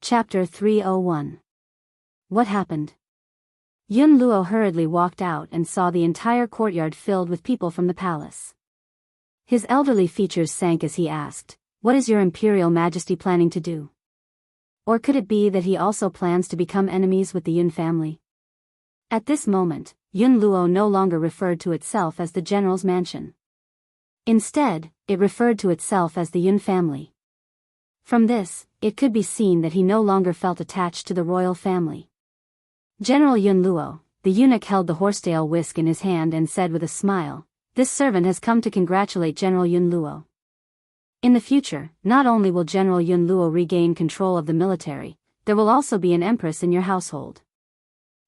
Chapter 301. What happened? Yun Luo hurriedly walked out and saw the entire courtyard filled with people from the palace. His elderly features sank as he asked, "What is your Imperial Majesty planning to do? Or could it be that he also plans to become enemies with the Yun family?" At this moment, Yun Luo no longer referred to itself as the general's mansion. Instead, it referred to itself as the Yun family. From this, it could be seen that he no longer felt attached to the royal family. General Yun Luo, the eunuch, held the horsetail whisk in his hand and said with a smile, "This servant has come to congratulate General Yun Luo. In the future, not only will General Yun Luo regain control of the military, there will also be an empress in your household.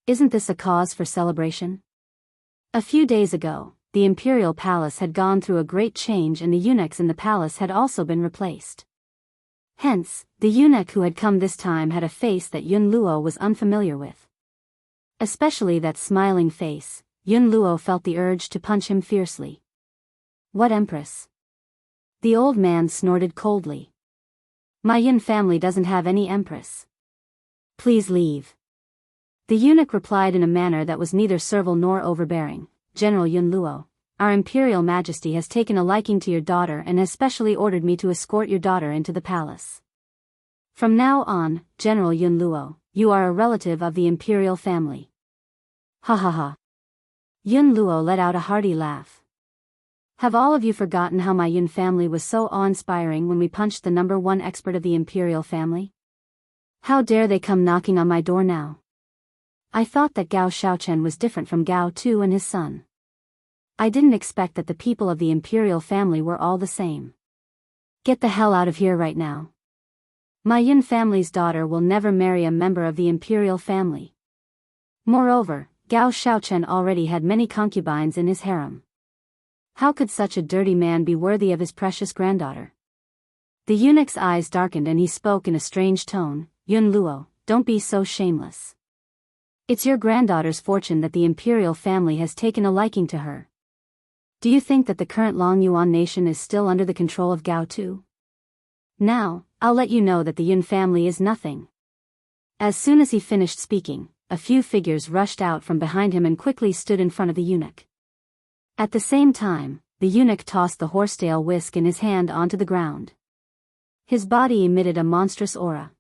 Isn't this a cause for celebration?" A few days ago, the imperial palace had gone through a great change and the eunuchs in the palace had also been replaced. Hence, the eunuch who had come this time had a face that Yun Luo was unfamiliar with. Especially that smiling face, Yun Luo felt the urge to punch him fiercely. "What empress?" The old man snorted coldly. "My Yun family doesn't have any empress. Please leave." The eunuch replied in a manner that was neither servile nor overbearing, "General Yun Luo, our Imperial Majesty has taken a liking to your daughter and has specially ordered me to escort your daughter into the palace. From now on, General Yun Luo, you are a relative of the Imperial family." "Ha ha ha." Yun Luo let out a hearty laugh. "Have all of you forgotten how my Yun family was so awe-inspiring when we punched the #1 expert of the Imperial family? How dare they come knocking on my door now? I thought that Gao Shaochen was different from Gao Tu and his son. I didn't expect that the people of the Imperial family were all the same. Get the hell out of here right now. My Yun family's daughter will never marry a member of the Imperial family. Moreover, Gao Shaochen already had many concubines in his harem. How could such a dirty man be worthy of his precious granddaughter?" The eunuch's eyes darkened and he spoke in a strange tone, "Yun Luo, don't be so shameless. It's your granddaughter's fortune that the Imperial family has taken a liking to her. Do you think that the current Long Yuan nation is still under the control of Gao Tu? Now, I'll let you know that the Yun family is nothing." As soon as he finished speaking, a few figures rushed out from behind him and quickly stood in front of the eunuch. At the same time, the eunuch tossed the horsetail whisk in his hand onto the ground. His body emitted a monstrous aura.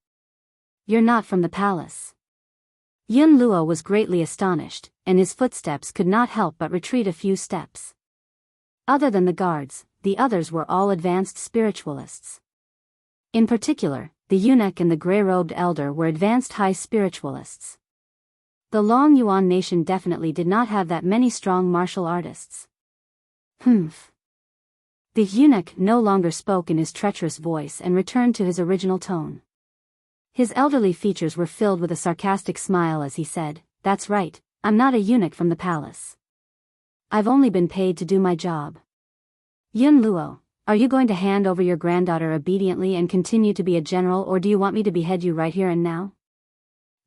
"You're not from the palace." Yun Luo was greatly astonished, and his footsteps could not help but retreat a few steps. Other than the guards, the others were all advanced spiritualists. In particular, the eunuch and the grey-robed elder were advanced high spiritualists. The Long Yuan nation definitely did not have that many strong martial artists. Humph. The eunuch no longer spoke in his treacherous voice and returned to his original tone. His elderly features were filled with a sarcastic smile as he said, "That's right, I'm not a eunuch from the palace. I've only been paid to do my job. Yun Luo, are you going to hand over your granddaughter obediently and continue to be a general, or do you want me to behead you right here and now?"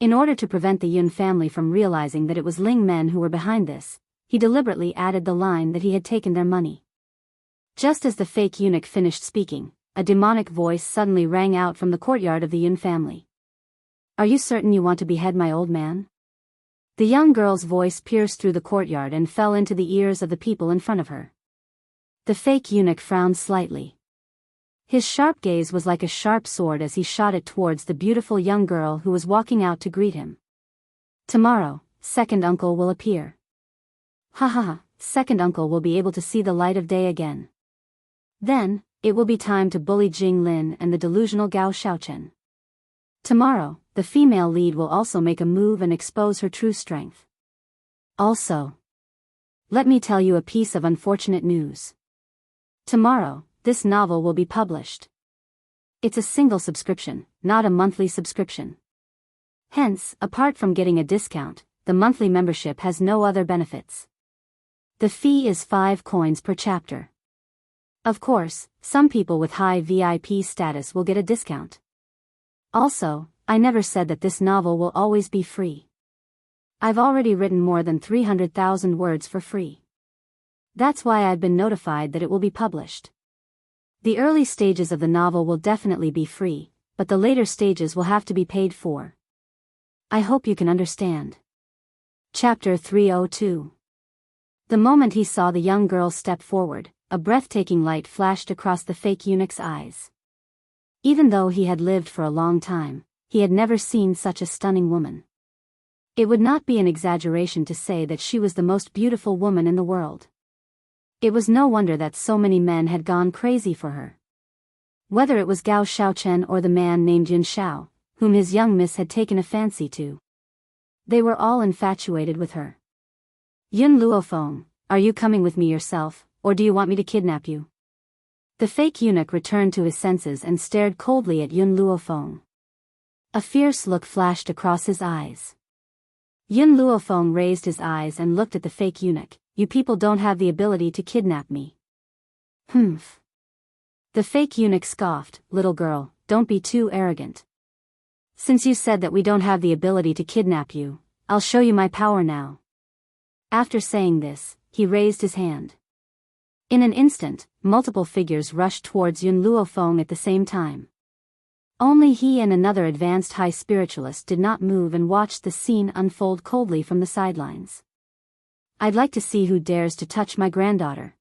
In order to prevent the Yun family from realizing that it was Ling men who were behind this, he deliberately added the line that he had taken their money. Just as the fake eunuch finished speaking, a demonic voice suddenly rang out from the courtyard of the Yun family. "Are you certain you want to behead my old man?" The young girl's voice pierced through the courtyard and fell into the ears of the people in front of her. The fake eunuch frowned slightly. His sharp gaze was like a sharp sword as he shot it towards the beautiful young girl who was walking out to greet him. "Tomorrow, second uncle will appear. Ha ha ha, second uncle will be able to see the light of day again. Then, it will be time to bully Jing Lin and the delusional Gao Shaochen. Tomorrow, the female lead will also make a move and expose her true strength. Also, let me tell you a piece of unfortunate news. Tomorrow, this novel will be published. It's a single subscription, not a monthly subscription. Hence, apart from getting a discount, the monthly membership has no other benefits. The fee is 5 coins per chapter. Of course, some people with high VIP status will get a discount. Also, I never said that this novel will always be free. I've already written more than 300,000 words for free. That's why I've been notified that it will be published. The early stages of the novel will definitely be free, but the later stages will have to be paid for. I hope you can understand. Chapter 302. The moment he saw the young girl step forward, a breathtaking light flashed across the fake eunuch's eyes. Even though he had lived for a long time, he had never seen such a stunning woman. It would not be an exaggeration to say that she was the most beautiful woman in the world. It was no wonder that so many men had gone crazy for her. Whether it was Gao Shaochen or the man named Yun Xiao, whom his young miss had taken a fancy to, they were all infatuated with her. Yun Luofeng, are you coming with me yourself, or do you want me to kidnap you? The fake eunuch returned to his senses and stared coldly at Yun Luofeng. A fierce look flashed across his eyes. Yun Luofeng raised his eyes and looked at the fake eunuch. You people don't have the ability to kidnap me. Humph. The fake eunuch scoffed, little girl, don't be too arrogant. Since you said that we don't have the ability to kidnap you, I'll show you my power now. After saying this, he raised his hand. In an instant, multiple figures rushed towards Yun Luofeng at the same time. Only he and another advanced high spiritualist did not move and watched the scene unfold coldly from the sidelines. I'd like to see who dares to touch my granddaughter.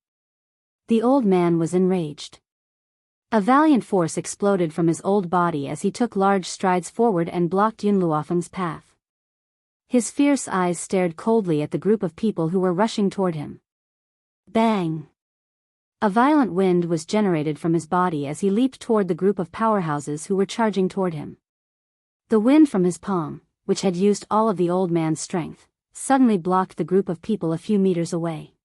The old man was enraged. A valiant force exploded from his old body as he took large strides forward and blocked Yun Luofeng's path. His fierce eyes stared coldly at the group of people who were rushing toward him. Bang! A violent wind was generated from his body as he leaped toward the group of powerhouses who were charging toward him. The wind from his palm, which had used all of the old man's strength, suddenly blocked the group of people a few meters away.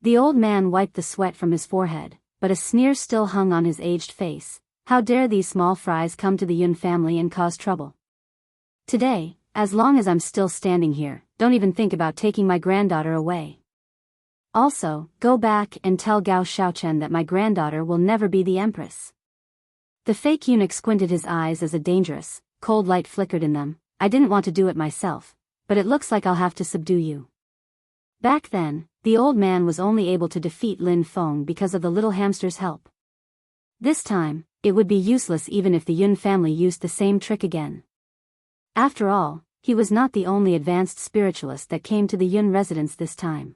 The old man wiped the sweat from his forehead, but a sneer still hung on his aged face. How dare these small fries come to the Yun family and cause trouble? Today, as long as I'm still standing here, don't even think about taking my granddaughter away. Also, go back and tell Gao Shaochen that my granddaughter will never be the empress. The fake eunuch squinted his eyes as a dangerous, cold light flickered in them. I didn't want to do it myself, but it looks like I'll have to subdue you. Back then, the old man was only able to defeat Lin Feng because of the little hamster's help. This time, it would be useless even if the Yun family used the same trick again. After all, he was not the only advanced spiritualist that came to the Yun residence this time.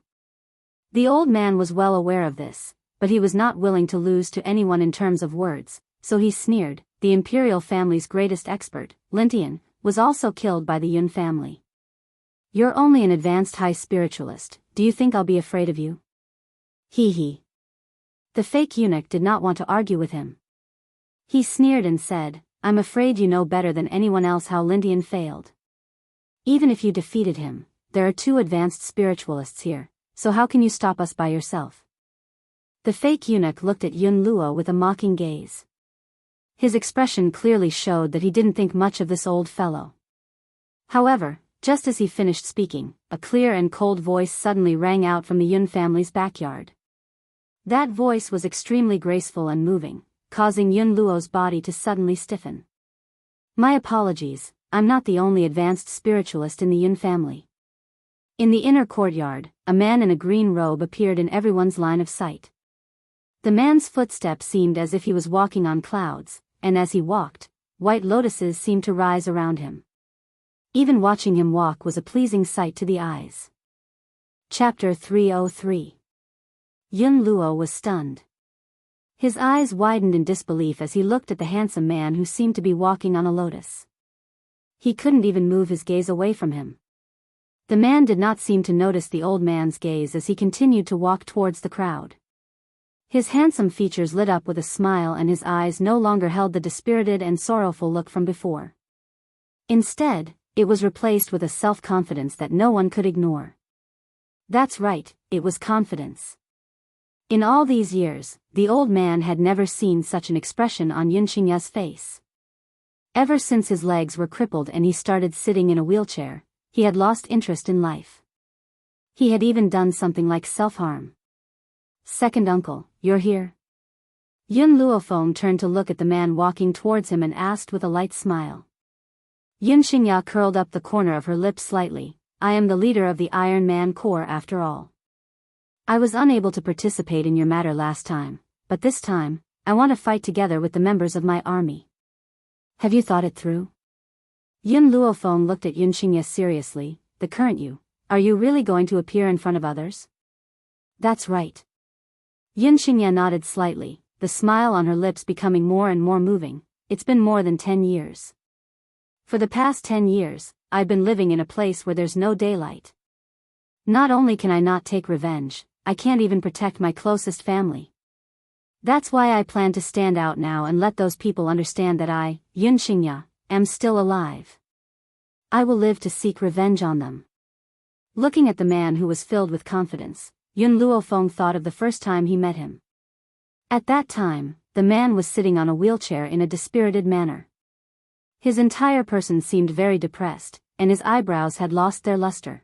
The old man was well aware of this, but he was not willing to lose to anyone in terms of words, so he sneered. The imperial family's greatest expert, Lin Tian, was also killed by the Yun family. You're only an advanced high spiritualist, do you think I'll be afraid of you? Hee hee. The fake eunuch did not want to argue with him. He sneered and said, I'm afraid you know better than anyone else how Lin Tian failed. Even if you defeated him, there are 2 advanced spiritualists here, so how can you stop us by yourself? The fake eunuch looked at Yun Luo with a mocking gaze. His expression clearly showed that he didn't think much of this old fellow. However, just as he finished speaking, a clear and cold voice suddenly rang out from the Yun family's backyard. That voice was extremely graceful and moving, causing Yun Luo's body to suddenly stiffen. My apologies, I'm not the only advanced spiritualist in the Yun family. In the inner courtyard, a man in a green robe appeared in everyone's line of sight. The man's footsteps seemed as if he was walking on clouds, and as he walked, white lotuses seemed to rise around him. Even watching him walk was a pleasing sight to the eyes. Chapter 303. Yun Luo was stunned. His eyes widened in disbelief as he looked at the handsome man who seemed to be walking on a lotus. He couldn't even move his gaze away from him. The man did not seem to notice the old man's gaze as he continued to walk towards the crowd. His handsome features lit up with a smile and his eyes no longer held the dispirited and sorrowful look from before. Instead, it was replaced with a self-confidence that no one could ignore. That's right, it was confidence. In all these years, the old man had never seen such an expression on Yun Xingya's face. Ever since his legs were crippled and he started sitting in a wheelchair, he had lost interest in life. He had even done something like self-harm. Second uncle, you're here? Yun Luofeng turned to look at the man walking towards him and asked with a light smile. Yun Xingya curled up the corner of her lips slightly. I am the leader of the Iron Man Corps after all. I was unable to participate in your matter last time, but this time, I want to fight together with the members of my army. Have you thought it through? Yun Luofeng looked at Yun Xingye seriously. The current you. Are you really going to appear in front of others? That's right. Yun Xingye nodded slightly, the smile on her lips becoming more and more moving. It's been more than 10 years. For the past 10 years, I've been living in a place where there's no daylight. Not only can I not take revenge, I can't even protect my closest family. That's why I plan to stand out now and let those people understand that I, Yun Xingye, am still alive. I will live to seek revenge on them. Looking at the man who was filled with confidence, Yun Luofeng thought of the first time he met him. At that time, the man was sitting on a wheelchair in a dispirited manner. His entire person seemed very depressed, and his eyebrows had lost their luster.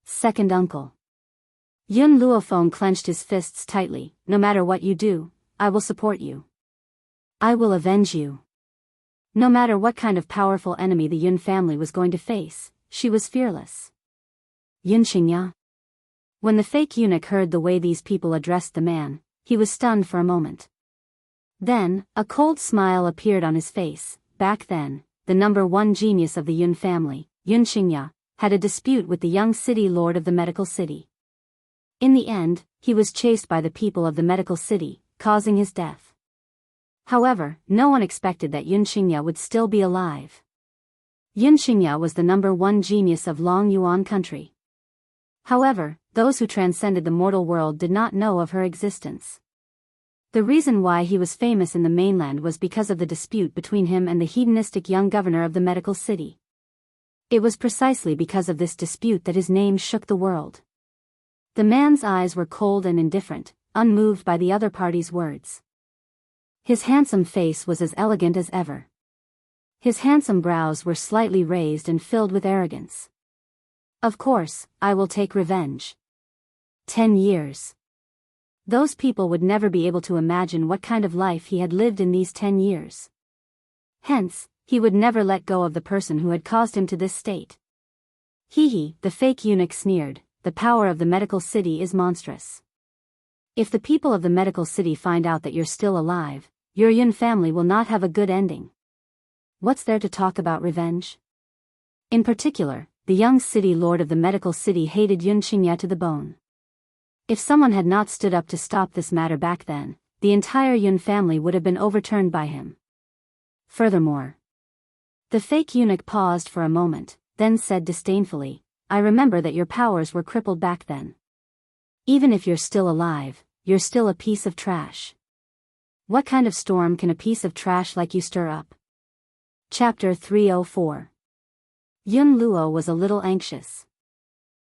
Second uncle. Yun Luofeng clenched his fists tightly. No matter what you do, I will support you. I will avenge you. No matter what kind of powerful enemy the Yun family was going to face, she was fearless. Yun Xingye. When the fake eunuch heard the way these people addressed the man, he was stunned for a moment. Then, a cold smile appeared on his face. Back then, the number one genius of the Yun family, Yun Xingye, had a dispute with the young city lord of the medical city. In the end, he was chased by the people of the medical city, causing his death. However, no one expected that Yun Xingye would still be alive. Yun Xingye was the number one genius of Long Yuan country. However, those who transcended the mortal world did not know of her existence. The reason why he was famous in the mainland was because of the dispute between him and the hedonistic young governor of the medical city. It was precisely because of this dispute that his name shook the world. The man's eyes were cold and indifferent, unmoved by the other party's words. His handsome face was as elegant as ever. His handsome brows were slightly raised and filled with arrogance. Of course, I will take revenge. 10 years. Those people would never be able to imagine what kind of life he had lived in these 10 years. Hence, he would never let go of the person who had caused him to this state. Hee, the fake eunuch sneered, the power of the medical city is monstrous. If the people of the medical city find out that you're still alive, your Yun family will not have a good ending. What's there to talk about revenge? In particular, the young city lord of the medical city hated Yun Xingye to the bone. If someone had not stood up to stop this matter back then, the entire Yun family would have been overturned by him. Furthermore, the fake eunuch paused for a moment, then said disdainfully, I remember that your powers were crippled back then. Even if you're still alive, you're still a piece of trash. What kind of storm can a piece of trash like you stir up? Chapter 304. Yun Luo was a little anxious.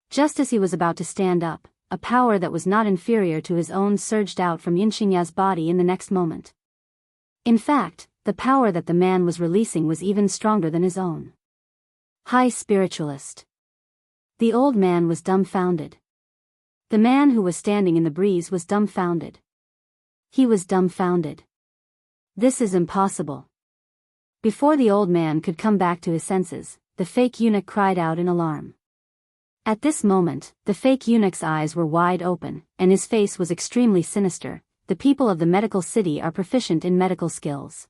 Just as he was about to stand up, a power that was not inferior to his own surged out from Yun Xingye's body in the next moment. In fact, the power that the man was releasing was even stronger than his own. High spiritualist. The old man was dumbfounded. The man who was standing in the breeze was dumbfounded. He was dumbfounded. This is impossible. Before the old man could come back to his senses, the fake eunuch cried out in alarm. At this moment, the fake eunuch's eyes were wide open, and his face was extremely sinister. The people of the medical city are proficient in medical skills.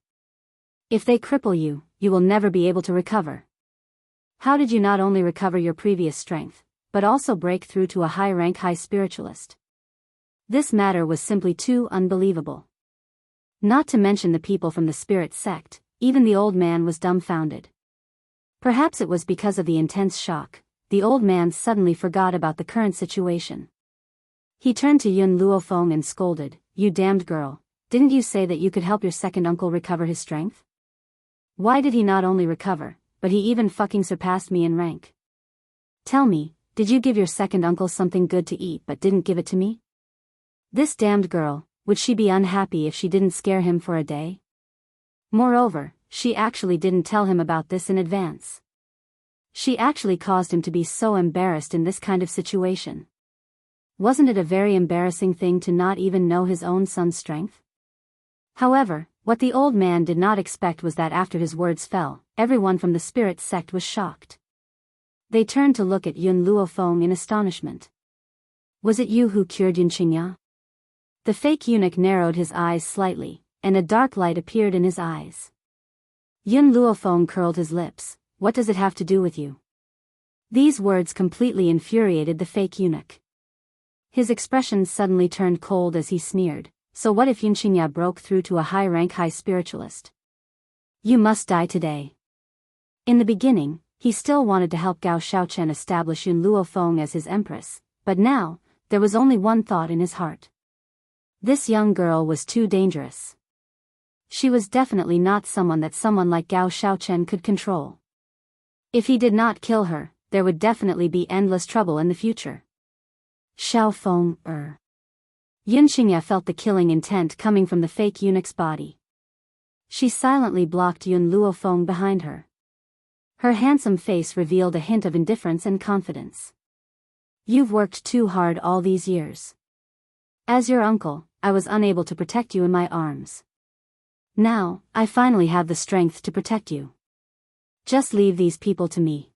If they cripple you, you will never be able to recover. How did you not only recover your previous strength, but also break through to a high-rank high spiritualist? This matter was simply too unbelievable. Not to mention the people from the spirit sect, even the old man was dumbfounded. Perhaps it was because of the intense shock. The old man suddenly forgot about the current situation. He turned to Yun Luofeng and scolded, You damned girl, didn't you say that you could help your second uncle recover his strength? Why did he not only recover, but he even fucking surpassed me in rank? Tell me, did you give your second uncle something good to eat but didn't give it to me? This damned girl, would she be unhappy if she didn't scare him for a day? Moreover, she actually didn't tell him about this in advance. She actually caused him to be so embarrassed in this kind of situation. Wasn't it a very embarrassing thing to not even know his own son's strength? However, what the old man did not expect was that after his words fell, everyone from the spirit sect was shocked. They turned to look at Yun Luofeng in astonishment. Was it you who cured Yun Xingye? The fake eunuch narrowed his eyes slightly, and a dark light appeared in his eyes. Yun Luofeng curled his lips. What does it have to do with you? These words completely infuriated the fake eunuch. His expression suddenly turned cold as he sneered. So what if Yunqingya broke through to a high-rank high spiritualist? You must die today. In the beginning, he still wanted to help Gao Shaochen establish Yun Luofeng as his empress, but now, there was only one thought in his heart. This young girl was too dangerous. She was definitely not someone that someone like Gao Shaochen could control. If he did not kill her, there would definitely be endless trouble in the future. Xiaofeng, Yunqingya felt the killing intent coming from the fake eunuch's body. She silently blocked Yun Luofeng behind her. Her handsome face revealed a hint of indifference and confidence. You've worked too hard all these years. As your uncle, I was unable to protect you in my arms. Now, I finally have the strength to protect you. Just leave these people to me.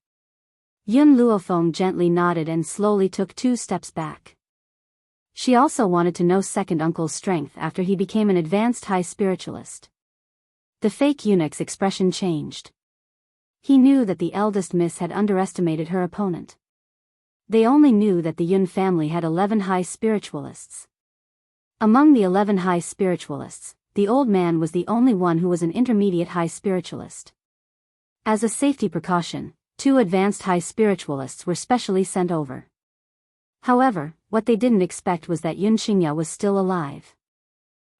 Yun Luofeng gently nodded and slowly took 2 steps back. She also wanted to know second uncle's strength after he became an advanced high spiritualist. The fake eunuch's expression changed. He knew that the eldest miss had underestimated her opponent. They only knew that the Yun family had 11 high spiritualists. Among the 11 high spiritualists, the old man was the only one who was an intermediate high spiritualist. As a safety precaution, 2 advanced high spiritualists were specially sent over. However, what they didn't expect was that Yunqingya was still alive.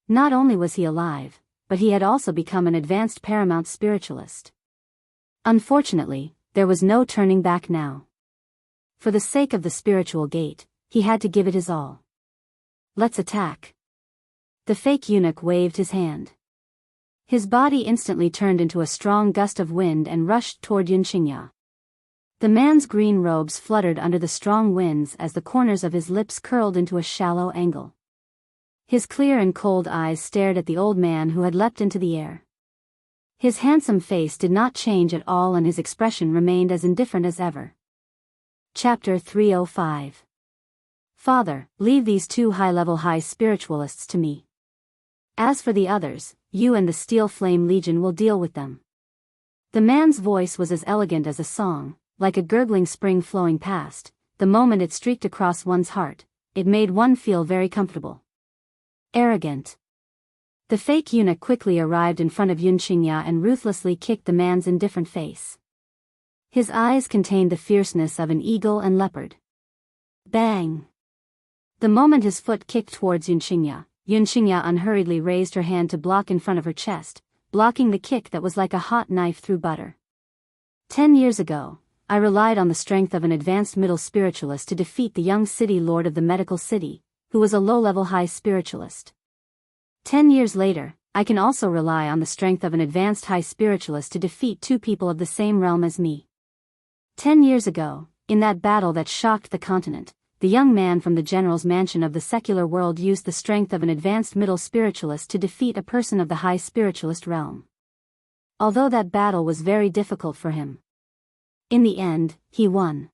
Not only was he alive, but he had also become an advanced paramount spiritualist. Unfortunately, there was no turning back now. For the sake of the spiritual gate, he had to give it his all. Let's attack. The fake eunuch waved his hand. His body instantly turned into a strong gust of wind and rushed toward Yunqingya. The man's green robes fluttered under the strong winds as the corners of his lips curled into a shallow angle. His clear and cold eyes stared at the old man who had leapt into the air. His handsome face did not change at all and his expression remained as indifferent as ever. Chapter 305. Father, leave these 2 high-level high spiritualists to me. As for the others, you and the Steel Flame Legion will deal with them. The man's voice was as elegant as a song, like a gurgling spring flowing past. The moment it streaked across one's heart, it made one feel very comfortable. Arrogant. The fake eunuch quickly arrived in front of Yunqingya and ruthlessly kicked the man's indifferent face. His eyes contained the fierceness of an eagle and leopard. Bang! The moment his foot kicked towards Yunqingya, Yunqingya unhurriedly raised her hand to block in front of her chest, blocking the kick that was like a hot knife through butter. 10 years ago, I relied on the strength of an advanced middle spiritualist to defeat the young city lord of the medical city, who was a low-level high spiritualist. 10 years later, I can also rely on the strength of an advanced high spiritualist to defeat 2 people of the same realm as me. 10 years ago, in that battle that shocked the continent, the young man from the general's mansion of the secular world used the strength of an advanced middle spiritualist to defeat a person of the high spiritualist realm. Although that battle was very difficult for him. In the end, he won.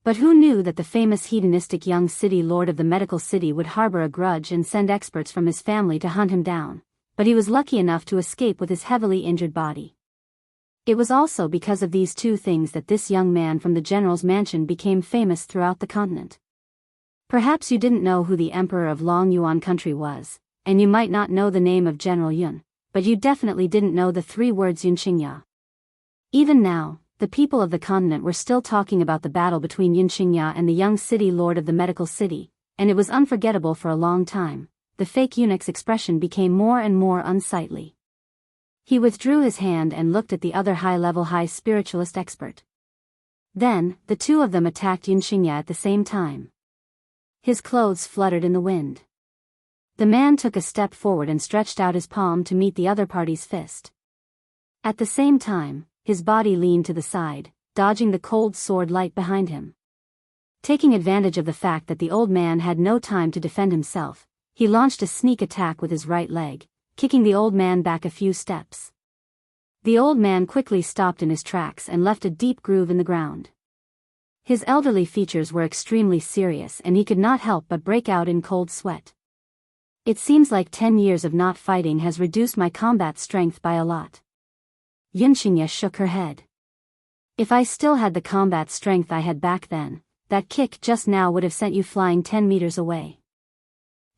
But who knew that the famous hedonistic young city lord of the medical city would harbor a grudge and send experts from his family to hunt him down, but he was lucky enough to escape with his heavily injured body. It was also because of these 2 things that this young man from the general's mansion became famous throughout the continent. Perhaps you didn't know who the emperor of Long Yuan country was, and you might not know the name of General Yun, but you definitely didn't know the 3 words Yunqingya. Even now, the people of the continent were still talking about the battle between Yunqingya and the young city lord of the medical city, and it was unforgettable for a long time. The fake eunuch's expression became more and more unsightly. He withdrew his hand and looked at the other high-level high spiritualist expert. Then, the 2 of them attacked Yunqingya at the same time. His clothes fluttered in the wind. The man took a step forward and stretched out his palm to meet the other party's fist. At the same time, his body leaned to the side, dodging the cold sword light behind him. Taking advantage of the fact that the old man had no time to defend himself, he launched a sneak attack with his right leg, kicking the old man back a few steps. The old man quickly stopped in his tracks and left a deep groove in the ground. His elderly features were extremely serious and he could not help but break out in cold sweat. It seems like 10 years of not fighting has reduced my combat strength by a lot. Yunxingya shook her head. If I still had the combat strength I had back then, that kick just now would have sent you flying 10 meters away.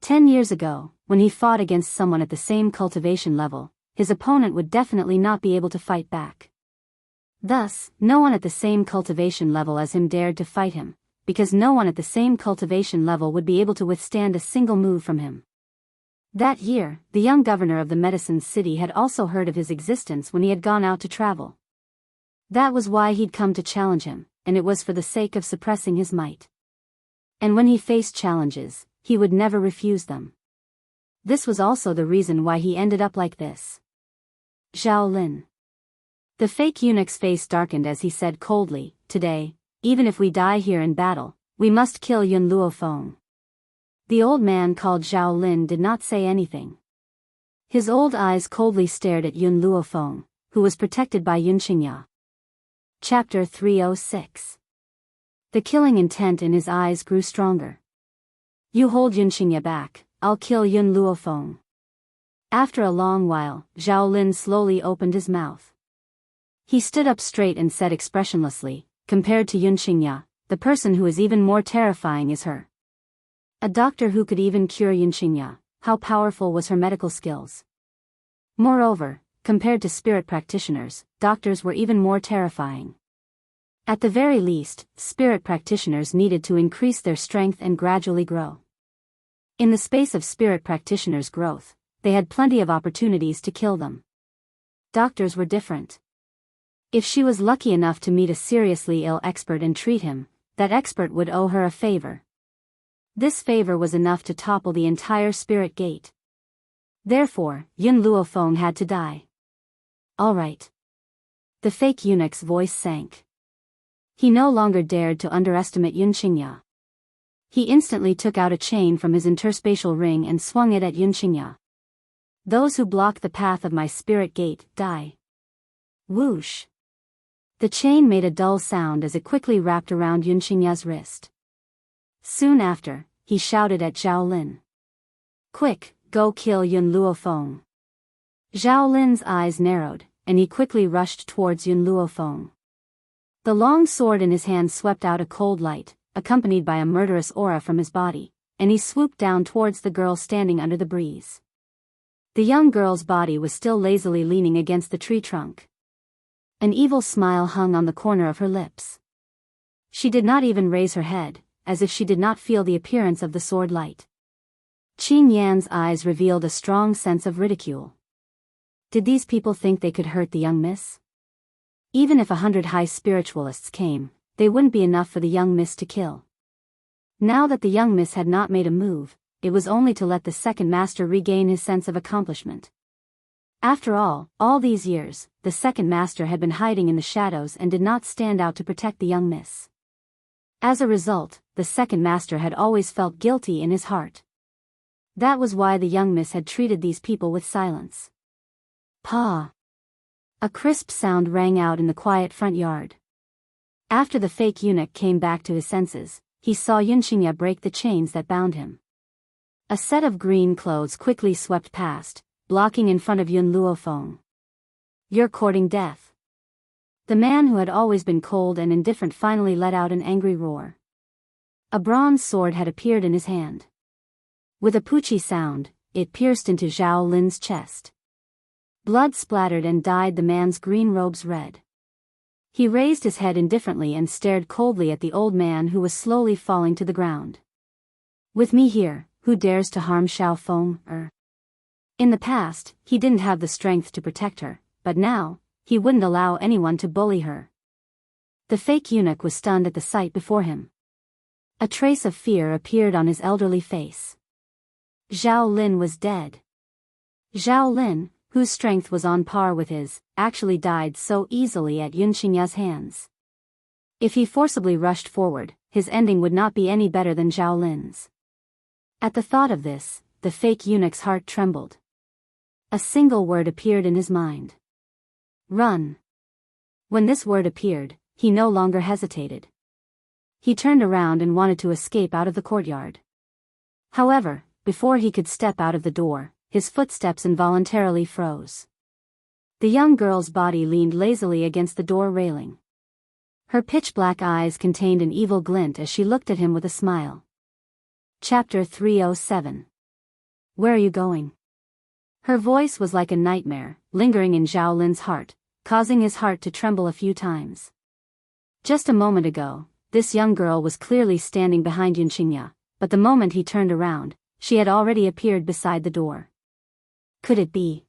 10 years ago, when he fought against someone at the same cultivation level, his opponent would definitely not be able to fight back. Thus, no one at the same cultivation level as him dared to fight him, because no one at the same cultivation level would be able to withstand a single move from him. That year, the young governor of the medicine city had also heard of his existence when he had gone out to travel. That was why he'd come to challenge him, and it was for the sake of suppressing his might. And when he faced challenges, he would never refuse them. This was also the reason why he ended up like this. Zhao Lin. The fake eunuch's face darkened as he said coldly, "Today, even if we die here in battle, we must kill Yun Luofeng." The old man called Zhao Lin did not say anything. His old eyes coldly stared at Yun Luofeng, who was protected by Yunxingya. Chapter 306. The killing intent in his eyes grew stronger. "You hold Yunxingya back, I'll kill Yun Luofeng." After a long while, Zhao Lin slowly opened his mouth. He stood up straight and said expressionlessly, "Compared to Yunxingya, the person who is even more terrifying is her." A doctor who could even cure Yunxingya, how powerful was her medical skills? Moreover, compared to spirit practitioners, doctors were even more terrifying. At the very least, spirit practitioners needed to increase their strength and gradually grow. In the space of spirit practitioners' growth, they had plenty of opportunities to kill them. Doctors were different. If she was lucky enough to meet a seriously ill expert and treat him, that expert would owe her a favor. This favor was enough to topple the entire spirit gate. Therefore, Yun Luofeng had to die. All right. The fake eunuch's voice sank. He no longer dared to underestimate Yunxingya. He instantly took out a chain from his interspatial ring and swung it at Yunxingya. "Those who block the path of my spirit gate, die." Whoosh. The chain made a dull sound as it quickly wrapped around Yunxingya's wrist. Soon after, he shouted at Zhao Lin. "Quick, go kill Yun Luofeng." Zhao Lin's eyes narrowed, and he quickly rushed towards Yun Luofeng. The long sword in his hand swept out a cold light, accompanied by a murderous aura from his body, and he swooped down towards the girl standing under the breeze. The young girl's body was still lazily leaning against the tree trunk. An evil smile hung on the corner of her lips. She did not even raise her head, as if she did not feel the appearance of the sword light. Qin Yan's eyes revealed a strong sense of ridicule. Did these people think they could hurt the young miss? Even if 100 high spiritualists came, they wouldn't be enough for the young miss to kill. Now that the young miss had not made a move, it was only to let the second master regain his sense of accomplishment. After all these years, the second master had been hiding in the shadows and did not stand out to protect the young miss. As a result, the second master had always felt guilty in his heart. That was why the young miss had treated these people with silence. Pa! A crisp sound rang out in the quiet front yard. After the fake eunuch came back to his senses, he saw Yunxingya break the chains that bound him. A set of green clothes quickly swept past, blocking in front of Yun Luofeng. "You're courting death." The man who had always been cold and indifferent finally let out an angry roar. A bronze sword had appeared in his hand. With a poochie sound, it pierced into Zhao Lin's chest. Blood splattered and dyed the man's green robes red. He raised his head indifferently and stared coldly at the old man who was slowly falling to the ground. "With me here, who dares to harm Xiao Feng, In the past, he didn't have the strength to protect her, but now, he wouldn't allow anyone to bully her. The fake eunuch was stunned at the sight before him. A trace of fear appeared on his elderly face. Zhao Lin was dead. Zhao Lin, whose strength was on par with his, actually died so easily at Yunxingya's hands. If he forcibly rushed forward, his ending would not be any better than Zhao Lin's. At the thought of this, the fake eunuch's heart trembled. A single word appeared in his mind. Run. When this word appeared, he no longer hesitated. He turned around and wanted to escape out of the courtyard. However, before he could step out of the door, his footsteps involuntarily froze. The young girl's body leaned lazily against the door railing. Her pitch-black eyes contained an evil glint as she looked at him with a smile. Chapter 307. Where are you going? Her voice was like a nightmare, lingering in Zhao Lin's heart, causing his heart to tremble a few times. Just a moment ago, this young girl was clearly standing behind Yunqingya, but the moment he turned around, she had already appeared beside the door. Could it be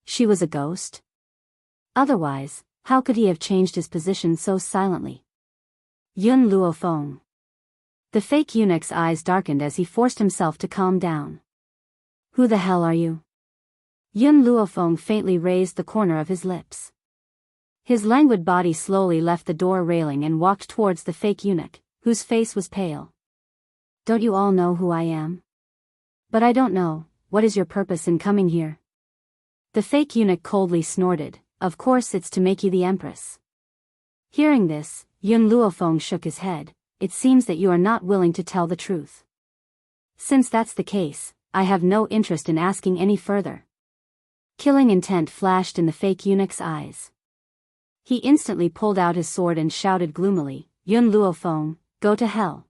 she was a ghost? Otherwise, how could he have changed his position so silently? Yun Luofeng. The fake eunuch's eyes darkened as he forced himself to calm down. Who the hell are you? Yun Luofeng faintly raised the corner of his lips. His languid body slowly left the door railing and walked towards the fake eunuch, whose face was pale. Don't you all know who I am? But I don't know, what is your purpose in coming here? The fake eunuch coldly snorted, of course it's to make you the empress. Hearing this, Yun Luofeng shook his head. It seems that you are not willing to tell the truth. Since that's the case, I have no interest in asking any further. Killing intent flashed in the fake eunuch's eyes. He instantly pulled out his sword and shouted gloomily, Yun Luofeng, go to hell.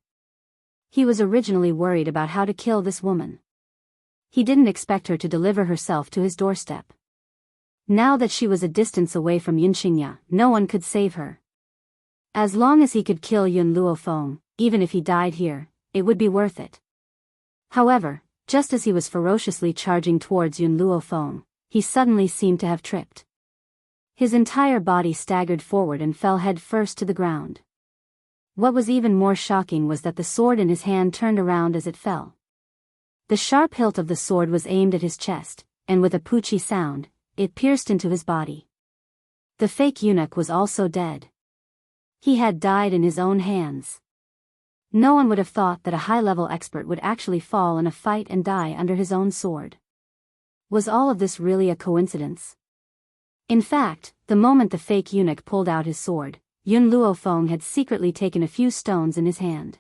He was originally worried about how to kill this woman. He didn't expect her to deliver herself to his doorstep. Now that she was a distance away from Yunqingya, no one could save her. As long as he could kill Yun Luofeng, even if he died here, it would be worth it. However, just as he was ferociously charging towards Yun Luofeng, he suddenly seemed to have tripped. His entire body staggered forward and fell head first to the ground. What was even more shocking was that the sword in his hand turned around as it fell. The sharp hilt of the sword was aimed at his chest, and with a poochie sound, it pierced into his body. The fake eunuch was also dead. He had died in his own hands. No one would have thought that a high-level expert would actually fall in a fight and die under his own sword. Was all of this really a coincidence? In fact, the moment the fake eunuch pulled out his sword, Yun Luofeng had secretly taken a few stones in his hand.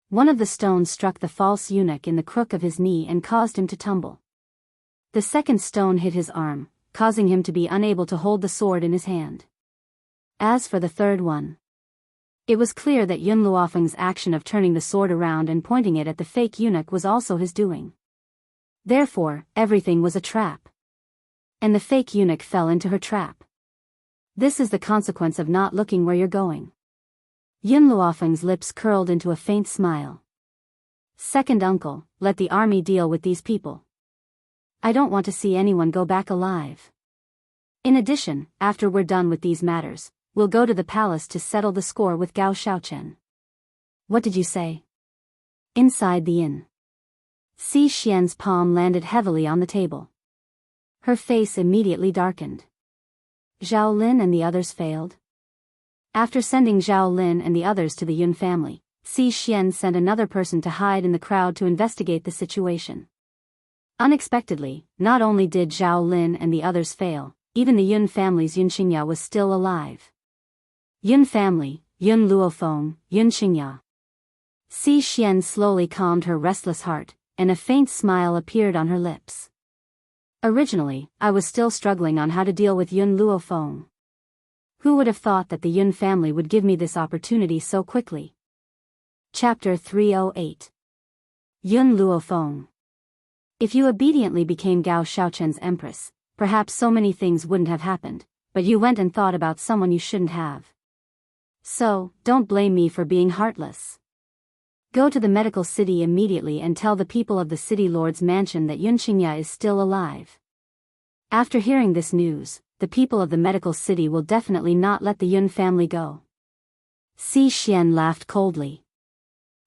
One of the stones struck the false eunuch in the crook of his knee and caused him to tumble. The second stone hit his arm, causing him to be unable to hold the sword in his hand. As for the third one, it was clear that Yun Luofeng's action of turning the sword around and pointing it at the fake eunuch was also his doing. Therefore, everything was a trap. And the fake eunuch fell into her trap. This is the consequence of not looking where you're going. Yun Luofeng's lips curled into a faint smile. Second uncle, let the army deal with these people. I don't want to see anyone go back alive. In addition, after we're done with these matters, we'll go to the palace to settle the score with Gao Shaochen. What did you say? Inside the inn. Si Xian's palm landed heavily on the table. Her face immediately darkened. Zhao Lin and the others failed. After sending Zhao Lin and the others to the Yun family, Si Xian sent another person to hide in the crowd to investigate the situation. Unexpectedly, not only did Zhao Lin and the others fail, even the Yun family's Yunqingya was still alive. Yun family, Yun Luofeng, Yunqingya. Si Xian slowly calmed her restless heart, and a faint smile appeared on her lips. Originally, I was still struggling on how to deal with Yun Luofeng. Who would have thought that the Yun family would give me this opportunity so quickly? Chapter 308. Yun Luofeng. If you obediently became Gao Shaochen's empress, perhaps so many things wouldn't have happened, but you went and thought about someone you shouldn't have. So, don't blame me for being heartless. Go to the medical city immediately and tell the people of the city lord's mansion that Yunqingya is still alive. After hearing this news, the people of the medical city will definitely not let the Yun family go. Si Xian laughed coldly.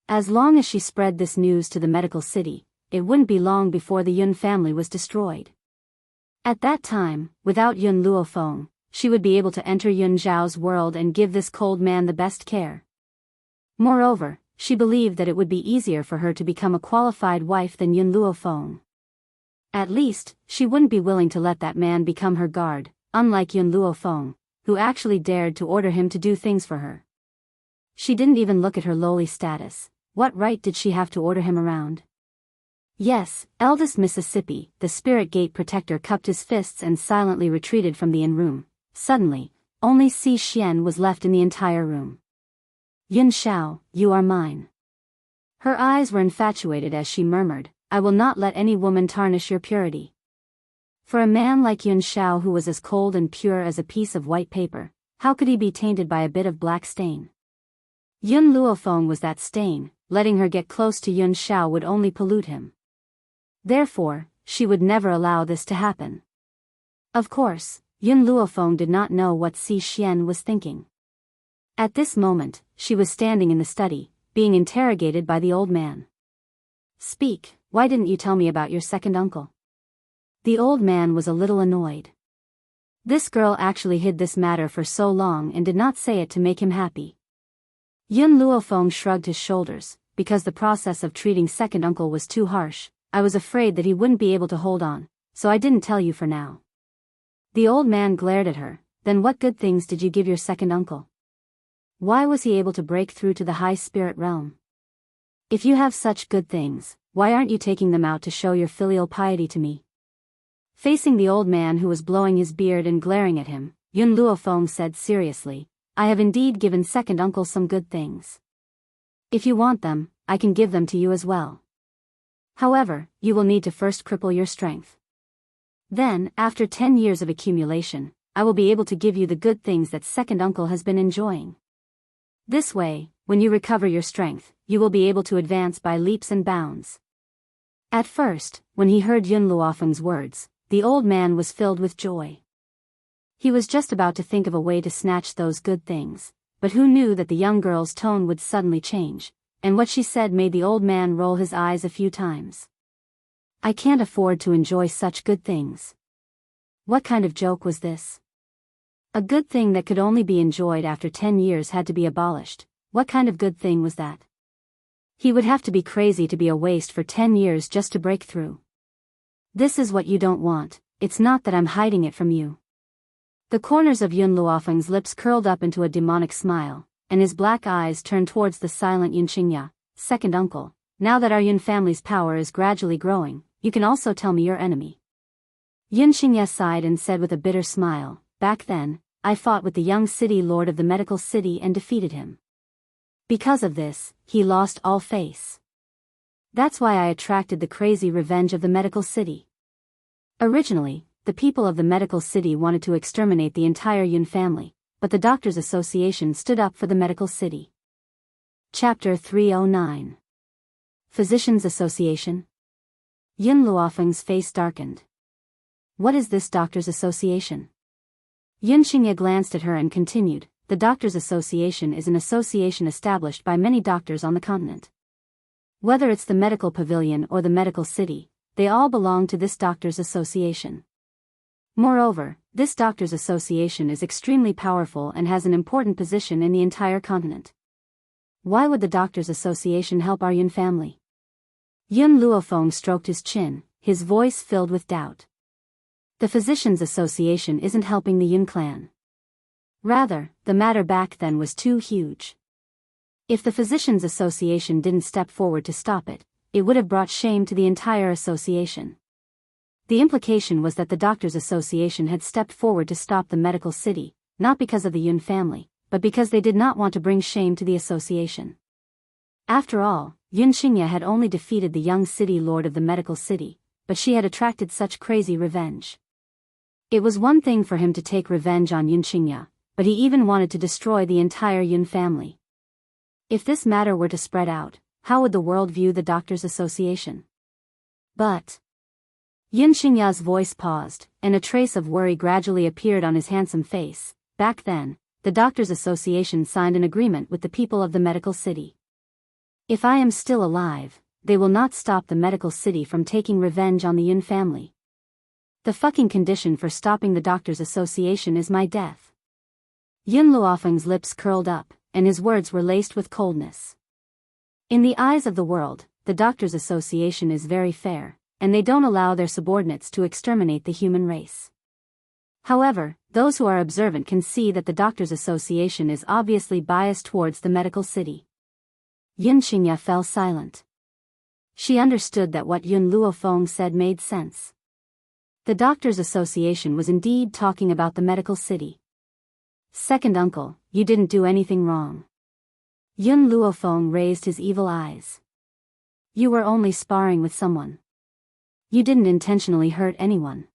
As long as she spread this news to the medical city, it wouldn't be long before the Yun family was destroyed. At that time, without Yun Luofeng, she would be able to enter Yun Zhao's world and give this cold man the best care. Moreover, she believed that it would be easier for her to become a qualified wife than Yun Luofeng. At least, she wouldn't be willing to let that man become her guard, unlike Yun Luofeng, who actually dared to order him to do things for her. She didn't even look at her lowly status. What right did she have to order him around? Yes, eldest Mississippi, the spirit gate protector cupped his fists and silently retreated from the inn-room. Suddenly, only Si Xian was left in the entire room. Yun Xiao, you are mine. Her eyes were infatuated as she murmured, I will not let any woman tarnish your purity. For a man like Yun Xiao who was as cold and pure as a piece of white paper, how could he be tainted by a bit of black stain? Yun Luofeng was that stain, letting her get close to Yun Xiao would only pollute him. Therefore, she would never allow this to happen. Of course, Yun Luofeng did not know what Si Xian was thinking. At this moment, she was standing in the study, being interrogated by the old man. Speak, why didn't you tell me about your second uncle? The old man was a little annoyed. This girl actually hid this matter for so long and did not say it to make him happy. Yun Luofeng shrugged his shoulders, because the process of treating second uncle was too harsh. I was afraid that he wouldn't be able to hold on, so I didn't tell you for now. The old man glared at her. Then what good things did you give your second uncle? Why was he able to break through to the high spirit realm? If you have such good things, why aren't you taking them out to show your filial piety to me? Facing the old man who was blowing his beard and glaring at him, Yun Luofeng said seriously, I have indeed given second uncle some good things. If you want them, I can give them to you as well. However, you will need to first cripple your strength. Then, after 10 years of accumulation, I will be able to give you the good things that second uncle has been enjoying. This way, when you recover your strength, you will be able to advance by leaps and bounds. At first, when he heard Yun Luofeng's words, the old man was filled with joy. He was just about to think of a way to snatch those good things, but who knew that the young girl's tone would suddenly change, and what she said made the old man roll his eyes a few times. I can't afford to enjoy such good things. What kind of joke was this? A good thing that could only be enjoyed after 10 years had to be abolished. What kind of good thing was that? He would have to be crazy to be a waste for 10 years just to break through. This is what you don't want, it's not that I'm hiding it from you. The corners of Yun Luofeng's lips curled up into a demonic smile, and his black eyes turned towards the silent Yun Xingya, second uncle. Now that our Yun family's power is gradually growing, you can also tell me your enemy. Yun Xingya sighed and said with a bitter smile, back then, I fought with the young city lord of the medical city and defeated him. Because of this, he lost all face. That's why I attracted the crazy revenge of the medical city. Originally, the people of the medical city wanted to exterminate the entire Yun family, but the Doctors' Association stood up for the medical city. Chapter 309. Physicians' Association. Yun Luofeng's face darkened. What is this Doctors' Association? Yun Xingya glanced at her and continued, the Doctors' Association is an association established by many doctors on the continent. Whether it's the medical pavilion or the medical city, they all belong to this Doctors' Association. Moreover, this Doctors' Association is extremely powerful and has an important position in the entire continent. Why would the Doctors' Association help our Yun family? Yun Luofeng stroked his chin, his voice filled with doubt. The Physicians' Association isn't helping the Yun clan. Rather, the matter back then was too huge. If the Physicians' Association didn't step forward to stop it, it would have brought shame to the entire association. The implication was that the Doctors' Association had stepped forward to stop the medical city, not because of the Yun family, but because they did not want to bring shame to the association. After all, Yun Xingya had only defeated the young city lord of the medical city, but she had attracted such crazy revenge. It was one thing for him to take revenge on Yun Xingya, but he even wanted to destroy the entire Yun family. If this matter were to spread out, how would the world view the Doctors' Association? But Yun Xingya's voice paused, and a trace of worry gradually appeared on his handsome face. Back then, the Doctors' Association signed an agreement with the people of the medical city. If I am still alive, they will not stop the medical city from taking revenge on the Yun family. The fucking condition for stopping the Doctors' Association is my death. Yun Luofeng's lips curled up, and his words were laced with coldness. In the eyes of the world, the Doctors' Association is very fair, and they don't allow their subordinates to exterminate the human race. However, those who are observant can see that the Doctors' Association is obviously biased towards the medical city. Yun Xingya fell silent. She understood that what Yun Luofeng said made sense. The Doctors' Association was indeed talking about the medical city. Second uncle, you didn't do anything wrong. Yun Luofeng raised his evil eyes. You were only sparring with someone. You didn't intentionally hurt anyone.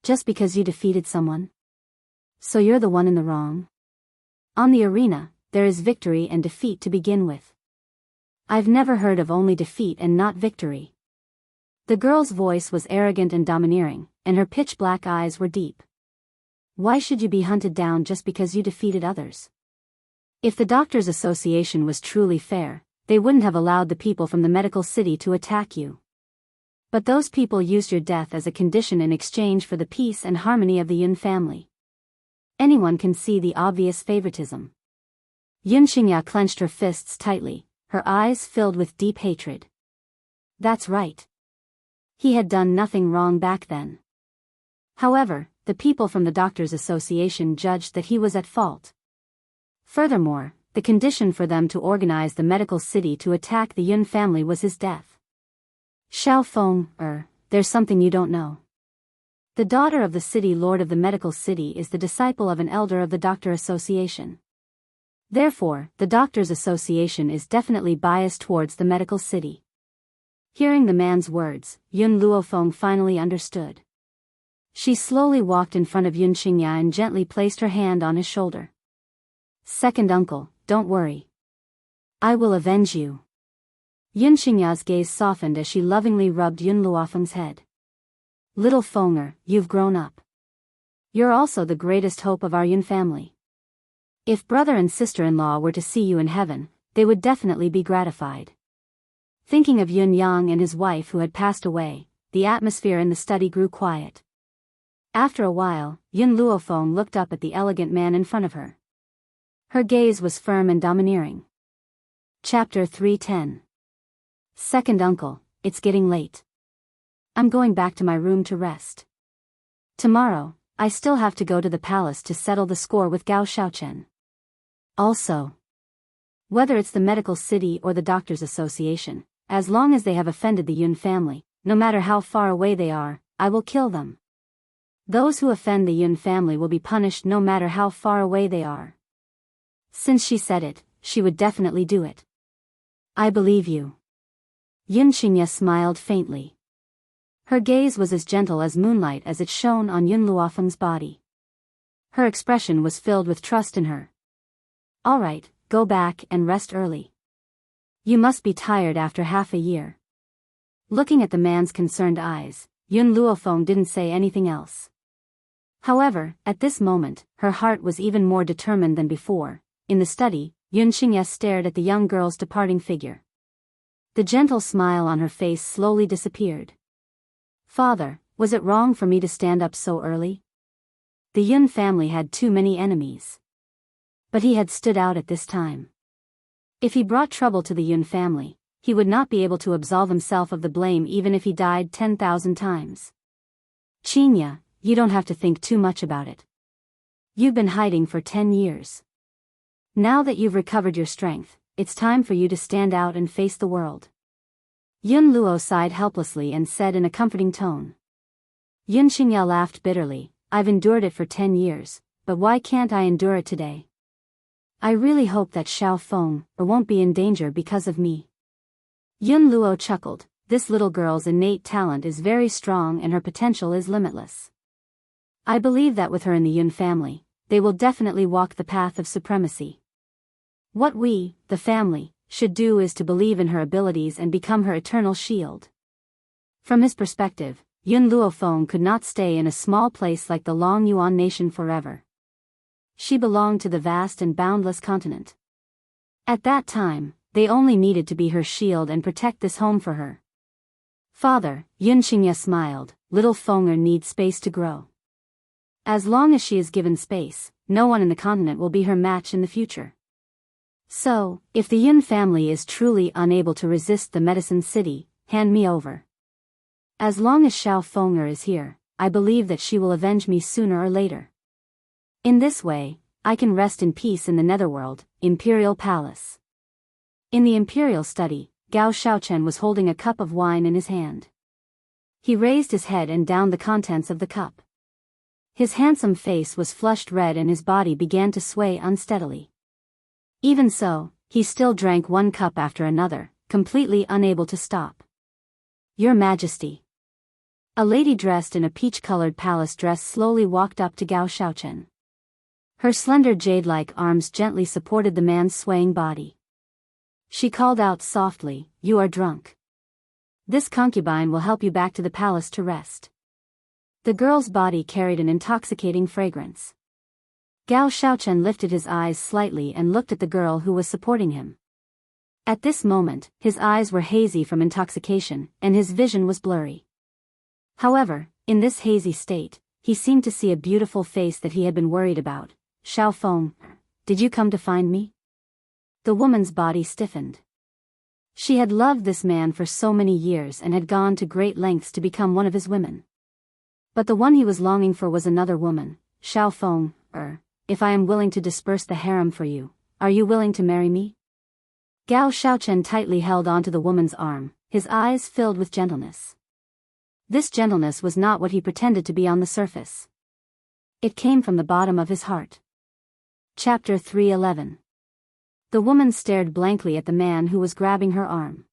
Just because you defeated someone? So you're the one in the wrong? On the arena, there is victory and defeat to begin with. I've never heard of only defeat and not victory. The girl's voice was arrogant and domineering, and her pitch-black eyes were deep. Why should you be hunted down just because you defeated others? If the Doctors' Association was truly fair, they wouldn't have allowed the people from the medical city to attack you. But those people used your death as a condition in exchange for the peace and harmony of the Yun family. Anyone can see the obvious favoritism. Yun Xingya clenched her fists tightly, her eyes filled with deep hatred. That's right. He had done nothing wrong back then. However, the people from the Doctors' Association judged that he was at fault. Furthermore, the condition for them to organize the medical city to attack the Yun family was his death. Xiao Feng, there's something you don't know. The daughter of the city lord of the medical city is the disciple of an elder of the Doctor Association. Therefore, the Doctors' Association is definitely biased towards the medical city. Hearing the man's words, Yun Luofeng finally understood. She slowly walked in front of Yun Xingya and gently placed her hand on his shoulder. Second uncle, don't worry. I will avenge you. Yun Xingya's gaze softened as she lovingly rubbed Yun Luofeng's head. Little Fenger, you've grown up. You're also the greatest hope of our Yun family. If brother and sister-in-law were to see you in heaven, they would definitely be gratified. Thinking of Yun Yang and his wife who had passed away, the atmosphere in the study grew quiet. After a while, Yun Luofeng looked up at the elegant man in front of her. Her gaze was firm and domineering. Chapter 310. Second uncle, it's getting late. I'm going back to my room to rest. Tomorrow, I still have to go to the palace to settle the score with Gao Shaochen. Also, whether it's the medical city or the Doctors' Association, as long as they have offended the Yun family, no matter how far away they are, I will kill them. Those who offend the Yun family will be punished no matter how far away they are. Since she said it, she would definitely do it. I believe you. Yun Xingya smiled faintly. Her gaze was as gentle as moonlight as it shone on Yun Luofeng's body. Her expression was filled with trust in her. All right, go back and rest early. You must be tired after half a year. Looking at the man's concerned eyes, Yun Luofeng didn't say anything else. However, at this moment, her heart was even more determined than before. In the study, Yun Xingya stared at the young girl's departing figure. The gentle smile on her face slowly disappeared. Father, was it wrong for me to stand up so early? The Yun family had too many enemies. But he had stood out at this time. If he brought trouble to the Yun family, he would not be able to absolve himself of the blame even if he died 10,000 times. Xingya, you don't have to think too much about it. You've been hiding for 10 years. Now that you've recovered your strength, it's time for you to stand out and face the world. Yun Luo sighed helplessly and said in a comforting tone. Yun Xingya laughed bitterly, I've endured it for 10 years, but why can't I endure it today? I really hope that Xiao Feng won't be in danger because of me. Yun Luo chuckled, this little girl's innate talent is very strong and her potential is limitless. I believe that with her in the Yun family, they will definitely walk the path of supremacy. What we, the family, should do is to believe in her abilities and become her eternal shield. From his perspective, Yun Luofeng could not stay in a small place like the Long Yuan nation forever. She belonged to the vast and boundless continent. At that time, they only needed to be her shield and protect this home for her. Father, Yun Xingya smiled, little Fenger needs space to grow. As long as she is given space, no one in the continent will be her match in the future. So, if the Yun family is truly unable to resist the medicine city, hand me over. As long as Xiao Fenger is here, I believe that she will avenge me sooner or later. In this way, I can rest in peace in the Netherworld, Imperial Palace. In the Imperial study, Gao Shaochen was holding a cup of wine in his hand. He raised his head and downed the contents of the cup. His handsome face was flushed red and his body began to sway unsteadily. Even so, he still drank one cup after another, completely unable to stop. "Your Majesty." A lady dressed in a peach-colored palace dress slowly walked up to Gao Shaochen. Her slender jade-like arms gently supported the man's swaying body. She called out softly, "You are drunk. This concubine will help you back to the palace to rest." The girl's body carried an intoxicating fragrance. Gao Shaochen lifted his eyes slightly and looked at the girl who was supporting him. At this moment, his eyes were hazy from intoxication, and his vision was blurry. However, in this hazy state, he seemed to see a beautiful face that he had been worried about. "Xiao Feng, did you come to find me?" The woman's body stiffened. She had loved this man for so many years and had gone to great lengths to become one of his women. But the one he was longing for was another woman. "Xiao Feng, if I am willing to disperse the harem for you, are you willing to marry me?" Gao Shaochen tightly held onto the woman's arm, his eyes filled with gentleness. This gentleness was not what he pretended to be on the surface. It came from the bottom of his heart. Chapter 311. The woman stared blankly at the man who was grabbing her arm.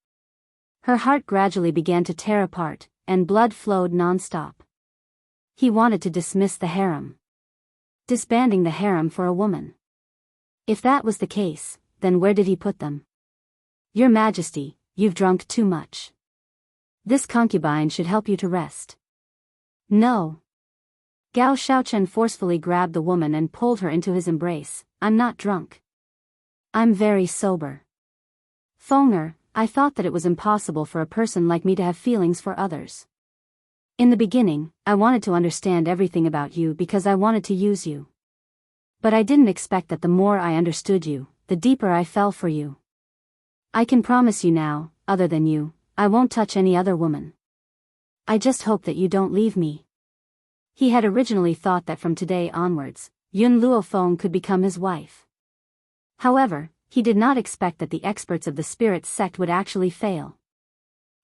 Her heart gradually began to tear apart, and blood flowed non-stop. He wanted to dismiss the harem. Disbanding the harem for a woman. If that was the case, then where did he put them? "Your Majesty, you've drunk too much. This concubine should help you to rest." "No." Gao Shaochen forcefully grabbed the woman and pulled her into his embrace. "I'm not drunk. I'm very sober. Fenger, I thought that it was impossible for a person like me to have feelings for others. In the beginning, I wanted to understand everything about you because I wanted to use you. But I didn't expect that the more I understood you, the deeper I fell for you. I can promise you now, other than you, I won't touch any other woman. I just hope that you don't leave me." He had originally thought that from today onwards, Yun Luofeng could become his wife. However, he did not expect that the experts of the spirit sect would actually fail.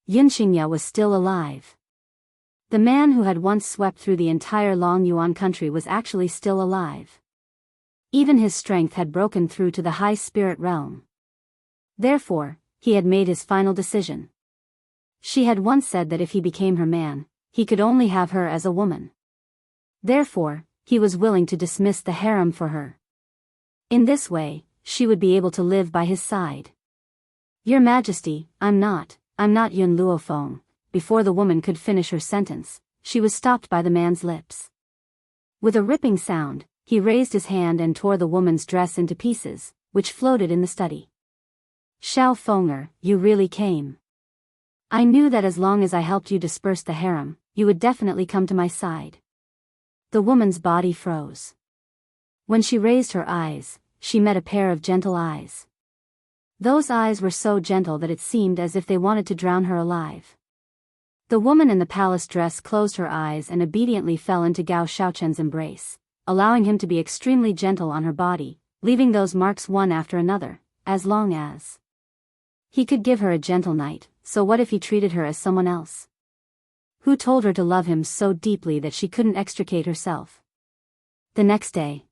Yun Xingya was still alive. The man who had once swept through the entire Long Yuan country was actually still alive. Even his strength had broken through to the high spirit realm. Therefore, he had made his final decision. She had once said that if he became her man, he could only have her as a woman. Therefore, he was willing to dismiss the harem for her. In this way, she would be able to live by his side. "Your Majesty, I'm not Yun Luofeng." Before the woman could finish her sentence, she was stopped by the man's lips. With a ripping sound, he raised his hand and tore the woman's dress into pieces, which floated in the study. "Xiao Fenger, you really came. I knew that as long as I helped you disperse the harem, you would definitely come to my side." The woman's body froze. When she raised her eyes, she met a pair of gentle eyes. Those eyes were so gentle that it seemed as if they wanted to drown her alive. The woman in the palace dress closed her eyes and obediently fell into Gao Shaochen's embrace, allowing him to be extremely gentle on her body, leaving those marks one after another, as long as he could give her a gentle night. So what if he treated her as someone else? Who told her to love him so deeply that she couldn't extricate herself? The next day,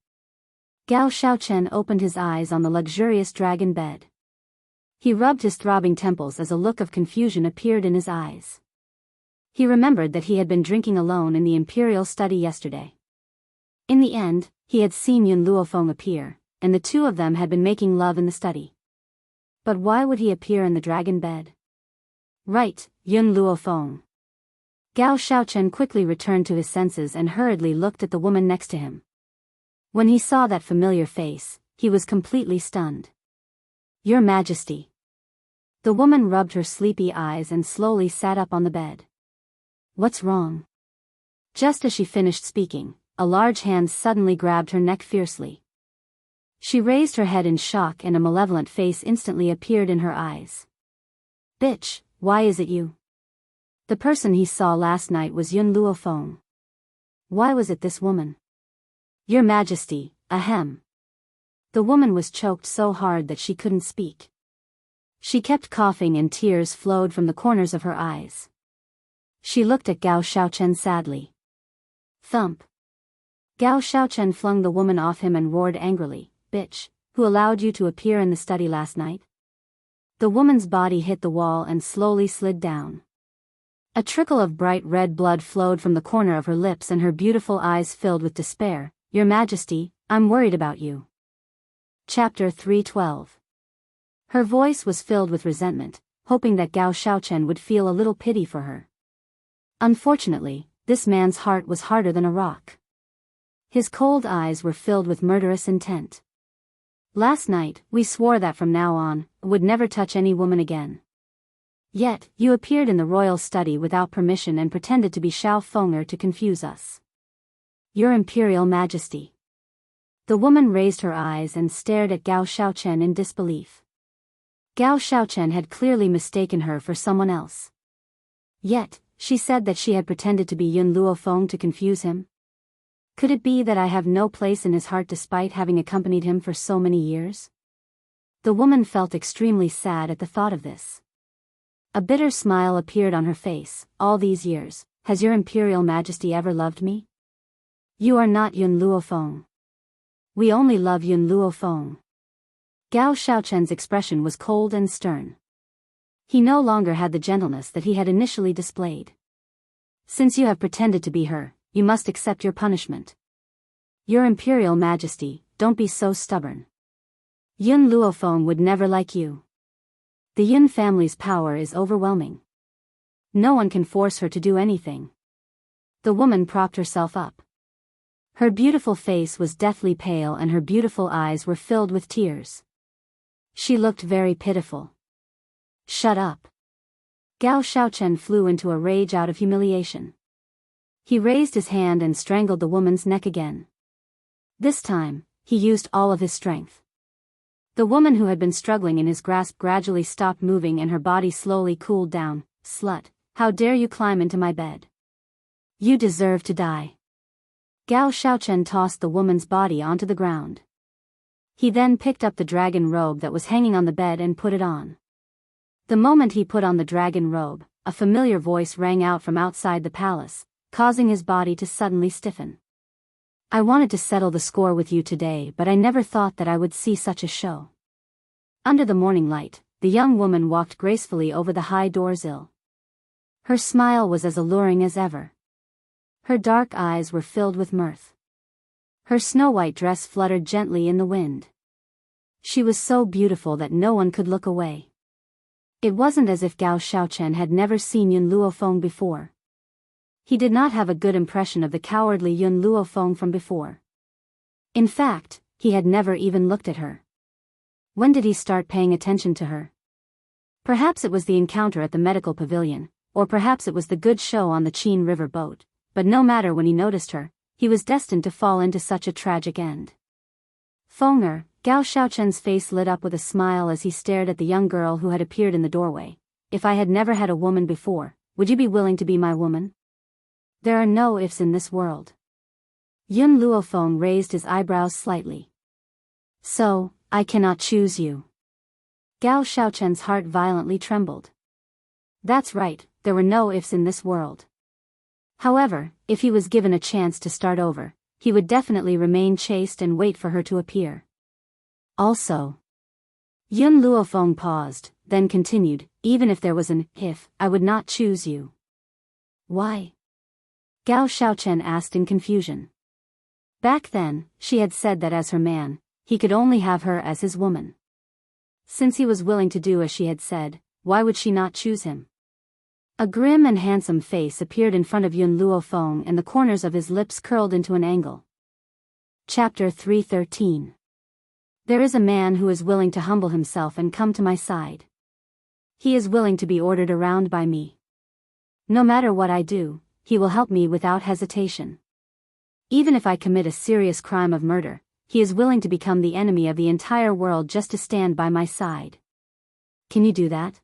Gao Shaochen opened his eyes on the luxurious dragon bed. He rubbed his throbbing temples as a look of confusion appeared in his eyes. He remembered that he had been drinking alone in the imperial study yesterday. In the end, he had seen Yun Luofeng appear, and the two of them had been making love in the study. But why would he appear in the dragon bed? Right, Yun Luofeng. Gao Shaochen quickly returned to his senses and hurriedly looked at the woman next to him. When he saw that familiar face, he was completely stunned. "Your Majesty." The woman rubbed her sleepy eyes and slowly sat up on the bed. "What's wrong?" Just as she finished speaking, a large hand suddenly grabbed her neck fiercely. She raised her head in shock and a malevolent face instantly appeared in her eyes. "Bitch, why is it you?" The person he saw last night was Yun Luofeng. Why was it this woman? "Your Majesty, ahem." The woman was choked so hard that she couldn't speak. She kept coughing and tears flowed from the corners of her eyes. She looked at Gao Xiaochen sadly. Thump. Gao Xiaochen flung the woman off him and roared angrily, "Bitch, who allowed you to appear in the study last night?" The woman's body hit the wall and slowly slid down. A trickle of bright red blood flowed from the corner of her lips and her beautiful eyes filled with despair. "Your Majesty, I'm worried about you." Chapter 312. Her voice was filled with resentment, hoping that Gao Xiaochen would feel a little pity for her. Unfortunately, this man's heart was harder than a rock. His cold eyes were filled with murderous intent. "Last night, we swore that from now on, would never touch any woman again. Yet, you appeared in the royal study without permission and pretended to be Xiao Feng'er to confuse us. Your Imperial Majesty." The woman raised her eyes and stared at Gao Xiaochen in disbelief. Gao Xiaochen had clearly mistaken her for someone else. Yet, she said that she had pretended to be Yun Luofeng to confuse him. Could it be that I have no place in his heart despite having accompanied him for so many years? The woman felt extremely sad at the thought of this. A bitter smile appeared on her face. "All these years, has your Imperial Majesty ever loved me? You are not Yun Luofeng. We only love Yun Luofeng." Gao Xiaochen's expression was cold and stern. He no longer had the gentleness that he had initially displayed. "Since you have pretended to be her, you must accept your punishment. Your Imperial Majesty, don't be so stubborn. Yun Luofeng would never like you. The Yun family's power is overwhelming. No one can force her to do anything." The woman propped herself up. Her beautiful face was deathly pale and her beautiful eyes were filled with tears. She looked very pitiful. "Shut up." Gao Xiaochen flew into a rage out of humiliation. He raised his hand and strangled the woman's neck again. This time, he used all of his strength. The woman who had been struggling in his grasp gradually stopped moving and her body slowly cooled down. "Slut, how dare you climb into my bed? You deserve to die." Gao Xiaochen tossed the woman's body onto the ground. He then picked up the dragon robe that was hanging on the bed and put it on. The moment he put on the dragon robe, a familiar voice rang out from outside the palace, causing his body to suddenly stiffen. "I wanted to settle the score with you today, but I never thought that I would see such a show." Under the morning light, the young woman walked gracefully over the high doorsill. Her smile was as alluring as ever. Her dark eyes were filled with mirth. Her snow-white dress fluttered gently in the wind. She was so beautiful that no one could look away. It wasn't as if Gao Xiaochen had never seen Yun Luofeng before. He did not have a good impression of the cowardly Yun Luofeng from before. In fact, he had never even looked at her. When did he start paying attention to her? Perhaps it was the encounter at the medical pavilion, or perhaps it was the good show on the Qin River boat, but no matter when he noticed her, he was destined to fall into such a tragic end. "Feng'er," Gao Xiaochen's face lit up with a smile as he stared at the young girl who had appeared in the doorway. "If I had never had a woman before, would you be willing to be my woman?" "There are no ifs in this world." Yun Luofeng raised his eyebrows slightly. "So, I cannot choose you." Gao Xiaochen's heart violently trembled. That's right, there were no ifs in this world. However, if he was given a chance to start over, he would definitely remain chaste and wait for her to appear. Also, Yun Luofeng paused, then continued, "Even if there was an if, I would not choose you." "Why?" Gao Xiaochen asked in confusion. Back then, she had said that as her man, he could only have her as his woman. Since he was willing to do as she had said, why would she not choose him? A grim and handsome face appeared in front of Yun Luofeng and the corners of his lips curled into an angle. Chapter 313. There is a man who is willing to humble himself and come to my side. He is willing to be ordered around by me. No matter what I do, he will help me without hesitation. Even if I commit a serious crime of murder, he is willing to become the enemy of the entire world just to stand by my side. Can you do that?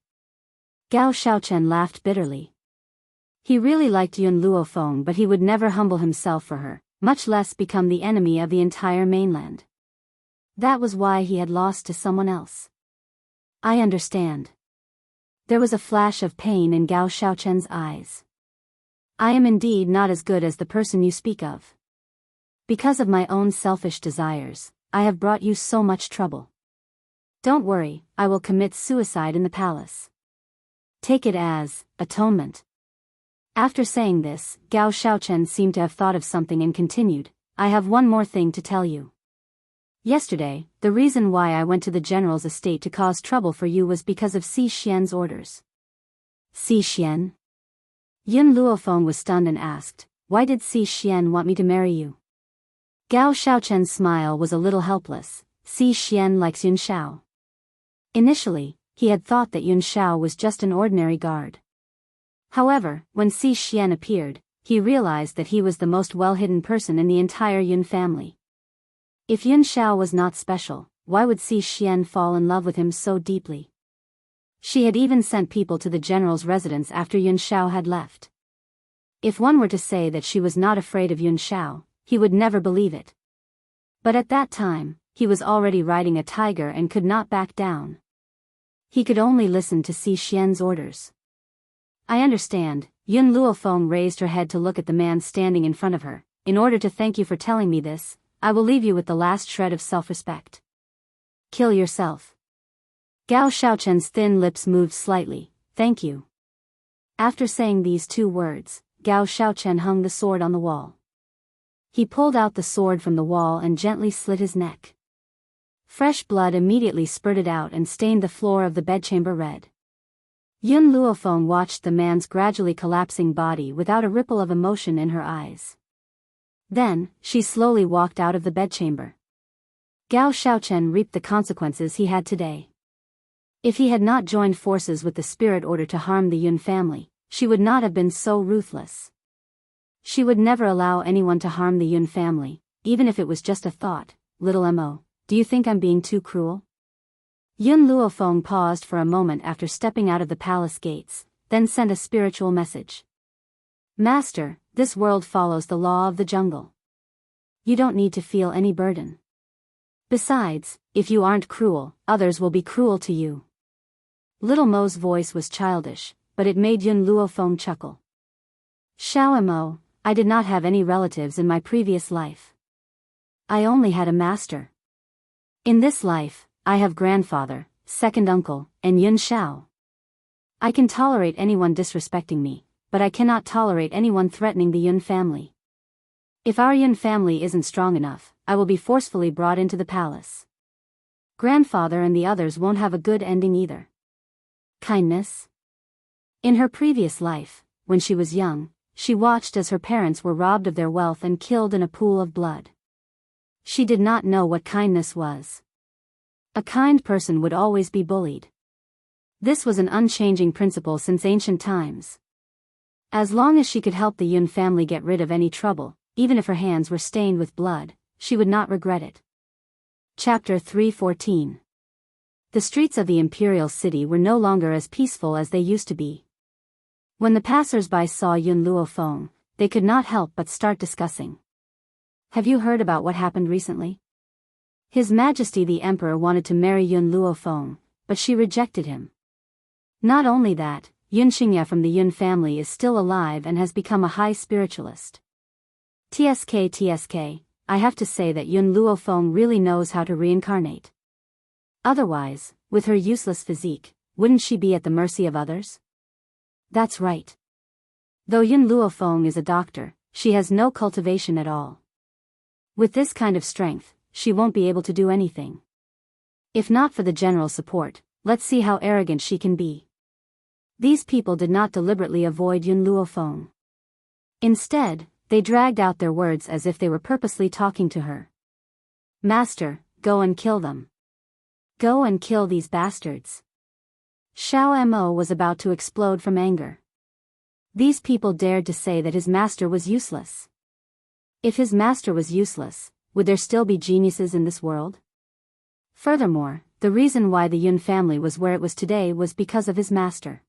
Gao Xiaochen laughed bitterly. He really liked Yun Luofeng, but he would never humble himself for her, much less become the enemy of the entire mainland. That was why he had lost to someone else. I understand. There was a flash of pain in Gao Xiaochen's eyes. I am indeed not as good as the person you speak of. Because of my own selfish desires, I have brought you so much trouble. Don't worry, I will commit suicide in the palace. Take it as atonement. After saying this, Gao Xiaochen seemed to have thought of something and continued, I have one more thing to tell you. Yesterday, the reason why I went to the general's estate to cause trouble for you was because of Si Xian's orders. Si Xian? Yun Luofeng was stunned and asked, why did Si Xian want me to marry you? Gao Xiaochen's smile was a little helpless. Si Xian likes Yun Shao. Initially, he had thought that Yun Shao was just an ordinary guard. However, when Si Xian appeared, he realized that he was the most well-hidden person in the entire Yun family. If Yun Shao was not special, why would Si Xian fall in love with him so deeply? She had even sent people to the general's residence after Yun Shao had left. If one were to say that she was not afraid of Yun Shao, he would never believe it. But at that time, he was already riding a tiger and could not back down. He could only listen to Si Xian's orders. I understand. Yun Luofeng raised her head to look at the man standing in front of her. In order to thank you for telling me this, I will leave you with the last shred of self-respect. Kill yourself. Gao Xiaochen's thin lips moved slightly. Thank you. After saying these two words, Gao Xiaochen hung the sword on the wall. He pulled out the sword from the wall and gently slit his neck. Fresh blood immediately spurted out and stained the floor of the bedchamber red. Yun Luofeng watched the man's gradually collapsing body without a ripple of emotion in her eyes. Then, she slowly walked out of the bedchamber. Gao Xiaochen reaped the consequences he had today. If he had not joined forces with the spirit order to harm the Yun family, she would not have been so ruthless. She would never allow anyone to harm the Yun family, even if it was just a thought. Little Mo, do you think I'm being too cruel? Yun Luofeng paused for a moment after stepping out of the palace gates, then sent a spiritual message. Master, this world follows the law of the jungle. You don't need to feel any burden. Besides, if you aren't cruel, others will be cruel to you. Little Mo's voice was childish, but it made Yun Luofeng chuckle. Xiao Mo, I did not have any relatives in my previous life. I only had a master. In this life, I have grandfather, second uncle, and Yun Shao. I can tolerate anyone disrespecting me, but I cannot tolerate anyone threatening the Yun family. If our Yun family isn't strong enough, I will be forcefully brought into the palace. Grandfather and the others won't have a good ending either. Kindness? In her previous life, when she was young, she watched as her parents were robbed of their wealth and killed in a pool of blood. She did not know what kindness was. A kind person would always be bullied. This was an unchanging principle since ancient times. As long as she could help the Yun family get rid of any trouble, even if her hands were stained with blood, she would not regret it. Chapter 314. The streets of the imperial city were no longer as peaceful as they used to be. When the passers-by saw Yun Luofeng, they could not help but start discussing. Have you heard about what happened recently? His Majesty the Emperor wanted to marry Yun Luofeng, but she rejected him. Not only that, Yun Xingya from the Yun family is still alive and has become a high spiritualist. TSK, I have to say that Yun Luofeng really knows how to reincarnate. Otherwise, with her useless physique, wouldn't she be at the mercy of others? That's right. Though Yun Luofeng is a doctor, she has no cultivation at all. With this kind of strength, she won't be able to do anything. If not for the general support, let's see how arrogant she can be. These people did not deliberately avoid Yun Luofeng. Instead, they dragged out their words as if they were purposely talking to her. Master, go and kill them. Go and kill these bastards. Xiao Mo was about to explode from anger. These people dared to say that his master was useless. If his master was useless, would there still be geniuses in this world? Furthermore, the reason why the Yun family was where it was today was because of his master.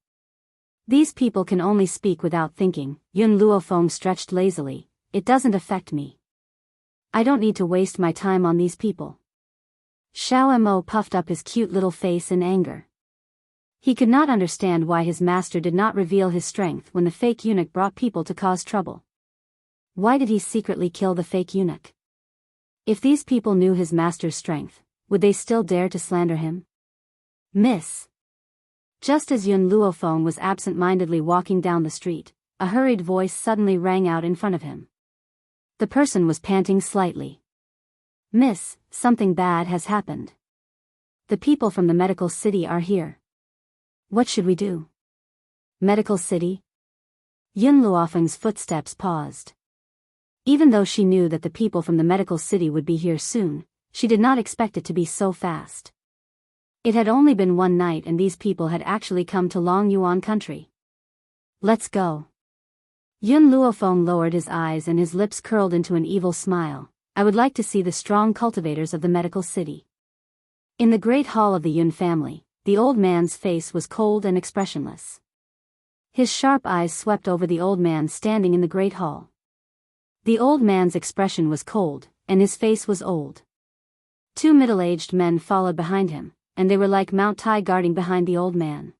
These people can only speak without thinking. Yun Luofeng stretched lazily. It doesn't affect me. I don't need to waste my time on these people. Xiao Mo puffed up his cute little face in anger. He could not understand why his master did not reveal his strength when the fake eunuch brought people to cause trouble. Why did he secretly kill the fake eunuch? If these people knew his master's strength, would they still dare to slander him? Miss. Just as Yun Luofeng was absent-mindedly walking down the street, a hurried voice suddenly rang out in front of him. The person was panting slightly. Miss, something bad has happened. The people from the medical city are here. What should we do? Medical city? Yun Luofeng's footsteps paused. Even though she knew that the people from the medical city would be here soon, she did not expect it to be so fast. It had only been one night and these people had actually come to Long Yuan country. Let's go. Yun Luofeng lowered his eyes and his lips curled into an evil smile. I would like to see the strong cultivators of the medical city. In the great hall of the Yun family, the old man's face was cold and expressionless. His sharp eyes swept over the old man standing in the great hall. The old man's expression was cold, and his face was old. Two middle-aged men followed behind him, and they were like Mount Tai guarding behind the old man.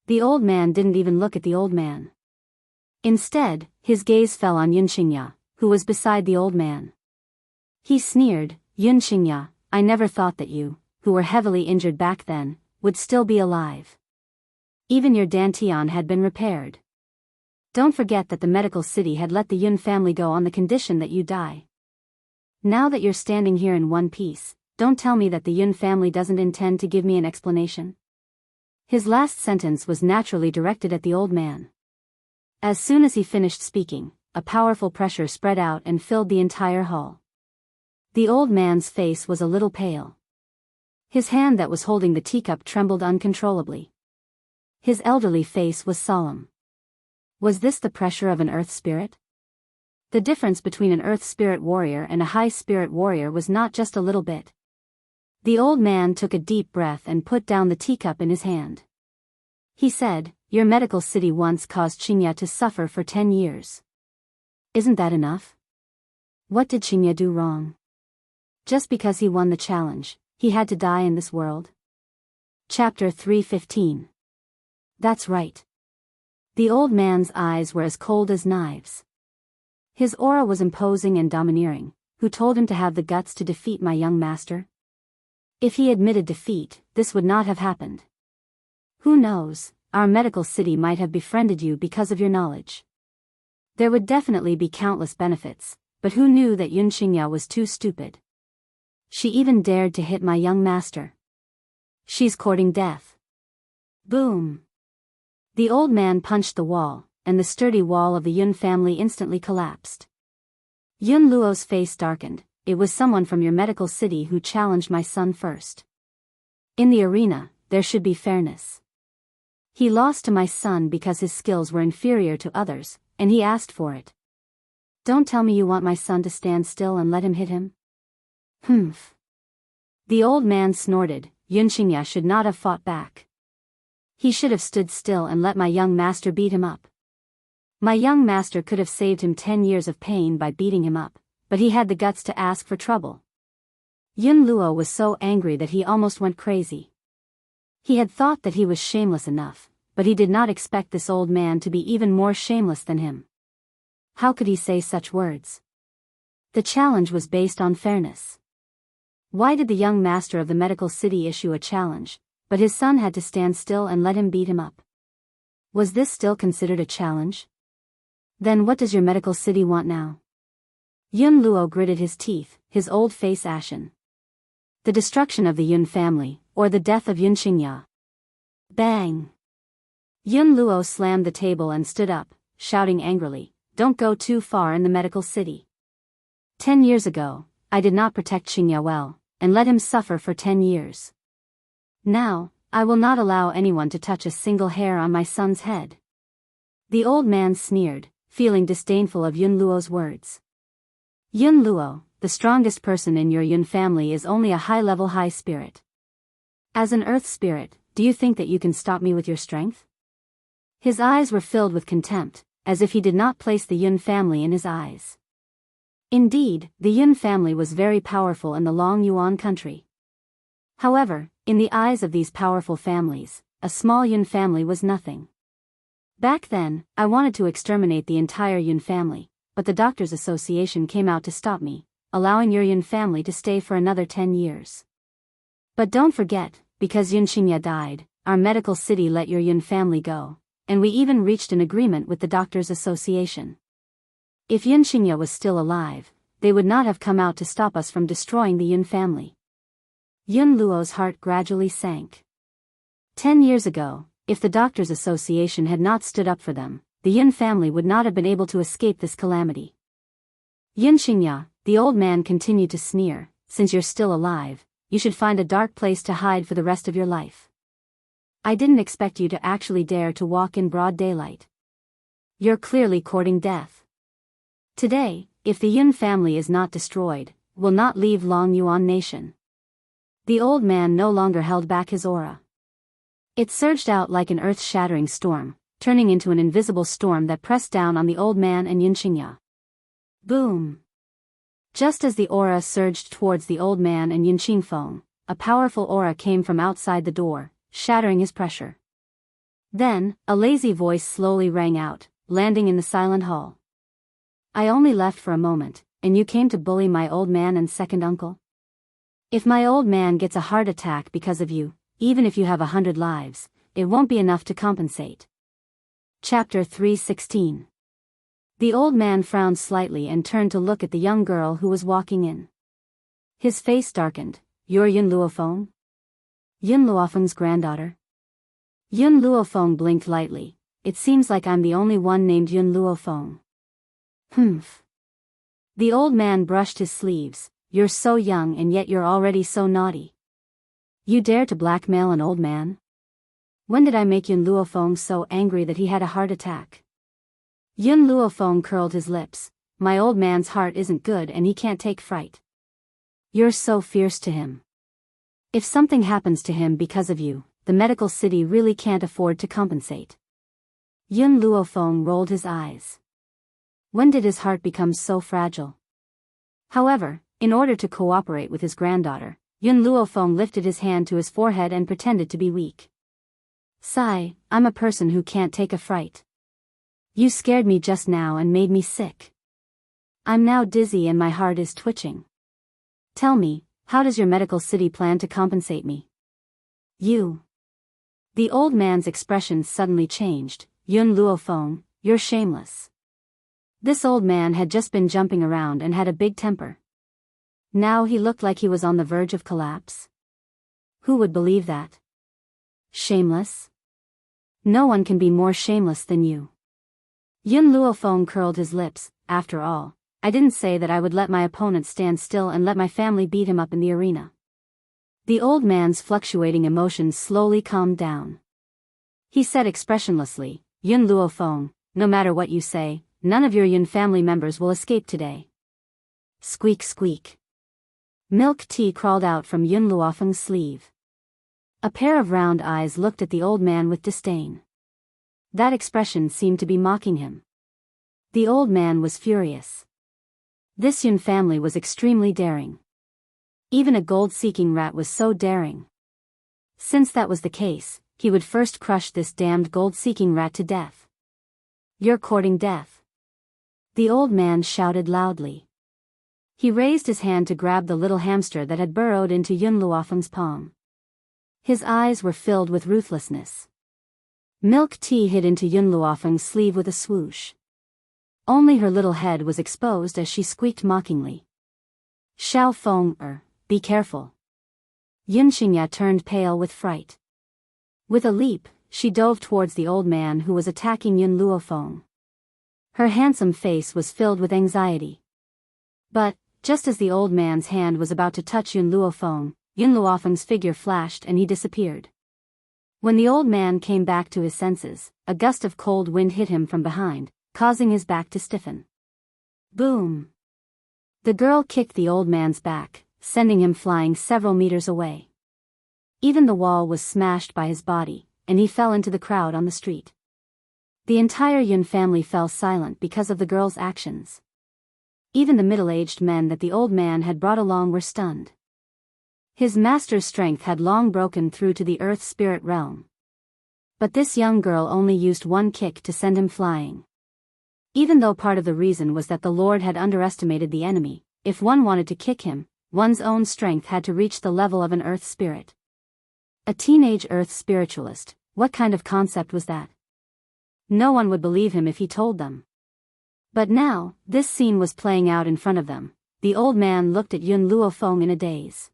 The old man didn't even look at the old man. Instead, his gaze fell on Yun Xingya, who was beside the old man. He sneered, Yun Xingya, I never thought that you, who were heavily injured back then, would still be alive. Even your dantian had been repaired. Don't forget that the medical city had let the Yun family go on the condition that you die. Now that you're standing here in one piece, don't tell me that the Yun family doesn't intend to give me an explanation. His last sentence was naturally directed at the old man. As soon as he finished speaking, a powerful pressure spread out and filled the entire hall. The old man's face was a little pale. His hand that was holding the teacup trembled uncontrollably. His elderly face was solemn. Was this the pressure of an earth spirit? The difference between an earth spirit warrior and a high spirit warrior was not just a little bit. The old man took a deep breath and put down the teacup in his hand. He said, your medical city once caused Xingya to suffer for 10 years. Isn't that enough? What did Xingya do wrong? Just because he won the challenge, he had to die in this world? Chapter 315. That's right. The old man's eyes were as cold as knives. His aura was imposing and domineering. Who told him to have the guts to defeat my young master? If he admitted defeat, this would not have happened. Who knows, our medical city might have befriended you because of your knowledge. There would definitely be countless benefits, but who knew that Yun Xingya was too stupid? She even dared to hit my young master. She's courting death. Boom. The old man punched the wall, and the sturdy wall of the Yun family instantly collapsed. Yun Luo's face darkened. It was someone from your medical city who challenged my son first. In the arena, there should be fairness. He lost to my son because his skills were inferior to others, and he asked for it. Don't tell me you want my son to stand still and let him hit him? Humph. The old man snorted. Yun Xingya should not have fought back. He should have stood still and let my young master beat him up. My young master could have saved him 10 years of pain by beating him up, but he had the guts to ask for trouble. Yun Luo was so angry that he almost went crazy. He had thought that he was shameless enough, but he did not expect this old man to be even more shameless than him. How could he say such words? The challenge was based on fairness. Why did the young master of the medical city issue a challenge, but his son had to stand still and let him beat him up? Was this still considered a challenge? Then what does your medical city want now? Yun Luo gritted his teeth, his old face ashen. The destruction of the Yun family, or the death of Yun Xingya. Bang! Yun Luo slammed the table and stood up, shouting angrily, don't go too far in the medical city. 10 years ago, I did not protect Xingya well, and let him suffer for 10 years. Now, I will not allow anyone to touch a single hair on my son's head. The old man sneered, feeling disdainful of Yun Luo's words. Yun Luo, the strongest person in your Yun family is only a high-level high spirit. As an earth spirit, do you think that you can stop me with your strength? His eyes were filled with contempt, as if he did not place the Yun family in his eyes. Indeed, the Yun family was very powerful in the Long Yuan country. However, in the eyes of these powerful families, a small Yun family was nothing. Back then, I wanted to exterminate the entire Yun family, but the Doctors Association came out to stop me, allowing your Yun family to stay for another 10 years. But don't forget, because Yun Xingya died, our medical city let your Yun family go, and we even reached an agreement with the Doctors Association. If Yun Xingya was still alive, they would not have come out to stop us from destroying the Yun family. Yun Luo's heart gradually sank. 10 years ago, if the Doctors Association had not stood up for them, the Yun family would not have been able to escape this calamity. Yun Xingya, the old man continued to sneer, since you're still alive, you should find a dark place to hide for the rest of your life. I didn't expect you to actually dare to walk in broad daylight. You're clearly courting death. Today, if the Yun family is not destroyed, will not leave Long Yuan nation. The old man no longer held back his aura. It surged out like an earth-shattering storm, turning into an invisible storm that pressed down on the old man and Yun Xingya. Boom! Just as the aura surged towards the old man and Yun Xingfeng, a powerful aura came from outside the door, shattering his pressure. Then, a lazy voice slowly rang out, landing in the silent hall. I only left for a moment, and you came to bully my old man and second uncle? If my old man gets a heart attack because of you, even if you have 100 lives, it won't be enough to compensate. Chapter 316. The old man frowned slightly and turned to look at the young girl who was walking in. His face darkened. You're Yun Luofeng? Yun Luofeng's granddaughter? Yun Luofeng blinked lightly. It seems like I'm the only one named Yun Luofeng. Humph. The old man brushed his sleeves. You're so young and yet you're already so naughty. You dare to blackmail an old man? When did I make Yun Luofeng so angry that he had a heart attack? Yun Luofeng curled his lips. My old man's heart isn't good and he can't take fright. You're so fierce to him. If something happens to him because of you, the medical city really can't afford to compensate. Yun Luofeng rolled his eyes. When did his heart become so fragile? However, in order to cooperate with his granddaughter, Yun Luofeng lifted his hand to his forehead and pretended to be weak. Sigh, I'm a person who can't take a fright. You scared me just now and made me sick. I'm now dizzy and my heart is twitching. Tell me, how does your medical city plan to compensate me? You. The old man's expression suddenly changed. Yun Luofeng, you're shameless. This old man had just been jumping around and had a big temper. Now he looked like he was on the verge of collapse. Who would believe that? Shameless? No one can be more shameless than you. Yun Luofeng curled his lips. After all, I didn't say that I would let my opponent stand still and let my family beat him up in the arena. The old man's fluctuating emotions slowly calmed down. He said expressionlessly, Yun Luofeng, no matter what you say, none of your Yun family members will escape today. Squeak squeak. Milk tea crawled out from Yun Luofeng's sleeve. A pair of round eyes looked at the old man with disdain. That expression seemed to be mocking him. The old man was furious. This Yun family was extremely daring. Even a gold-seeking rat was so daring. Since that was the case, he would first crush this damned gold-seeking rat to death. You're courting death. The old man shouted loudly. He raised his hand to grab the little hamster that had burrowed into Yun Luofeng's palm. His eyes were filled with ruthlessness. Milk tea hid into Yun Luofeng's sleeve with a swoosh. Only her little head was exposed as she squeaked mockingly. Xiao Feng, be careful. Yun Xingya turned pale with fright. With a leap, she dove towards the old man who was attacking Yun Luofeng. Her handsome face was filled with anxiety. But, just as the old man's hand was about to touch Yun Luofeng's figure flashed and he disappeared. When the old man came back to his senses, a gust of cold wind hit him from behind, causing his back to stiffen. Boom! The girl kicked the old man's back, sending him flying several meters away. Even the wall was smashed by his body, and he fell into the crowd on the street. The entire Yun family fell silent because of the girl's actions. Even the middle-aged men that the old man had brought along were stunned. His master's strength had long broken through to the earth spirit realm. But this young girl only used one kick to send him flying. Even though part of the reason was that the Lord had underestimated the enemy, if one wanted to kick him, one's own strength had to reach the level of an earth spirit. A teenage earth spiritualist, what kind of concept was that? No one would believe him if he told them. But now, this scene was playing out in front of them. The old man looked at Yun Luofeng in a daze.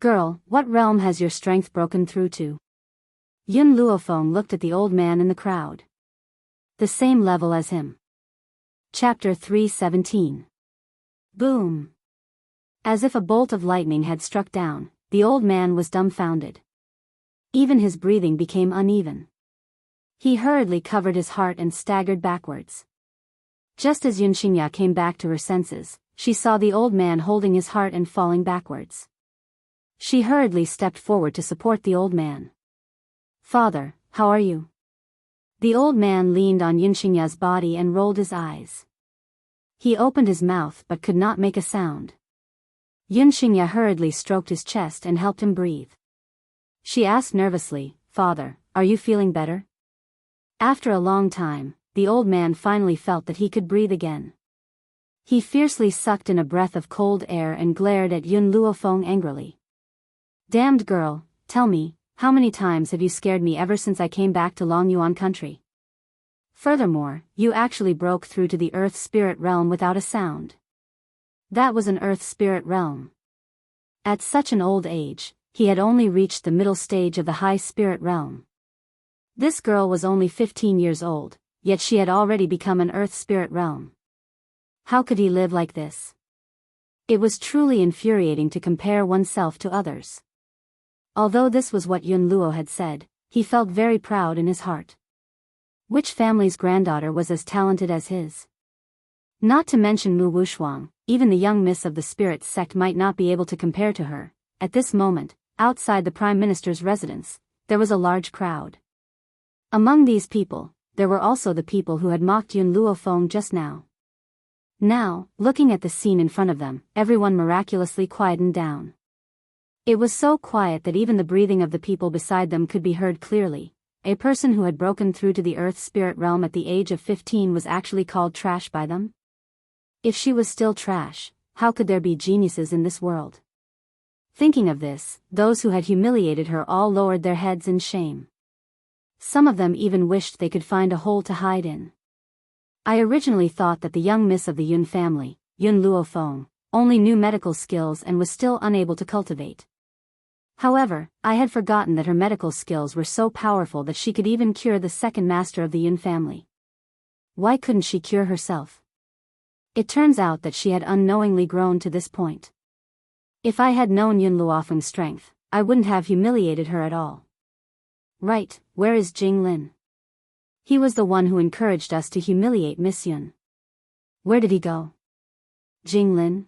Girl, what realm has your strength broken through to? Yun Luofeng looked at the old man in the crowd. The same level as him. Chapter 3:17. Boom. As if a bolt of lightning had struck down, the old man was dumbfounded. Even his breathing became uneven. He hurriedly covered his heart and staggered backwards. Just as Yunxingya came back to her senses, she saw the old man holding his heart and falling backwards. She hurriedly stepped forward to support the old man. Father, how are you? The old man leaned on Yunxingya's body and rolled his eyes. He opened his mouth but could not make a sound. Yunxingya hurriedly stroked his chest and helped him breathe. She asked nervously, Father, are you feeling better? After a long time, the old man finally felt that he could breathe again. He fiercely sucked in a breath of cold air and glared at Yun Luofeng angrily. Damned girl, tell me, how many times have you scared me ever since I came back to Longyuan country? Furthermore, you actually broke through to the earth spirit realm without a sound. That was an earth spirit realm. At such an old age, he had only reached the middle stage of the high spirit realm. This girl was only 15 years old, yet she had already become an earth spirit realm. How could he live like this? It was truly infuriating to compare oneself to others. Although this was what Yun Luo had said, he felt very proud in his heart. Which family's granddaughter was as talented as his? Not to mention Mu Wushuang, even the young miss of the spirit sect might not be able to compare to her. At this moment, outside the Prime Minister's residence, there was a large crowd. Among these people, there were also the people who had mocked Yun Luofeng just now. Now, looking at the scene in front of them, everyone miraculously quietened down. It was so quiet that even the breathing of the people beside them could be heard clearly. A person who had broken through to the earth spirit realm at the age of 15 was actually called trash by them? If she was still trash, how could there be geniuses in this world? Thinking of this, those who had humiliated her all lowered their heads in shame. Some of them even wished they could find a hole to hide in. I originally thought that the young miss of the Yun family, Yun Luofeng, only knew medical skills and was still unable to cultivate. However, I had forgotten that her medical skills were so powerful that she could even cure the second master of the Yun family. Why couldn't she cure herself? It turns out that she had unknowingly grown to this point. If I had known Yun Luofeng's strength, I wouldn't have humiliated her at all. Right, where is Jing Lin? He was the one who encouraged us to humiliate Miss Yun. Where did he go? Jing Lin?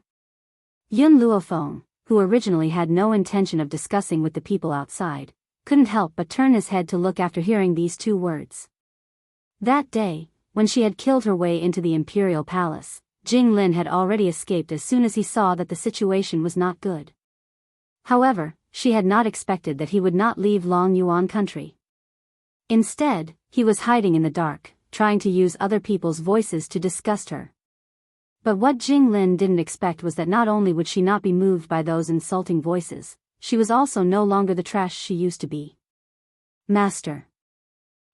Yun Luofeng, who originally had no intention of discussing with the people outside, couldn't help but turn his head to look after hearing these two words. That day, when she had killed her way into the imperial palace, Jing Lin had already escaped as soon as he saw that the situation was not good. However, she had not expected that he would not leave Longyuan country. Instead, he was hiding in the dark, trying to use other people's voices to disgust her. But what Jing Lin didn't expect was that not only would she not be moved by those insulting voices, she was also no longer the trash she used to be. Master.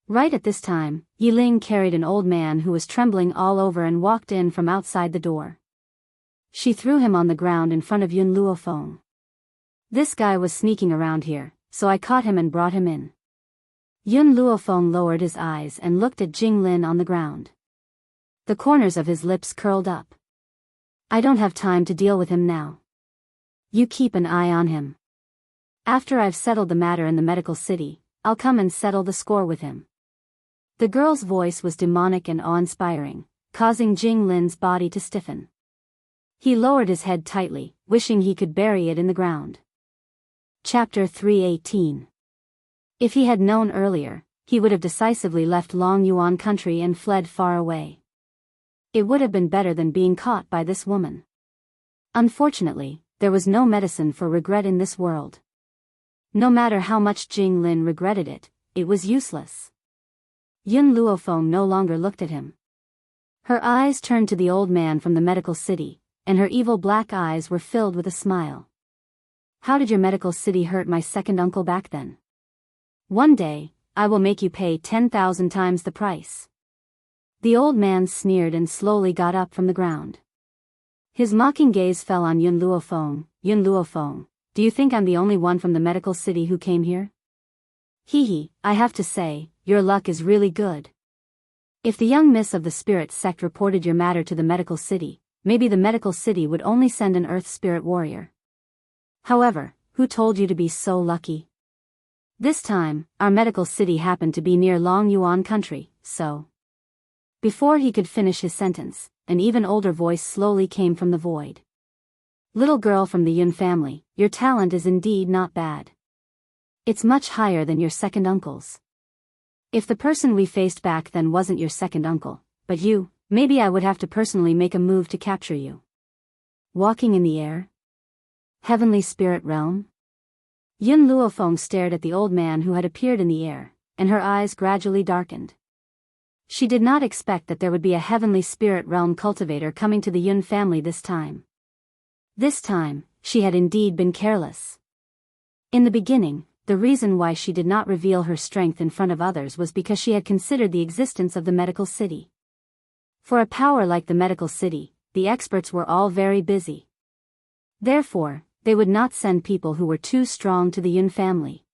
Right at this time, Yiling carried an old man who was trembling all over and walked in from outside the door. She threw him on the ground in front of Yun Luofeng. This guy was sneaking around here, so I caught him and brought him in. Yun Luofeng lowered his eyes and looked at Jing Lin on the ground. The corners of his lips curled up. I don't have time to deal with him now. You keep an eye on him. After I've settled the matter in the medical city, I'll come and settle the score with him. The girl's voice was demonic and awe-inspiring, causing Jing Lin's body to stiffen. He lowered his head tightly, wishing he could bury it in the ground. Chapter 3:18. If he had known earlier, he would have decisively left Longyuan country and fled far away. It would have been better than being caught by this woman. Unfortunately, there was no medicine for regret in this world. No matter how much Jing Lin regretted it, it was useless. Yun Luofeng no longer looked at him. Her eyes turned to the old man from the medical city, and her evil black eyes were filled with a smile. How did your medical city hurt my second uncle back then? One day, I will make you pay 10,000 times the price. The old man sneered and slowly got up from the ground. His mocking gaze fell on Yun Luofeng. Yun Luofeng, do you think I'm the only one from the medical city who came here? Hee, I have to say, your luck is really good. If the young miss of the spirit sect reported your matter to the medical city, maybe the medical city would only send an earth spirit warrior. However, who told you to be so lucky? This time, our medical city happened to be near Long Yuan country, so... Before he could finish his sentence, an even older voice slowly came from the void. Little girl from the Yun family, your talent is indeed not bad. It's much higher than your second uncle's. If the person we faced back then wasn't your second uncle, but you, maybe I would have to personally make a move to capture you. Walking in the air? Heavenly spirit realm? Yun Luofeng stared at the old man who had appeared in the air, and her eyes gradually darkened. She did not expect that there would be a heavenly spirit realm cultivator coming to the Yun family this time. This time, she had indeed been careless. In the beginning, the reason why she did not reveal her strength in front of others was because she had considered the existence of the medical city. For a power like the medical city, the experts were all very busy. Therefore, they would not send people who were too strong to the Yun family.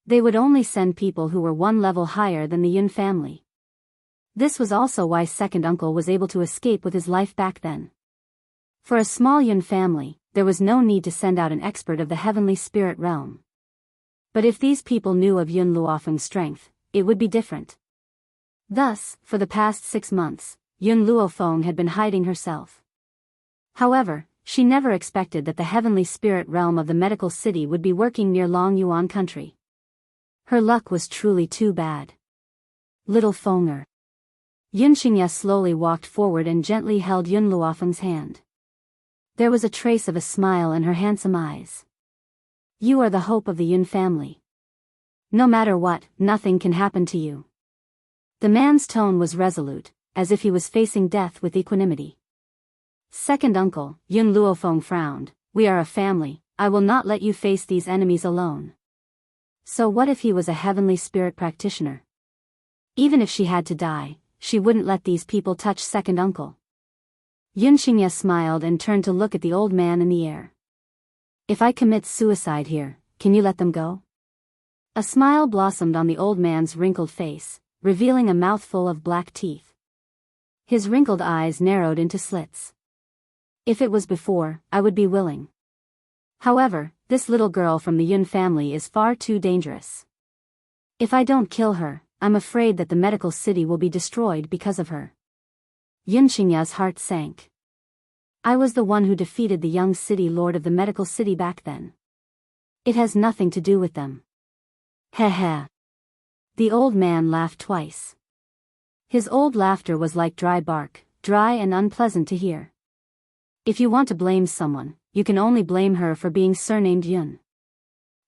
They would only send people who were one level higher than the Yun family. This was also why second uncle was able to escape with his life back then. For a small Yun family, there was no need to send out an expert of the heavenly spirit realm. But if these people knew of Yun Luofeng's strength, it would be different. Thus, for the past 6 months, Yun Luofeng had been hiding herself. However, she never expected that the heavenly spirit realm of the medical city would be working near Long Yuan country. Her luck was truly too bad. Little Fenger. Yun Xingye slowly walked forward and gently held Yun Luofeng's hand. There was a trace of a smile in her handsome eyes. You are the hope of the Yun family. No matter what, nothing can happen to you. The man's tone was resolute, as if he was facing death with equanimity. Second uncle, Yun Luofeng frowned. We are a family, I will not let you face these enemies alone. So what if he was a heavenly spirit practitioner? Even if she had to die, she wouldn't let these people touch second uncle. Yun Xingye smiled and turned to look at the old man in the air. If I commit suicide here, can you let them go? A smile blossomed on the old man's wrinkled face, revealing a mouthful of black teeth. His wrinkled eyes narrowed into slits. If it was before, I would be willing. However, this little girl from the Yun family is far too dangerous. If I don't kill her, I'm afraid that the medical city will be destroyed because of her. Yun Xingye's heart sank. I was the one who defeated the young city lord of the medical city back then. It has nothing to do with them. Heh heh. The old man laughed twice. His old laughter was like dry bark, dry and unpleasant to hear. If you want to blame someone, you can only blame her for being surnamed Yun.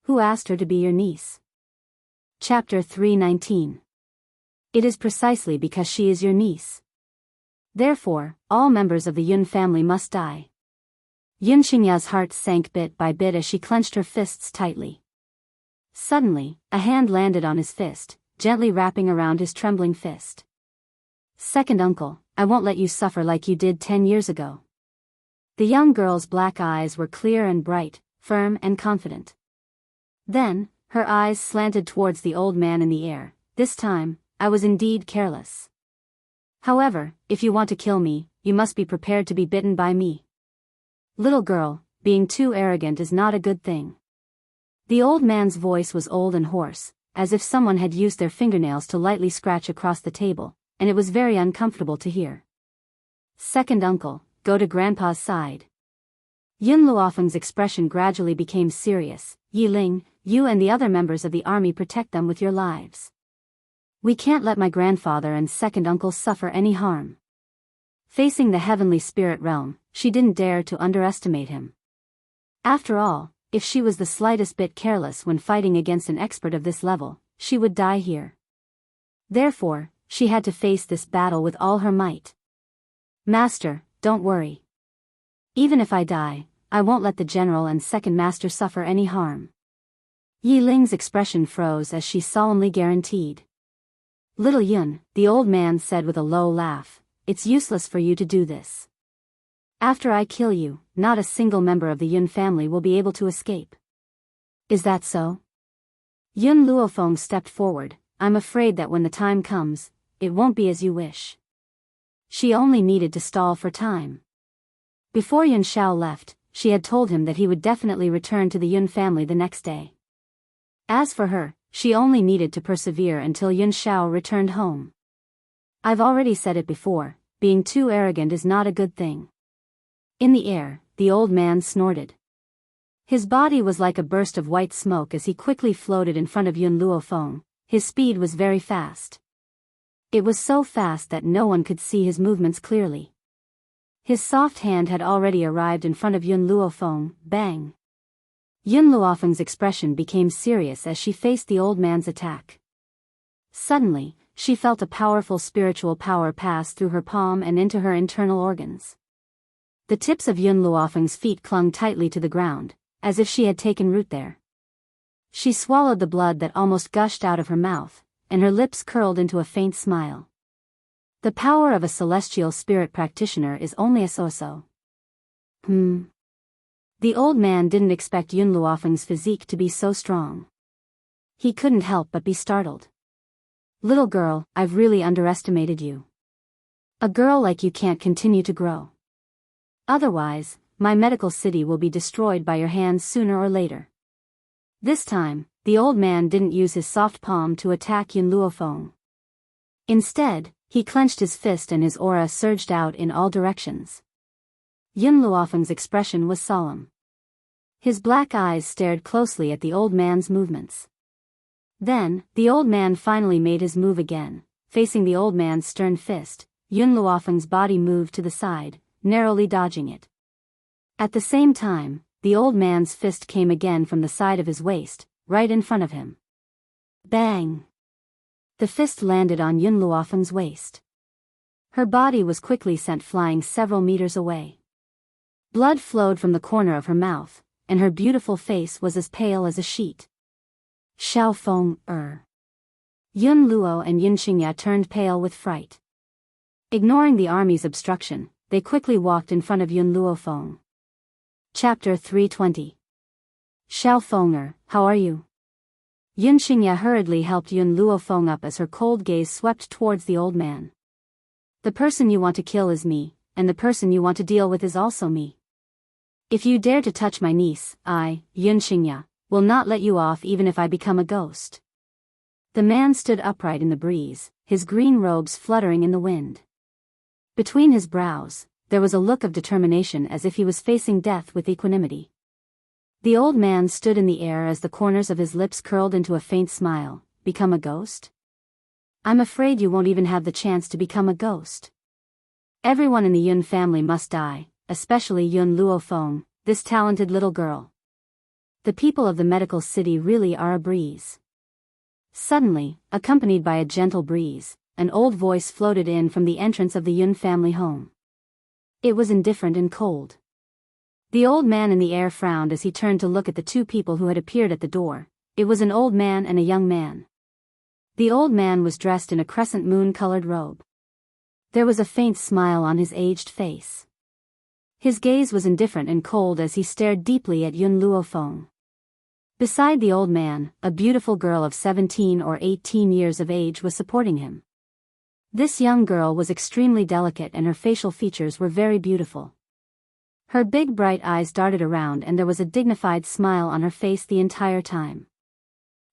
Who asked her to be your niece? Chapter 319. It is precisely because she is your niece. Therefore, all members of the Yun family must die. Yun Xingye's heart sank bit by bit as she clenched her fists tightly. Suddenly, a hand landed on his fist, gently wrapping around his trembling fist. Second uncle, I won't let you suffer like you did 10 years ago. The young girl's black eyes were clear and bright, firm and confident. Then, her eyes slanted towards the old man in the air. This time, I was indeed careless. However, if you want to kill me, you must be prepared to be bitten by me. Little girl, being too arrogant is not a good thing. The old man's voice was old and hoarse, as if someone had used their fingernails to lightly scratch across the table, and it was very uncomfortable to hear. Second uncle, go to grandpa's side. Yun Luofeng's expression gradually became serious. Yi Ling, you and the other members of the army protect them with your lives. We can't let my grandfather and second uncle suffer any harm. Facing the heavenly spirit realm, she didn't dare to underestimate him. After all, if she was the slightest bit careless when fighting against an expert of this level, she would die here. Therefore, she had to face this battle with all her might. Master, don't worry. Even if I die, I won't let the general and second master suffer any harm. Yi Ling's expression froze as she solemnly guaranteed. Little Yun, the old man said with a low laugh, it's useless for you to do this. After I kill you, not a single member of the Yun family will be able to escape. Is that so? Yun Luofeng stepped forward. I'm afraid that when the time comes, it won't be as you wish. She only needed to stall for time. Before Yun Shao left, she had told him that he would definitely return to the Yun family the next day. As for her, she only needed to persevere until Yun Shao returned home. I've already said it before, being too arrogant is not a good thing. In the air, the old man snorted. His body was like a burst of white smoke as he quickly floated in front of Yun Luofeng. His speed was very fast. It was so fast that no one could see his movements clearly. His soft hand had already arrived in front of Yun Luofeng. Bang! Yun Luofeng's expression became serious as she faced the old man's attack. Suddenly, she felt a powerful spiritual power pass through her palm and into her internal organs. The tips of Yun Luofeng's feet clung tightly to the ground, as if she had taken root there. She swallowed the blood that almost gushed out of her mouth, and her lips curled into a faint smile. The power of a celestial spirit practitioner is only a so-so. The old man didn't expect Yun Luofeng's physique to be so strong. He couldn't help but be startled. Little girl, I've really underestimated you. A girl like you can't continue to grow. Otherwise, my medical city will be destroyed by your hands sooner or later. This time, the old man didn't use his soft palm to attack Yun Luofeng. Instead, he clenched his fist and his aura surged out in all directions. Yun Luofeng's expression was solemn. His black eyes stared closely at the old man's movements. Then, the old man finally made his move again. Facing the old man's stern fist, Yun Luofeng's body moved to the side, narrowly dodging it. At the same time, the old man's fist came again from the side of his waist, right in front of him. Bang! The fist landed on Yun Luofeng's waist. Her body was quickly sent flying several meters away. Blood flowed from the corner of her mouth, and her beautiful face was as pale as a sheet. Xiaofeng, Yun Luo and Yun Xingya turned pale with fright. Ignoring the army's obstruction, they quickly walked in front of Yun Luofeng. Chapter 320. Xiaofeng, how are you? Yun Xingya hurriedly helped Yun Luofeng up as her cold gaze swept towards the old man. The person you want to kill is me, and the person you want to deal with is also me. If you dare to touch my niece, I, Yun Xingya, will not let you off even if I become a ghost. The man stood upright in the breeze, his green robes fluttering in the wind. Between his brows, there was a look of determination as if he was facing death with equanimity. The old man stood in the air as the corners of his lips curled into a faint smile. Become a ghost? I'm afraid you won't even have the chance to become a ghost. Everyone in the Yun family must die, especially Yun Luofeng, this talented little girl. The people of the medical city really are a breeze. Suddenly, accompanied by a gentle breeze, an old voice floated in from the entrance of the Yun family home. It was indifferent and cold. The old man in the air frowned as he turned to look at the two people who had appeared at the door. It was an old man and a young man. The old man was dressed in a crescent moon-colored robe. There was a faint smile on his aged face. His gaze was indifferent and cold as he stared deeply at Yun Luofeng. Beside the old man, a beautiful girl of 17 or 18 years of age was supporting him. This young girl was extremely delicate and her facial features were very beautiful. Her big bright eyes darted around and there was a dignified smile on her face the entire time.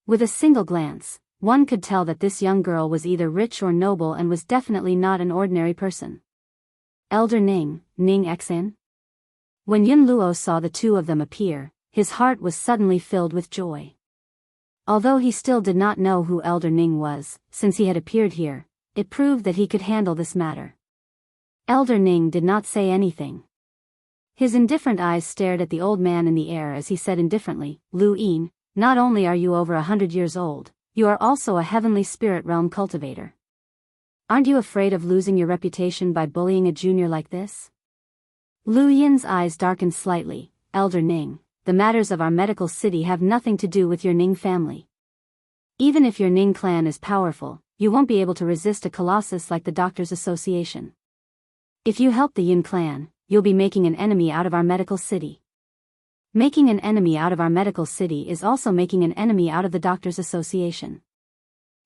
With a single glance, one could tell that this young girl was either rich or noble and was definitely not an ordinary person. Elder Ning, Ning Xin? When Yun Luo saw the two of them appear, his heart was suddenly filled with joy. Although he still did not know who Elder Ning was, since he had appeared here, it proved that he could handle this matter. Elder Ning did not say anything. His indifferent eyes stared at the old man in the air as he said indifferently, Lu Yin, not only are you over 100 years old, you are also a heavenly spirit realm cultivator. Aren't you afraid of losing your reputation by bullying a junior like this? Lu Yin's eyes darkened slightly. Elder Ning, the matters of our medical city have nothing to do with your Ning family. Even if your Ning clan is powerful, you won't be able to resist a colossus like the Doctors Association. If you help the Yin clan, you'll be making an enemy out of our medical city. Making an enemy out of our medical city is also making an enemy out of the Doctors Association.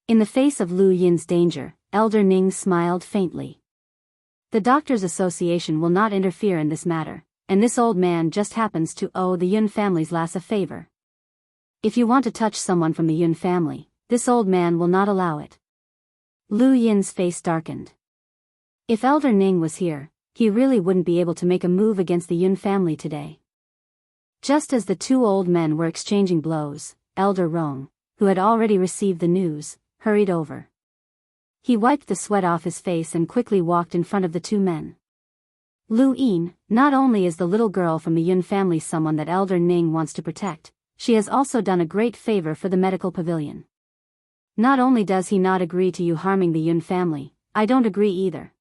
In the face of Lu Yin's danger, Elder Ning smiled faintly. The Doctors Association will not interfere in this matter, and this old man just happens to owe the Yun family's lass a favor. If you want to touch someone from the Yun family, this old man will not allow it. Lu Yin's face darkened. If Elder Ning was here, he really wouldn't be able to make a move against the Yun family today. Just as the two old men were exchanging blows, Elder Rong, who had already received the news, hurried over. He wiped the sweat off his face and quickly walked in front of the two men. Lu Yin, not only is the little girl from the Yun family someone that Elder Ning wants to protect, she has also done a great favor for the medical pavilion. Not only does he not agree to you harming the Yun family, I don't agree either.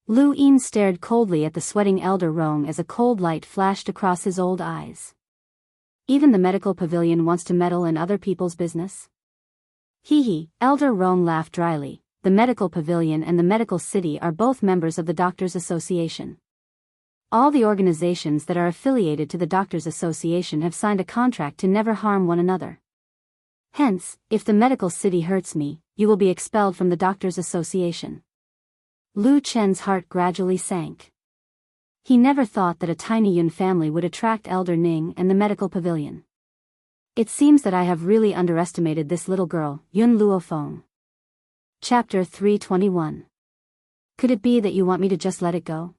Lu Yin stared coldly at the sweating Elder Rong as a cold light flashed across his old eyes. Even the medical pavilion wants to meddle in other people's business? Hee, Elder Rong laughed dryly. The medical pavilion and the medical city are both members of the Doctors Association. All the organizations that are affiliated to the Doctors Association have signed a contract to never harm one another. Hence, if the medical city hurts me, you will be expelled from the Doctors Association. Lu Chen's heart gradually sank. He never thought that a tiny Yun family would attract Elder Ning and the medical pavilion. It seems that I have really underestimated this little girl, Yun Luofeng. Chapter 321. Could it be that you want me to just let it go?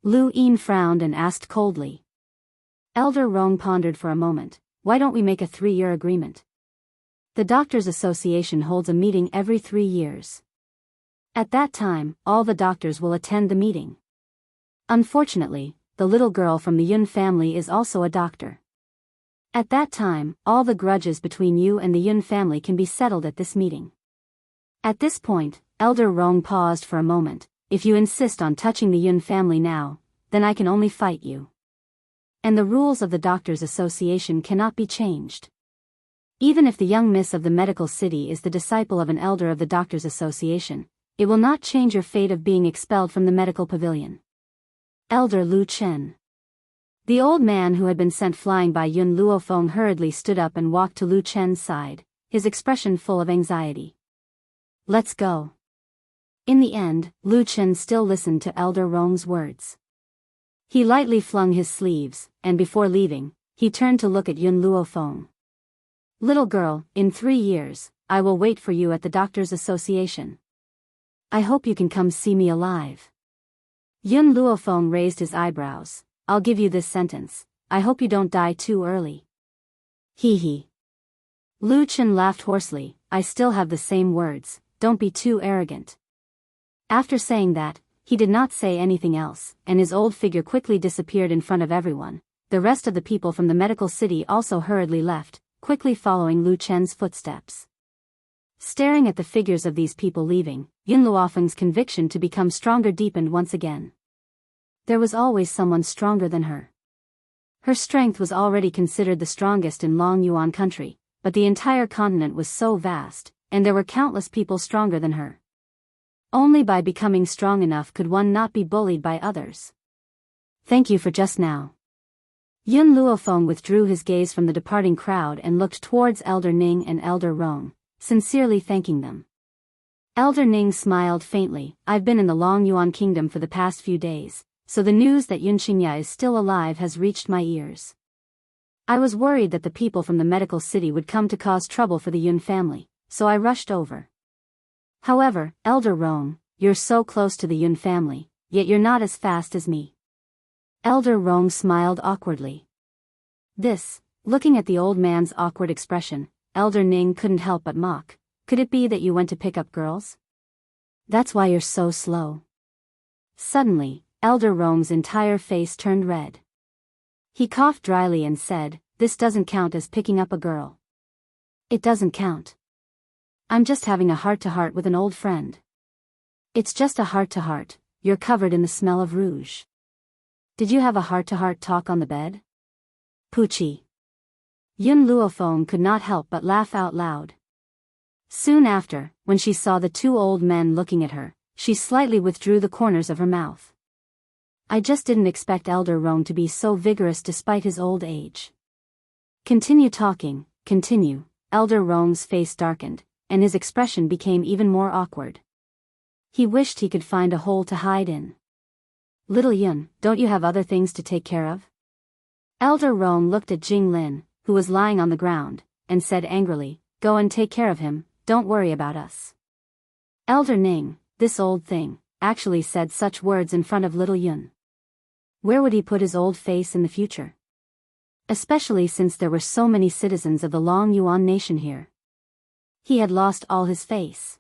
Lu Yin frowned and asked coldly. Elder Rong pondered for a moment. Why don't we make a 3-year agreement? The Doctors Association holds a meeting every 3 years. At that time, all the doctors will attend the meeting. Unfortunately, the little girl from the Yun family is also a doctor. At that time, all the grudges between you and the Yun family can be settled at this meeting. At this point, Elder Rong paused for a moment. If you insist on touching the Yun family now, then I can only fight you. And the rules of the Doctors Association cannot be changed. Even if the young miss of the medical city is the disciple of an elder of the Doctors Association, it will not change your fate of being expelled from the medical pavilion. Elder Lu Chen. The old man who had been sent flying by Yun Luofeng hurriedly stood up and walked to Lu Chen's side, his expression full of anxiety. Let's go. In the end, Lu Chen still listened to Elder Rong's words. He lightly flung his sleeves, and before leaving, he turned to look at Yun Luofeng. Little girl, in 3 years, I will wait for you at the Doctors Association. I hope you can come see me alive. Yun Luofeng raised his eyebrows. I'll give you this sentence. I hope you don't die too early. Hee. Lu Chen laughed hoarsely. I still have the same words. Don't be too arrogant. After saying that, he did not say anything else, and his old figure quickly disappeared in front of everyone. The rest of the people from the medical city also hurriedly left, quickly following Lu Chen's footsteps. Staring at the figures of these people leaving, Yun Luofeng's conviction to become stronger deepened once again. There was always someone stronger than her. Her strength was already considered the strongest in Long Yuan country, but the entire continent was so vast, and there were countless people stronger than her. Only by becoming strong enough could one not be bullied by others. Thank you for just now. Yun Luofeng withdrew his gaze from the departing crowd and looked towards Elder Ning and Elder Rong, sincerely thanking them. Elder Ning smiled faintly. I've been in the Long Yuan kingdom for the past few days, so the news that Yun Xingya is still alive has reached my ears. I was worried that the people from the medical city would come to cause trouble for the Yun family, so I rushed over. However, Elder Rong, you're so close to the Yun family, yet you're not as fast as me. Elder Rong smiled awkwardly. Looking at the old man's awkward expression, Elder Ning couldn't help but mock. Could it be that you went to pick up girls? That's why you're so slow. Suddenly, Elder Rong's entire face turned red. He coughed dryly and said, this doesn't count as picking up a girl. It doesn't count. I'm just having a heart-to-heart with an old friend. It's just a heart-to-heart, you're covered in the smell of rouge. Did you have a heart-to-heart talk on the bed? Poochie. Yun Luofeng could not help but laugh out loud. Soon after, when she saw the two old men looking at her, she slightly withdrew the corners of her mouth. I just didn't expect Elder Rong to be so vigorous despite his old age. Continue talking, continue. Elder Rong's face darkened, and his expression became even more awkward. He wished he could find a hole to hide in. Little Yun, don't you have other things to take care of? Elder Rong looked at Jing Lin, who was lying on the ground, and said angrily, Go and take care of him, don't worry about us. Elder Ning, this old thing, actually said such words in front of little Yun. Where would he put his old face in the future? Especially since there were so many citizens of the Long Yuan nation here. He had lost all his face.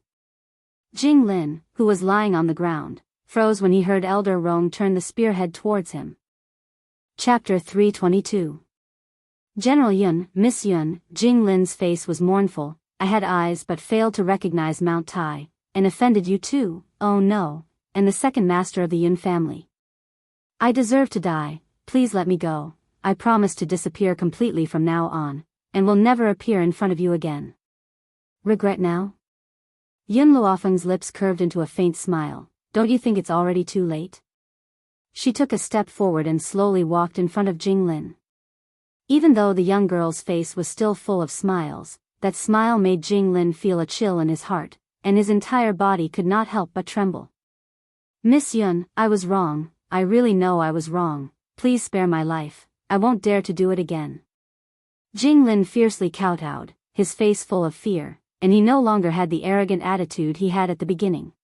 Jing Lin, who was lying on the ground, froze when he heard Elder Rong turn the spearhead towards him. Chapter 322. General Yun, Miss Yun, Jing Lin's face was mournful. I had eyes but failed to recognize Mount Tai, and offended you too, oh no, and the second master of the Yun family. I deserve to die, please let me go, I promise to disappear completely from now on, and will never appear in front of you again. Regret now? Yun Luofeng's lips curved into a faint smile, don't you think it's already too late? She took a step forward and slowly walked in front of Jing Lin. Even though the young girl's face was still full of smiles, that smile made Jing Lin feel a chill in his heart, and his entire body could not help but tremble. Miss Yun, I was wrong, I really know I was wrong, please spare my life, I won't dare to do it again. Jing Lin fiercely kowtowed, his face full of fear, and he no longer had the arrogant attitude he had at the beginning.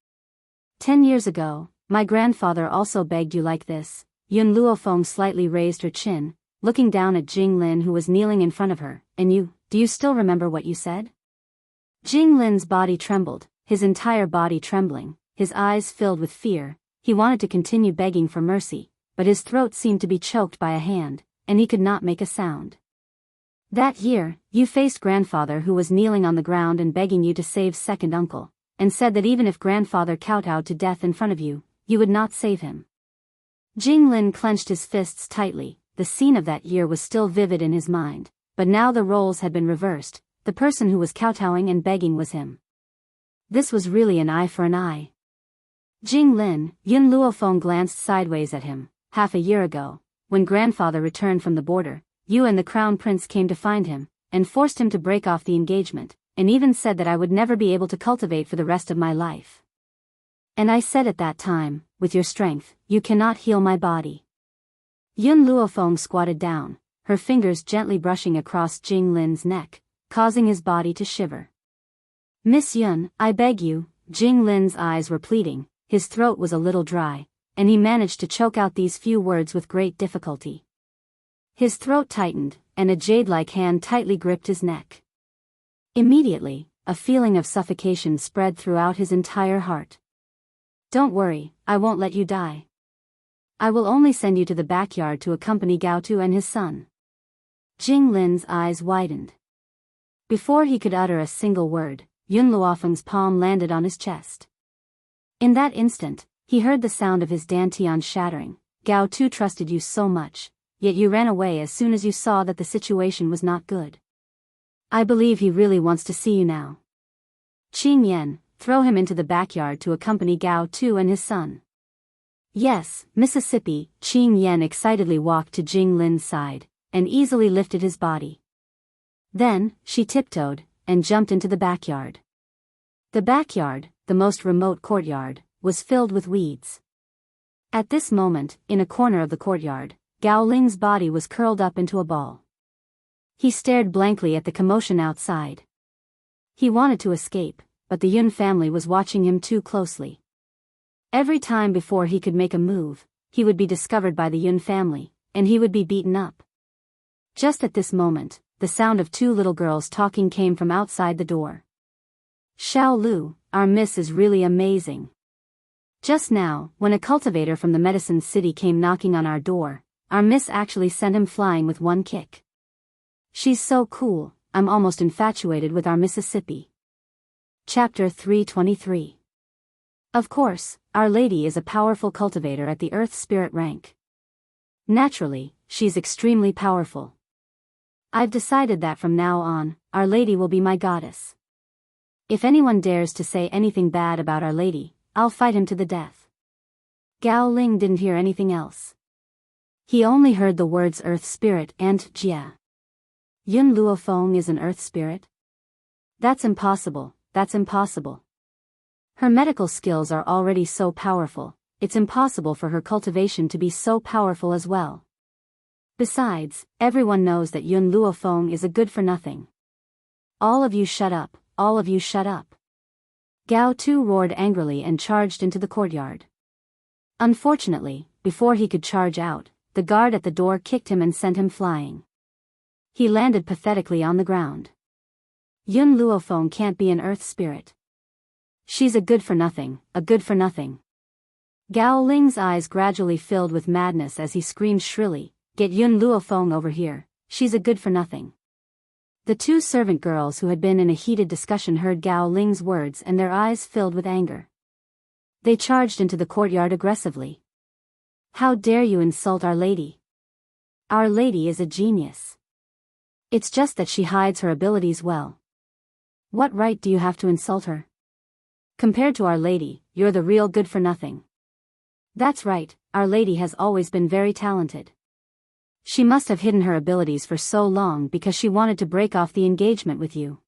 10 years ago, my grandfather also begged you like this. Yun Luofeng slightly raised her chin, looking down at Jing Lin who was kneeling in front of her, and do you still remember what you said? Jing Lin's body trembled, his entire body trembling, his eyes filled with fear. He wanted to continue begging for mercy, but his throat seemed to be choked by a hand, and he could not make a sound. That year, you faced grandfather who was kneeling on the ground and begging you to save second uncle, and said that even if grandfather kowtowed to death in front of you, you would not save him. Jing Lin clenched his fists tightly. The scene of that year was still vivid in his mind, but now the roles had been reversed, the person who was kowtowing and begging was him. This was really an eye for an eye. Jing Lin, Yun Luofeng glanced sideways at him. Half a year ago, when grandfather returned from the border, you and the crown prince came to find him, and forced him to break off the engagement, and even said that I would never be able to cultivate for the rest of my life. And I said at that time, with your strength, you cannot heal my body. Yun Luofeng squatted down, her fingers gently brushing across Jing Lin's neck, causing his body to shiver. Miss Yun, I beg you. Jing Lin's eyes were pleading, his throat was a little dry, and he managed to choke out these few words with great difficulty. His throat tightened, and a jade-like hand tightly gripped his neck. Immediately, a feeling of suffocation spread throughout his entire heart. Don't worry, I won't let you die. I will only send you to the backyard to accompany Gao Tu and his son. Jing Lin's eyes widened. Before he could utter a single word, Yun Luofeng's palm landed on his chest. In that instant, he heard the sound of his dantian shattering. Gao Tu trusted you so much, yet you ran away as soon as you saw that the situation was not good. I believe he really wants to see you now. Qing Yan, throw him into the backyard to accompany Gao Tu and his son. Yes, Mississippi. Qing Yan excitedly walked to Jing Lin's side, and easily lifted his body. Then, she tiptoed, and jumped into the backyard. The backyard, the most remote courtyard, was filled with weeds. At this moment, in a corner of the courtyard, Gao Ling's body was curled up into a ball. He stared blankly at the commotion outside. He wanted to escape, but the Yun family was watching him too closely. Every time before he could make a move, he would be discovered by the Yun family, and he would be beaten up. Just at this moment, the sound of two little girls talking came from outside the door. Xiao Lu, our miss is really amazing. Just now, when a cultivator from the medicine city came knocking on our door, our miss actually sent him flying with one kick. She's so cool, I'm almost infatuated with our Mississippi. Chapter 323. Of course, Our Lady is a powerful cultivator at the Earth Spirit rank. Naturally, she's extremely powerful. I've decided that from now on, Our Lady will be my goddess. If anyone dares to say anything bad about Our Lady, I'll fight him to the death. Gao Ling didn't hear anything else. He only heard the words Earth Spirit and Jia. Yun Luofeng is an Earth Spirit? That's impossible, that's impossible. Her medical skills are already so powerful, it's impossible for her cultivation to be so powerful as well. Besides, everyone knows that Yun Luofeng is a good-for-nothing. All of you shut up, all of you shut up. Gao Tu roared angrily and charged into the courtyard. Unfortunately, before he could charge out, the guard at the door kicked him and sent him flying. He landed pathetically on the ground. Yun Luofeng can't be an Earth Spirit. She's a good-for-nothing, a good-for-nothing. Gao Ling's eyes gradually filled with madness as he screamed shrilly, "Get Yun Luofeng over here, she's a good-for-nothing." The two servant girls who had been in a heated discussion heard Gao Ling's words and their eyes filled with anger. They charged into the courtyard aggressively. "How dare you insult Our Lady? Our Lady is a genius. It's just that she hides her abilities well. What right do you have to insult her? Compared to Our Lady, you're the real good-for-nothing." "That's right, Our Lady has always been very talented. She must have hidden her abilities for so long because she wanted to break off the engagement with you.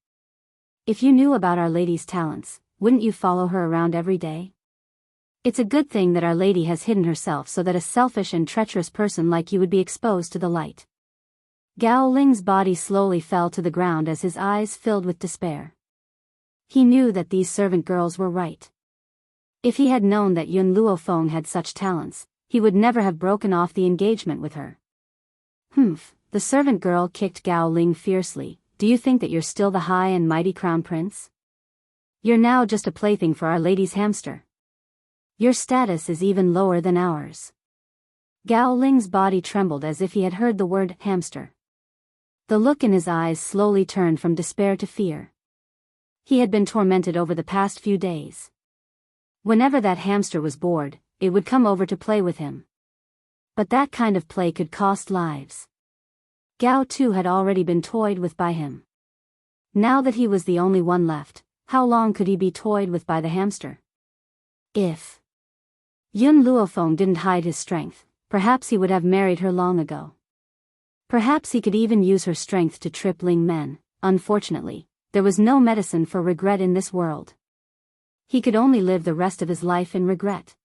If you knew about Our Lady's talents, wouldn't you follow her around every day? It's a good thing that Our Lady has hidden herself so that a selfish and treacherous person like you would be exposed to the light." Gao Ling's body slowly fell to the ground as his eyes filled with despair. He knew that these servant girls were right. If he had known that Yun Luofeng had such talents, he would never have broken off the engagement with her. "Humph," the servant girl kicked Gao Ling fiercely. "Do you think that you're still the high and mighty crown prince? You're now just a plaything for Our Lady's hamster. Your status is even lower than ours." Gao Ling's body trembled as if he had heard the word hamster. The look in his eyes slowly turned from despair to fear. He had been tormented over the past few days. Whenever that hamster was bored, it would come over to play with him. But that kind of play could cost lives. Gao Tu had already been toyed with by him. Now that he was the only one left, how long could he be toyed with by the hamster? If Yun Luofeng didn't hide his strength, perhaps he would have married her long ago. Perhaps he could even use her strength to trip Ling Men. Unfortunately, there was no medicine for regret in this world. He could only live the rest of his life in regret.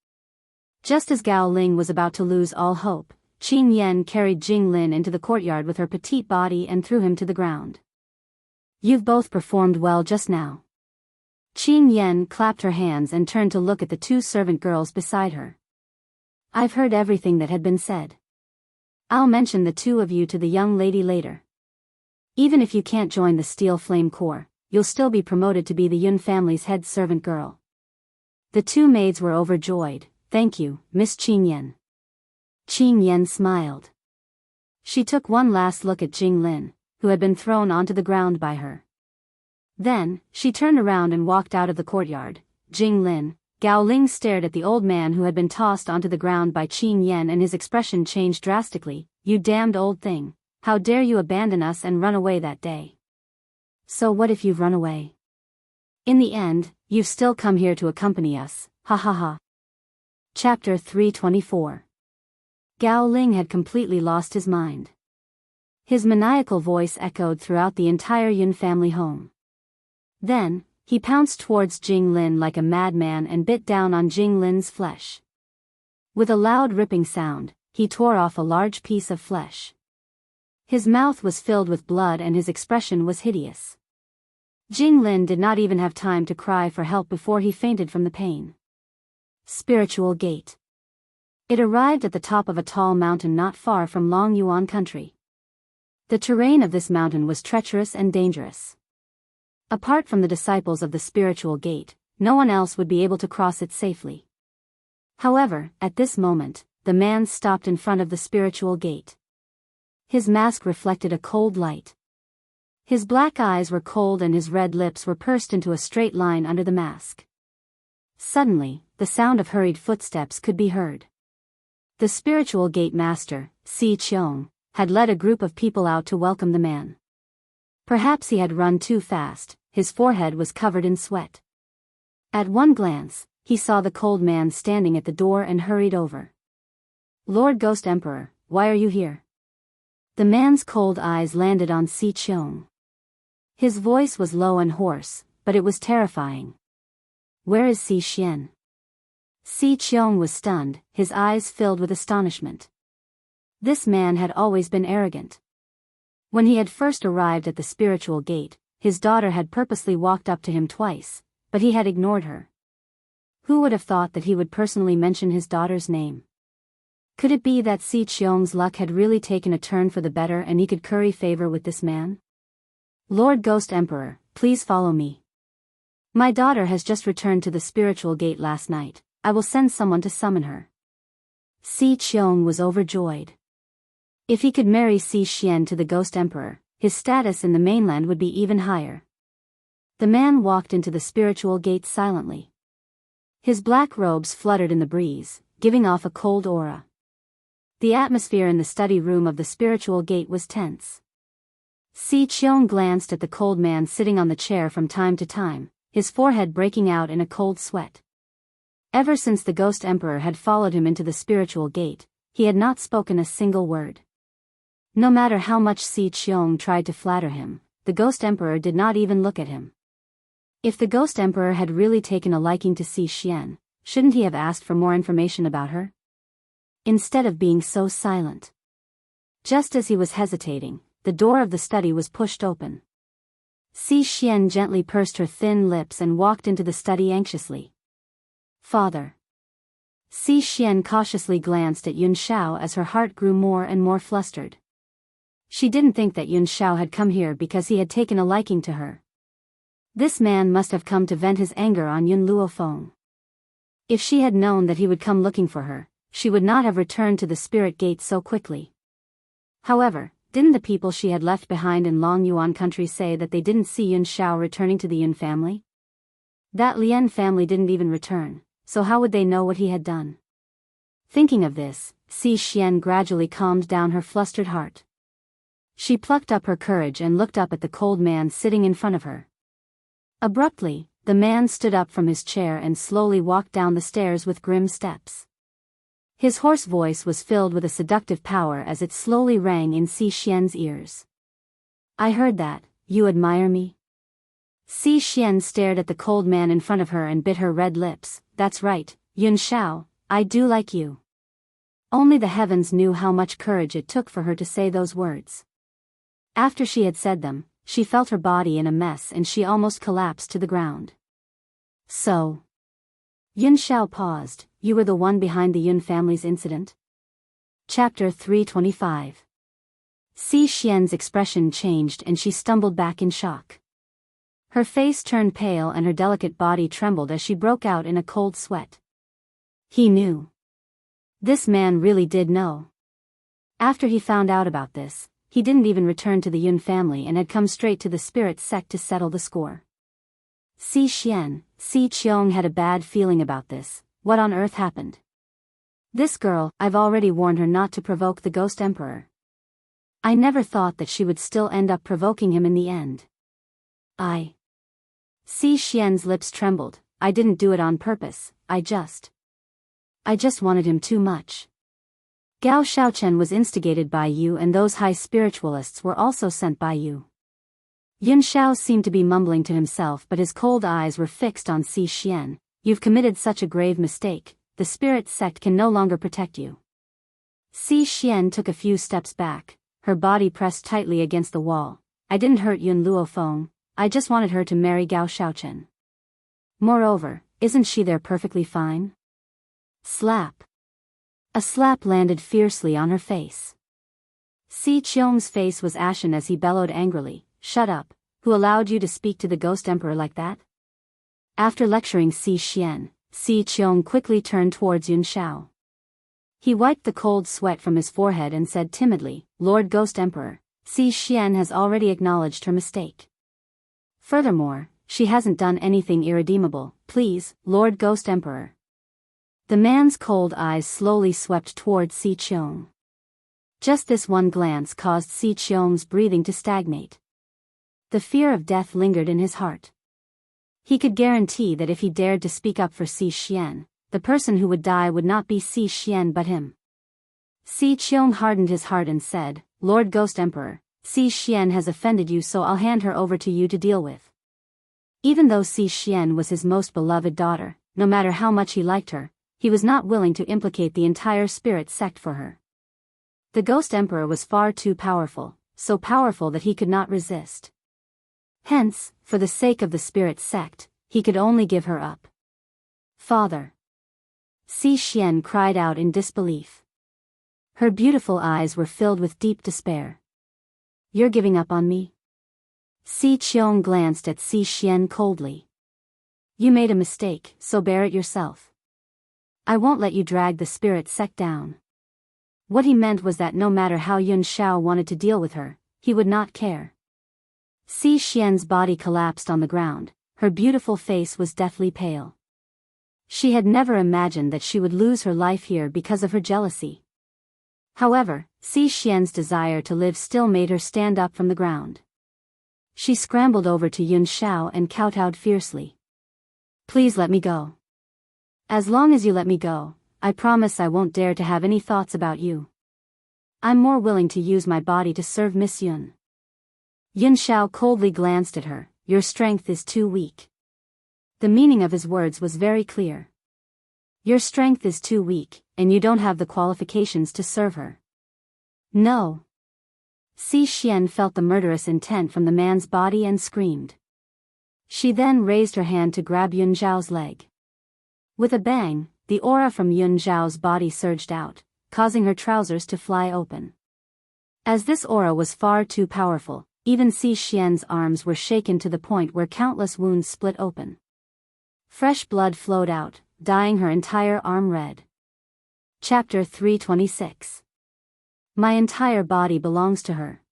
Just as Gao Ling was about to lose all hope, Qin Yan carried Jing Lin into the courtyard with her petite body and threw him to the ground. "You've both performed well just now." Qin Yan clapped her hands and turned to look at the two servant girls beside her. "I've heard everything that had been said. I'll mention the two of you to the young lady later. Even if you can't join the Steel Flame Corps, you'll still be promoted to be the Yun family's head servant girl." The two maids were overjoyed. "Thank you, Miss Qin Yan." Qin Yan smiled. She took one last look at Jing Lin, who had been thrown onto the ground by her. Then, she turned around and walked out of the courtyard. Jing Lin, Gao Ling stared at the old man who had been tossed onto the ground by Qin Yan and his expression changed drastically. "You damned old thing, how dare you abandon us and run away that day?" "So what if you've run away? In the end, you've still come here to accompany us, ha ha ha." Chapter 324. Gao Ling had completely lost his mind. His maniacal voice echoed throughout the entire Yun family home. Then, he pounced towards Jing Lin like a madman and bit down on Jing Lin's flesh. With a loud ripping sound, he tore off a large piece of flesh. His mouth was filled with blood and his expression was hideous. Jing Lin did not even have time to cry for help before he fainted from the pain. Spiritual Gate. It arrived at the top of a tall mountain not far from Long Yuan country. The terrain of this mountain was treacherous and dangerous. Apart from the disciples of the Spiritual Gate, no one else would be able to cross it safely. However, at this moment, the man stopped in front of the Spiritual Gate. His mask reflected a cold light. His black eyes were cold and his red lips were pursed into a straight line under the mask. Suddenly, the sound of hurried footsteps could be heard. The spiritual gate master, Si Cheong, had led a group of people out to welcome the man. Perhaps he had run too fast, his forehead was covered in sweat. At one glance, he saw the cold man standing at the door and hurried over. "Lord Ghost Emperor, why are you here?" The man's cold eyes landed on Si Cheong. His voice was low and hoarse, but it was terrifying. "Where is Si Xian?" Si Cheong was stunned, his eyes filled with astonishment. This man had always been arrogant. When he had first arrived at the spiritual gate, his daughter had purposely walked up to him twice, but he had ignored her. Who would have thought that he would personally mention his daughter's name? Could it be that Si Cheong's luck had really taken a turn for the better and he could curry favor with this man? "Lord Ghost Emperor, please follow me. My daughter has just returned to the spiritual gate last night. I will send someone to summon her." Si Cheong was overjoyed. If he could marry Si Xian to the Ghost Emperor, his status in the mainland would be even higher. The man walked into the spiritual gate silently. His black robes fluttered in the breeze, giving off a cold aura. The atmosphere in the study room of the spiritual gate was tense. Si Cheong glanced at the cold man sitting on the chair from time to time, his forehead breaking out in a cold sweat. Ever since the Ghost Emperor had followed him into the spiritual gate, he had not spoken a single word. No matter how much Si Cheong tried to flatter him, the Ghost Emperor did not even look at him. If the Ghost Emperor had really taken a liking to Si Xian, shouldn't he have asked for more information about her? Instead of being so silent. Just as he was hesitating, the door of the study was pushed open. Si Xian gently pursed her thin lips and walked into the study anxiously. "Father." Si Xian cautiously glanced at Yun Shao as her heart grew more and more flustered. She didn't think that Yun Shao had come here because he had taken a liking to her. This man must have come to vent his anger on Yun Luofeng. If she had known that he would come looking for her, she would not have returned to the spirit gate so quickly. However, didn't the people she had left behind in Long Yuan country say that they didn't see Yun Shao returning to the Yun family? That Lien family didn't even return, so how would they know what he had done? Thinking of this, Si Xian gradually calmed down her flustered heart. She plucked up her courage and looked up at the cold man sitting in front of her. Abruptly, the man stood up from his chair and slowly walked down the stairs with grim steps. His hoarse voice was filled with a seductive power as it slowly rang in Si Xian's ears. "I heard that, you admire me?" Si Xian stared at the cold man in front of her and bit her red lips. "That's right, Yun Shao, I do like you." Only the heavens knew how much courage it took for her to say those words. After she had said them, she felt her body in a mess and she almost collapsed to the ground. "So." Yun Shao paused. "You were the one behind the Yun family's incident?" Chapter 325. Si Xian's expression changed and she stumbled back in shock. Her face turned pale and her delicate body trembled as she broke out in a cold sweat. He knew. This man really did know. After he found out about this, he didn't even return to the Yun family and had come straight to the spirit sect to settle the score. Si Cheong had a bad feeling about this. What on earth happened? This girl, I've already warned her not to provoke the Ghost Emperor. I never thought that she would still end up provoking him in the end. Si Xian's lips trembled. "I didn't do it on purpose, I just wanted him too much. Gao Shaochen was instigated by you and those high spiritualists were also sent by you." Yun Shao seemed to be mumbling to himself but his cold eyes were fixed on Si Xian. "You've committed such a grave mistake, the spirit sect can no longer protect you." Si Xian took a few steps back, her body pressed tightly against the wall. "I didn't hurt Yun Luofeng, I just wanted her to marry Gao Shaochen. Moreover, isn't she there perfectly fine?" Slap. A slap landed fiercely on her face. Si Cheong's face was ashen as he bellowed angrily, "Shut up, who allowed you to speak to the Ghost Emperor like that?" After lecturing Si Xian, Si Cheong quickly turned towards Yun Shao. He wiped the cold sweat from his forehead and said timidly, "Lord Ghost Emperor, Si Xian has already acknowledged her mistake. Furthermore, she hasn't done anything irredeemable. Please, Lord Ghost Emperor. The man's cold eyes slowly swept toward Si Qiong. Just this one glance caused Si Qiong's breathing to stagnate. The fear of death lingered in his heart. He could guarantee that if he dared to speak up for Si Xian, the person who would die would not be Si Xian but him. Si Qiong hardened his heart and said, Lord Ghost Emperor, Si Xian has offended you, so I'll hand her over to you to deal with. Even though Si Xian was his most beloved daughter, no matter how much he liked her, he was not willing to implicate the entire spirit sect for her. The Ghost Emperor was far too powerful, so powerful that he could not resist. Hence, for the sake of the spirit sect, he could only give her up. Father! Si Xian cried out in disbelief. Her beautiful eyes were filled with deep despair. You're giving up on me? Si Qiong glanced at Si Xian coldly. You made a mistake, so bear it yourself. I won't let you drag the spirit sect down. What he meant was that no matter how Yun Shao wanted to deal with her, he would not care. Si Xian's body collapsed on the ground, her beautiful face was deathly pale. She had never imagined that she would lose her life here because of her jealousy. However, Si Xian's desire to live still made her stand up from the ground. She scrambled over to Yun Shao and kowtowed fiercely. Please let me go. As long as you let me go, I promise I won't dare to have any thoughts about you. I'm more willing to use my body to serve Miss Yun. Yun Shao coldly glanced at her. Your strength is too weak. The meaning of his words was very clear. Your strength is too weak, and you don't have the qualifications to serve her. No. Si Xian felt the murderous intent from the man's body and screamed. She then raised her hand to grab Yun Zhao's leg. With a bang, the aura from Yun Zhao's body surged out, causing her trousers to fly open. As this aura was far too powerful, even Si Xian's arms were shaken to the point where countless wounds split open. Fresh blood flowed out, dyeing her entire arm red. Chapter 326. My entire body belongs to her.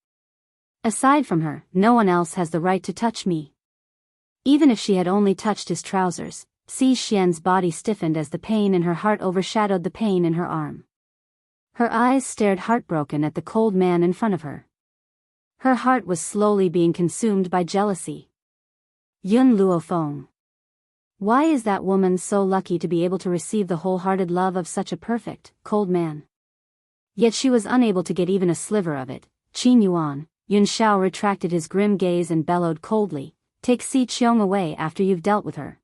Aside from her, no one else has the right to touch me. Even if she had only touched his trousers, Si Xian's body stiffened as the pain in her heart overshadowed the pain in her arm. Her eyes stared heartbroken at the cold man in front of her. Her heart was slowly being consumed by jealousy. Yun Luofeng. Why is that woman so lucky to be able to receive the wholehearted love of such a perfect, cold man? Yet she was unable to get even a sliver of it. Qin Yuan. Yun Shao retracted his grim gaze and bellowed coldly, take Si Qiong away after you've dealt with her.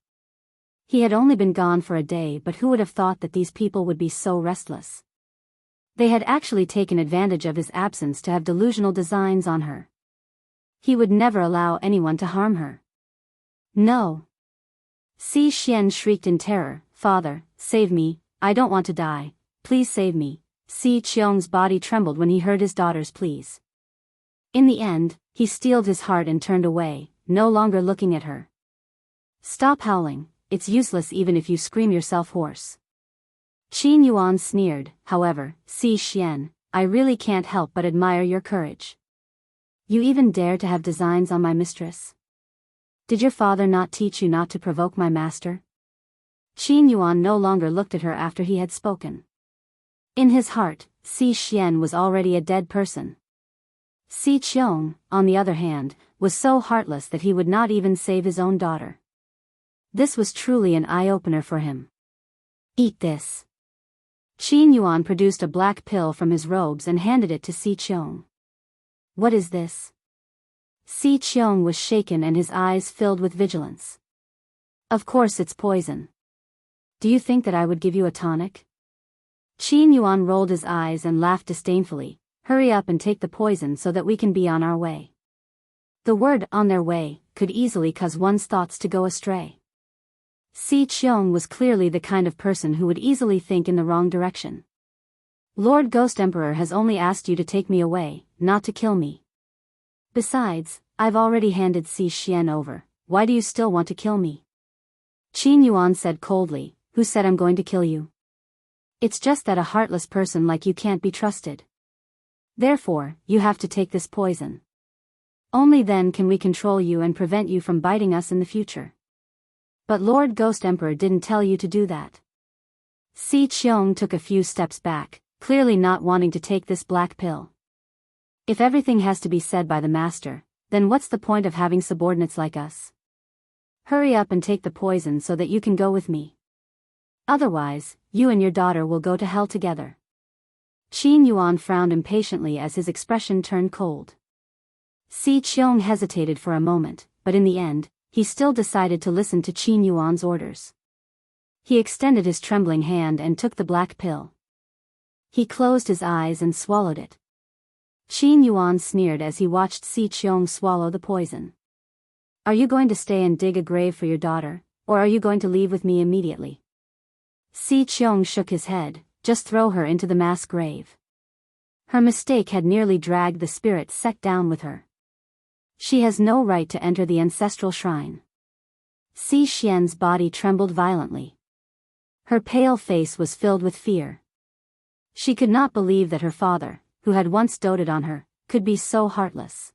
He had only been gone for a day, but who would have thought that these people would be so restless? They had actually taken advantage of his absence to have delusional designs on her. He would never allow anyone to harm her. No. Si Xian shrieked in terror, Father, save me, I don't want to die, please save me. Si Qiong's body trembled when he heard his daughter's pleas. In the end, he steeled his heart and turned away, no longer looking at her. Stop howling, it's useless even if you scream yourself hoarse. Qin Yuan sneered, however, Si Xian, I really can't help but admire your courage. You even dare to have designs on my mistress? Did your father not teach you not to provoke my master? Qin Yuan no longer looked at her after he had spoken. In his heart, Si Xian was already a dead person. Si Qiong, on the other hand, was so heartless that he would not even save his own daughter. This was truly an eye-opener for him. Eat this. Qin Yuan produced a black pill from his robes and handed it to Si Qiong. What is this? Si Qiong was shaken and his eyes filled with vigilance. Of course it's poison. Do you think that I would give you a tonic? Qin Yuan rolled his eyes and laughed disdainfully. Hurry up and take the poison so that we can be on our way. The word on their way could easily cause one's thoughts to go astray. Si Qiong was clearly the kind of person who would easily think in the wrong direction. Lord Ghost Emperor has only asked you to take me away, not to kill me. Besides, I've already handed Si Xian over, why do you still want to kill me? Qin Yuan said coldly, who said I'm going to kill you? It's just that a heartless person like you can't be trusted. Therefore, you have to take this poison. Only then can we control you and prevent you from biting us in the future. But Lord Ghost Emperor didn't tell you to do that. Si Qiong took a few steps back, clearly not wanting to take this black pill. If everything has to be said by the master, then what's the point of having subordinates like us? Hurry up and take the poison so that you can go with me. Otherwise, you and your daughter will go to hell together. Qin Yuan frowned impatiently as his expression turned cold. Si Qiong hesitated for a moment, but in the end, he still decided to listen to Qin Yuan's orders. He extended his trembling hand and took the black pill. He closed his eyes and swallowed it. Qin Yuan sneered as he watched Si Qiong swallow the poison. Are you going to stay and dig a grave for your daughter, or are you going to leave with me immediately? Si Qiong shook his head. Just throw her into the mass grave. Her mistake had nearly dragged the spirit sect down with her. She has no right to enter the ancestral shrine. Si Xian's body trembled violently. Her pale face was filled with fear. She could not believe that her father, who had once doted on her, could be so heartless.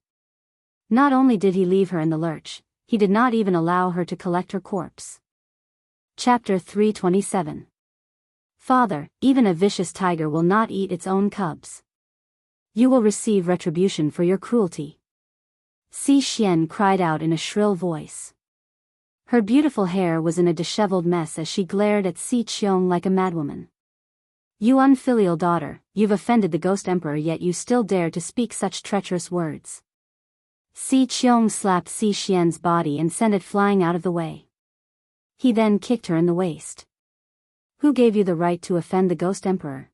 Not only did he leave her in the lurch, he did not even allow her to collect her corpse. Chapter 327. Father, even a vicious tiger will not eat its own cubs. You will receive retribution for your cruelty. Si Xian cried out in a shrill voice. Her beautiful hair was in a disheveled mess as she glared at Si Qiong like a madwoman. You unfilial daughter, you've offended the Ghost Emperor yet you still dare to speak such treacherous words. Si Qiong slapped Si Xian's body and sent it flying out of the way. He then kicked her in the waist. Who gave you the right to offend the Ghost Emperor?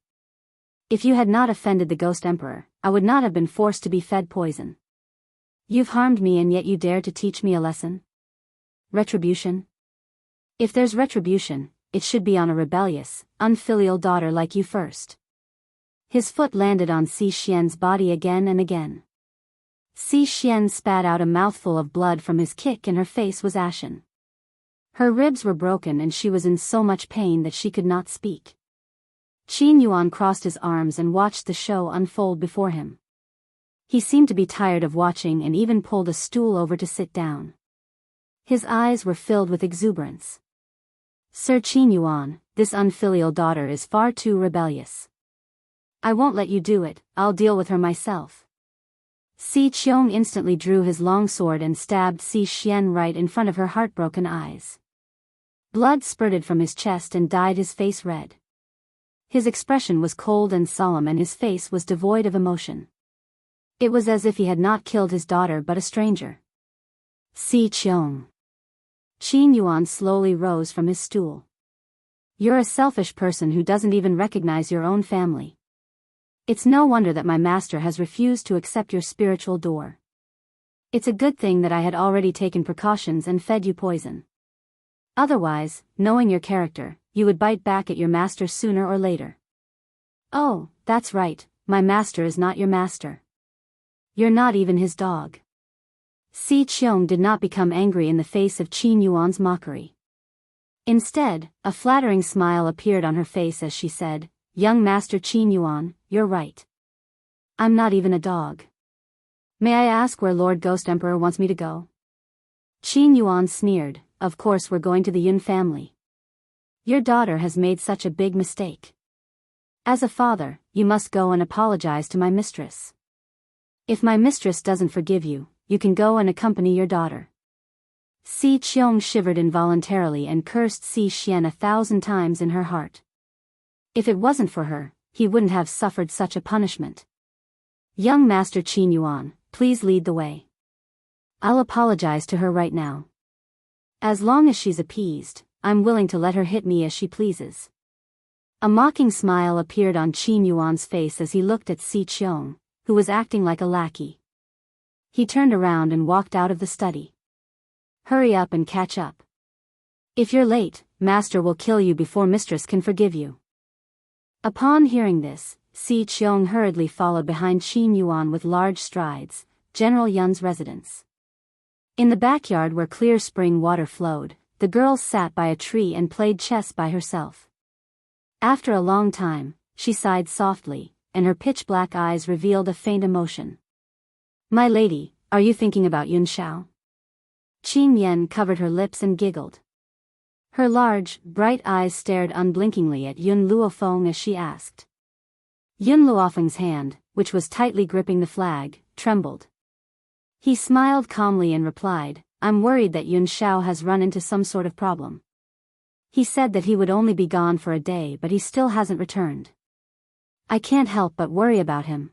If you had not offended the Ghost Emperor, I would not have been forced to be fed poison. You've harmed me and yet you dare to teach me a lesson? Retribution? If there's retribution, it should be on a rebellious, unfilial daughter like you first. His foot landed on Si Xian's body again and again. Si Xian spat out a mouthful of blood from his kick and her face was ashen. Her ribs were broken and she was in so much pain that she could not speak. Qin Yuan crossed his arms and watched the show unfold before him. He seemed to be tired of watching and even pulled a stool over to sit down. His eyes were filled with exuberance. Sir Qin Yuan, this unfilial daughter is far too rebellious. I won't let you do it, I'll deal with her myself. Si Qiong instantly drew his long sword and stabbed Si Xian right in front of her heartbroken eyes. Blood spurted from his chest and dyed his face red. His expression was cold and solemn and his face was devoid of emotion. It was as if he had not killed his daughter but a stranger. Si Qiong. Qin Yuan slowly rose from his stool. You're a selfish person who doesn't even recognize your own family. It's no wonder that my master has refused to accept your spiritual door. It's a good thing that I had already taken precautions and fed you poison. Otherwise, knowing your character, you would bite back at your master sooner or later. Oh, that's right, my master is not your master. You're not even his dog. Si Qiong did not become angry in the face of Qin Yuan's mockery. Instead, a flattering smile appeared on her face as she said, Young Master Qin Yuan, you're right. I'm not even a dog. May I ask where Lord Ghost Emperor wants me to go? Qin Yuan sneered, Of course we're going to the Yun family. Your daughter has made such a big mistake. As a father, you must go and apologize to my mistress. If my mistress doesn't forgive you, you can go and accompany your daughter. Si Qiong shivered involuntarily and cursed Si Xian 1,000 times in her heart. If it wasn't for her, he wouldn't have suffered such a punishment. Young Master Qin Yuan, please lead the way. I'll apologize to her right now. As long as she's appeased, I'm willing to let her hit me as she pleases. A mocking smile appeared on Qin Yuan's face as he looked at Si Qiong, who was acting like a lackey. He turned around and walked out of the study. Hurry up and catch up. If you're late, master will kill you before mistress can forgive you. Upon hearing this, Si Qiong hurriedly followed behind Qin Yuan with large strides, General Yun's residence. In the backyard where clear spring water flowed, the girl sat by a tree and played chess by herself. After a long time, she sighed softly, and her pitch-black eyes revealed a faint emotion. "My lady, are you thinking about Yun Shao?" Qin Yan covered her lips and giggled. Her large, bright eyes stared unblinkingly at Yun Luofeng as she asked. Yun Luofeng's hand, which was tightly gripping the flag, trembled. He smiled calmly and replied, "I'm worried that Yun Shao has run into some sort of problem. He said that he would only be gone for a day, but he still hasn't returned. I can't help but worry about him."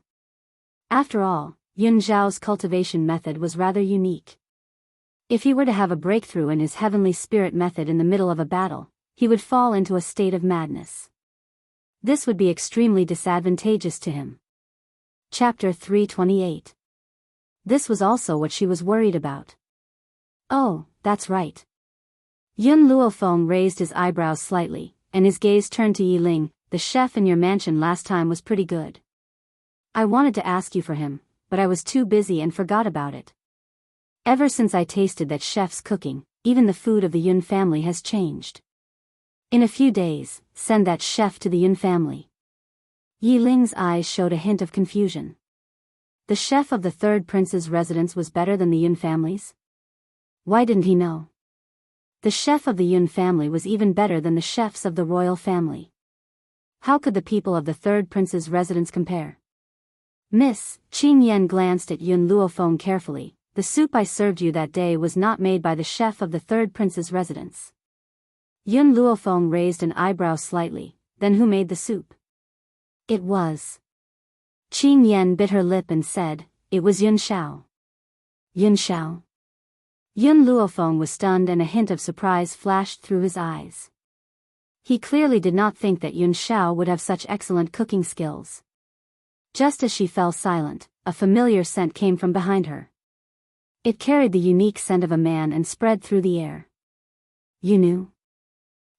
After all, Yun Zhao's cultivation method was rather unique. If he were to have a breakthrough in his heavenly spirit method in the middle of a battle, he would fall into a state of madness. This would be extremely disadvantageous to him. Chapter 328. This was also what she was worried about. "Oh, that's right." Yun Luofeng raised his eyebrows slightly, and his gaze turned to Yi Ling. "The chef in your mansion last time was pretty good. I wanted to ask you for him, but I was too busy and forgot about it. Ever since I tasted that chef's cooking, even the food of the Yun family has changed. In a few days, send that chef to the Yun family." Yi Ling's eyes showed a hint of confusion. The chef of the third prince's residence was better than the Yun family's? Why didn't he know? The chef of the Yun family was even better than the chefs of the royal family. How could the people of the third prince's residence compare? "Miss," Qin Yan glanced at Yun Luofeng carefully, "the soup I served you that day was not made by the chef of the third prince's residence." Yun Luofeng raised an eyebrow slightly. "Then who made the soup?" "It was." Qin Yan bit her lip and said, "It was Yun Shao." "Yun Shao?" Yun Luofeng was stunned and a hint of surprise flashed through his eyes. He clearly did not think that Yun Shao would have such excellent cooking skills. Just as she fell silent, a familiar scent came from behind her. It carried the unique scent of a man and spread through the air. "You knew?"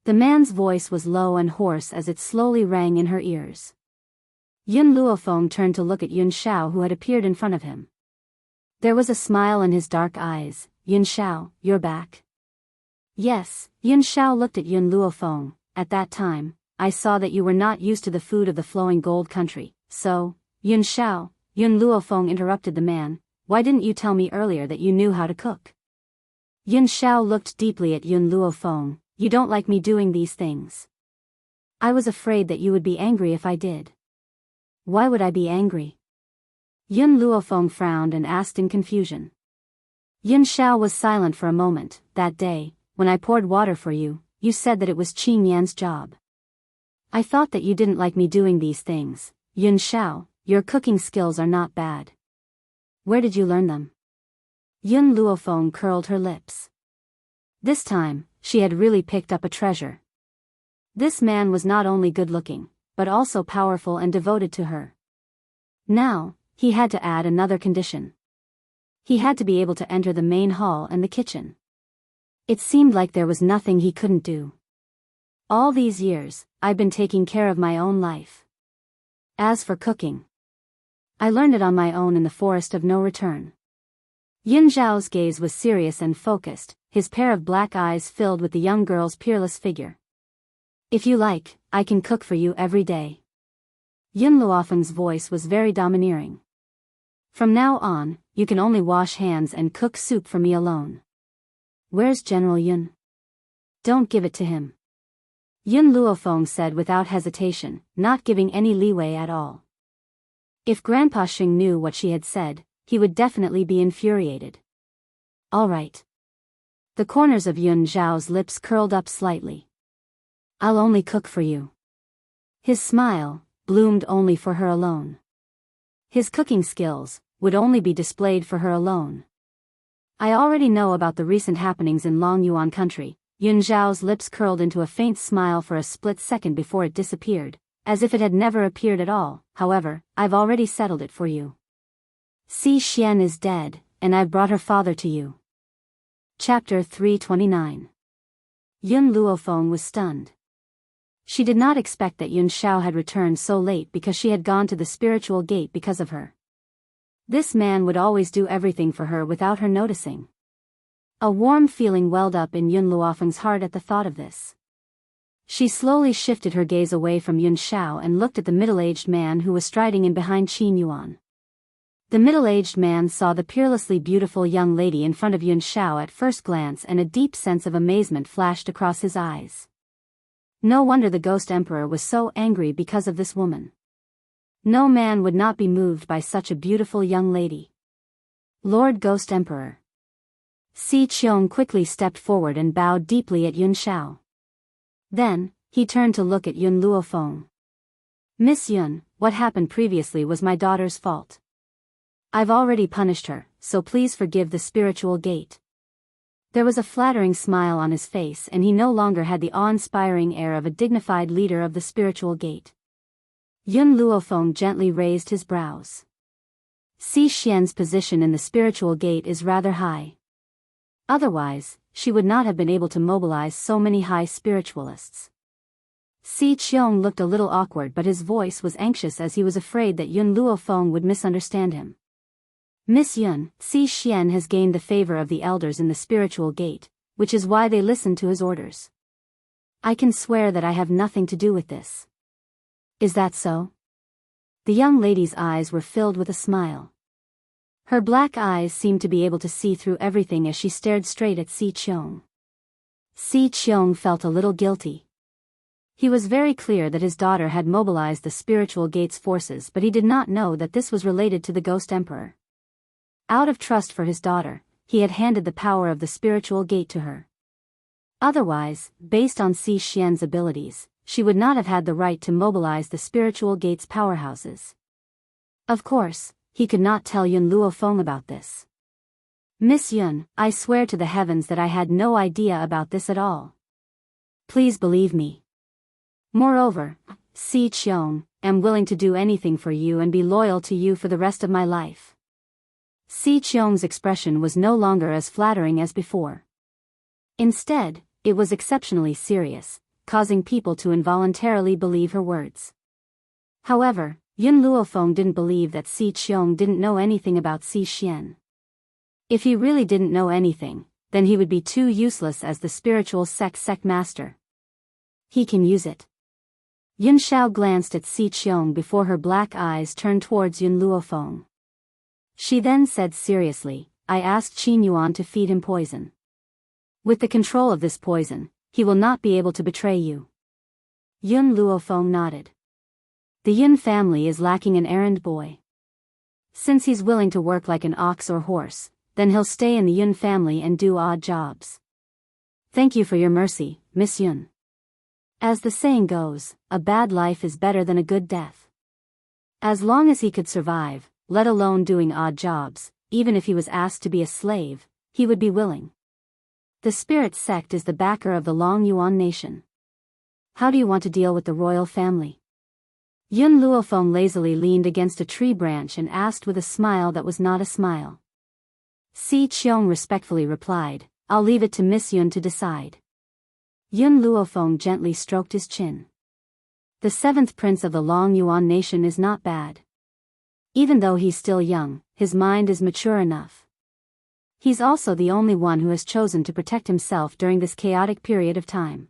The man's voice was low and hoarse as it slowly rang in her ears. Yun Luofeng turned to look at Yun Shao, who had appeared in front of him. There was a smile in his dark eyes. "Yun Shao, you're back?" "Yes." Yun Shao looked at Yun Luofeng. "At that time, I saw that you were not used to the food of the flowing gold country, so..." "Yun Shao," Yun Luofeng interrupted the man, "why didn't you tell me earlier that you knew how to cook?" Yun Shao looked deeply at Yun Luofeng. "You don't like me doing these things?" "I was afraid that you would be angry if I did." "Why would I be angry?" Yun Luofeng frowned and asked in confusion. Yun Shao was silent for a moment. "That day, when I poured water for you, you said that it was Qin Yan's job. I thought that you didn't like me doing these things." "Yun Shao, your cooking skills are not bad. Where did you learn them?" Yun Luofeng curled her lips. This time, she had really picked up a treasure. This man was not only good-looking, but also powerful and devoted to her. Now, he had to add another condition. He had to be able to enter the main hall and the kitchen. It seemed like there was nothing he couldn't do. "All these years, I've been taking care of my own life. As for cooking, I learned it on my own in the forest of no return." Yun Zhao's gaze was serious and focused, his pair of black eyes filled with the young girl's peerless figure. "If you like, I can cook for you every day." Yun Luofeng's voice was very domineering. "From now on, you can only wash hands and cook soup for me alone." "Where's General Yun?" "Don't give it to him," Yun Luofeng said without hesitation, not giving any leeway at all. If Grandpa Xing knew what she had said, he would definitely be infuriated. "All right." The corners of Yun Zhao's lips curled up slightly. "I'll only cook for you." His smile bloomed only for her alone. His cooking skills would only be displayed for her alone. "I already know about the recent happenings in Long Yuan country." Yun Zhao's lips curled into a faint smile for a split second before it disappeared, as if it had never appeared at all. "However, I've already settled it for you. Si Xian is dead, and I've brought her father to you." Chapter 329. Yun Luofeng was stunned. She did not expect that Yun Shao had returned so late because she had gone to the spiritual gate because of her. This man would always do everything for her without her noticing. A warm feeling welled up in Yun Luofeng's heart at the thought of this. She slowly shifted her gaze away from Yun Shao and looked at the middle-aged man who was striding in behind Qin Yuan. The middle-aged man saw the peerlessly beautiful young lady in front of Yun Shao at first glance, and a deep sense of amazement flashed across his eyes. No wonder the Ghost Emperor was so angry because of this woman. No man would not be moved by such a beautiful young lady. Lord Ghost Emperor. Si Qiong quickly stepped forward and bowed deeply at Yun Shao. Then, he turned to look at Yun Luofeng. Miss Yun, what happened previously was my daughter's fault. I've already punished her, so please forgive the spiritual gate. There was a flattering smile on his face, and he no longer had the awe-inspiring air of a dignified leader of the spiritual gate. Yun Luofeng gently raised his brows. Si Xian's position in the spiritual gate is rather high. Otherwise, she would not have been able to mobilize so many high spiritualists. Si Qiong looked a little awkward, but his voice was anxious as he was afraid that Yun Luofeng would misunderstand him. Miss Yun, Si Xian has gained the favor of the elders in the spiritual gate, which is why they listen to his orders. I can swear that I have nothing to do with this. Is that so? The young lady's eyes were filled with a smile. Her black eyes seemed to be able to see through everything as she stared straight at Si Qiong. Si Qiong felt a little guilty. He was very clear that his daughter had mobilized the spiritual gate's forces, but he did not know that this was related to the Ghost Emperor. Out of trust for his daughter, he had handed the power of the spiritual gate to her. Otherwise, based on Si Xian's abilities, she would not have had the right to mobilize the spiritual gate's powerhouses. Of course, he could not tell Yun Luofeng about this. Miss Yun, I swear to the heavens that I had no idea about this at all. Please believe me. Moreover, Si Qiong, am willing to do anything for you and be loyal to you for the rest of my life. Si Qiong's expression was no longer as flattering as before. Instead, it was exceptionally serious, causing people to involuntarily believe her words. However, Yun Luofeng didn't believe that Si Qiong didn't know anything about Si Xian. If he really didn't know anything, then he would be too useless as the spiritual sect master. He can use it. Yun Shao glanced at Si Qiong before her black eyes turned towards Yun Luofeng. She then said seriously, I asked Qin Yuan to feed him poison. With the control of this poison, he will not be able to betray you. Yun Luofeng nodded. The Yun family is lacking an errand boy. Since he's willing to work like an ox or horse, then he'll stay in the Yun family and do odd jobs. Thank you for your mercy, Miss Yun. As the saying goes, a bad life is better than a good death. As long as he could survive, let alone doing odd jobs, even if he was asked to be a slave, he would be willing. The spirit sect is the backer of the Long Yuan nation. How do you want to deal with the royal family? Yun Luofeng lazily leaned against a tree branch and asked with a smile that was not a smile. Si Qiong respectfully replied, I'll leave it to Miss Yun to decide. Yun Luofeng gently stroked his chin. The seventh prince of the Long Yuan nation is not bad. Even though he's still young, his mind is mature enough. He's also the only one who has chosen to protect himself during this chaotic period of time.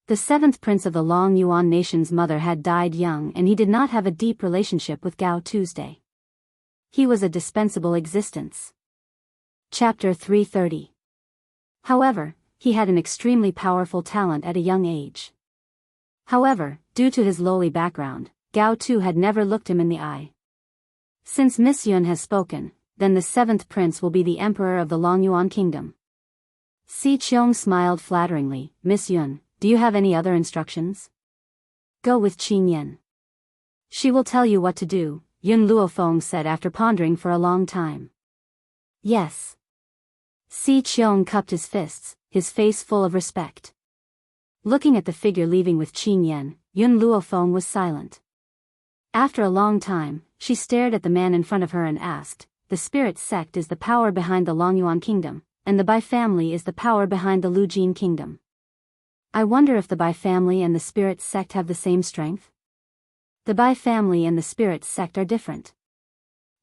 The seventh prince of the Long Yuan nation's mother had died young, and he did not have a deep relationship with Gao Tuesday. He was a dispensable existence. Chapter 330. However, he had an extremely powerful talent at a young age. However, due to his lowly background, Gao Tu had never looked him in the eye. Since Miss Yun has spoken, then the seventh prince will be the emperor of the Long Yuan kingdom. Si Qiong smiled flatteringly, Miss Yun, do you have any other instructions? Go with Qin Yan. She will tell you what to do, Yun Luofeng said after pondering for a long time. Yes. Si Qiong cupped his fists, his face full of respect. Looking at the figure leaving with Qin Yan, Yun Luofeng was silent. After a long time, she stared at the man in front of her and asked, the spirit sect is the power behind the Long Yuan kingdom, and the Bai family is the power behind the Lu Jin kingdom. I wonder if the Bai family and the spirit sect have the same strength? The Bai family and the spirit sect are different.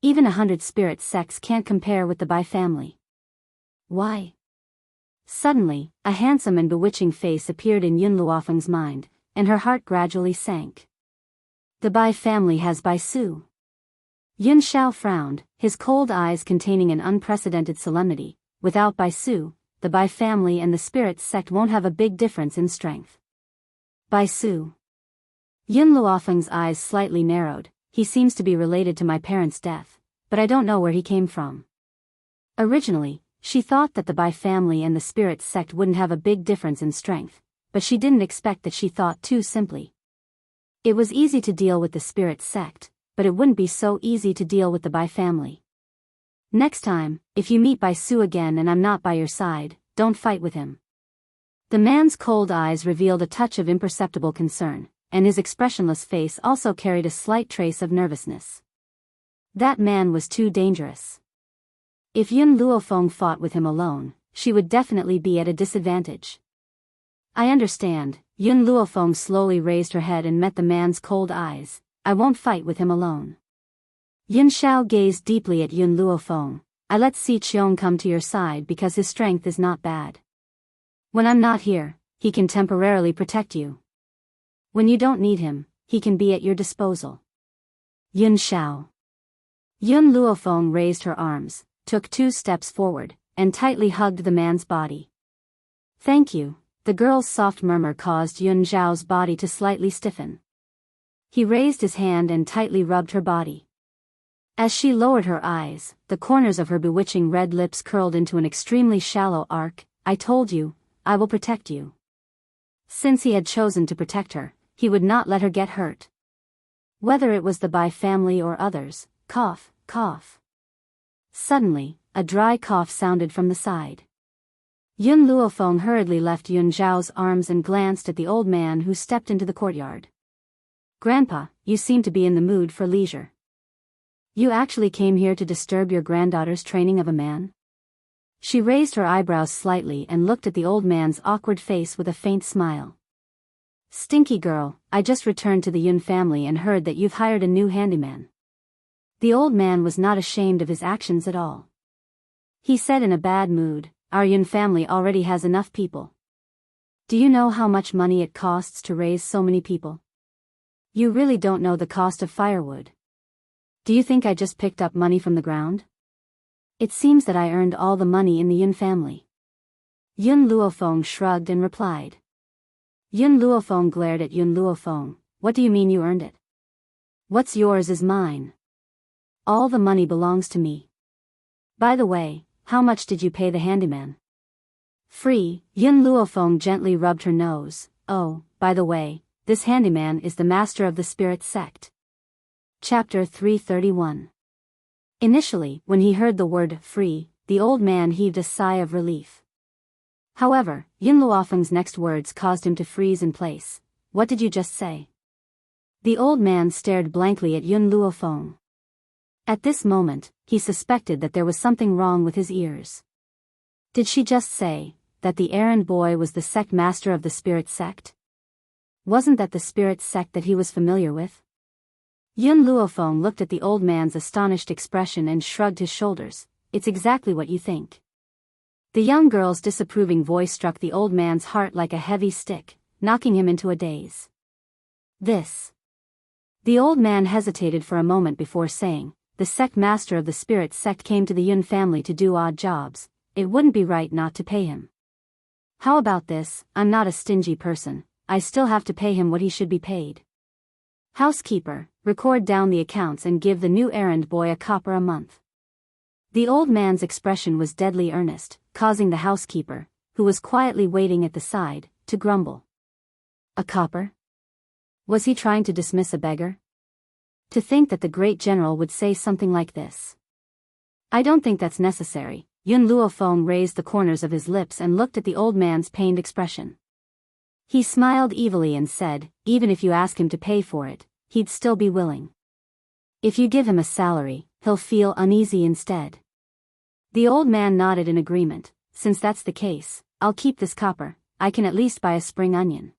Even 100 spirit sects can't compare with the Bai family. Why? Suddenly, a handsome and bewitching face appeared in Yun Luofeng's mind, and her heart gradually sank. The Bai family has Bai Su. Yun Shao frowned, his cold eyes containing an unprecedented solemnity. Without Bai Su, the Bai family and the spirit sect won't have a big difference in strength. Bai Su. Yun Luofeng's eyes slightly narrowed. He seems to be related to my parents' death, but I don't know where he came from. Originally, she thought that the Bai family and the spirit sect wouldn't have a big difference in strength, but she didn't expect that she thought too simply. It was easy to deal with the spirit sect, but it wouldn't be so easy to deal with the Bai family. Next time, if you meet Bai Su again and I'm not by your side, don't fight with him. The man's cold eyes revealed a touch of imperceptible concern, and his expressionless face also carried a slight trace of nervousness. That man was too dangerous. If Yun Luofeng fought with him alone, she would definitely be at a disadvantage. I understand. Yun Luofeng slowly raised her head and met the man's cold eyes. I won't fight with him alone. Yun Shao gazed deeply at Yun Luofeng. I let Si Qiong come to your side because his strength is not bad. When I'm not here, he can temporarily protect you. When you don't need him, he can be at your disposal. Yun Shao. Yun Luofeng raised her arms, took 2 steps forward, and tightly hugged the man's body. Thank you. The girl's soft murmur caused Yun Zhao's body to slightly stiffen. He raised his hand and tightly rubbed her body. As she lowered her eyes, the corners of her bewitching red lips curled into an extremely shallow arc. I told you, I will protect you. Since he had chosen to protect her, he would not let her get hurt. Whether it was the Bai family or others, cough, cough. Suddenly, a dry cough sounded from the side. Yun Luofeng hurriedly left Yun Zhao's arms and glanced at the old man who stepped into the courtyard. Grandpa, you seem to be in the mood for leisure. You actually came here to disturb your granddaughter's training of a man? She raised her eyebrows slightly and looked at the old man's awkward face with a faint smile. Stinky girl, I just returned to the Yun family and heard that you've hired a new handyman. The old man was not ashamed of his actions at all. He said in a bad mood, our Yun family already has enough people. Do you know how much money it costs to raise so many people? You really don't know the cost of firewood. Do you think I just picked up money from the ground? It seems that I earned all the money in the Yun family. Yun Luofeng shrugged and replied. Yun Luofeng glared at Yun Luofeng. What do you mean you earned it? What's yours is mine. All the money belongs to me. By the way, how much did you pay the handyman? Free. Yun Luofeng gently rubbed her nose. Oh, by the way, this handyman is the master of the spirit sect. Chapter 331. Initially, when he heard the word free, the old man heaved a sigh of relief. However, Yun Luofeng's next words caused him to freeze in place. What did you just say? The old man stared blankly at Yun Luofeng. At this moment, he suspected that there was something wrong with his ears. Did she just say that the errand boy was the sect master of the spirit sect? Wasn't that the spirit sect that he was familiar with? Yun Luofeng looked at the old man's astonished expression and shrugged his shoulders. It's exactly what you think. The young girl's disapproving voice struck the old man's heart like a heavy stick, knocking him into a daze. This. The old man hesitated for a moment before saying, the sect master of the spirit sect came to the Yun family to do odd jobs. It wouldn't be right not to pay him. How about this? I'm not a stingy person. I still have to pay him what he should be paid. Housekeeper, record down the accounts and give the new errand boy a copper a month. The old man's expression was deadly earnest, causing the housekeeper, who was quietly waiting at the side, to grumble. A copper? Was he trying to dismiss a beggar? To think that the great general would say something like this. I don't think that's necessary. Yun Luofeng raised the corners of his lips and looked at the old man's pained expression. He smiled evilly and said, even if you ask him to pay for it, he'd still be willing. If you give him a salary, he'll feel uneasy instead. The old man nodded in agreement. Since that's the case, I'll keep this copper. I can at least buy a spring onion.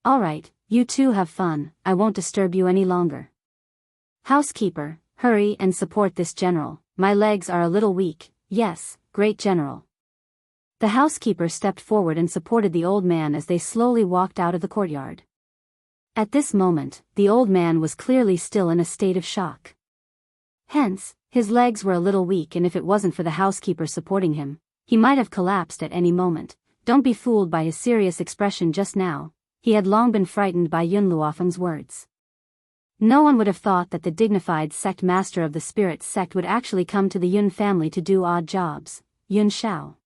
All right, you two have fun. I won't disturb you any longer. Housekeeper, hurry and support this general. My legs are a little weak. Yes, great general. The housekeeper stepped forward and supported the old man as they slowly walked out of the courtyard. At this moment, the old man was clearly still in a state of shock. Hence, his legs were a little weak, and if it wasn't for the housekeeper supporting him, he might have collapsed at any moment. Don't be fooled by his serious expression just now. He had long been frightened by Yun Luofeng's words. No one would have thought that the dignified sect master of the spirit sect would actually come to the Yun family to do odd jobs. Yun Shao.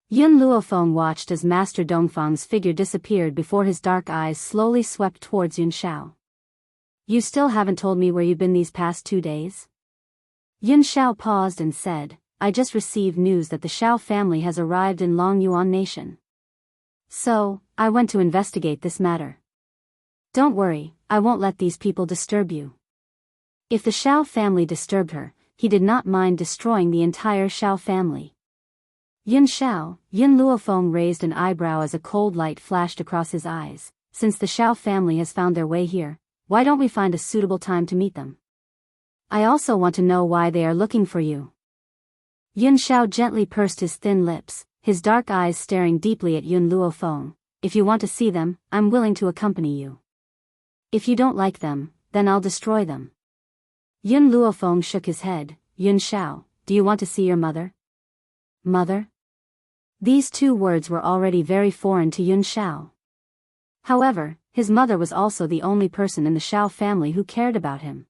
Yun Luofeng watched as Master Dongfang's figure disappeared before his dark eyes slowly swept towards Yun Shao. You still haven't told me where you've been these past 2 days? Yun Shao paused and said, I just received news that the Shao family has arrived in Longyuan Nation. So, I went to investigate this matter. Don't worry, I won't let these people disturb you. If the Shao family disturbed her, he did not mind destroying the entire Shao family. Yun Luofeng raised an eyebrow as a cold light flashed across his eyes. Since the Shao family has found their way here, why don't we find a suitable time to meet them? I also want to know why they are looking for you. Yun Shao gently pursed his thin lips, his dark eyes staring deeply at Yun Luofeng. If you want to see them, I'm willing to accompany you. If you don't like them, then I'll destroy them. Yun Luofeng shook his head. Yun Shao, do you want to see your mother? Mother? These 2 words were already very foreign to Yun Shao. However, his mother was also the only person in the Shao family who cared about him.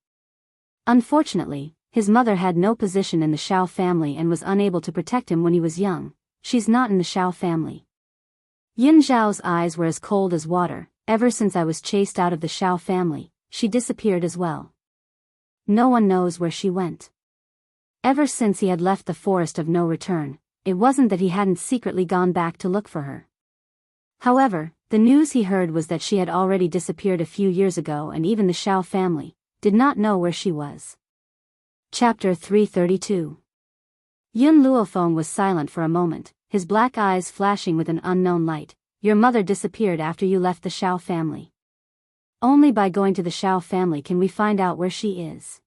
Unfortunately, his mother had no position in the Shao family and was unable to protect him when he was young. She's not in the Shao family. Yun Zhao's eyes were as cold as water. Ever since I was chased out of the Shao family, she disappeared as well. No one knows where she went. Ever since he had left the forest of no return, it wasn't that he hadn't secretly gone back to look for her. However, the news he heard was that she had already disappeared a few years ago, and even the Shao family did not know where she was. Chapter 332. Yun Luofeng was silent for a moment, his black eyes flashing with an unknown light. Your mother disappeared after you left the Shao family. Only by going to the Shao family can we find out where she is.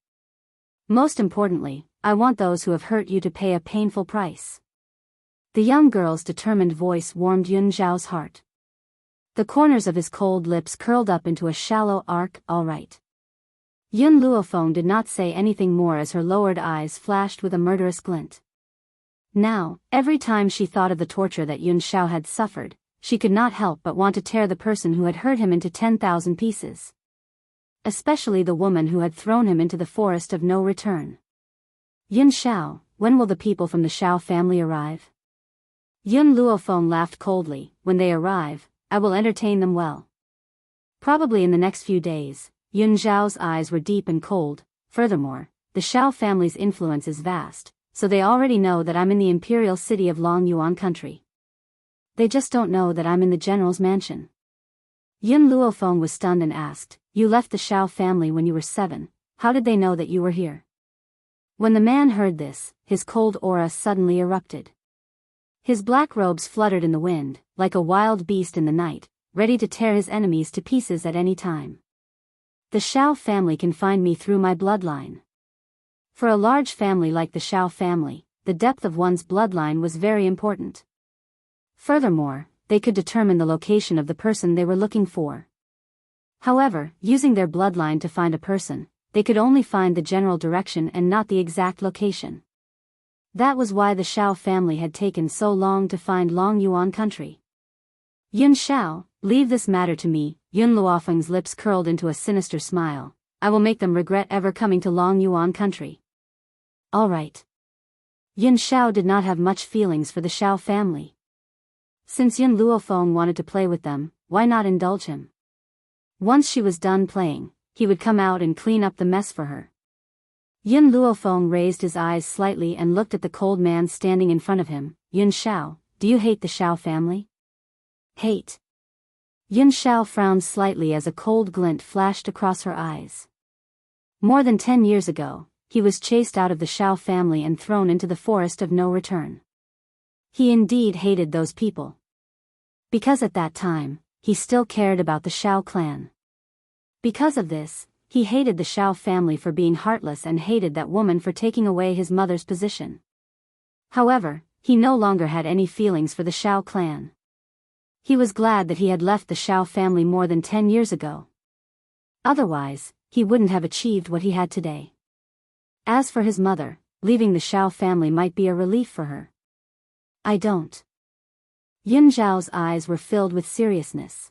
Most importantly, I want those who have hurt you to pay a painful price. The young girl's determined voice warmed Yun Zhao's heart. The corners of his cold lips curled up into a shallow arc. All right. Yun Luofeng did not say anything more as her lowered eyes flashed with a murderous glint. Now, every time she thought of the torture that Yun Shao had suffered, she could not help but want to tear the person who had hurt him into 10,000 pieces. Especially the woman who had thrown him into the forest of no return. Yun Shao, when will the people from the Shao family arrive? Yun Luofeng laughed coldly. When they arrive, I will entertain them well. Probably in the next few days. Yun Zhao's eyes were deep and cold. Furthermore, the Shao family's influence is vast, so they already know that I'm in the imperial city of Longyuan country. They just don't know that I'm in the general's mansion. Yun Luofeng was stunned and asked, You left the Shao family when you were 7, how did they know that you were here? When the man heard this, his cold aura suddenly erupted. His black robes fluttered in the wind, like a wild beast in the night, ready to tear his enemies to pieces at any time. The Shao family can find me through my bloodline. For a large family like the Shao family, the depth of one's bloodline was very important. Furthermore, they could determine the location of the person they were looking for. However, using their bloodline to find a person, they could only find the general direction and not the exact location. That was why the Shao family had taken so long to find Longyuan country. Yun Shao, leave this matter to me. Yun Luofeng's lips curled into a sinister smile. I will make them regret ever coming to Longyuan country. All right. Yun Shao did not have much feelings for the Shao family. Since Yun Luofeng wanted to play with them, why not indulge him? Once she was done playing, he would come out and clean up the mess for her. Yun Luofeng raised his eyes slightly and looked at the cold man standing in front of him. Yun Shao, do you hate the Shao family? Hate. Yun Shao frowned slightly as a cold glint flashed across her eyes. More than 10 years ago, he was chased out of the Shao family and thrown into the forest of no return. He indeed hated those people. Because at that time, he still cared about the Shao clan. Because of this, he hated the Shao family for being heartless and hated that woman for taking away his mother's position. However, he no longer had any feelings for the Shao clan. He was glad that he had left the Shao family more than 10 years ago. Otherwise, he wouldn't have achieved what he had today. As for his mother, leaving the Shao family might be a relief for her. I don't. Yun Zhao's eyes were filled with seriousness.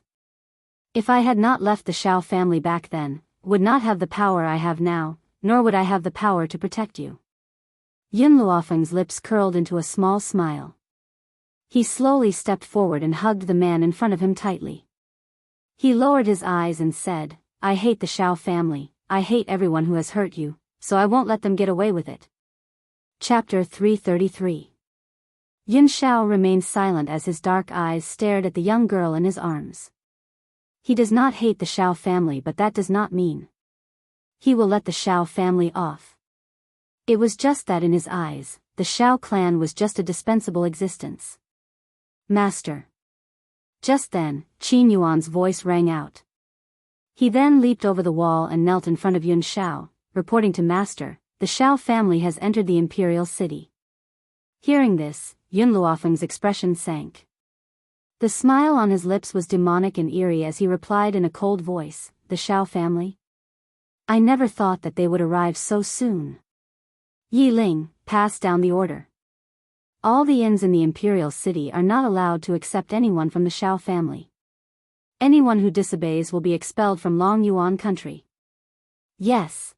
If I had not left the Shao family back then, would not have the power I have now, nor would I have the power to protect you. Yun Luofeng's lips curled into a small smile. He slowly stepped forward and hugged the man in front of him tightly. He lowered his eyes and said, I hate the Shao family, I hate everyone who has hurt you, so I won't let them get away with it. Chapter 333. Yun Shao remained silent as his dark eyes stared at the young girl in his arms. He does not hate the Shao family, but that does not mean he will let the Shao family off. It was just that in his eyes, the Shao clan was just a dispensable existence. Master. Just then, Qin Yuan's voice rang out. He then leaped over the wall and knelt in front of Yun Shao, reporting to Master, the Shao family has entered the imperial city. Hearing this, Yun Luofeng's expression sank. The smile on his lips was demonic and eerie as he replied in a cold voice, the Shao family? I never thought that they would arrive so soon. Yi Ling, pass down the order. All the inns in the imperial city are not allowed to accept anyone from the Shao family. Anyone who disobeys will be expelled from Long Yuan country. Yes.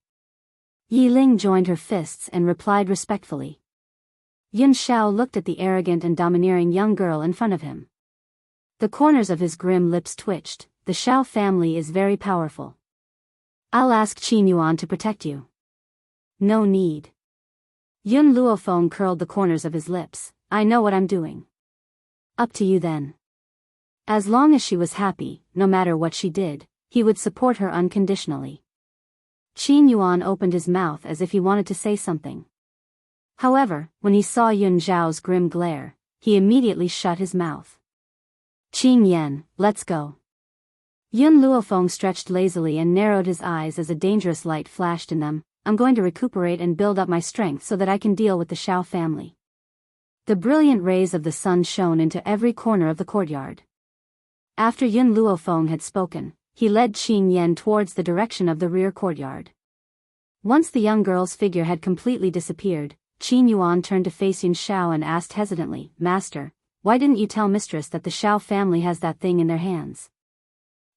Yi Ling joined her fists and replied respectfully. Yun Shao looked at the arrogant and domineering young girl in front of him. The corners of his grim lips twitched. The Shao family is very powerful. I'll ask Qin Yuan to protect you. No need. Yun Luofeng curled the corners of his lips. I know what I'm doing. Up to you then. As long as she was happy, no matter what she did, he would support her unconditionally. Qin Yuan opened his mouth as if he wanted to say something. However, when he saw Yun Zhao's grim glare, he immediately shut his mouth. Qin Yan, let's go. Yun Luofeng stretched lazily and narrowed his eyes as a dangerous light flashed in them. I'm going to recuperate and build up my strength so that I can deal with the Shao family. The brilliant rays of the sun shone into every corner of the courtyard. After Yun Luofeng had spoken, he led Qin Yan towards the direction of the rear courtyard. Once the young girl's figure had completely disappeared, Qin Yuan turned to face Yun Shao and asked hesitantly, Master, why didn't you tell Mistress that the Shao family has that thing in their hands?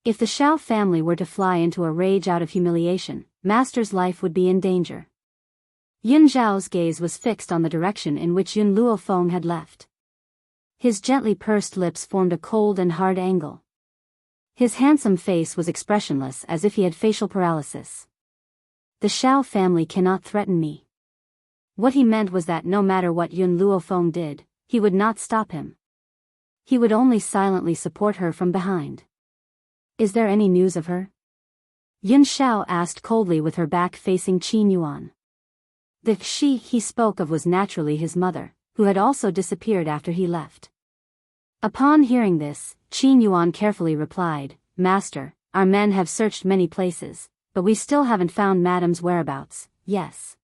If the Shao family were to fly into a rage out of humiliation, Master's life would be in danger. Yun Zhao's gaze was fixed on the direction in which Yun Luofeng had left. His gently pursed lips formed a cold and hard angle. His handsome face was expressionless as if he had facial paralysis. The Shao family cannot threaten me. What he meant was that no matter what Yun Luofeng did, he would not stop him. He would only silently support her from behind. Is there any news of her? Yun Shao asked coldly with her back facing Qin Yuan. The she he spoke of was naturally his mother, who had also disappeared after he left. Upon hearing this, Qin Yuan carefully replied, Master, our men have searched many places, but we still haven't found Madam's whereabouts, yes.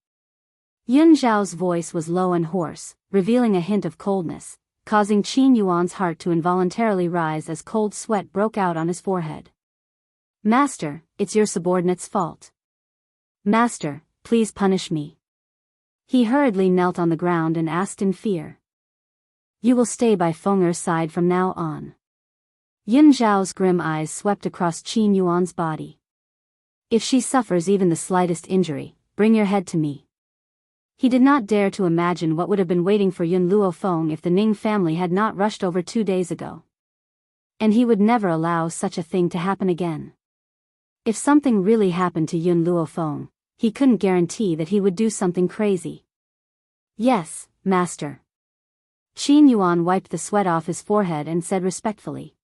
Yun Zhao's voice was low and hoarse, revealing a hint of coldness, causing Qin Yuan's heart to involuntarily rise as cold sweat broke out on his forehead. Master, it's your subordinate's fault. Master, please punish me. He hurriedly knelt on the ground and asked in fear. You will stay by Feng'er's side from now on. Yun Zhao's grim eyes swept across Qin Yuan's body. If she suffers even the slightest injury, bring your head to me. He did not dare to imagine what would have been waiting for Yun Luofeng if the Ning family had not rushed over 2 days ago. And he would never allow such a thing to happen again. If something really happened to Yun Luofeng, he couldn't guarantee that he would do something crazy. Yes, Master. Qin Yuan wiped the sweat off his forehead and said respectfully.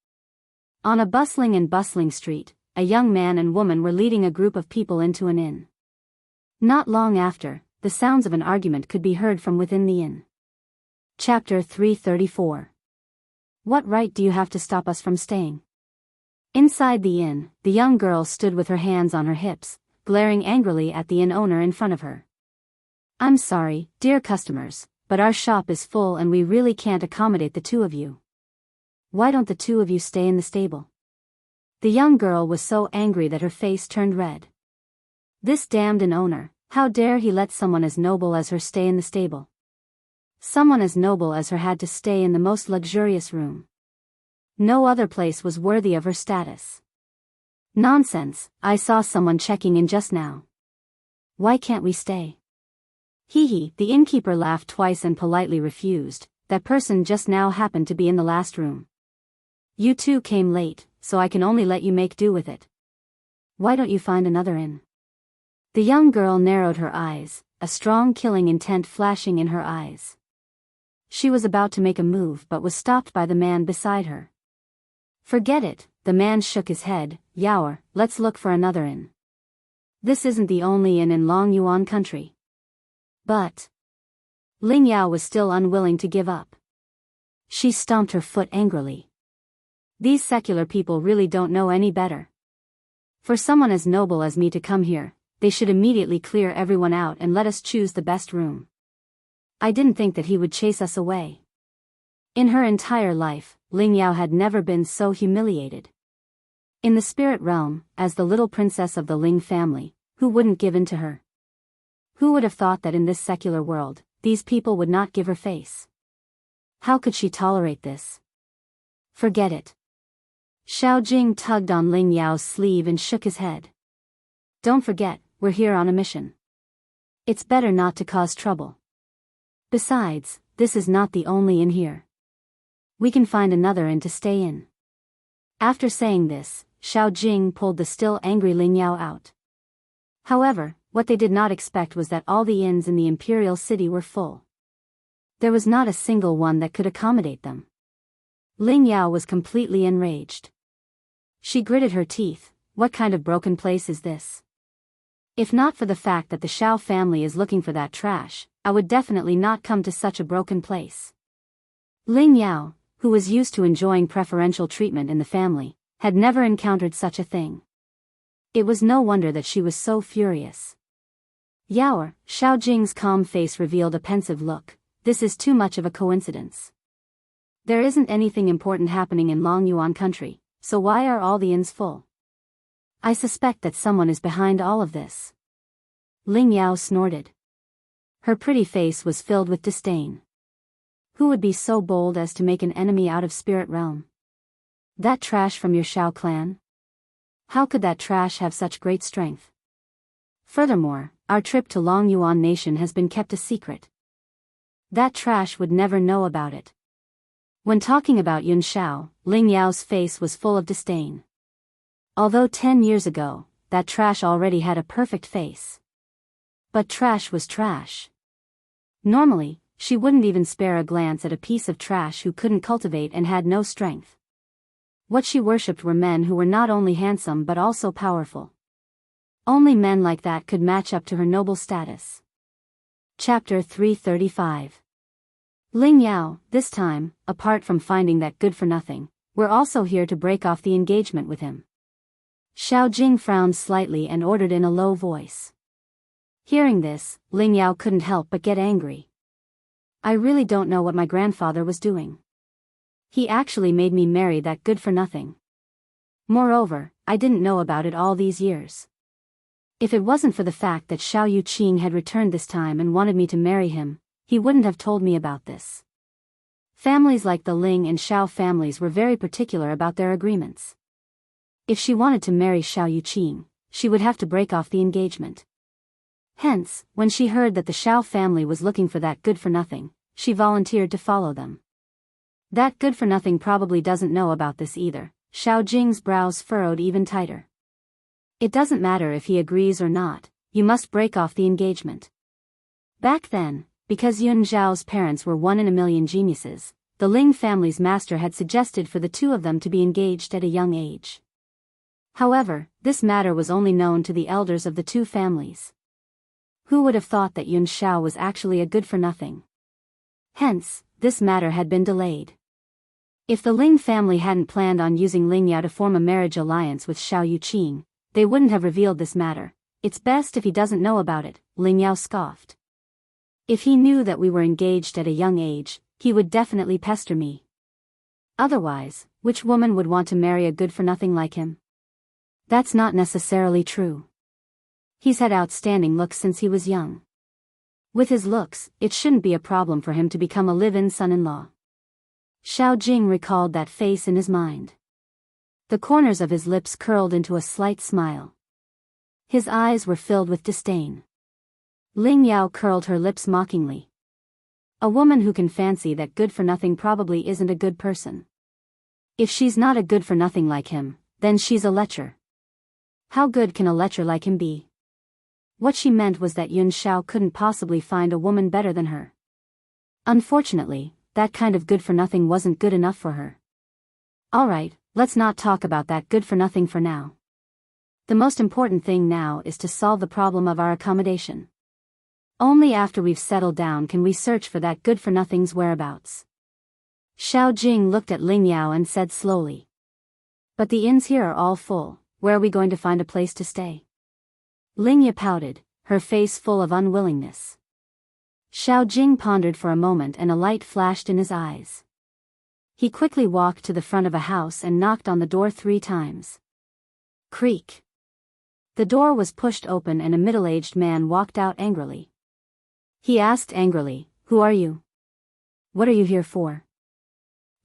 On a bustling street, a young man and woman were leading a group of people into an inn. Not long after, the sounds of an argument could be heard from within the inn. Chapter 334. What right do you have to stop us from staying? Inside the inn, the young girl stood with her hands on her hips, glaring angrily at the inn owner in front of her. I'm sorry, dear customers, but our shop is full and we really can't accommodate the two of you. Why don't the two of you stay in the stable?" The young girl was so angry that her face turned red. This damned owner, how dare he let someone as noble as her stay in the stable? Someone as noble as her had to stay in the most luxurious room. No other place was worthy of her status. "Nonsense, I saw someone checking in just now. Why can't we stay?" "Hee," the innkeeper laughed twice and politely refused. "That person just now happened to be in the last room. You two came late, so I can only let you make do with it. Why don't you find another inn?" The young girl narrowed her eyes, a strong killing intent flashing in her eyes. She was about to make a move but was stopped by the man beside her. "Forget it," the man shook his head. "Yaoer, let's look for another inn. This isn't the only inn in Long Yuan country." But Ling Yao was still unwilling to give up. She stomped her foot angrily. These secular people really don't know any better. For someone as noble as me to come here, they should immediately clear everyone out and let us choose the best room. I didn't think that he would chase us away. In her entire life, Ling Yao had never been so humiliated. In the spirit realm, as the little princess of the Ling family, who wouldn't give in to her? Who would have thought that in this secular world, these people would not give her face? How could she tolerate this? Forget it. Xiao Jing tugged on Ling Yao's sleeve and shook his head. "Don't forget, we're here on a mission. It's better not to cause trouble. Besides, this is not the only inn here. We can find another inn to stay in." After saying this, Xiao Jing pulled the still angry Ling Yao out. However, what they did not expect was that all the inns in the imperial city were full. There was not a single one that could accommodate them. Ling Yao was completely enraged. She gritted her teeth. What kind of broken place is this? If not for the fact that the Shao family is looking for that trash, I would definitely not come to such a broken place. Ling Yao, who was used to enjoying preferential treatment in the family, had never encountered such a thing. It was no wonder that she was so furious. "Yaoer," Xiao Jing's calm face revealed a pensive look. "This is too much of a coincidence. There isn't anything important happening in Long Yuan country, so why are all the inns full? I suspect that someone is behind all of this." Ling Yao snorted. Her pretty face was filled with disdain. Who would be so bold as to make an enemy out of spirit realm? That trash from your Shao clan? How could that trash have such great strength? Furthermore, our trip to Long Yuan Nation has been kept a secret. That trash would never know about it. When talking about Yun Shao, Ling Yao's face was full of disdain. Although 10 years ago, that trash already had a perfect face. But trash was trash. Normally, she wouldn't even spare a glance at a piece of trash who couldn't cultivate and had no strength. What she worshipped were men who were not only handsome but also powerful. Only men like that could match up to her noble status. Chapter 335. Ling Yao, this time, apart from finding that good for nothing, we're also here to break off the engagement with him. Xiao Jing frowned slightly and ordered in a low voice. Hearing this, Ling Yao couldn't help but get angry. I really don't know what my grandfather was doing. He actually made me marry that good for nothing. Moreover, I didn't know about it all these years. If it wasn't for the fact that Xiao Yuqing had returned this time and wanted me to marry him, he wouldn't have told me about this. Families like the Ling and Xiao families were very particular about their agreements. If she wanted to marry Xiao Yuqing, she would have to break off the engagement. Hence, when she heard that the Xiao family was looking for that good for nothing, she volunteered to follow them. That good for nothing probably doesn't know about this either. Xiao Jing's brows furrowed even tighter. It doesn't matter if he agrees or not, you must break off the engagement. Back then, because Yun Zhao's parents were 1 in a million geniuses, the Ling family's master had suggested for the two of them to be engaged at a young age. However, this matter was only known to the elders of the two families. Who would have thought that Yun Zhao was actually a good for nothing? Hence, this matter had been delayed. If the Ling family hadn't planned on using Ling Yao to form a marriage alliance with Xiao Yuqing, they wouldn't have revealed this matter. It's best if he doesn't know about it, Ling Yao scoffed. If he knew that we were engaged at a young age, he would definitely pester me. Otherwise, which woman would want to marry a good-for-nothing like him? That's not necessarily true. He's had outstanding looks since he was young. With his looks, it shouldn't be a problem for him to become a live-in son-in-law. Xiao Jing recalled that face in his mind. The corners of his lips curled into a slight smile. His eyes were filled with disdain. Ling Yao curled her lips mockingly. A woman who can fancy that good-for-nothing probably isn't a good person. If she's not a good-for-nothing like him, then she's a lecher. How good can a lecher like him be? What she meant was that Yun Xiao couldn't possibly find a woman better than her. Unfortunately, that kind of good-for-nothing wasn't good enough for her. Alright, let's not talk about that good-for-nothing for now. The most important thing now is to solve the problem of our accommodation. Only after we've settled down can we search for that good-for-nothing's whereabouts. Xiao Jing looked at Ling Yao and said slowly. But the inns here are all full, where are we going to find a place to stay? Ling Yao pouted, her face full of unwillingness. Xiao Jing pondered for a moment and a light flashed in his eyes. He quickly walked to the front of a house and knocked on the door 3 times. Creak. The door was pushed open and a middle-aged man walked out angrily. He asked angrily, "Who are you? What are you here for?"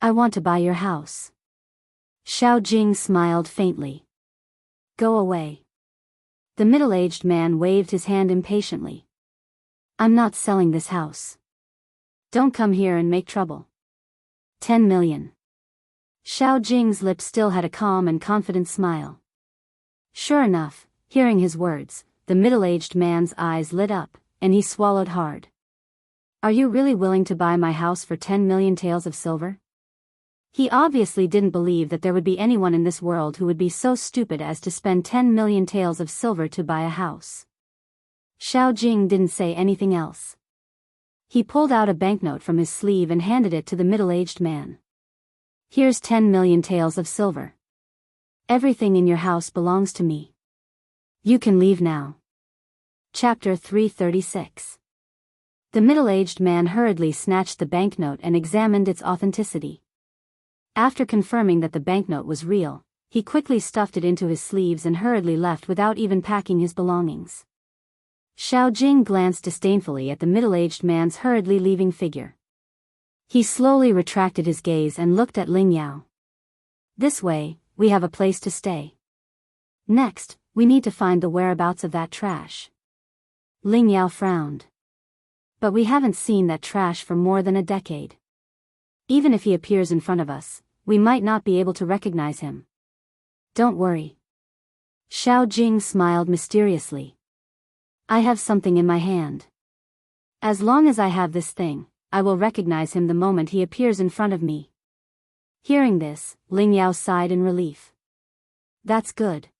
"I want to buy your house." Xiao Jing smiled faintly. "Go away." The middle-aged man waved his hand impatiently. "I'm not selling this house. Don't come here and make trouble." 10 million. Xiao Jing's lips still had a calm and confident smile. Sure enough, hearing his words, the middle-aged man's eyes lit up, and he swallowed hard. "Are you really willing to buy my house for 10 million taels of silver?" He obviously didn't believe that there would be anyone in this world who would be so stupid as to spend 10 million taels of silver to buy a house. Xiao Jing didn't say anything else. He pulled out a banknote from his sleeve and handed it to the middle-aged man. "Here's 10 million taels of silver. Everything in your house belongs to me. You can leave now." Chapter 336. The middle-aged man hurriedly snatched the banknote and examined its authenticity. After confirming that the banknote was real, he quickly stuffed it into his sleeves and hurriedly left without even packing his belongings. Xiao Jing glanced disdainfully at the middle-aged man's hurriedly leaving figure. He slowly retracted his gaze and looked at Ling Yao. "This way, we have a place to stay. Next, we need to find the whereabouts of that trash." Ling Yao frowned. "But we haven't seen that trash for more than a decade. Even if he appears in front of us, we might not be able to recognize him." "Don't worry." Xiao Jing smiled mysteriously. "I have something in my hand. As long as I have this thing, I will recognize him the moment he appears in front of me." Hearing this, Ling Yao sighed in relief. "That's good.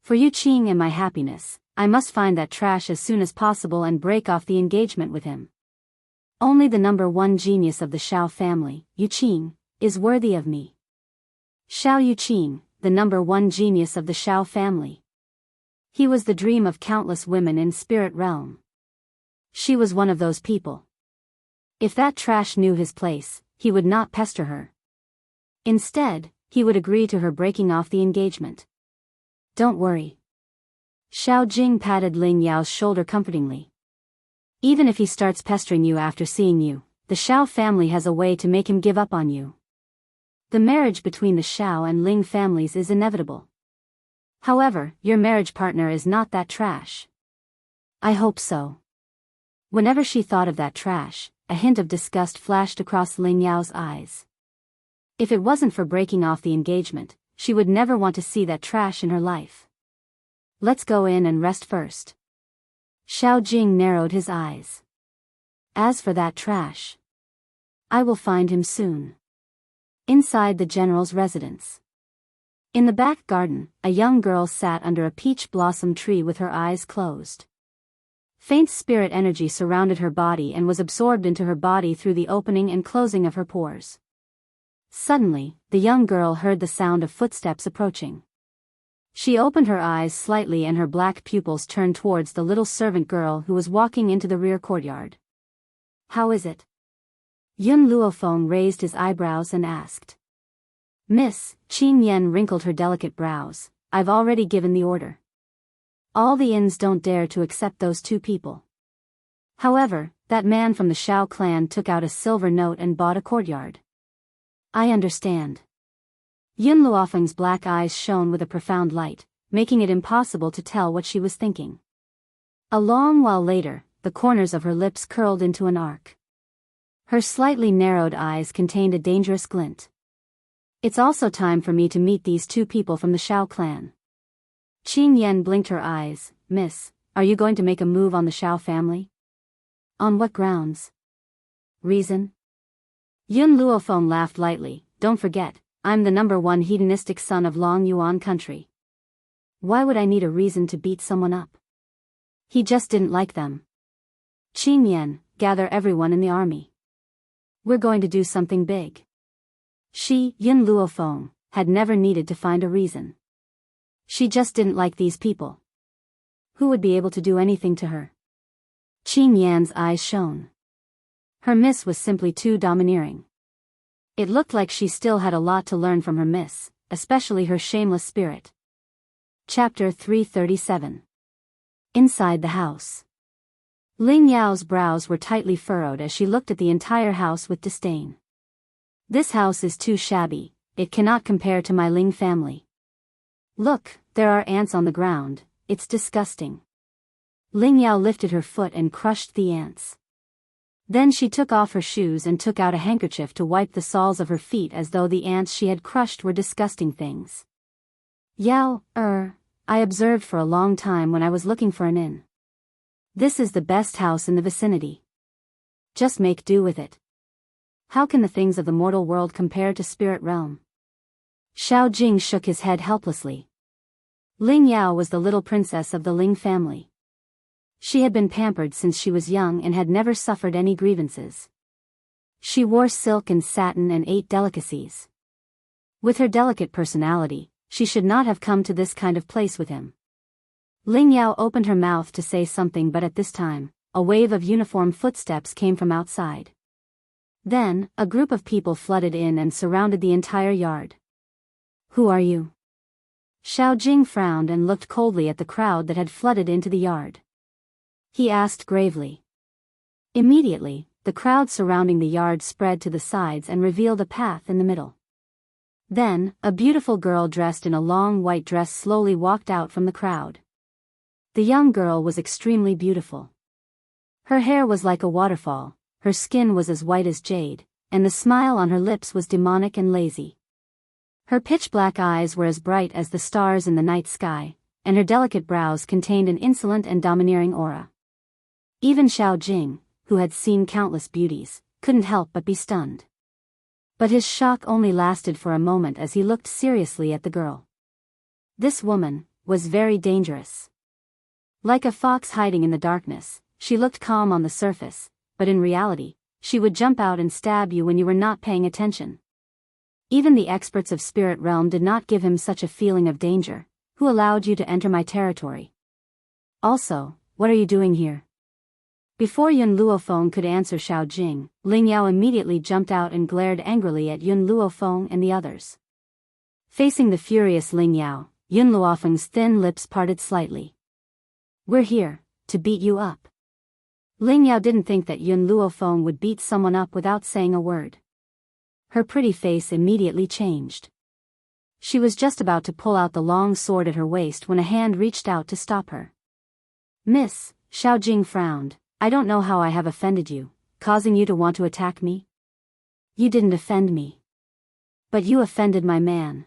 For Yu Qing and my happiness, I must find that trash as soon as possible and break off the engagement with him. Only the number 1 genius of the Xiao family, Yu Qing, is worthy of me." Xiao Yu Qing, the number 1 genius of the Xiao family. He was the dream of countless women in spirit realm. She was one of those people. If that trash knew his place, he would not pester her. Instead, he would agree to her breaking off the engagement. "Don't worry." Xiao Jing patted Ling Yao's shoulder comfortingly. "Even if he starts pestering you after seeing you, the Xiao family has a way to make him give up on you. The marriage between the Xiao and Ling families is inevitable. However, your marriage partner is not that trash." "I hope so." Whenever she thought of that trash, a hint of disgust flashed across Ling Yao's eyes. If it wasn't for breaking off the engagement, she would never want to see that trash in her life. "Let's go in and rest first." Xiao Jing narrowed his eyes. "As for that trash, I will find him soon." Inside the general's residence. In the back garden, a young girl sat under a peach blossom tree with her eyes closed. Faint spirit energy surrounded her body and was absorbed into her body through the opening and closing of her pores. Suddenly, the young girl heard the sound of footsteps approaching. She opened her eyes slightly and her black pupils turned towards the little servant girl who was walking into the rear courtyard. how is it? Yun Luofeng raised his eyebrows and asked. Miss, Qin Yan wrinkled her delicate brows. I've already given the order. All the inns don't dare to accept those two people. However, that man from the Shao clan took out a silver note and bought a courtyard. I understand. Yun Luofeng's black eyes shone with a profound light, making it impossible to tell what she was thinking. A long while later, the corners of her lips curled into an arc. Her slightly narrowed eyes contained a dangerous glint. It's also time for me to meet these two people from the Shao clan. Qin Yan blinked her eyes. Miss, are you going to make a move on the Shao family? On what grounds? Reason? Yun Luofeng laughed lightly. Don't forget, I'm the #1 hedonistic son of Long Yuan country. Why would I need a reason to beat someone up? He just didn't like them. Qin Yan, gather everyone in the army. We're going to do something big. She, Yun Luofeng, had never needed to find a reason. She just didn't like these people. Who would be able to do anything to her? Qin Yan's eyes shone. Her miss was simply too domineering. It looked like she still had a lot to learn from her miss, especially her shameless spirit. Chapter 337. Inside the house. Ling Yao's brows were tightly furrowed as she looked at the entire house with disdain. This house is too shabby, it cannot compare to my Ling family. Look, there are ants on the ground, it's disgusting. Ling Yao lifted her foot and crushed the ants. Then she took off her shoes and took out a handkerchief to wipe the soles of her feet as though the ants she had crushed were disgusting things. Yao, I observed for a long time when I was looking for an inn. This is the best house in the vicinity. Just make do with it. How can the things of the mortal world compare to spirit realm? Shao Jing shook his head helplessly. Ling Yao was the little princess of the Ling family. She had been pampered since she was young and had never suffered any grievances. She wore silk and satin and ate delicacies. With her delicate personality, she should not have come to this kind of place with him. Ling Yao opened her mouth to say something, but at this time, a wave of uniform footsteps came from outside. Then, a group of people flooded in and surrounded the entire yard. Who are you? Shao Jing frowned and looked coldly at the crowd that had flooded into the yard. He asked gravely. Immediately, the crowd surrounding the yard spread to the sides and revealed a path in the middle. Then, a beautiful girl dressed in a long white dress slowly walked out from the crowd. The young girl was extremely beautiful. Her hair was like a waterfall, her skin was as white as jade, and the smile on her lips was demonic and lazy. Her pitch-black eyes were as bright as the stars in the night sky, and her delicate brows contained an insolent and domineering aura. Even Shao Jing, who had seen countless beauties, couldn't help but be stunned. But his shock only lasted for a moment as he looked seriously at the girl. This woman was very dangerous. Like a fox hiding in the darkness, she looked calm on the surface, but in reality, she would jump out and stab you when you were not paying attention. Even the experts of Spirit Realm did not give him such a feeling of danger. Who allowed you to enter my territory? Also, what are you doing here? Before Yun Luofeng could answer Shao Jing, Ling Yao immediately jumped out and glared angrily at Yun Luofeng and the others. Facing the furious Ling Yao, Yun Luofeng's thin lips parted slightly. We're here to beat you up. Ling Yao didn't think that Yun Luofeng would beat someone up without saying a word. Her pretty face immediately changed. She was just about to pull out the long sword at her waist when a hand reached out to stop her. Miss, Shao Jing frowned. I don't know how I have offended you, causing you to want to attack me. You didn't offend me. But you offended my man.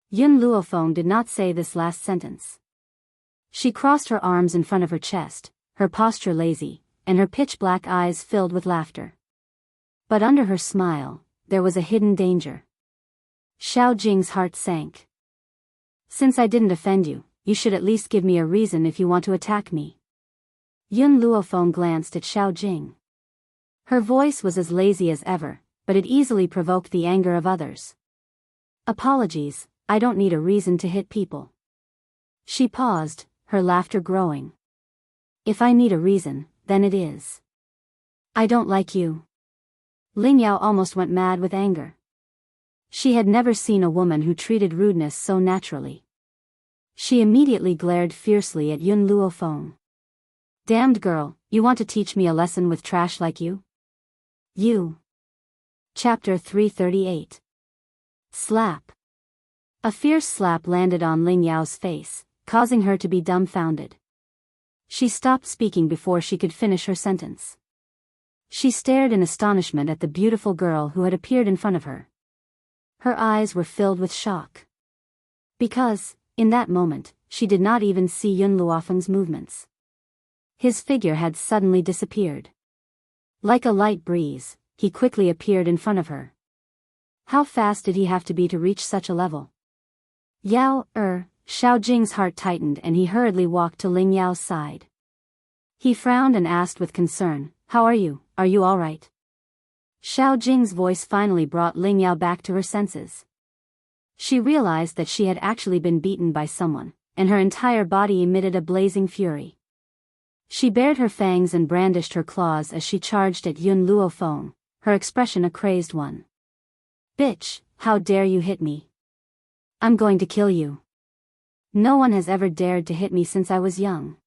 Yun Luofeng did not say this last sentence. She crossed her arms in front of her chest, her posture lazy, and her pitch-black eyes filled with laughter. But under her smile, there was a hidden danger. Shao Jing's heart sank. Since I didn't offend you, you should at least give me a reason if you want to attack me. Yun Luofeng glanced at Shao Jing. Her voice was as lazy as ever, but it easily provoked the anger of others. Apologies, I don't need a reason to hit people. She paused, her laughter growing. If I need a reason, then it is. I don't like you. Ling Yao almost went mad with anger. She had never seen a woman who treated rudeness so naturally. She immediately glared fiercely at Yun Luofeng. Damned girl, you want to teach me a lesson with trash like you? You. Chapter 338. Slap. A fierce slap landed on Ling Yao's face, causing her to be dumbfounded. She stopped speaking before she could finish her sentence. She stared in astonishment at the beautiful girl who had appeared in front of her. Her eyes were filled with shock. Because, in that moment, she did not even see Yun Luofeng's movements. His figure had suddenly disappeared. Like a light breeze, he quickly appeared in front of her. How fast did he have to be to reach such a level? Xiao Jing's heart tightened and he hurriedly walked to Ling Yao's side. He frowned and asked with concern, "How are you? Are you all right?" Xiao Jing's voice finally brought Ling Yao back to her senses. She realized that she had actually been beaten by someone, and her entire body emitted a blazing fury. She bared her fangs and brandished her claws as she charged at Yun Luofeng, her expression a crazed one. "Bitch, how dare you hit me? I'm going to kill you. No one has ever dared to hit me since I was young.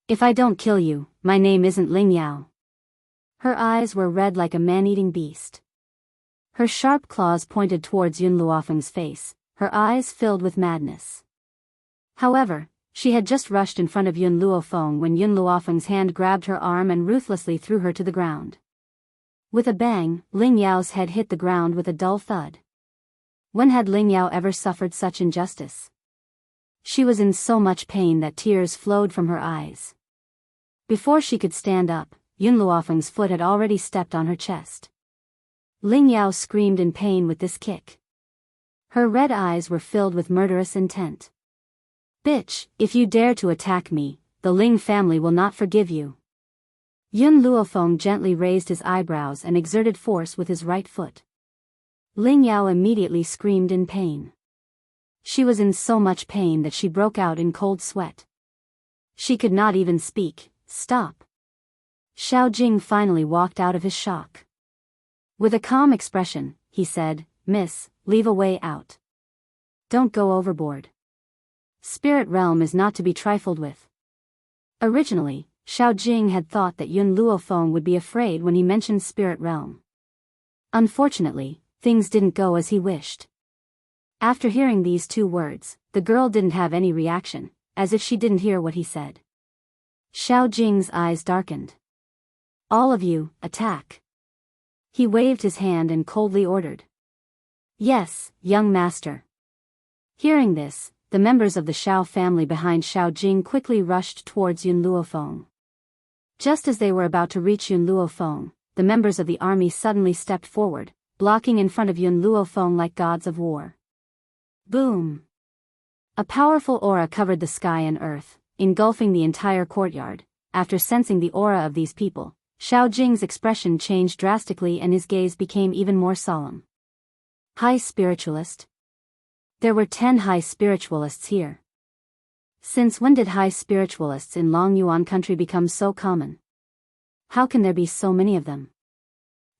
If I don't kill you, my name isn't Ling Yao." Her eyes were red like a man-eating beast. Her sharp claws pointed towards Yun Luofeng's face, her eyes filled with madness. However, she had just rushed in front of Yun Luofeng when Yun Luofeng's hand grabbed her arm and ruthlessly threw her to the ground. With a bang, Ling Yao's head hit the ground with a dull thud. When had Ling Yao ever suffered such injustice? She was in so much pain that tears flowed from her eyes. Before she could stand up, Yun Luofeng's foot had already stepped on her chest. Ling Yao screamed in pain with this kick. Her red eyes were filled with murderous intent. "Bitch, if you dare to attack me, the Ling family will not forgive you." Yun Luofeng gently raised his eyebrows and exerted force with his right foot. Ling Yao immediately screamed in pain. She was in so much pain that she broke out in cold sweat. She could not even speak. "Stop." Xiao Jing finally walked out of his shock. With a calm expression, he said, "Miss, leave a way out. Don't go overboard. Spirit realm is not to be trifled with." Originally, Xiao Jing had thought that Yun Luofeng would be afraid when he mentioned spirit realm. Unfortunately, things didn't go as he wished. After hearing these two words, the girl didn't have any reaction, as if she didn't hear what he said. Xiao Jing's eyes darkened. "All of you, attack." He waved his hand and coldly ordered. "Yes, young master." Hearing this, the members of the Xiao family behind Xiao Jing quickly rushed towards Yun Luofeng. Just as they were about to reach Yun Luofeng, the members of the army suddenly stepped forward, blocking in front of Yun Luofeng like gods of war. Boom! A powerful aura covered the sky and earth, engulfing the entire courtyard. After sensing the aura of these people, Xiao Jing's expression changed drastically and his gaze became even more solemn. High spiritualist? There were 10 high spiritualists here. Since when did high spiritualists in Long Yuan country become so common? How can there be so many of them?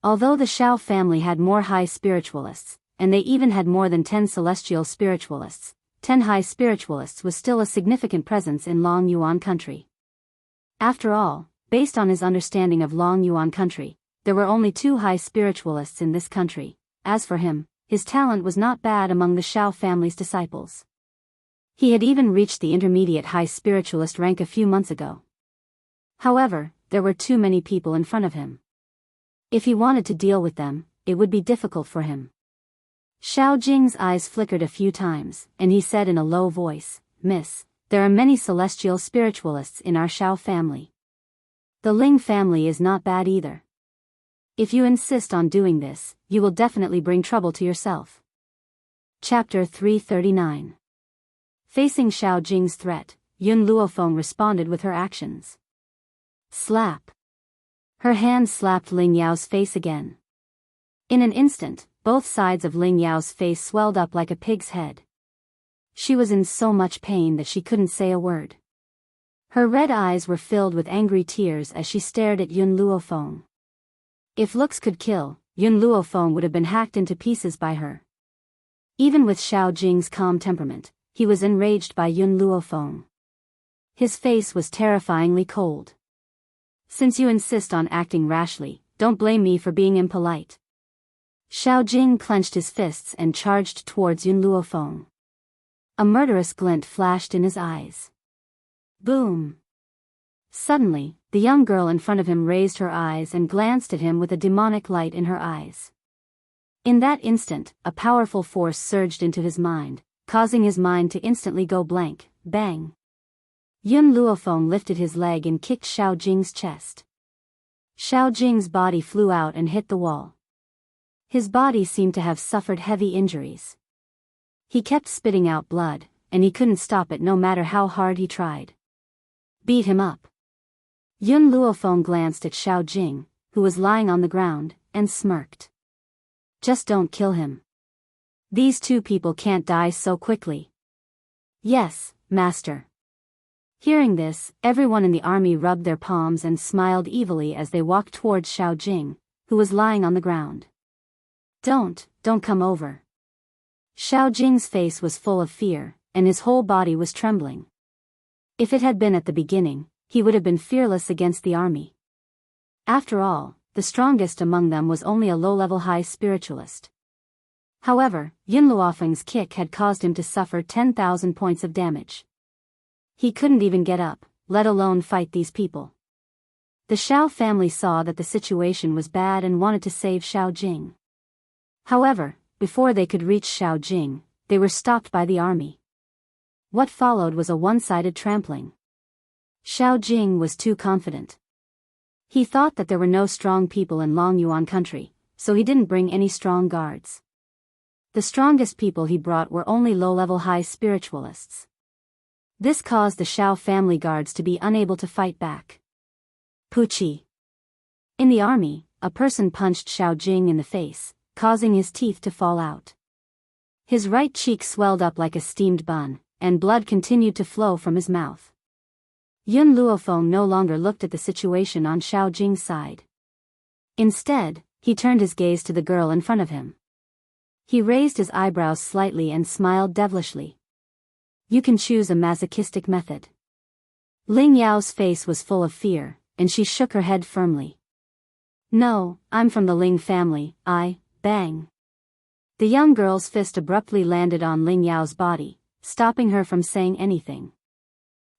Although the Xiao family had more high spiritualists, and they even had more than 10 celestial spiritualists, 10 high spiritualists was still a significant presence in Long Yuan country. After all, based on his understanding of Long Yuan country, there were only 2 high spiritualists in this country. As for him, his talent was not bad among the Xiao family's disciples. He had even reached the intermediate high spiritualist rank a few months ago. However, there were too many people in front of him. If he wanted to deal with them, it would be difficult for him. Xiao Jing's eyes flickered a few times, and he said in a low voice, "Miss, there are many celestial spiritualists in our Xiao family. The Ling family is not bad either. If you insist on doing this, you will definitely bring trouble to yourself." Chapter 339. Facing Xiao Jing's threat, Yun Luofeng responded with her actions. Slap. Her hand slapped Ling Yao's face again. In an instant, both sides of Ling Yao's face swelled up like a pig's head. She was in so much pain that she couldn't say a word. Her red eyes were filled with angry tears as she stared at Yun Luofeng. If looks could kill, Yun Luofeng would have been hacked into pieces by her. Even with Xiao Jing's calm temperament, he was enraged by Yun Luofeng. His face was terrifyingly cold. Since you insist on acting rashly, don't blame me for being impolite. Xiao Jing clenched his fists and charged towards Yun Luofeng. A murderous glint flashed in his eyes. Boom! Suddenly, the young girl in front of him raised her eyes and glanced at him with a demonic light in her eyes. In that instant, a powerful force surged into his mind, causing his mind to instantly go blank. Bang! Yun Luofeng lifted his leg and kicked Xiao Jing's chest. Xiao Jing's body flew out and hit the wall. His body seemed to have suffered heavy injuries. He kept spitting out blood, and he couldn't stop it no matter how hard he tried. Beat him up. Yun Luofeng glanced at Xiao Jing, who was lying on the ground, and smirked. Just don't kill him. These two people can't die so quickly. Yes, master. Hearing this, everyone in the army rubbed their palms and smiled evilly as they walked towards Xiao Jing, who was lying on the ground. Don't come over. Xiao Jing's face was full of fear, and his whole body was trembling. If it had been at the beginning, he would have been fearless against the army. After all, the strongest among them was only a low-level high spiritualist. However, Yun Luofeng's kick had caused him to suffer 10,000 points of damage. He couldn't even get up, let alone fight these people. The Xiao family saw that the situation was bad and wanted to save Xiao Jing. However, before they could reach Xiao Jing, they were stopped by the army. What followed was a one-sided trampling. Xiao Jing was too confident. He thought that there were no strong people in Longyuan country, so he didn't bring any strong guards. The strongest people he brought were only low-level high spiritualists. This caused the Xiao family guards to be unable to fight back. Puchi. In the army, a person punched Xiao Jing in the face, causing his teeth to fall out. His right cheek swelled up like a steamed bun, and blood continued to flow from his mouth. Yun Luofeng no longer looked at the situation on Xiao Jing's side. Instead, he turned his gaze to the girl in front of him. He raised his eyebrows slightly and smiled devilishly. You can choose a masochistic method. Ling Yao's face was full of fear, and she shook her head firmly. No, I'm from the Ling family, bang. The young girl's fist abruptly landed on Ling Yao's body, stopping her from saying anything.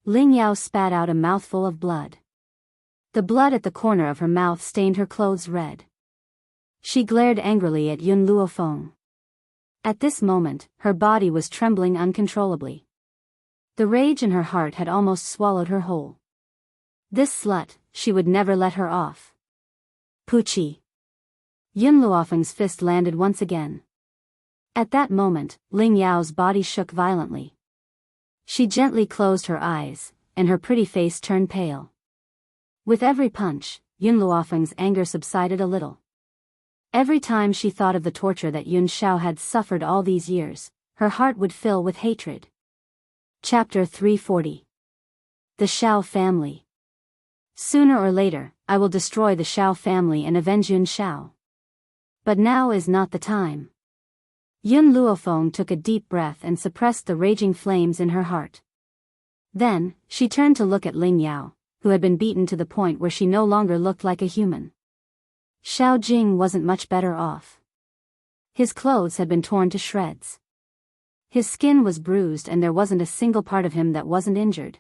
Ling Yao spat out a mouthful of blood. The blood at the corner of her mouth stained her clothes red. She glared angrily at Yun Luofeng. At this moment, her body was trembling uncontrollably. The rage in her heart had almost swallowed her whole. This slut, she would never let her off. Puchi. Yun Luofeng's fist landed once again. At that moment, Ling Yao's body shook violently. She gently closed her eyes, and her pretty face turned pale. With every punch, Yun Luofeng's anger subsided a little. Every time she thought of the torture that Yun Xiao had suffered all these years, her heart would fill with hatred. Chapter 340. The Xiao Family. Sooner or later, I will destroy the Xiao family and avenge Yun Xiao. But now is not the time. Yun Luofeng took a deep breath and suppressed the raging flames in her heart. Then, she turned to look at Ling Yao, who had been beaten to the point where she no longer looked like a human. Xiao Jing wasn't much better off. His clothes had been torn to shreds. His skin was bruised and there wasn't a single part of him that wasn't injured.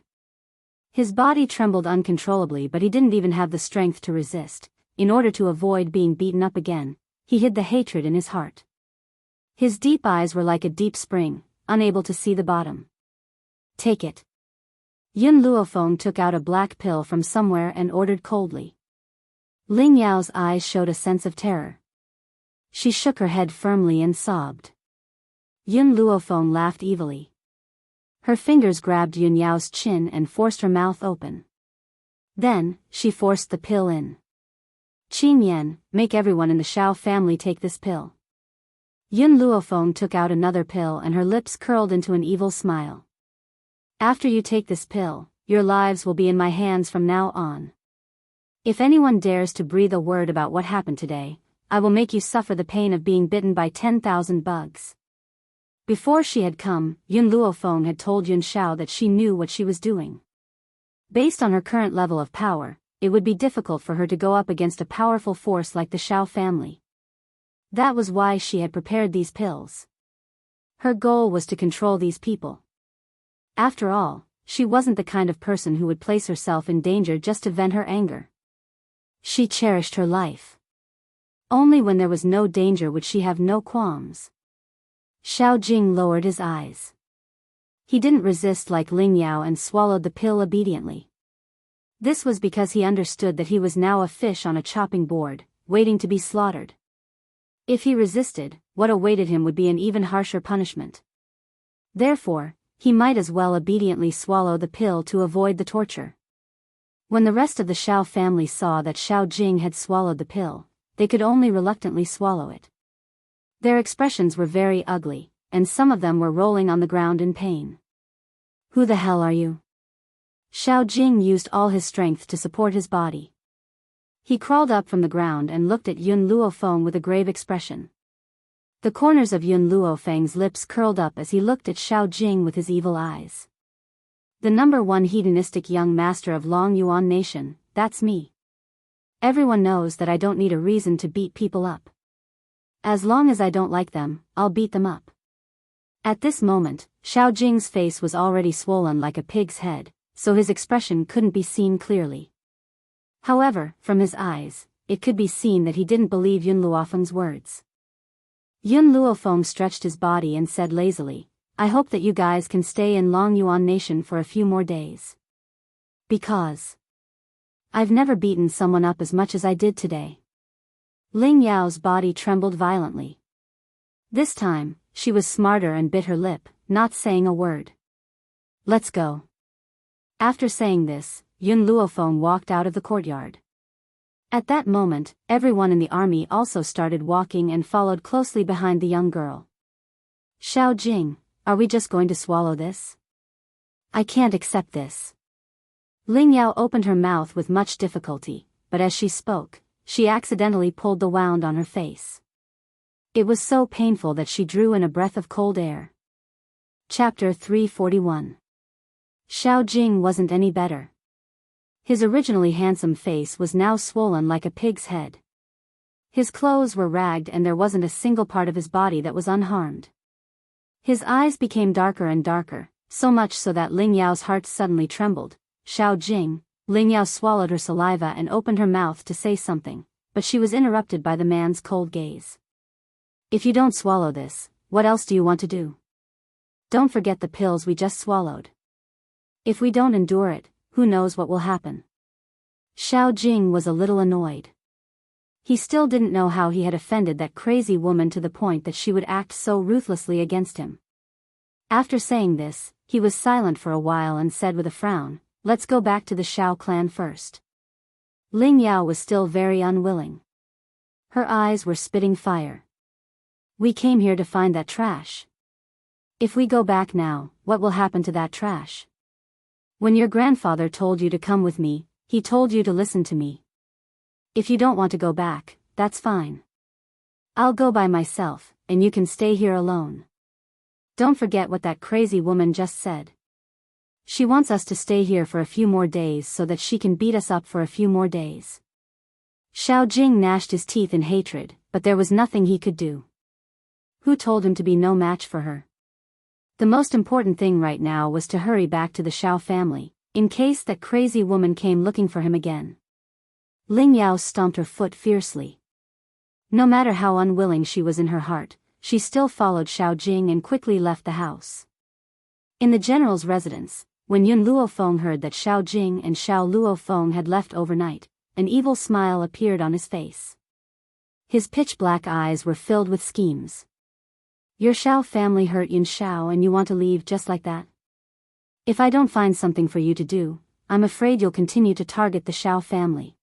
His body trembled uncontrollably, but he didn't even have the strength to resist. In order to avoid being beaten up again, he hid the hatred in his heart. His deep eyes were like a deep spring, unable to see the bottom. Take it. Yun Luofeng took out a black pill from somewhere and ordered coldly. Ling Yao's eyes showed a sense of terror. She shook her head firmly and sobbed. Yun Luofeng laughed evilly. Her fingers grabbed Yun Yao's chin and forced her mouth open. Then, she forced the pill in. Qing Yan, make everyone in the Xiao family take this pill. Yun Luofeng took out another pill and her lips curled into an evil smile. After you take this pill, your lives will be in my hands from now on. If anyone dares to breathe a word about what happened today, I will make you suffer the pain of being bitten by 10,000 bugs. Before she had come, Yun Luofeng had told Yun Shao that she knew what she was doing. Based on her current level of power, it would be difficult for her to go up against a powerful force like the Shao family. That was why she had prepared these pills. Her goal was to control these people. After all, she wasn't the kind of person who would place herself in danger just to vent her anger. She cherished her life. Only when there was no danger would she have no qualms. Xiao Jing lowered his eyes. He didn't resist like Ling Yao and swallowed the pill obediently. This was because he understood that he was now a fish on a chopping board, waiting to be slaughtered. If he resisted, what awaited him would be an even harsher punishment. Therefore, he might as well obediently swallow the pill to avoid the torture. When the rest of the Shao family saw that Xiao Jing had swallowed the pill, they could only reluctantly swallow it. Their expressions were very ugly, and some of them were rolling on the ground in pain. Who the hell are you? Xiao Jing used all his strength to support his body. He crawled up from the ground and looked at Yun Luofeng with a grave expression. The corners of Yun Luofeng's lips curled up as he looked at Xiao Jing with his evil eyes. The number one hedonistic young master of Long Yuan Nation, that's me. Everyone knows that I don't need a reason to beat people up. As long as I don't like them, I'll beat them up. At this moment, Xiao Jing's face was already swollen like a pig's head, so his expression couldn't be seen clearly. However, from his eyes, it could be seen that he didn't believe Yun Luofeng's words. Yun Luofeng stretched his body and said lazily, I hope that you guys can stay in Long Yuan Nation for a few more days. Because I've never beaten someone up as much as I did today. Ling Yao's body trembled violently. This time, she was smarter and bit her lip, not saying a word. Let's go. After saying this, Yun Luofeng walked out of the courtyard. At that moment, everyone in the army also started walking and followed closely behind the young girl. Xiao Jing, are we just going to swallow this? I can't accept this. Ling Yao opened her mouth with much difficulty, but as she spoke, she accidentally pulled the wound on her face. It was so painful that she drew in a breath of cold air. Chapter 341. Xiao Jing wasn't any better. His originally handsome face was now swollen like a pig's head. His clothes were ragged and there wasn't a single part of his body that was unharmed. His eyes became darker and darker, so much so that Ling Yao's heart suddenly trembled. Xiao Jing, Ling Yao swallowed her saliva and opened her mouth to say something, but she was interrupted by the man's cold gaze. If you don't swallow this, what else do you want to do? Don't forget the pills we just swallowed. If we don't endure it, who knows what will happen? Xiao Jing was a little annoyed. He still didn't know how he had offended that crazy woman to the point that she would act so ruthlessly against him. After saying this, he was silent for a while and said with a frown, let's go back to the Shao clan first. Ling Yao was still very unwilling. Her eyes were spitting fire. We came here to find that trash. If we go back now, what will happen to that trash? When your grandfather told you to come with me, he told you to listen to me. If you don't want to go back, that's fine. I'll go by myself, and you can stay here alone. Don't forget what that crazy woman just said. She wants us to stay here for a few more days so that she can beat us up for a few more days. Xiao Jing gnashed his teeth in hatred, but there was nothing he could do. Who told him to be no match for her? The most important thing right now was to hurry back to the Shao family, in case that crazy woman came looking for him again. Ling Yao stomped her foot fiercely. No matter how unwilling she was in her heart, she still followed Xiao Jing and quickly left the house. In the general's residence, when Yun Luofeng heard that Xiao Jing and Xiao Luofeng had left overnight, an evil smile appeared on his face. His pitch-black eyes were filled with schemes. Your Shao family hurt Yun Shao and you want to leave just like that? If I don't find something for you to do, I'm afraid you'll continue to target the Shao family.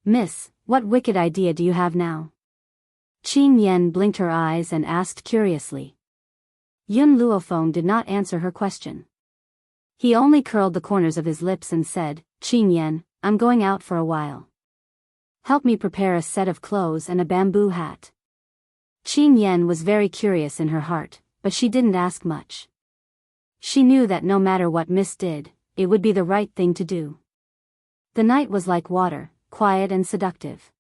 Miss, what wicked idea do you have now? Qin Yan blinked her eyes and asked curiously. Yun Luofeng did not answer her question. He only curled the corners of his lips and said, Qin Yan, I'm going out for a while. Help me prepare a set of clothes and a bamboo hat. Qing Yan was very curious in her heart, but she didn't ask much. She knew that no matter what Miss did, it would be the right thing to do. The night was like water, quiet and seductive.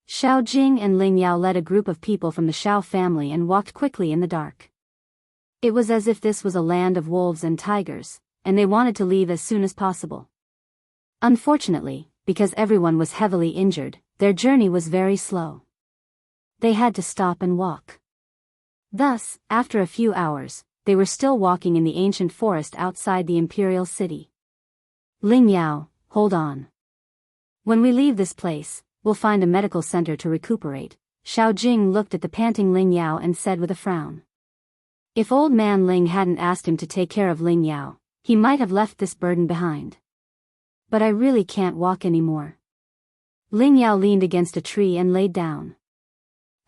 Xiao Jing and Ling Yao led a group of people from the Xiao family and walked quickly in the dark. It was as if this was a land of wolves and tigers, and they wanted to leave as soon as possible. Unfortunately, because everyone was heavily injured, their journey was very slow. They had to stop and walk. Thus, after a few hours, they were still walking in the ancient forest outside the imperial city. Ling Yao, hold on. When we leave this place, we'll find a medical center to recuperate. Xiao Jing looked at the panting Ling Yao and said with a frown. If old man Ling hadn't asked him to take care of Ling Yao, he might have left this burden behind. But I really can't walk anymore. Ling Yao leaned against a tree and laid down.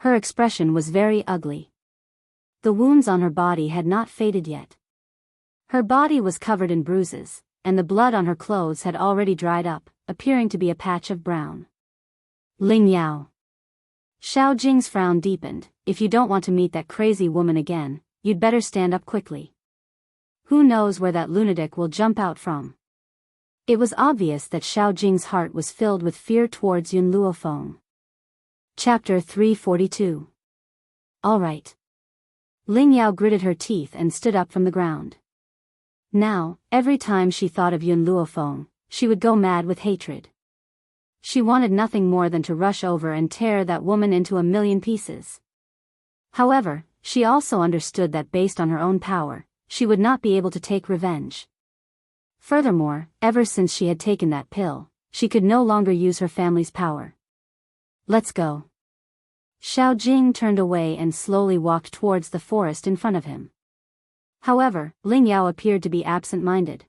Her expression was very ugly. The wounds on her body had not faded yet. Her body was covered in bruises, and the blood on her clothes had already dried up, appearing to be a patch of brown. Ling Yao. Xiao Jing's frown deepened. If you don't want to meet that crazy woman again, you'd better stand up quickly. Who knows where that lunatic will jump out from? It was obvious that Xiao Jing's heart was filled with fear towards Yun Luofeng. Chapter 342. All right. Ling Yao gritted her teeth and stood up from the ground. Now, every time she thought of Yun Luofeng, she would go mad with hatred. She wanted nothing more than to rush over and tear that woman into a million pieces. However, she also understood that based on her own power, she would not be able to take revenge. Furthermore, ever since she had taken that pill, she could no longer use her family's power. Let's go. Xiao Jing turned away and slowly walked towards the forest in front of him. However, Ling Yao appeared to be absent-minded.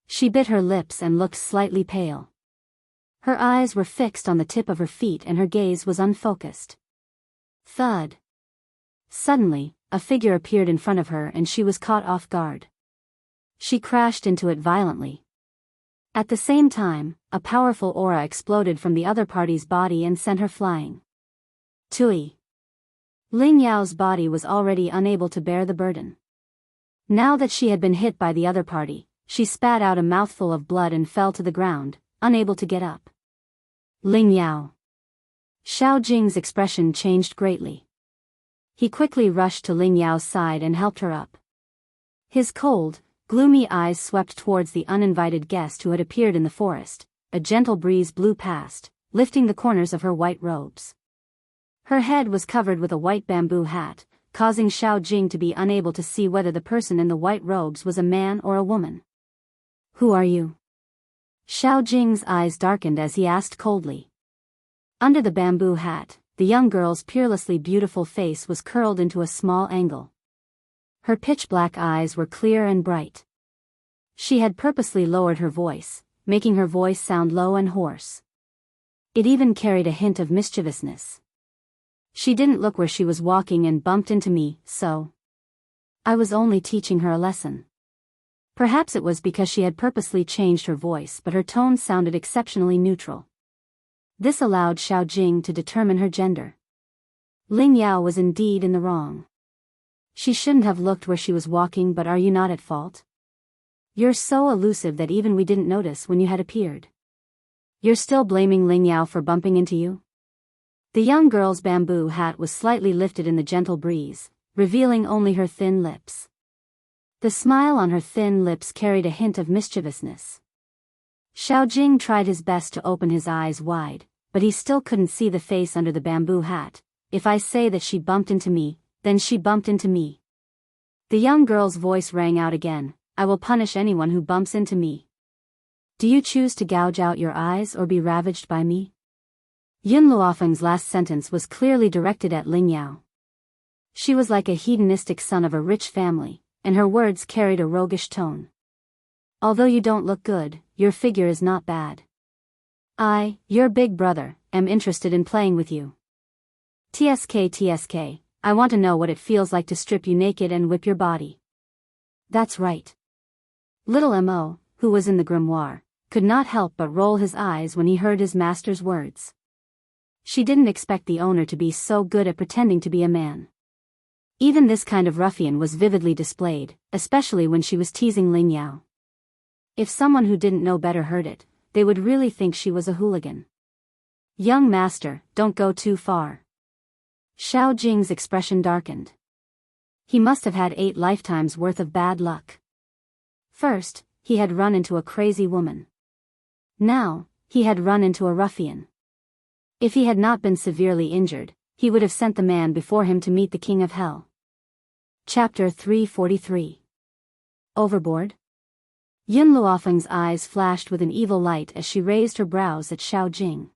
She bit her lips and looked slightly pale. Her eyes were fixed on the tip of her feet and her gaze was unfocused. Thud. Suddenly, a figure appeared in front of her and she was caught off guard. She crashed into it violently. At the same time, a powerful aura exploded from the other party's body and sent her flying. Tui. Ling Yao's body was already unable to bear the burden. Now that she had been hit by the other party, she spat out a mouthful of blood and fell to the ground, unable to get up. Ling Yao. Xiao Jing's expression changed greatly. He quickly rushed to Ling Yao's side and helped her up. His cold, gloomy eyes swept towards the uninvited guest who had appeared in the forest. A gentle breeze blew past, lifting the corners of her white robes. Her head was covered with a white bamboo hat, causing Xiao Jing to be unable to see whether the person in the white robes was a man or a woman. Who are you? Xiao Jing's eyes darkened as he asked coldly. Under the bamboo hat, the young girl's peerlessly beautiful face was curled into a small angle. Her pitch-black eyes were clear and bright. She had purposely lowered her voice, making her voice sound low and hoarse. It even carried a hint of mischievousness. She didn't look where she was walking and bumped into me, so I was only teaching her a lesson. Perhaps it was because she had purposely changed her voice, but her tone sounded exceptionally neutral. This allowed Xiao Jing to determine her gender. Ling Yao was indeed in the wrong. She shouldn't have looked where she was walking, but are you not at fault? You're so elusive that even we didn't notice when you had appeared. You're still blaming Ling Yao for bumping into you? The young girl's bamboo hat was slightly lifted in the gentle breeze, revealing only her thin lips. The smile on her thin lips carried a hint of mischievousness. Xiao Jing tried his best to open his eyes wide, but he still couldn't see the face under the bamboo hat. If I say that she bumped into me, then she bumped into me. The young girl's voice rang out again. I will punish anyone who bumps into me. Do you choose to gouge out your eyes or be ravaged by me? Yun Luofeng's last sentence was clearly directed at Ling Yao. She was like a hedonistic son of a rich family, and her words carried a roguish tone. Although you don't look good, your figure is not bad. I, your big brother, am interested in playing with you. TSK, I want to know what it feels like to strip you naked and whip your body. That's right. Little Mo, who was in the grimoire, could not help but roll his eyes when he heard his master's words. She didn't expect the owner to be so good at pretending to be a man. Even this kind of ruffian was vividly displayed, especially when she was teasing Ling Yao. If someone who didn't know better heard it, they would really think she was a hooligan. Young master, don't go too far. Xiao Jing's expression darkened. He must have had 8 lifetimes worth of bad luck. First, he had run into a crazy woman. Now, he had run into a ruffian. If he had not been severely injured, he would have sent the man before him to meet the king of hell. Chapter 343. Overboard? Yun Luofeng's eyes flashed with an evil light as she raised her brows at Xiao Jing.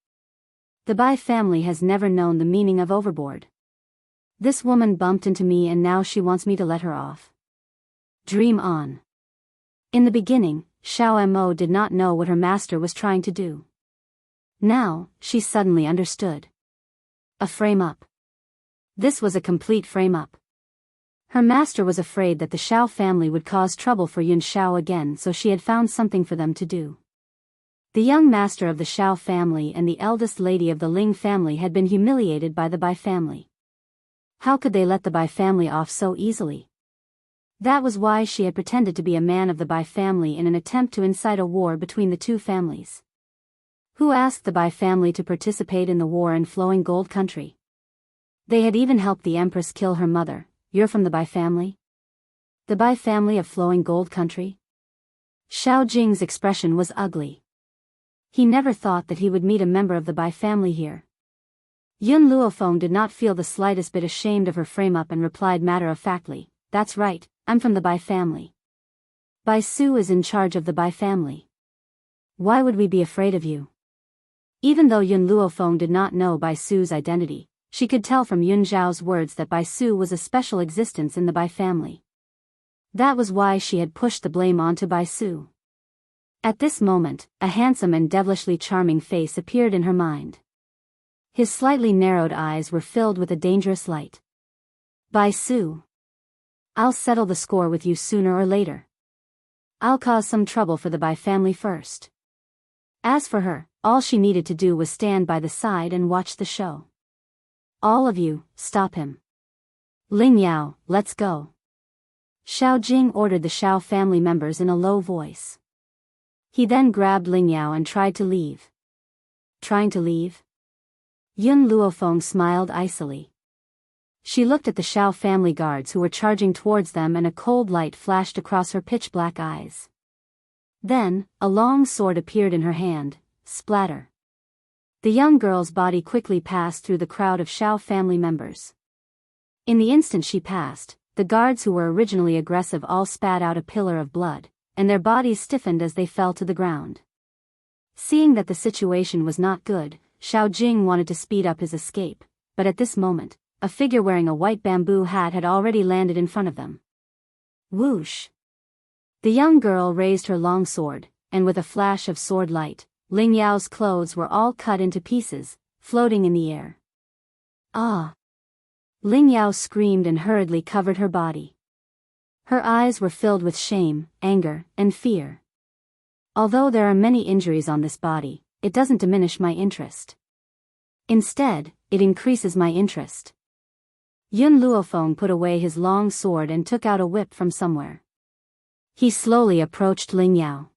The Bai family has never known the meaning of overboard. This woman bumped into me and now she wants me to let her off. Dream on. In the beginning, Xiao Mo did not know what her master was trying to do. Now, she suddenly understood. A frame-up. This was a complete frame-up. Her master was afraid that the Xiao family would cause trouble for Yun Xiao again, so she had found something for them to do. The young master of the Xiao family and the eldest lady of the Ling family had been humiliated by the Bai family. How could they let the Bai family off so easily? That was why she had pretended to be a man of the Bai family in an attempt to incite a war between the two families. Who asked the Bai family to participate in the war in Flowing Gold Country? They had even helped the empress kill her mother. You're from the Bai family? The Bai family of Flowing Gold Country? Xiao Jing's expression was ugly. He never thought that he would meet a member of the Bai family here. Yun Luofeng did not feel the slightest bit ashamed of her frame-up and replied matter-of-factly, "That's right, I'm from the Bai family. Bai Su is in charge of the Bai family. Why would we be afraid of you?" Even though Yun Luofeng did not know Bai Su's identity, she could tell from Yun Zhao's words that Bai Su was a special existence in the Bai family. That was why she had pushed the blame onto Bai Su. At this moment, a handsome and devilishly charming face appeared in her mind. His slightly narrowed eyes were filled with a dangerous light. Bai Su. I'll settle the score with you sooner or later. I'll cause some trouble for the Bai family first. As for her, all she needed to do was stand by the side and watch the show. All of you, stop him. Ling Yao, let's go. Xiao Jing ordered the Xiao family members in a low voice. He then grabbed Ling Yao and tried to leave. Trying to leave? Yun Luofeng smiled icily. She looked at the Xiao family guards who were charging towards them and a cold light flashed across her pitch-black eyes. Then, a long sword appeared in her hand, splatter. The young girl's body quickly passed through the crowd of Xiao family members. In the instant she passed, the guards who were originally aggressive all spat out a pillar of blood, and their bodies stiffened as they fell to the ground. Seeing that the situation was not good, Xiao Jing wanted to speed up his escape, but at this moment, a figure wearing a white bamboo hat had already landed in front of them. Whoosh! The young girl raised her long sword, and with a flash of sword light, Ling Yao's clothes were all cut into pieces, floating in the air. Ah! Ling Yao screamed and hurriedly covered her body. Her eyes were filled with shame, anger, and fear. Although there are many injuries on this body, it doesn't diminish my interest. Instead, it increases my interest. Yun Luofeng put away his long sword and took out a whip from somewhere. He slowly approached Ling Yao.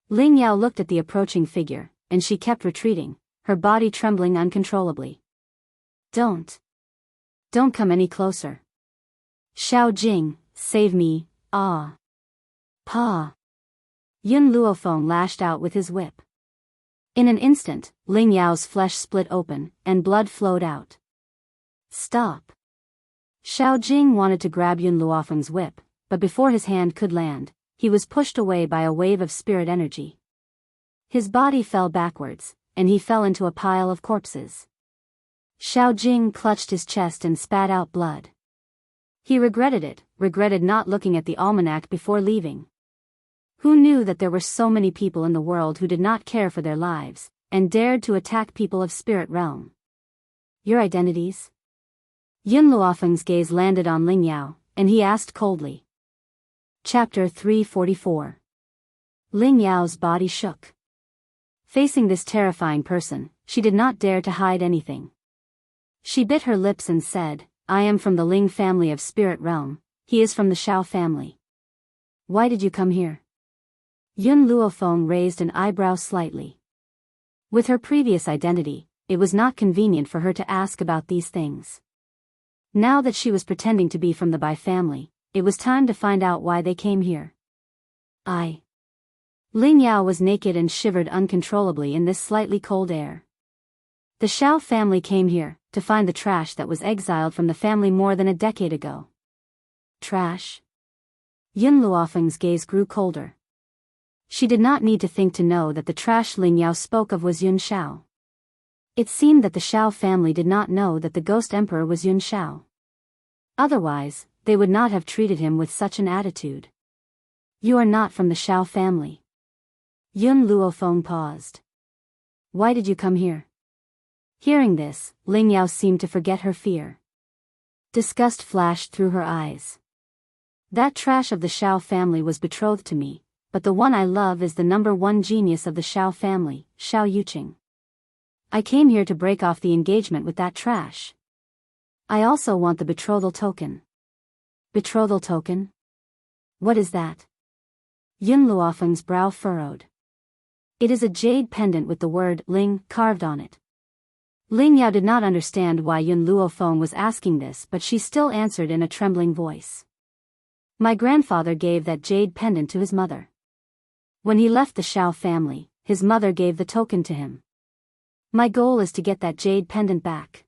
Ling Yao looked at the approaching figure, and she kept retreating, her body trembling uncontrollably. Don't come any closer. Xiao Jing, save me, ah. Pa. Yun Luofeng lashed out with his whip. In an instant, Ling Yao's flesh split open, and blood flowed out. Stop. Xiao Jing wanted to grab Yun Luofeng's whip, but before his hand could land, he was pushed away by a wave of spirit energy. His body fell backwards, and he fell into a pile of corpses. Xiao Jing clutched his chest and spat out blood. He regretted it, regretted not looking at the almanac before leaving. Who knew that there were so many people in the world who did not care for their lives, and dared to attack people of spirit realm? Your identities? Yun Luofeng's gaze landed on Ling Yao, and he asked coldly. Chapter 344. Ling Yao's body shook. Facing this terrifying person, she did not dare to hide anything. She bit her lips and said, I am from the Ling family of Spirit Realm, he is from the Shao family. Why did you come here? Yun Luofeng raised an eyebrow slightly. With her previous identity, it was not convenient for her to ask about these things. Now that she was pretending to be from the Bai family, it was time to find out why they came here. Ling Yao was naked and shivered uncontrollably in this slightly cold air. The Shao family came here to find the trash that was exiled from the family more than a decade ago. Trash? Yun Luofeng's gaze grew colder. She did not need to think to know that the trash Ling Yao spoke of was Yun Shao. It seemed that the Shao family did not know that the ghost emperor was Yun Shao. Otherwise, they would not have treated him with such an attitude. You are not from the Shao family. Yun Luofeng paused. Why did you come here? Hearing this, Ling Yao seemed to forget her fear. Disgust flashed through her eyes. That trash of the Shao family was betrothed to me, but the one I love is the #1 genius of the Shao family, Shao Yuqing. I came here to break off the engagement with that trash. I also want the betrothal token. Betrothal token? What is that? Yun Luofeng's brow furrowed. It is a jade pendant with the word Ling carved on it. Ling Yao did not understand why Yun Luofeng was asking this, but she still answered in a trembling voice. My grandfather gave that jade pendant to his mother. When he left the Shao family, his mother gave the token to him. My goal is to get that jade pendant back.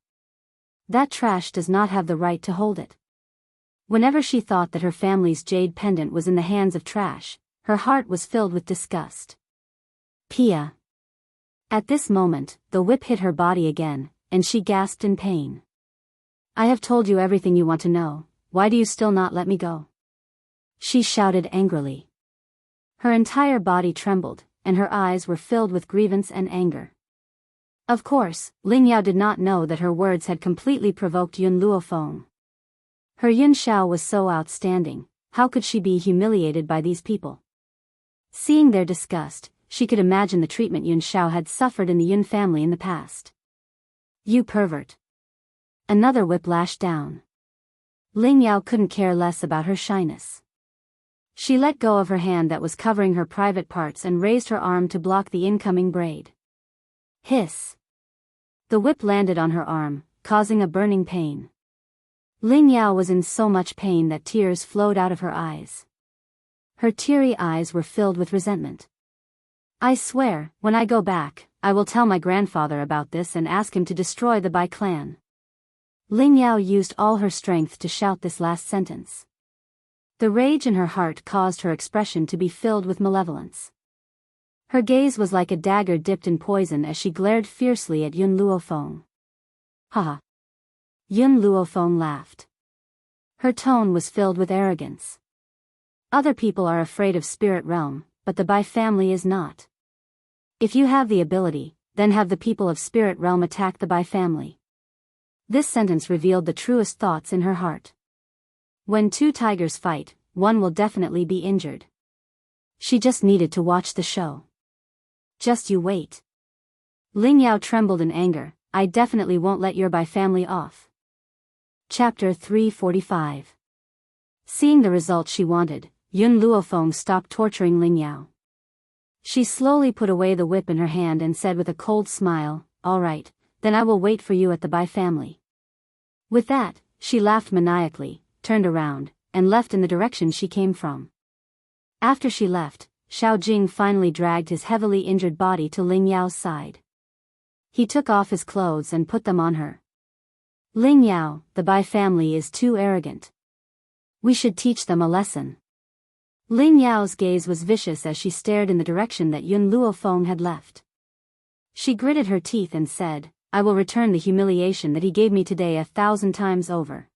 That trash does not have the right to hold it. Whenever she thought that her family's jade pendant was in the hands of trash, her heart was filled with disgust. Pia. At this moment, the whip hit her body again, and she gasped in pain. I have told you everything you want to know, why do you still not let me go? She shouted angrily. Her entire body trembled, and her eyes were filled with grievance and anger. Of course, Ling Yao did not know that her words had completely provoked Yun Luofeng. Her Yun Shao was so outstanding, how could she be humiliated by these people? Seeing their disgust, she could imagine the treatment Yun Shao had suffered in the Yun family in the past. You pervert. Another whip lashed down. Ling Yao couldn't care less about her shyness. She let go of her hand that was covering her private parts and raised her arm to block the incoming braid. Hiss. The whip landed on her arm, causing a burning pain. Ling Yao was in so much pain that tears flowed out of her eyes. Her teary eyes were filled with resentment. I swear, when I go back, I will tell my grandfather about this and ask him to destroy the Bai clan. Ling Yao used all her strength to shout this last sentence. The rage in her heart caused her expression to be filled with malevolence. Her gaze was like a dagger dipped in poison as she glared fiercely at Yun Luofeng. Ha! Yun Luofeng laughed. Her tone was filled with arrogance. Other people are afraid of Spirit Realm, but the Bai family is not. If you have the ability, then have the people of Spirit Realm attack the Bai family. This sentence revealed the truest thoughts in her heart. When two tigers fight, one will definitely be injured. She just needed to watch the show. Just you wait. Ling Yao trembled in anger. I definitely won't let your Bai family off. Chapter 345. Seeing the result she wanted, Yun Luofeng stopped torturing Ling Yao. She slowly put away the whip in her hand and said with a cold smile, all right, then I will wait for you at the Bai family. With that, she laughed maniacally, turned around, and left in the direction she came from. After she left, Shao Jing finally dragged his heavily injured body to Ling Yao's side. He took off his clothes and put them on her. Ling Yao, the Bai family is too arrogant. We should teach them a lesson. Ling Yao's gaze was vicious as she stared in the direction that Yun Luofeng had left. She gritted her teeth and said, I will return the humiliation that he gave me today 1,000 times over.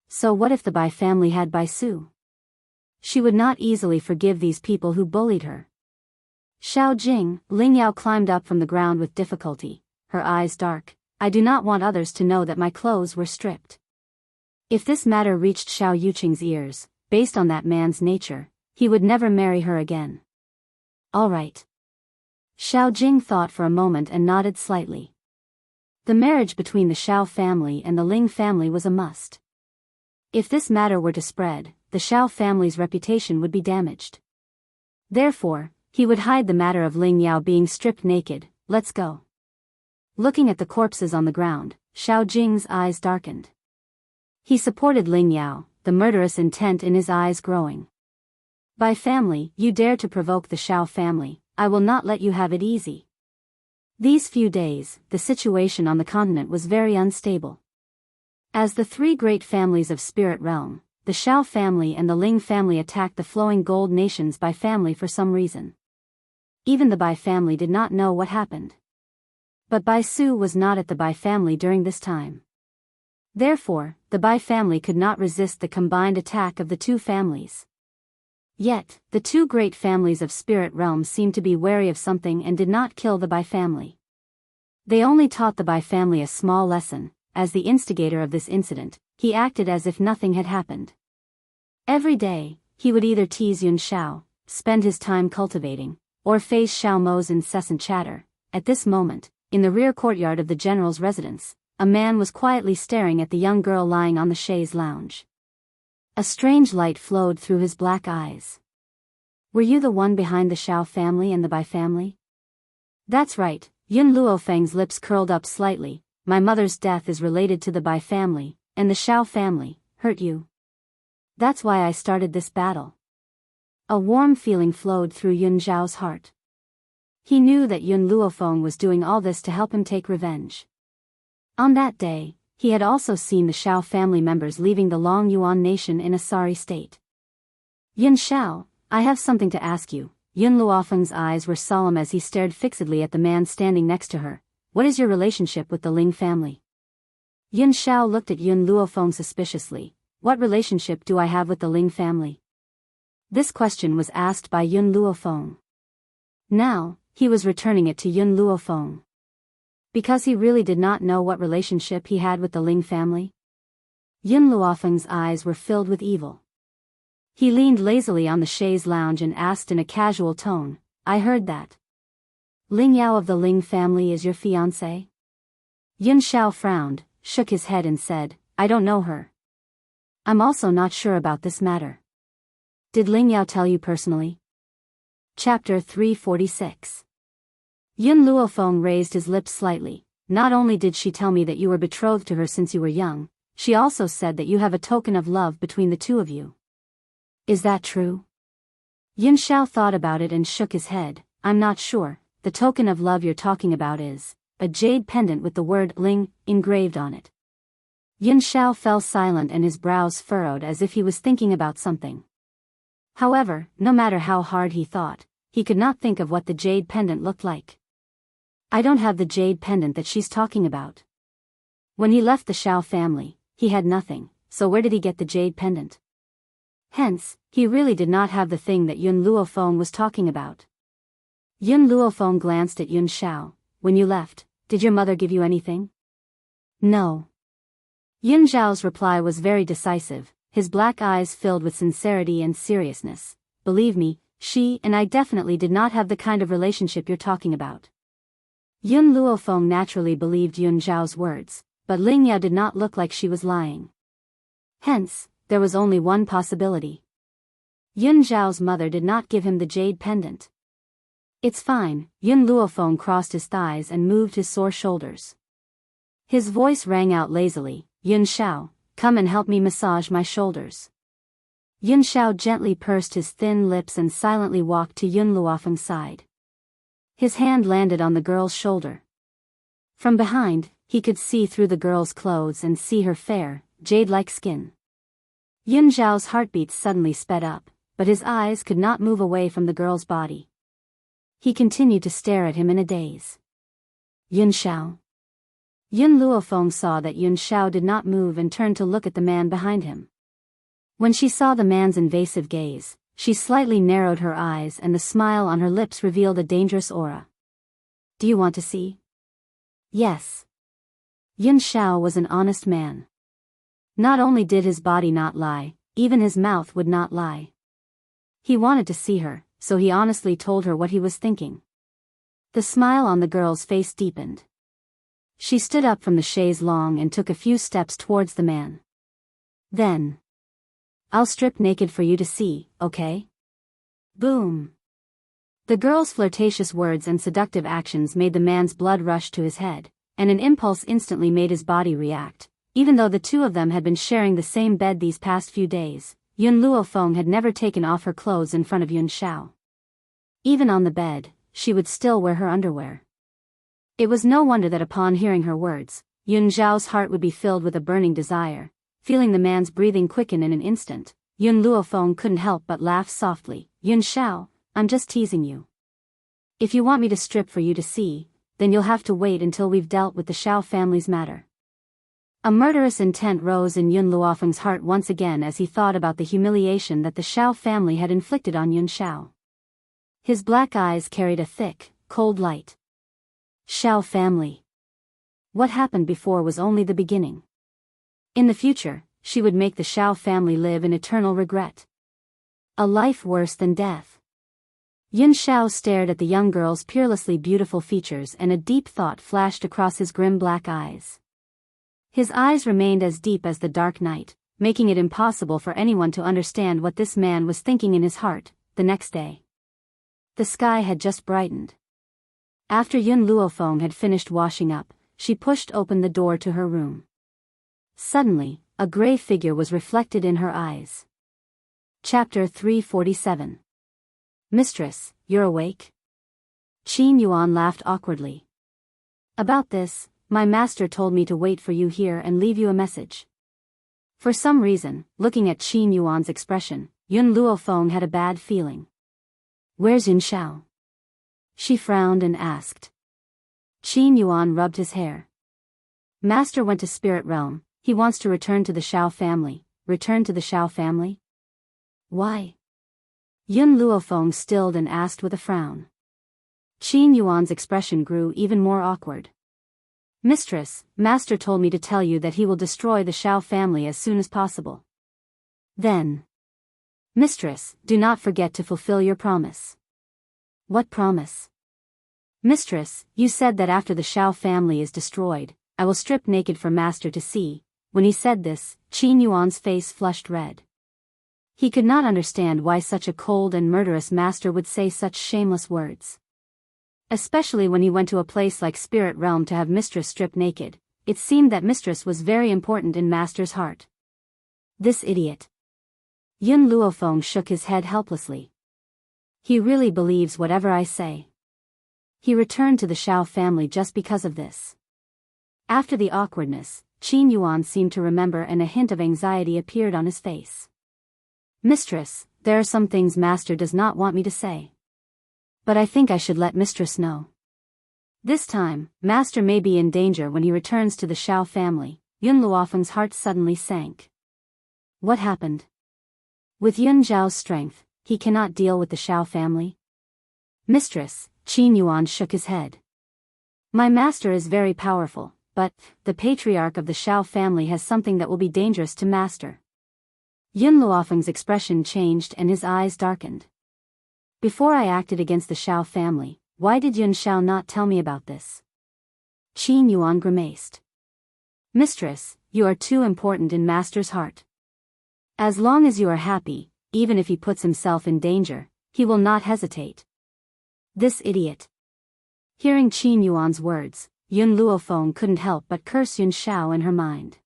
So what if the Bai family had Bai Su? She would not easily forgive these people who bullied her. Shao Jing, Ling Yao climbed up from the ground with difficulty, her eyes dark. I do not want others to know that my clothes were stripped. If this matter reached Shao Yuqing's ears, based on that man's nature, he would never marry her again. All right. Xiao Jing thought for a moment and nodded slightly. The marriage between the Xiao family and the Ling family was a must. If this matter were to spread, the Xiao family's reputation would be damaged. Therefore, he would hide the matter of Ling Yao being stripped naked. Let's go. Looking at the corpses on the ground, Xiao Jing's eyes darkened. He supported Ling Yao, the murderous intent in his eyes growing. By family, you dare to provoke the Xiao family, I will not let you have it easy. These few days, the situation on the continent was very unstable. As the three great families of Spirit Realm, the Xiao family and the Ling family attacked the flowing gold nations Bai family for some reason. Even the Bai family did not know what happened. But Bai Su was not at the Bai family during this time. Therefore, the Bai family could not resist the combined attack of the two families. Yet, the two great families of Spirit Realm seemed to be wary of something and did not kill the Bai family. They only taught the Bai family a small lesson. As the instigator of this incident, he acted as if nothing had happened. Every day, he would either tease Yun Xiao, spend his time cultivating, or face Xiao Mo's incessant chatter. At this moment, in the rear courtyard of the general's residence, a man was quietly staring at the young girl lying on the chaise lounge. A strange light flowed through his black eyes. Were you the one behind the Xiao family and the Bai family? That's right, Yun Luofeng's lips curled up slightly. My mother's death is related to the Bai family, and the Xiao family, hurt you. That's why I started this battle. A warm feeling flowed through Yun Zhao's heart. He knew that Yun Luofeng was doing all this to help him take revenge. On that day, he had also seen the Xiao family members leaving the Long Yuan nation in a sorry state. Yun Xiao, I have something to ask you. Yun Luofeng's eyes were solemn as he stared fixedly at the man standing next to her. What is your relationship with the Ling family? Yun Xiao looked at Yun Luofeng suspiciously. What relationship do I have with the Ling family? This question was asked by Yun Luofeng. Now, he was returning it to Yun Luofeng. Because he really did not know what relationship he had with the Ling family. Yun Luofeng's eyes were filled with evil. He leaned lazily on the chaise lounge and asked in a casual tone, I heard that Ling Yao of the Ling family is your fiancé? Yun Xiao frowned, shook his head and said, I don't know her. I'm also not sure about this matter. Did Ling Yao tell you personally? Chapter 346. Yun Luofeng raised his lips slightly. Not only did she tell me that you were betrothed to her since you were young, she also said that you have a token of love between the two of you. Is that true? Yun Xiao thought about it and shook his head. I'm not sure. The token of love you're talking about is a jade pendant with the word Ling engraved on it. Yun Xiao fell silent and his brows furrowed as if he was thinking about something. However, no matter how hard he thought, he could not think of what the jade pendant looked like. I don't have the jade pendant that she's talking about. When he left the Xiao family, he had nothing, so where did he get the jade pendant? Hence, he really did not have the thing that Yun Luofeng was talking about. Yun Luofeng glanced at Yun Xiao. When you left, did your mother give you anything? No. Yun Zhao's reply was very decisive, his black eyes filled with sincerity and seriousness. Believe me, she and I definitely did not have the kind of relationship you're talking about. Yun Luofeng naturally believed Yun Zhao's words, but Ling Yao did not look like she was lying. Hence, there was only one possibility. Yun Zhao's mother did not give him the jade pendant. It's fine, Yun Luofeng crossed his thighs and moved his sore shoulders. His voice rang out lazily, Yun Xiao, come and help me massage my shoulders. Yun Xiao gently pursed his thin lips and silently walked to Yun Luofeng's side. His hand landed on the girl's shoulder. From behind, he could see through the girl's clothes and see her fair, jade-like skin. Yun Zhao's heartbeats suddenly sped up, but his eyes could not move away from the girl's body. He continued to stare at him in a daze. Yun Xiao. Yun Luofeng saw that Yun Xiao did not move and turned to look at the man behind him. When she saw the man's invasive gaze, she slightly narrowed her eyes and the smile on her lips revealed a dangerous aura. Do you want to see? Yes. Yun Xiao was an honest man. Not only did his body not lie, even his mouth would not lie. He wanted to see her, so he honestly told her what he was thinking. The smile on the girl's face deepened. She stood up from the chaise longue and took a few steps towards the man. Then. I'll strip naked for you to see, okay? Boom. The girl's flirtatious words and seductive actions made the man's blood rush to his head, and an impulse instantly made his body react. Even though the two of them had been sharing the same bed these past few days, Yun Luofeng had never taken off her clothes in front of Yun Xiao. Even on the bed, she would still wear her underwear. It was no wonder that upon hearing her words, Yun Xiao's heart would be filled with a burning desire. Feeling the man's breathing quicken in an instant, Yun Luofeng couldn't help but laugh softly. Yun Xiao, I'm just teasing you. If you want me to strip for you to see, then you'll have to wait until we've dealt with the Xiao family's matter. A murderous intent rose in Yun Luofeng's heart once again as he thought about the humiliation that the Xiao family had inflicted on Yun Xiao. His black eyes carried a thick, cold light. Xiao family. What happened before was only the beginning. In the future, she would make the Xiao family live in eternal regret. A life worse than death. Yun Xiao stared at the young girl's peerlessly beautiful features and a deep thought flashed across his grim black eyes. His eyes remained as deep as the dark night, making it impossible for anyone to understand what this man was thinking in his heart. The next day, the sky had just brightened. After Yun Luofeng had finished washing up, she pushed open the door to her room. Suddenly, a gray figure was reflected in her eyes. Chapter 347. Mistress, you're awake? Qin Yuan laughed awkwardly. About this, my master told me to wait for you here and leave you a message. For some reason, looking at Qin Yuan's expression, Yun Luofeng had a bad feeling. Where's Yun Xiao? She frowned and asked. Qin Yuan rubbed his hair. Master went to Spirit Realm. He wants to return to the Xiao family. Return to the Xiao family? Why? Yun Luofeng stilled and asked with a frown. Qin Yuan's expression grew even more awkward. Mistress, Master told me to tell you that he will destroy the Xiao family as soon as possible. Then. Mistress, do not forget to fulfill your promise. What promise? Mistress, you said that after the Xiao family is destroyed, I will strip naked for Master to see. When he said this, Qin Yuan's face flushed red. He could not understand why such a cold and murderous master would say such shameless words. Especially when he went to a place like Spirit Realm to have Mistress strip naked, it seemed that Mistress was very important in Master's heart. This idiot. Yun Luofeng shook his head helplessly. He really believes whatever I say. He returned to the Xiao family just because of this. After the awkwardness, Qin Yuan seemed to remember and a hint of anxiety appeared on his face. Mistress, there are some things Master does not want me to say. But I think I should let Mistress know. This time, Master may be in danger when he returns to the Xiao family. Yun Luofeng's heart suddenly sank. What happened? With Yun Zhao's strength, he cannot deal with the Xiao family? Mistress, Qin Yuan shook his head. My master is very powerful, but the patriarch of the Xiao family has something that will be dangerous to Master. Yun Luofeng's expression changed and his eyes darkened. Before I acted against the Xiao family, why did Yun Xiao not tell me about this? Qin Yuan grimaced. Mistress, you are too important in Master's heart. As long as you are happy, even if he puts himself in danger, he will not hesitate. This idiot. Hearing Qin Yuan's words, Yun Luofeng couldn't help but curse Yun Xiao in her mind.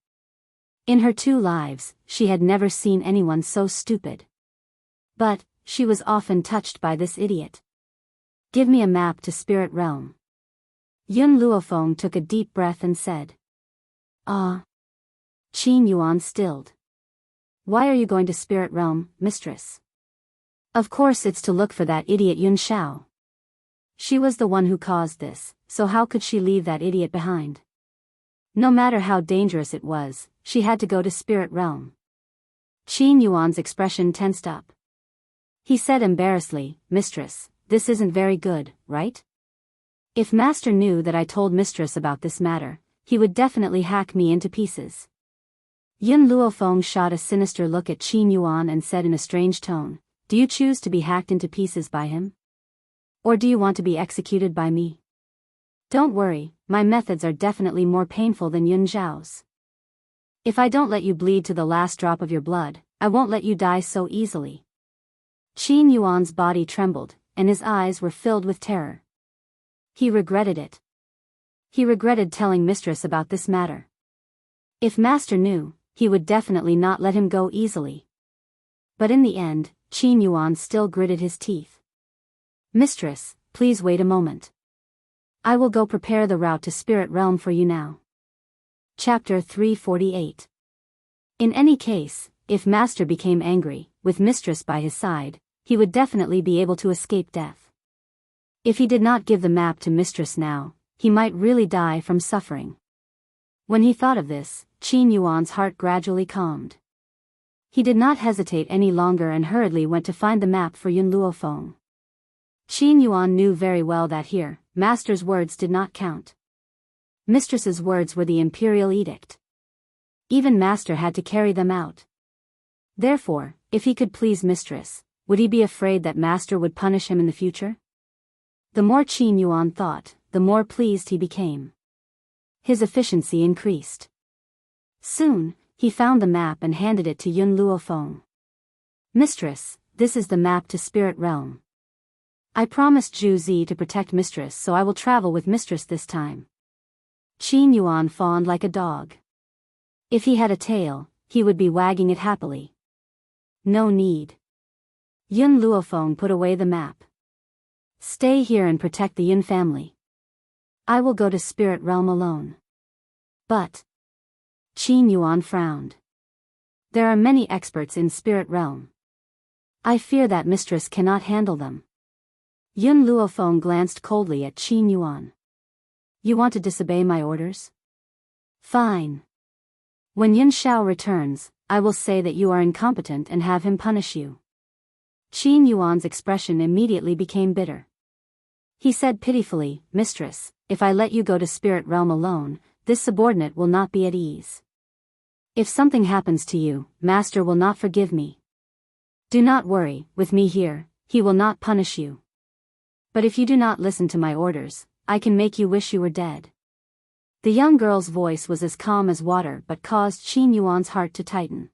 In her 2 lives, she had never seen anyone so stupid. But, she was often touched by this idiot. Give me a map to Spirit Realm. Yun Luofeng took a deep breath and said. Ah. Qin Yuan stilled. Why are you going to Spirit Realm, Mistress? Of course it's to look for that idiot Yun Xiao. She was the one who caused this, so how could she leave that idiot behind? No matter how dangerous it was, she had to go to Spirit Realm. Qin Yuan's expression tensed up. He said embarrassedly, Mistress, this isn't very good, right? If Master knew that I told Mistress about this matter, he would definitely hack me into pieces. Yun Luofeng shot a sinister look at Qin Yuan and said in a strange tone, do you choose to be hacked into pieces by him? Or do you want to be executed by me? Don't worry, my methods are definitely more painful than Yun Zhao's. If I don't let you bleed to the last drop of your blood, I won't let you die so easily. Qin Yuan's body trembled, and his eyes were filled with terror. He regretted it. He regretted telling Mistress about this matter. If Master knew, he would definitely not let him go easily. But in the end, Qin Yuan still gritted his teeth. Mistress, please wait a moment. I will go prepare the route to Spirit Realm for you now. Chapter 348. In any case, if Master became angry, with Mistress by his side, he would definitely be able to escape death. If he did not give the map to Mistress now, he might really die from suffering. When he thought of this, Qin Yuan's heart gradually calmed. He did not hesitate any longer and hurriedly went to find the map for Yun Luofeng. Qin Yuan knew very well that here, Master's words did not count. Mistress's words were the imperial edict. Even Master had to carry them out. Therefore, if he could please Mistress, would he be afraid that Master would punish him in the future? The more Qin Yuan thought, the more pleased he became. His efficiency increased. Soon, he found the map and handed it to Yun Luofeng. Mistress, this is the map to Spirit Realm. I promised Zhu Zi to protect Mistress, so I will travel with Mistress this time. Qin Yuan fawned like a dog. If he had a tail, he would be wagging it happily. No need. Yun Luofeng put away the map. Stay here and protect the Yun family. I will go to Spirit Realm alone. But Qin Yuan frowned. There are many experts in Spirit Realm. I fear that Mistress cannot handle them. Yun Luofeng glanced coldly at Qin Yuan. You want to disobey my orders? Fine. When Yun Shao returns, I will say that you are incompetent and have him punish you. Qin Yuan's expression immediately became bitter. He said pitifully, Mistress, if I let you go to Spirit Realm alone, this subordinate will not be at ease. If something happens to you, Master will not forgive me. Do not worry, with me here, he will not punish you. But if you do not listen to my orders, I can make you wish you were dead. The young girl's voice was as calm as water but caused Qin Yuan's heart to tighten.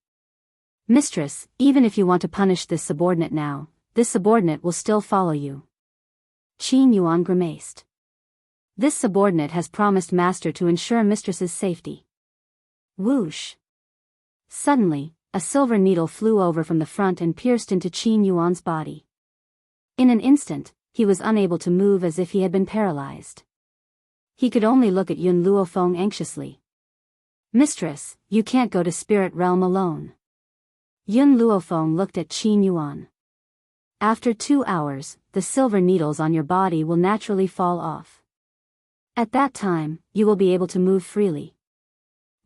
Mistress, even if you want to punish this subordinate now, this subordinate will still follow you. Qin Yuan grimaced. This subordinate has promised Master to ensure Mistress's safety. Whoosh! Suddenly, a silver needle flew over from the front and pierced into Qin Yuan's body. In an instant, he was unable to move as if he had been paralyzed. He could only look at Yun Luofeng anxiously. Mistress, you can't go to Spirit Realm alone. Yun Luofeng looked at Qin Yuan. After 2 hours, the silver needles on your body will naturally fall off. At that time, you will be able to move freely.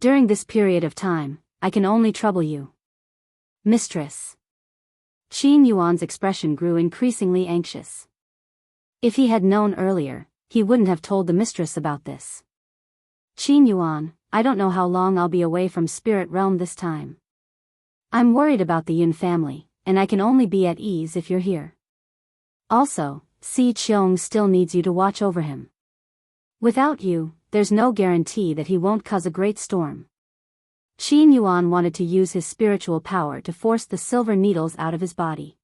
During this period of time, I can only trouble you. Mistress. Qin Yuan's expression grew increasingly anxious. If he had known earlier, he wouldn't have told the mistress about this. Qin Yuan, I don't know how long I'll be away from Spirit Realm this time. I'm worried about the Yun family, and I can only be at ease if you're here. Also, Si Qiong still needs you to watch over him. Without you, there's no guarantee that he won't cause a great storm. Qin Yuan wanted to use his spiritual power to force the silver needles out of his body.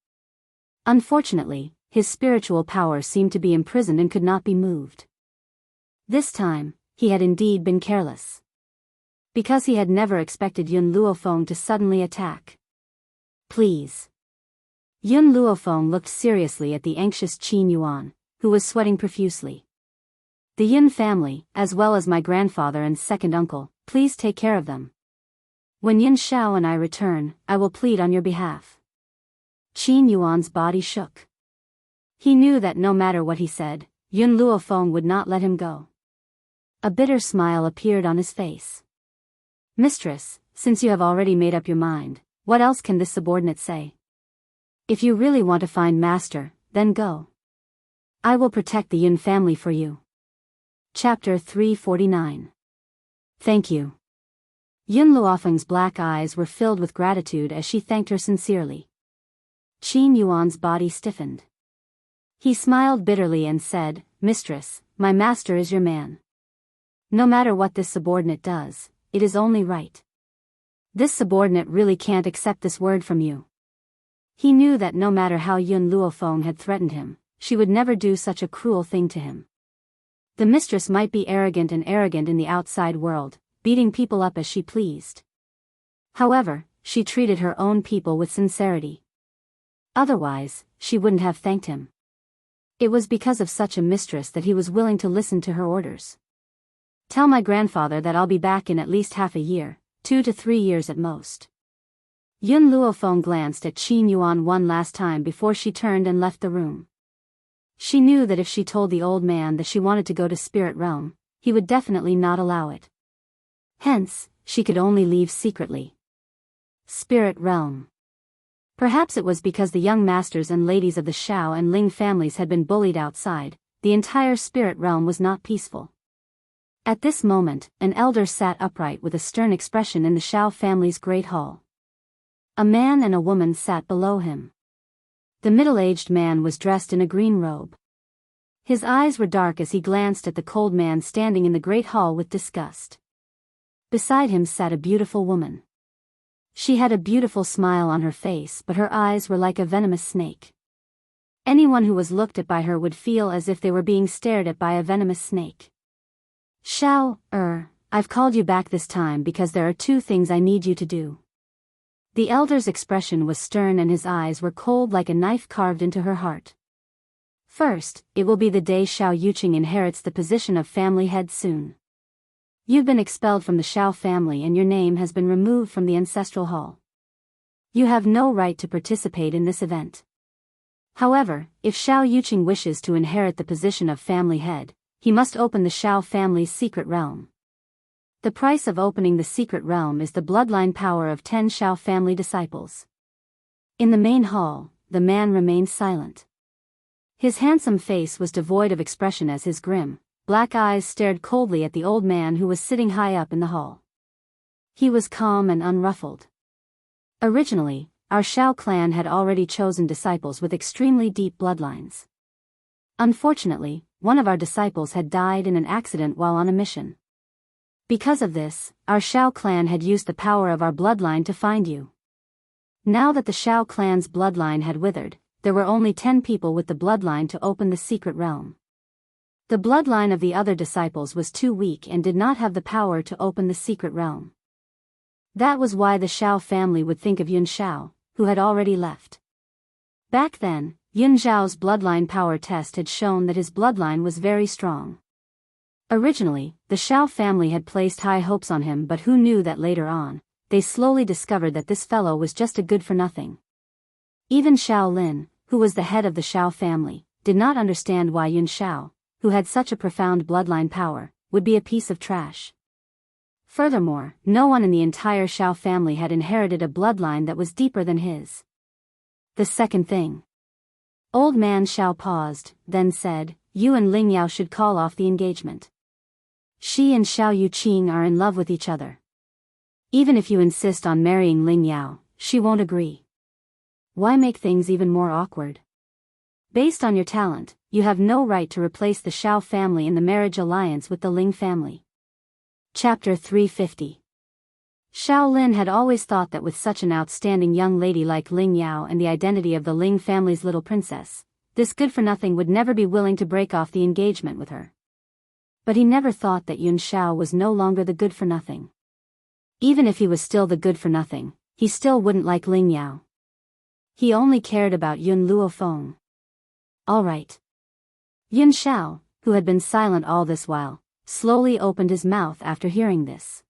Unfortunately, his spiritual power seemed to be imprisoned and could not be moved. This time, he had indeed been careless. Because he had never expected Yun Luofeng to suddenly attack. Please. Yun Luofeng looked seriously at the anxious Qin Yuan, who was sweating profusely. The Yun family, as well as my grandfather and second uncle, please take care of them. When Yun Shao and I return, I will plead on your behalf. Qin Yuan's body shook. He knew that no matter what he said, Yun Luofeng would not let him go. A bitter smile appeared on his face. Mistress, since you have already made up your mind, what else can this subordinate say? If you really want to find Master, then go. I will protect the Yun family for you. Chapter 349. Thank you. Yun Luofeng's black eyes were filled with gratitude as she thanked her sincerely. Qin Yuan's body stiffened. He smiled bitterly and said, "Mistress, my master is your man. No matter what this subordinate does, it is only right." This subordinate really can't accept this word from you. He knew that no matter how Yun Luofeng had threatened him, she would never do such a cruel thing to him. The mistress might be arrogant in the outside world, beating people up as she pleased. However, she treated her own people with sincerity. Otherwise, she wouldn't have thanked him. It was because of such a mistress that he was willing to listen to her orders. "Tell my grandfather that I'll be back in at least half a year, 2 to 3 years at most." Yun Luofeng glanced at Qin Yuan one last time before she turned and left the room. She knew that if she told the old man that she wanted to go to Spirit Realm, he would definitely not allow it. Hence, she could only leave secretly. Spirit Realm. Perhaps it was because the young masters and ladies of the Shao and Ling families had been bullied outside, the entire Spirit Realm was not peaceful. At this moment, an elder sat upright with a stern expression in the Shao family's great hall. A man and a woman sat below him. The middle-aged man was dressed in a green robe. His eyes were dark as he glanced at the cold man standing in the great hall with disgust. Beside him sat a beautiful woman. She had a beautiful smile on her face, but her eyes were like a venomous snake. Anyone who was looked at by her would feel as if they were being stared at by a venomous snake. "Shao, I've called you back this time because there are 2 things I need you to do." The elder's expression was stern and his eyes were cold like a knife carved into her heart. "First, it will be the day Shao Yuqing inherits the position of family head soon. You've been expelled from the Shao family and your name has been removed from the ancestral hall. You have no right to participate in this event. However, if Shao Yuqing wishes to inherit the position of family head, he must open the Shao family's secret realm. The price of opening the secret realm is the bloodline power of 10 Shao family disciples." In the main hall, the man remained silent. His handsome face was devoid of expression as his grim, black eyes stared coldly at the old man who was sitting high up in the hall. He was calm and unruffled. "Originally, our Shao clan had already chosen disciples with extremely deep bloodlines. Unfortunately, one of our disciples had died in an accident while on a mission. Because of this, our Shao clan had used the power of our bloodline to find you. Now that the Shao clan's bloodline had withered, there were only 10 people with the bloodline to open the secret realm. The bloodline of the other disciples was too weak and did not have the power to open the secret realm. That was why the Shao family would think of Yun Shao, who had already left. Back then, Yun Zhao's bloodline power test had shown that his bloodline was very strong. Originally, the Shao family had placed high hopes on him, but who knew that later on, they slowly discovered that this fellow was just a good-for-nothing. Even Shao Lin, who was the head of the Shao family, did not understand why Yun Shao, who had such a profound bloodline power, would be a piece of trash. Furthermore, no one in the entire Shao family had inherited a bloodline that was deeper than his. The second thing. Old man Shao paused, then said, "You and Ling Yao should call off the engagement. She and Shao Yuqing are in love with each other. Even if you insist on marrying Ling Yao, she won't agree. Why make things even more awkward? Based on your talent, you have no right to replace the Shao family in the marriage alliance with the Ling family." Chapter 350. Shao Lin had always thought that with such an outstanding young lady like Ling Yao and the identity of the Ling family's little princess, this good-for-nothing would never be willing to break off the engagement with her. But he never thought that Yun Shao was no longer the good-for-nothing. Even if he was still the good-for-nothing, he still wouldn't like Ling Yao. He only cared about Yun Luofeng. All right. Yun Shao, who had been silent all this while, slowly opened his mouth after hearing this.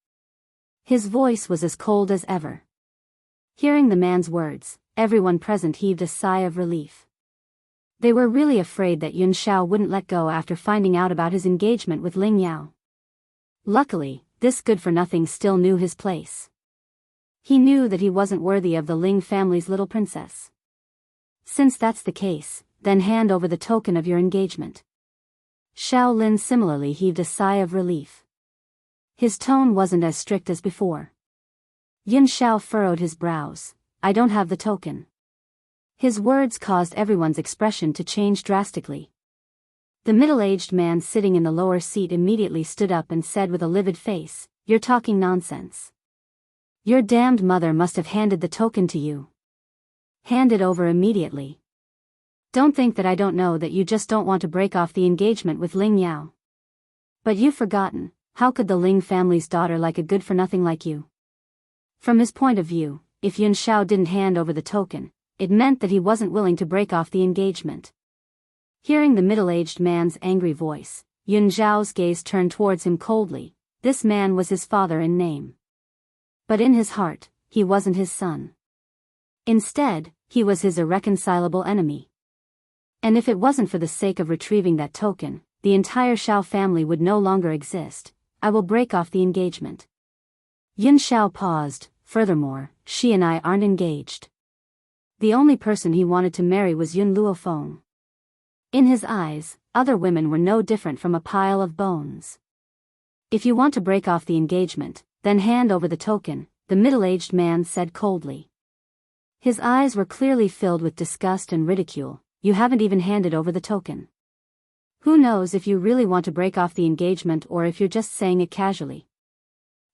His voice was as cold as ever. Hearing the man's words, everyone present heaved a sigh of relief. They were really afraid that Yun Shao wouldn't let go after finding out about his engagement with Ling Yao. Luckily, this good-for-nothing still knew his place. He knew that he wasn't worthy of the Ling family's little princess. Since that's the case, then hand over the token of your engagement. Shao Lin similarly heaved a sigh of relief. His tone wasn't as strict as before. Yun Shao furrowed his brows. "I don't have the token." His words caused everyone's expression to change drastically. The middle-aged man sitting in the lower seat immediately stood up and said with a livid face, "You're talking nonsense. Your damned mother must have handed the token to you. Hand it over immediately. Don't think that I don't know that you just don't want to break off the engagement with Ling Yao. But you've forgotten, how could the Ling family's daughter like a good-for-nothing like you?" From his point of view, if Yun Shao didn't hand over the token, it meant that he wasn't willing to break off the engagement. Hearing the middle-aged man's angry voice, Yun Zhao's gaze turned towards him coldly. This man was his father in name. But in his heart, he wasn't his son. Instead, he was his irreconcilable enemy. And if it wasn't for the sake of retrieving that token, the entire Shao family would no longer exist. I will break off the engagement. Yun Shao paused. Furthermore, she and I aren't engaged. The only person he wanted to marry was Yun Luofeng. In his eyes, other women were no different from a pile of bones. If you want to break off the engagement, then hand over the token, the middle-aged man said coldly. His eyes were clearly filled with disgust and ridicule. You haven't even handed over the token. Who knows if you really want to break off the engagement or if you're just saying it casually.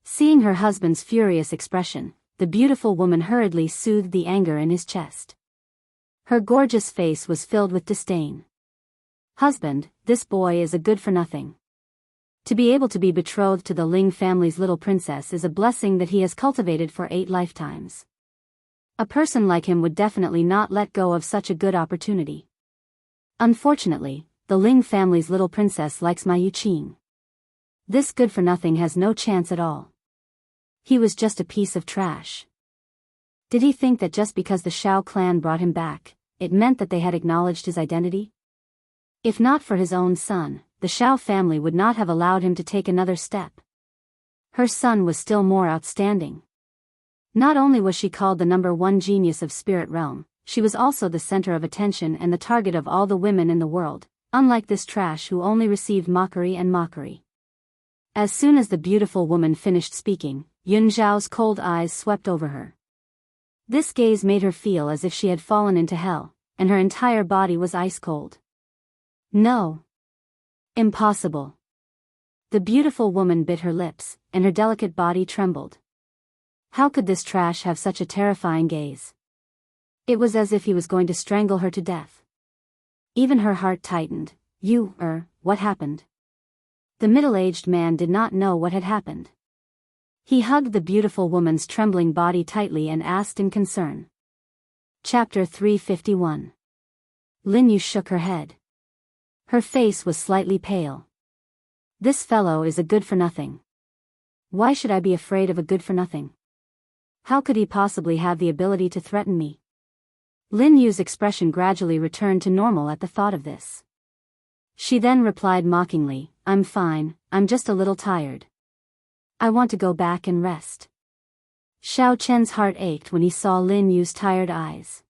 Seeing her husband's furious expression, the beautiful woman hurriedly soothed the anger in his chest. Her gorgeous face was filled with disdain. Husband, this boy is a good-for-nothing. To be able to be betrothed to the Ling family's little princess is a blessing that he has cultivated for 8 lifetimes. A person like him would definitely not let go of such a good opportunity. Unfortunately, the Ling family's little princess likes my Yuqing. This good-for-nothing has no chance at all. He was just a piece of trash. Did he think that just because the Shao clan brought him back, it meant that they had acknowledged his identity? If not for his own son, the Shao family would not have allowed him to take another step. Her son was still more outstanding. Not only was she called the #1 genius of Spirit Realm, she was also the center of attention and the target of all the women in the world, unlike this trash who only received mockery and mockery. As soon as the beautiful woman finished speaking, Yun Zhao's cold eyes swept over her. This gaze made her feel as if she had fallen into hell, and her entire body was ice cold. No. Impossible. The beautiful woman bit her lips, and her delicate body trembled. How could this trash have such a terrifying gaze? It was as if he was going to strangle her to death. Even her heart tightened. What happened? The middle-aged man did not know what had happened. He hugged the beautiful woman's trembling body tightly and asked in concern. Chapter 351. Lin Yu shook her head. Her face was slightly pale. This fellow is a good-for-nothing. Why should I be afraid of a good-for-nothing? How could he possibly have the ability to threaten me? Lin Yu's expression gradually returned to normal at the thought of this. She then replied mockingly, I'm fine, I'm just a little tired. I want to go back and rest. Xiao Chen's heart ached when he saw Lin Yu's tired eyes.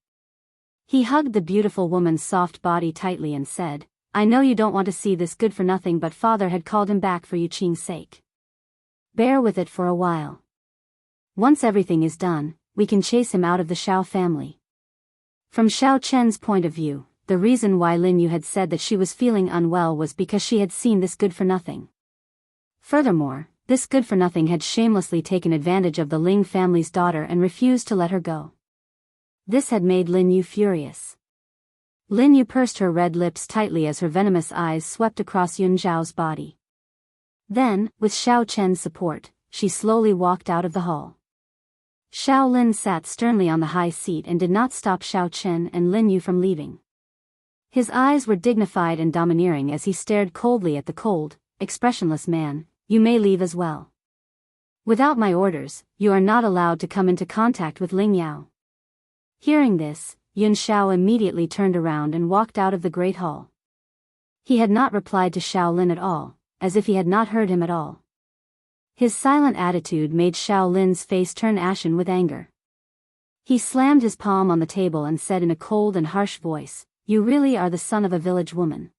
He hugged the beautiful woman's soft body tightly and said, I know you don't want to see this good-for-nothing, but father had called him back for Yuqing's sake. Bear with it for a while. Once everything is done, we can chase him out of the Shao family. From Xiao Chen's point of view, the reason why Lin Yu had said that she was feeling unwell was because she had seen this good-for-nothing. Furthermore, this good-for-nothing had shamelessly taken advantage of the Ling family's daughter and refused to let her go. This had made Lin Yu furious. Lin Yu pursed her red lips tightly as her venomous eyes swept across Yun Zhao's body. Then, with Xiao Chen's support, she slowly walked out of the hall. Xiao Lin sat sternly on the high seat and did not stop Xiao Chen and Lin Yu from leaving. His eyes were dignified and domineering as he stared coldly at the cold, expressionless man. You may leave as well. Without my orders, you are not allowed to come into contact with Ling Yao. Hearing this, Yun Shao immediately turned around and walked out of the great hall. He had not replied to Xiao Lin at all, as if he had not heard him at all. His silent attitude made Xiao Lin's face turn ashen with anger. He slammed his palm on the table and said in a cold and harsh voice, You really are the son of a village woman.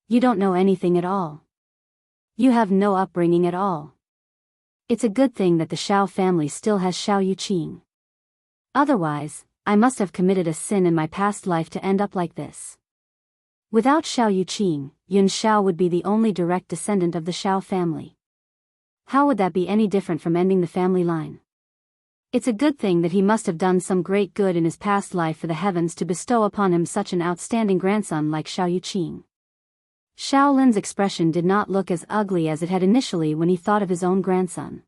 You don't know anything at all. You have no upbringing at all. It's a good thing that the Shao family still has Xiao Yuqing. Otherwise, I must have committed a sin in my past life to end up like this. Without Xiao Yuqing, Yun Xiao would be the only direct descendant of the Xiao family. How would that be any different from ending the family line? It's a good thing that he must have done some great good in his past life for the heavens to bestow upon him such an outstanding grandson like Xiao Yuqing. Xiao Lin's expression did not look as ugly as it had initially when he thought of his own grandson.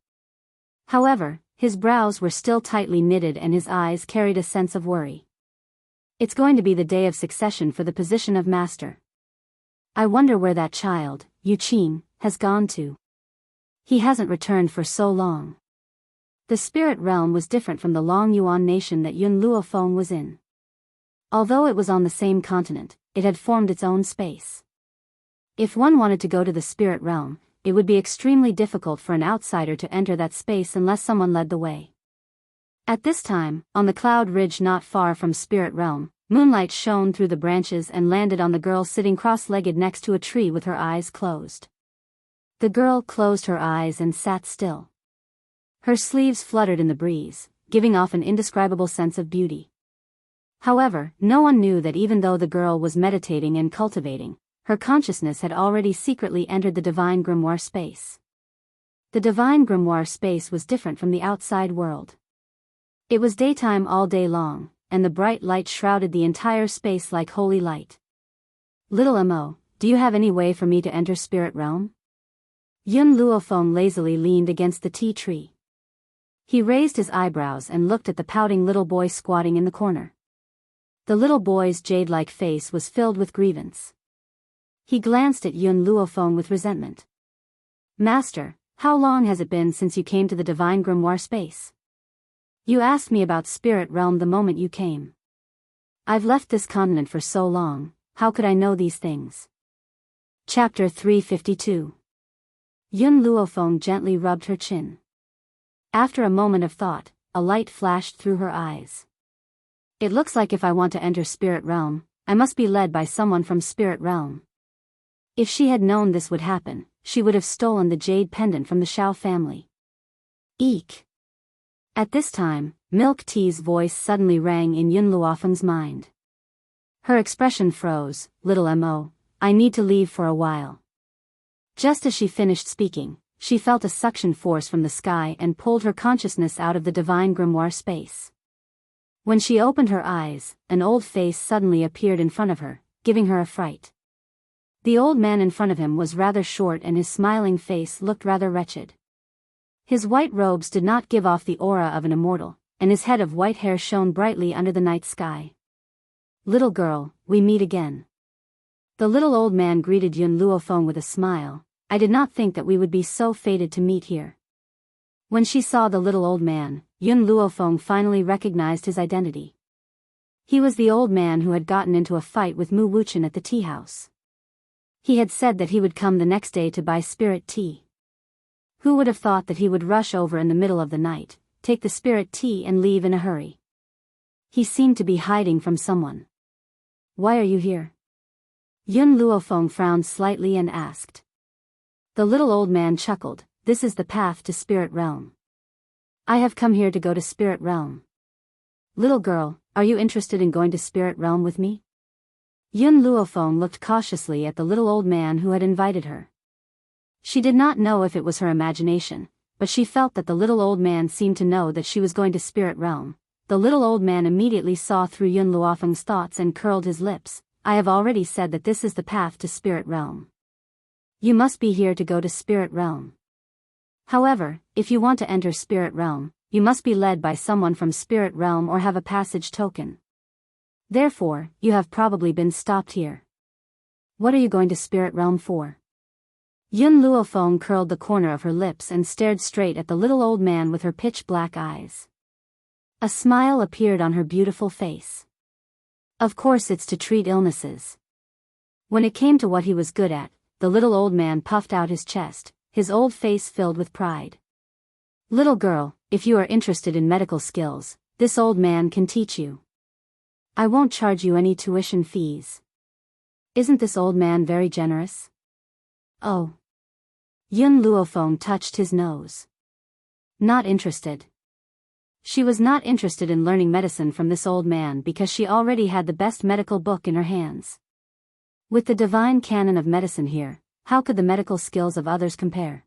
However, his brows were still tightly knitted and his eyes carried a sense of worry. It's going to be the day of succession for the position of master. I wonder where that child, Yuqing, has gone to. He hasn't returned for so long. The spirit realm was different from the Long Yuan nation that Yun Luofeng was in. Although it was on the same continent, it had formed its own space. If one wanted to go to the spirit realm, it would be extremely difficult for an outsider to enter that space unless someone led the way. At this time, on the cloud ridge not far from Spirit Realm, moonlight shone through the branches and landed on the girl sitting cross-legged next to a tree with her eyes closed. The girl closed her eyes and sat still. Her sleeves fluttered in the breeze, giving off an indescribable sense of beauty. However, no one knew that even though the girl was meditating and cultivating, her consciousness had already secretly entered the divine grimoire space. The divine grimoire space was different from the outside world. It was daytime all day long, and the bright light shrouded the entire space like holy light. Little Mo, do you have any way for me to enter spirit realm? Yun Luofeng lazily leaned against the tea tree. He raised his eyebrows and looked at the pouting little boy squatting in the corner. The little boy's jade-like face was filled with grievance. He glanced at Yun Luofeng with resentment. Master, how long has it been since you came to the divine grimoire space? You asked me about spirit realm the moment you came. I've left this continent for so long, how could I know these things? Chapter 352. Yun Luofeng gently rubbed her chin. After a moment of thought, a light flashed through her eyes. It looks like if I want to enter spirit realm, I must be led by someone from spirit realm. If she had known this would happen, she would have stolen the jade pendant from the Xiao family. Eek! At this time, Milk Tea's voice suddenly rang in Yun Luofeng's mind. Her expression froze. Little Mo, I need to leave for a while. Just as she finished speaking, she felt a suction force from the sky and pulled her consciousness out of the divine grimoire space. When she opened her eyes, an old face suddenly appeared in front of her, giving her a fright. The old man in front of him was rather short and his smiling face looked rather wretched. His white robes did not give off the aura of an immortal, and his head of white hair shone brightly under the night sky. Little girl, we meet again. The little old man greeted Yun Luofeng with a smile. I did not think that we would be so fated to meet here. When she saw the little old man, Yun Luofeng finally recognized his identity. He was the old man who had gotten into a fight with Mu Wuchen at the tea house. He had said that he would come the next day to buy spirit tea. Who would have thought that he would rush over in the middle of the night, take the spirit tea and leave in a hurry? He seemed to be hiding from someone. Why are you here? Yun Luofeng frowned slightly and asked. The little old man chuckled. This is the path to spirit realm. I have come here to go to spirit realm. Little girl, are you interested in going to spirit realm with me? Yun Luofeng looked cautiously at the little old man who had invited her. She did not know if it was her imagination, but she felt that the little old man seemed to know that she was going to spirit realm. The little old man immediately saw through Yun Luofeng's thoughts and curled his lips. I have already said that this is the path to spirit realm. You must be here to go to spirit realm. However, if you want to enter spirit realm, you must be led by someone from spirit realm or have a passage token. Therefore, you have probably been stopped here. What are you going to spirit realm for? Yun Luofeng curled the corner of her lips and stared straight at the little old man with her pitch-black eyes. A smile appeared on her beautiful face. Of course it's to treat illnesses. When it came to what he was good at, the little old man puffed out his chest, his old face filled with pride. Little girl, if you are interested in medical skills, this old man can teach you. I won't charge you any tuition fees. Isn't this old man very generous? Oh. Yun Luofeng touched his nose. Not interested. She was not interested in learning medicine from this old man because she already had the best medical book in her hands. With the divine canon of medicine here, how could the medical skills of others compare?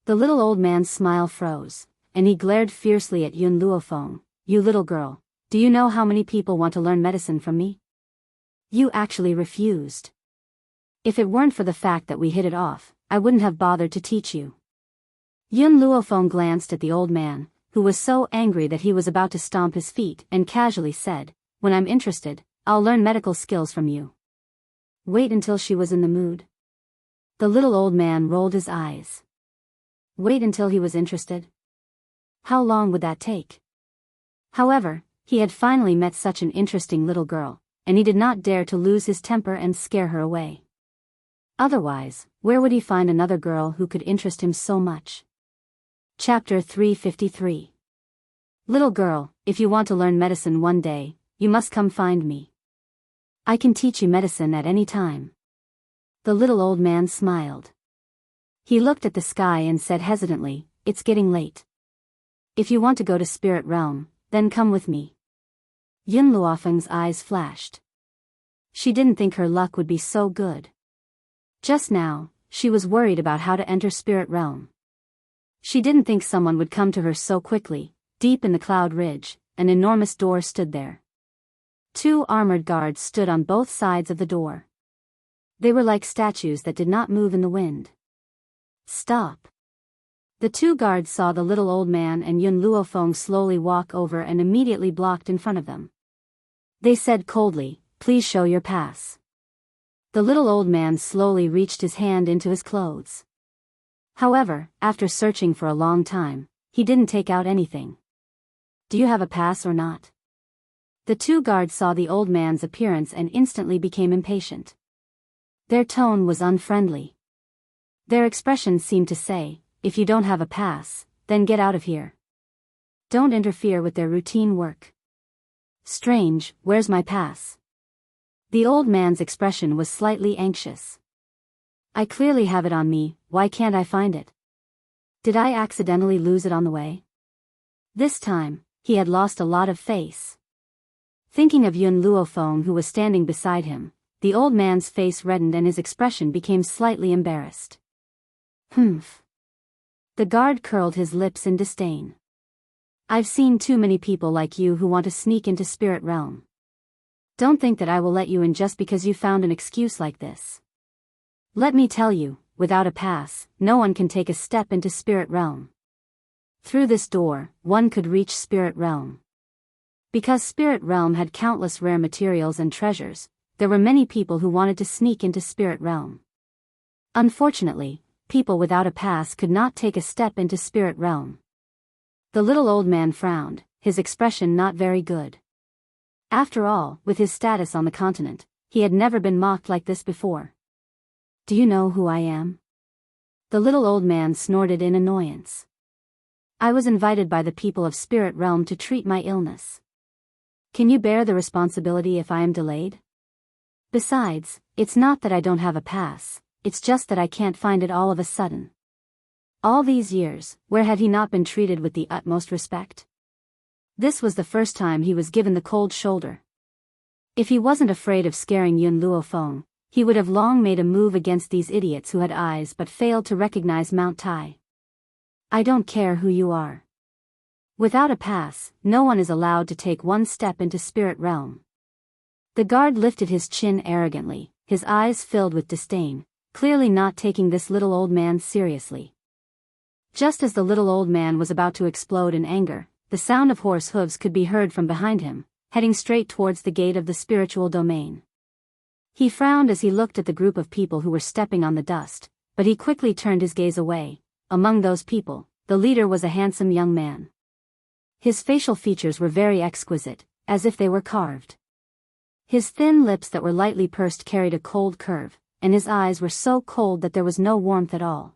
The little old man's smile froze, and he glared fiercely at Yun Luofeng. You little girl, do you know how many people want to learn medicine from me? You actually refused. If it weren't for the fact that we hit it off, I wouldn't have bothered to teach you. Yun Luofeng glanced at the old man, who was so angry that he was about to stomp his feet, and casually said, when I'm interested, I'll learn medical skills from you. Wait until she was in the mood. The little old man rolled his eyes. Wait until he was interested? How long would that take? However, he had finally met such an interesting little girl, and he did not dare to lose his temper and scare her away. Otherwise, where would he find another girl who could interest him so much? Chapter 353. Little girl, if you want to learn medicine one day, you must come find me. I can teach you medicine at any time. The little old man smiled. He looked at the sky and said hesitantly, it's getting late. If you want to go to spirit realm, then come with me. Yun Luofeng's eyes flashed. She didn't think her luck would be so good. Just now, she was worried about how to enter spirit realm. She didn't think someone would come to her so quickly. Deep in the cloud ridge, an enormous door stood there. 2 armored guards stood on both sides of the door. They were like statues that did not move in the wind. Stop. The 2 guards saw the little old man and Yun Luofeng slowly walk over and immediately blocked in front of them. They said coldly, please show your pass. The little old man slowly reached his hand into his clothes. However, after searching for a long time, he didn't take out anything. Do you have a pass or not? The 2 guards saw the old man's appearance and instantly became impatient. Their tone was unfriendly. Their expression seemed to say, if you don't have a pass, then get out of here. Don't interfere with their routine work. Strange, where's my pass? The old man's expression was slightly anxious. I clearly have it on me, why can't I find it? Did I accidentally lose it on the way? This time, he had lost a lot of face. Thinking of Yun Luofeng who was standing beside him, the old man's face reddened and his expression became slightly embarrassed. Humph. The guard curled his lips in disdain. I've seen too many people like you who want to sneak into spirit realm. Don't think that I will let you in just because you found an excuse like this. Let me tell you, without a pass, no one can take a step into spirit realm. Through this door, one could reach spirit realm. Because spirit realm had countless rare materials and treasures, there were many people who wanted to sneak into spirit realm. Unfortunately, people without a pass could not take a step into spirit realm. The little old man frowned, his expression not very good. After all, with his status on the continent, he had never been mocked like this before. Do you know who I am? The little old man snorted in annoyance. I was invited by the people of spirit realm to treat my illness. Can you bear the responsibility if I am delayed? Besides, it's not that I don't have a pass, it's just that I can't find it all of a sudden. All these years, where had he not been treated with the utmost respect? This was the first time he was given the cold shoulder. If he wasn't afraid of scaring Yun Luofeng, he would have long made a move against these idiots who had eyes but failed to recognize Mount Tai. I don't care who you are. Without a pass, no one is allowed to take one step into spirit realm. The guard lifted his chin arrogantly, his eyes filled with disdain, clearly not taking this little old man seriously. Just as the little old man was about to explode in anger, the sound of horse hooves could be heard from behind him, heading straight towards the gate of the spiritual domain. He frowned as he looked at the group of people who were stepping on the dust, but he quickly turned his gaze away. Among those people, the leader was a handsome young man. His facial features were very exquisite, as if they were carved. His thin lips that were lightly pursed carried a cold curve, and his eyes were so cold that there was no warmth at all.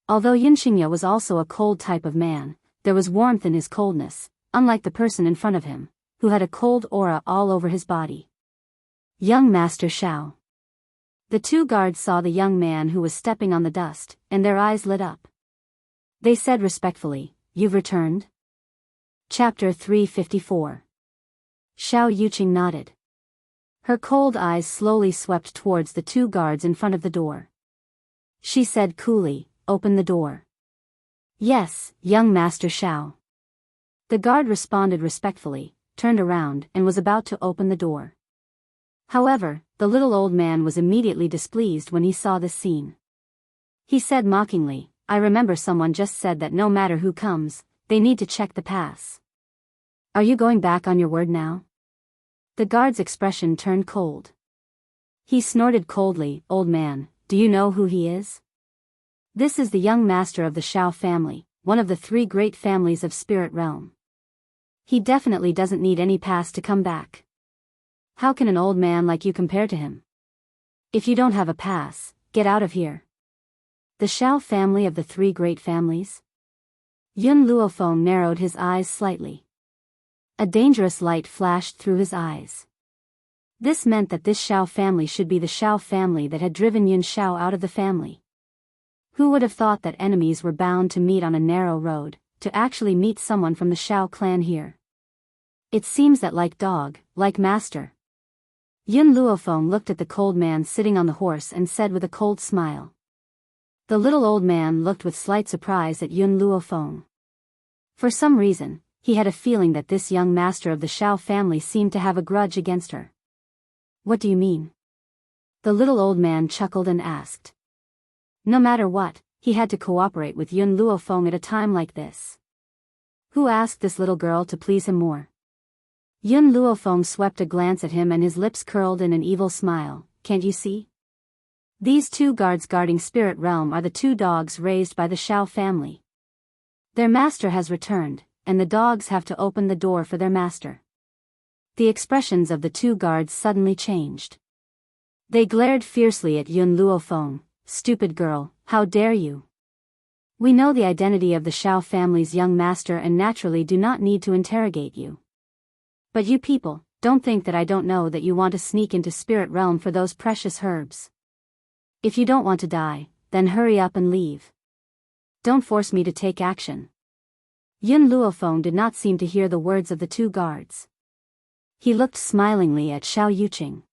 Although Yinxingya was also a cold type of man, there was warmth in his coldness, unlike the person in front of him, who had a cold aura all over his body. Young Master Xiao. The 2 guards saw the young man who was stepping on the dust, and their eyes lit up. They said respectfully, "You've returned?" Chapter 354. Xiao Yuqing nodded. Her cold eyes slowly swept towards the two guards in front of the door. She said coolly, "Open the door." "Yes, young Master Xiao." The guard responded respectfully, turned around and was about to open the door. However, the little old man was immediately displeased when he saw this scene. He said mockingly, "I remember someone just said that no matter who comes, they need to check the pass. Are you going back on your word now?" The guard's expression turned cold. He snorted coldly, "Old man, do you know who he is? This is the young master of the Xiao family, one of the three great families of Spirit Realm. He definitely doesn't need any pass to come back. How can an old man like you compare to him? If you don't have a pass, get out of here." The Xiao family of the three great families? Yun Luofeng narrowed his eyes slightly. A dangerous light flashed through his eyes. This meant that this Xiao family should be the Xiao family that had driven Yun Xiao out of the family. Who would have thought that enemies were bound to meet on a narrow road, to actually meet someone from the Xiao clan here? It seems that like dog, like master. Yun Luofeng looked at the cold man sitting on the horse and said with a cold smile. The little old man looked with slight surprise at Yun Luofeng. For some reason, he had a feeling that this young master of the Xiao family seemed to have a grudge against her. "What do you mean?" The little old man chuckled and asked. No matter what, he had to cooperate with Yun Luofeng at a time like this. Who asked this little girl to please him more? Yun Luofeng swept a glance at him and his lips curled in an evil smile. "Can't you see? These two guards guarding Spirit Realm are the two dogs raised by the Xiao family. Their master has returned, and the dogs have to open the door for their master." The expressions of the two guards suddenly changed. They glared fiercely at Yun Luofeng. "Stupid girl, how dare you? We know the identity of the Xiao family's young master and naturally do not need to interrogate you. But you people, don't think that I don't know that you want to sneak into Spirit Realm for those precious herbs. If you don't want to die, then hurry up and leave. Don't force me to take action." Yun Luofeng did not seem to hear the words of the two guards. He looked smilingly at Xiao Yuqing.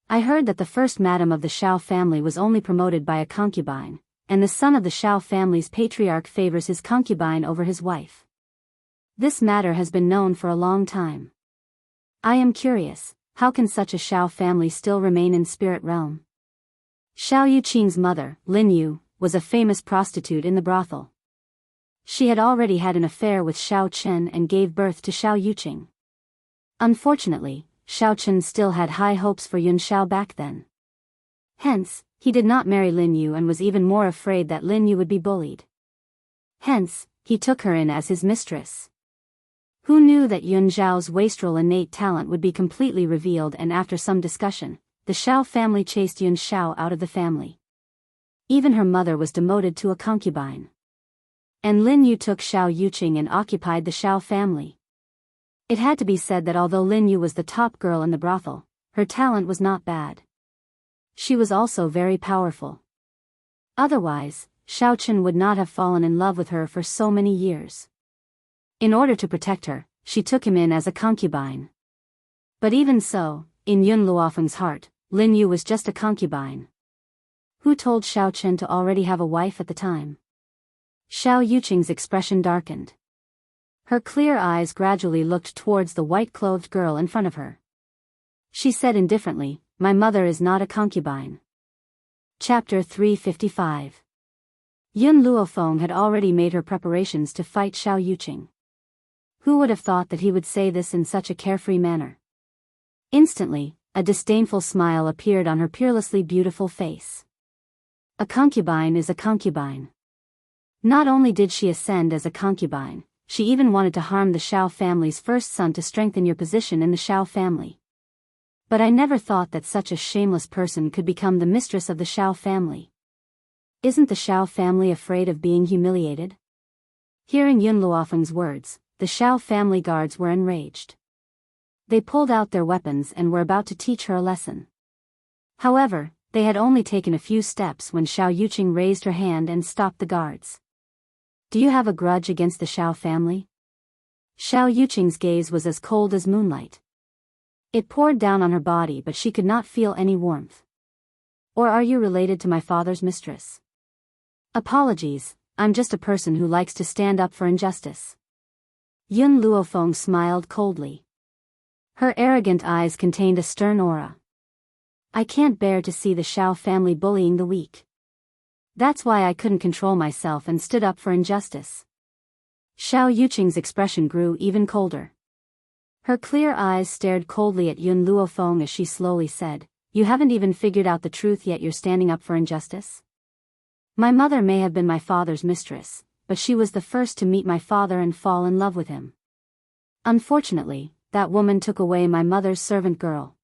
"I heard that the first madam of the Xiao family was only promoted by a concubine, and the son of the Xiao family's patriarch favors his concubine over his wife. This matter has been known for a long time. I am curious, how can such a Xiao family still remain in Spirit Realm?" Xiao Yuqing's mother, Lin Yu, was a famous prostitute in the brothel. She had already had an affair with Xiao Chen and gave birth to Xiao Yuqing. Unfortunately, Xiao Chen still had high hopes for Yun Xiao back then. Hence, he did not marry Lin Yu and was even more afraid that Lin Yu would be bullied. Hence, he took her in as his mistress. Who knew that Yun Xiao's wastrel innate talent would be completely revealed, and after some discussion, the Xiao family chased Yun Xiao out of the family. Even her mother was demoted to a concubine. And Lin Yu took Xiao Yuqing and occupied the Xiao family. It had to be said that although Lin Yu was the top girl in the brothel, her talent was not bad. She was also very powerful. Otherwise, Xiao Chen would not have fallen in love with her for so many years. In order to protect her, she took him in as a concubine. But even so, in Yun Luofeng's heart, Lin Yu was just a concubine. Who told Xiao Chen to already have a wife at the time? Xiao Yuqing's expression darkened. Her clear eyes gradually looked towards the white-clothed girl in front of her. She said indifferently, "My mother is not a concubine." Chapter 355. Yun Luofeng had already made her preparations to fight Xiao Yuqing. Who would have thought that he would say this in such a carefree manner? Instantly, a disdainful smile appeared on her peerlessly beautiful face. A concubine is a concubine. Not only did she ascend as a concubine, she even wanted to harm the Xiao family's first son to strengthen your position in the Xiao family. But I never thought that such a shameless person could become the mistress of the Xiao family. Isn't the Xiao family afraid of being humiliated? Hearing Yun Luofeng's words, the Xiao family guards were enraged. They pulled out their weapons and were about to teach her a lesson. However, they had only taken a few steps when Xiao Yuqing raised her hand and stopped the guards. "Do you have a grudge against the Xiao family?" Xiao Yuqing's gaze was as cold as moonlight. It poured down on her body, but she could not feel any warmth. Or are you related to my father's mistress? Apologies, I'm just a person who likes to stand up for injustice. Yun Luofeng smiled coldly. Her arrogant eyes contained a stern aura. I can't bear to see the Xiao family bullying the weak. That's why I couldn't control myself and stood up for injustice. Xiao Yuqing's expression grew even colder. Her clear eyes stared coldly at Yun Luofeng as she slowly said, You haven't even figured out the truth yet, you're standing up for injustice? My mother may have been my father's mistress, but she was the first to meet my father and fall in love with him. Unfortunately, that woman took away my mother's servant girl.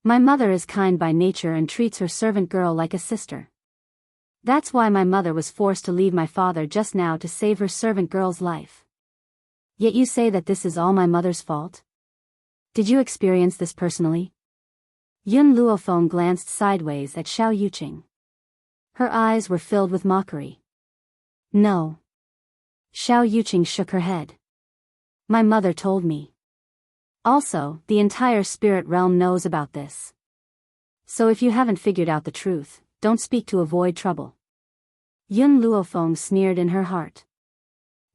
My mother is kind by nature and treats her servant girl like a sister. That's why my mother was forced to leave my father just now to save her servant girl's life. Yet you say that this is all my mother's fault? Did you experience this personally? Yun Luofeng glanced sideways at Xiao Yuqing. Her eyes were filled with mockery. No. Xiao Yuqing shook her head. My mother told me. Also, the entire spirit realm knows about this. So if you haven't figured out the truth, don't speak to avoid trouble. Yun Luofeng sneered in her heart.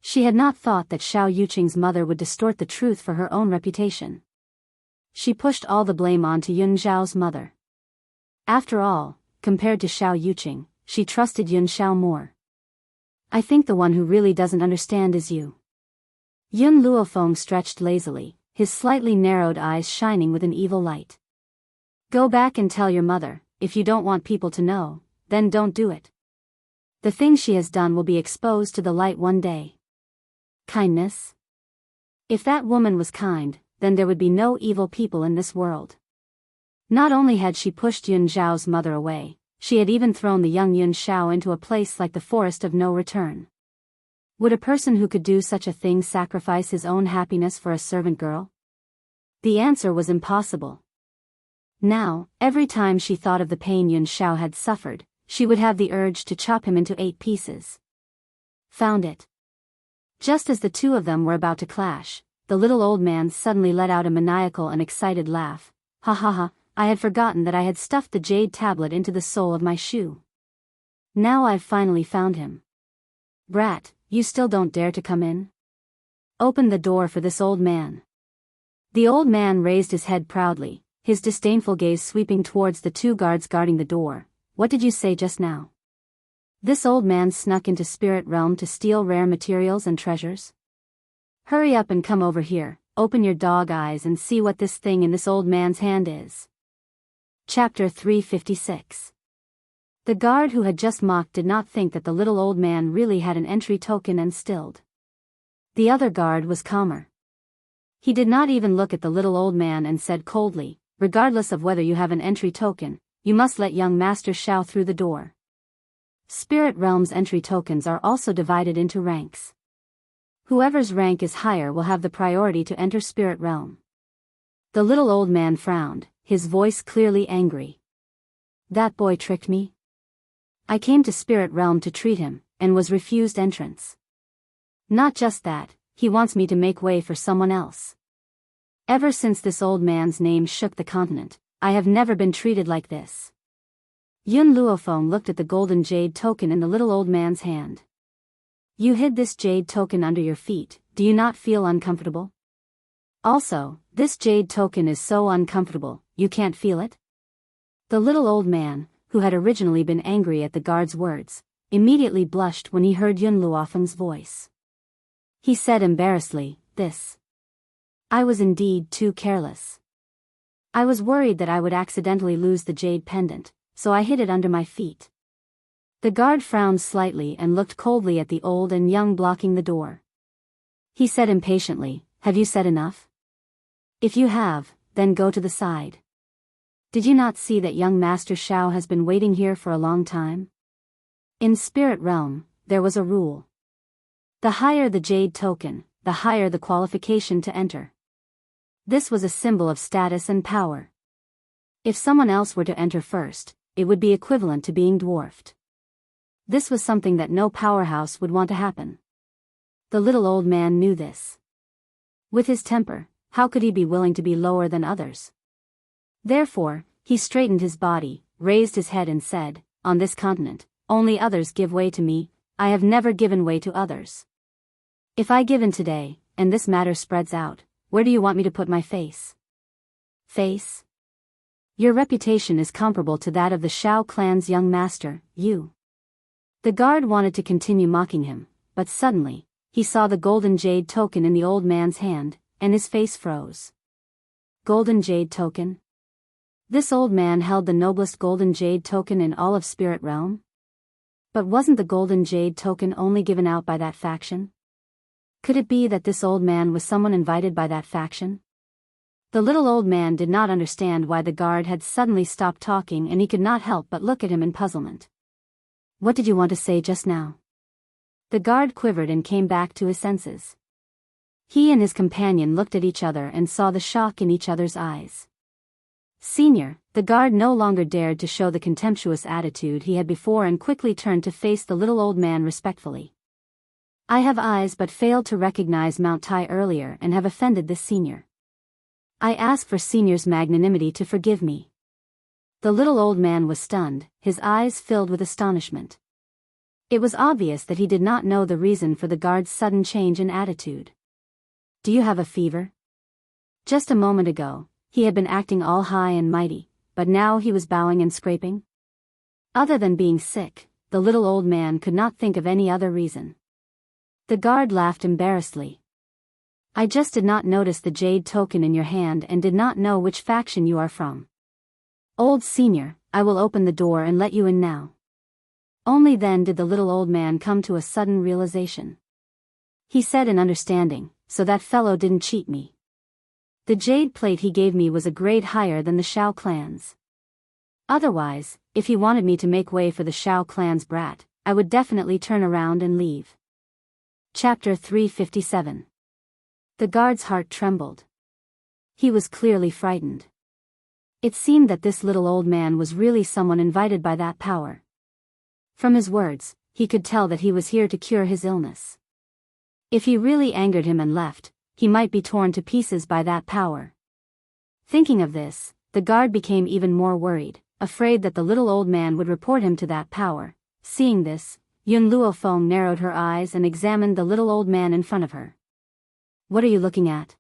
She had not thought that Xiao Yuqing's mother would distort the truth for her own reputation. She pushed all the blame onto Yun Xiao's mother. After all, compared to Xiao Yuqing, she trusted Yun Xiao more. I think the one who really doesn't understand is you. Yun Luofeng stretched lazily, his slightly narrowed eyes shining with an evil light. Go back and tell your mother, if you don't want people to know, then don't do it. The thing she has done will be exposed to the light one day. Kindness? If that woman was kind, then there would be no evil people in this world. Not only had she pushed Yun Xiao's mother away, she had even thrown the young Yun Xiao into a place like the forest of no return. Would a person who could do such a thing sacrifice his own happiness for a servant girl? The answer was impossible. Now, every time she thought of the pain Yun Xiao had suffered, she would have the urge to chop him into 8 pieces. Found it. Just as the two of them were about to clash, the little old man suddenly let out a maniacal and excited laugh. Ha ha ha, I had forgotten that I had stuffed the jade tablet into the sole of my shoe. Now I've finally found him. Brat, you still don't dare to come in? Open the door for this old man. The old man raised his head proudly, his disdainful gaze sweeping towards the 2 guards guarding the door. What did you say just now? This old man snuck into spirit realm to steal rare materials and treasures? Hurry up and come over here, open your dog eyes and see what this thing in this old man's hand is. Chapter 356. The guard who had just mocked did not think that the little old man really had an entry token and stilled. The other guard was calmer. He did not even look at the little old man and said coldly, regardless of whether you have an entry token, you must let young Master Xiao through the door. Spirit Realm's entry tokens are also divided into ranks. Whoever's rank is higher will have the priority to enter Spirit Realm. The little old man frowned, his voice clearly angry. That boy tricked me? I came to Spirit Realm to treat him, and was refused entrance. Not just that, he wants me to make way for someone else. Ever since this old man's name shook the continent, I have never been treated like this. Yun Luofeng looked at the golden jade token in the little old man's hand. You hid this jade token under your feet, do you not feel uncomfortable? Also, this jade token is so uncomfortable, you can't feel it? The little old man, who had originally been angry at the guard's words, immediately blushed when he heard Yun Luofeng's voice. He said embarrassedly, I was indeed too careless. I was worried that I would accidentally lose the jade pendant, so I hid it under my feet. The guard frowned slightly and looked coldly at the old and young blocking the door. He said impatiently, Have you said enough? If you have, then go to the side. Did you not see that young Master Xiao has been waiting here for a long time? In Spirit Realm, there was a rule. The higher the jade token, the higher the qualification to enter. This was a symbol of status and power. If someone else were to enter first, it would be equivalent to being dwarfed. This was something that no powerhouse would want to happen. The little old man knew this. With his temper, how could he be willing to be lower than others? Therefore, he straightened his body, raised his head and said, "On this continent, only others give way to me, I have never given way to others. If I give in today, and this matter spreads out, where do you want me to put my face?" Face? Your reputation is comparable to that of the Shao clan's young master, you. The guard wanted to continue mocking him, but suddenly, he saw the golden jade token in the old man's hand, and his face froze. Golden jade token? This old man held the noblest golden jade token in all of Spirit Realm? But wasn't the golden jade token only given out by that faction? Could it be that this old man was someone invited by that faction? The little old man did not understand why the guard had suddenly stopped talking, and he could not help but look at him in puzzlement. "What did you want to say just now?" The guard quivered and came back to his senses. He and his companion looked at each other and saw the shock in each other's eyes. "Senior," the guard no longer dared to show the contemptuous attitude he had before and quickly turned to face the little old man respectfully. "I have eyes but failed to recognize Mount Tai earlier and have offended this senior. I ask for senior's magnanimity to forgive me." The little old man was stunned, his eyes filled with astonishment. It was obvious that he did not know the reason for the guard's sudden change in attitude. "Do you have a fever?" Just a moment ago, he had been acting all high and mighty, but now he was bowing and scraping. Other than being sick, the little old man could not think of any other reason. The guard laughed embarrassedly. "I just did not notice the jade token in your hand and did not know which faction you are from. Old senior, I will open the door and let you in now." Only then did the little old man come to a sudden realization. He said in understanding, "So that fellow didn't cheat me. The jade plate he gave me was a grade higher than the Shao clan's. Otherwise, if he wanted me to make way for the Shao clan's brat, I would definitely turn around and leave." Chapter 357. The guard's heart trembled. He was clearly frightened. It seemed that this little old man was really someone invited by that power. From his words, he could tell that he was here to cure his illness. If he really angered him and left, he might be torn to pieces by that power. Thinking of this, the guard became even more worried, afraid that the little old man would report him to that power. Seeing this, Yun Luofeng narrowed her eyes and examined the little old man in front of her. "What are you looking at?"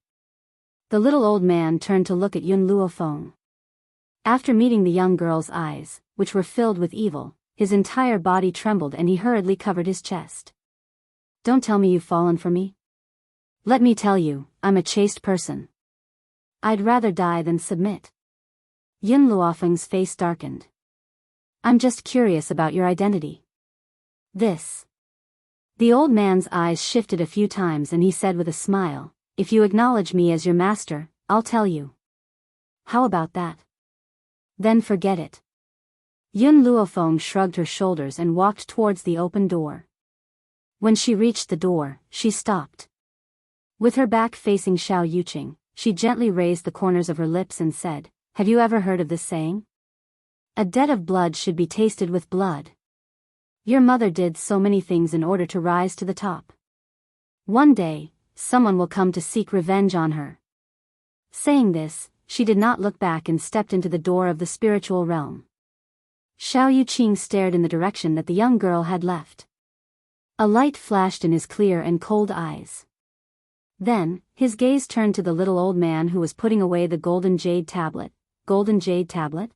The little old man turned to look at Yun Luofeng. After meeting the young girl's eyes, which were filled with evil, his entire body trembled and he hurriedly covered his chest. "Don't tell me you've fallen for me. Let me tell you, I'm a chaste person. I'd rather die than submit." Yun Luofeng's face darkened. "I'm just curious about your identity." "This." The old man's eyes shifted a few times and he said with a smile, "If you acknowledge me as your master, I'll tell you." "How about that?" "Then forget it." Yun Luofeng shrugged her shoulders and walked towards the open door. When she reached the door, she stopped. With her back facing Xiao Yuqing, she gently raised the corners of her lips and said, "Have you ever heard of this saying? A debt of blood should be tasted with blood. Your mother did so many things in order to rise to the top. One day, someone will come to seek revenge on her." Saying this, she did not look back and stepped into the door of the spiritual realm. Xiao Yuqing stared in the direction that the young girl had left. A light flashed in his clear and cold eyes. Then, his gaze turned to the little old man who was putting away the golden jade tablet. Golden jade tablet?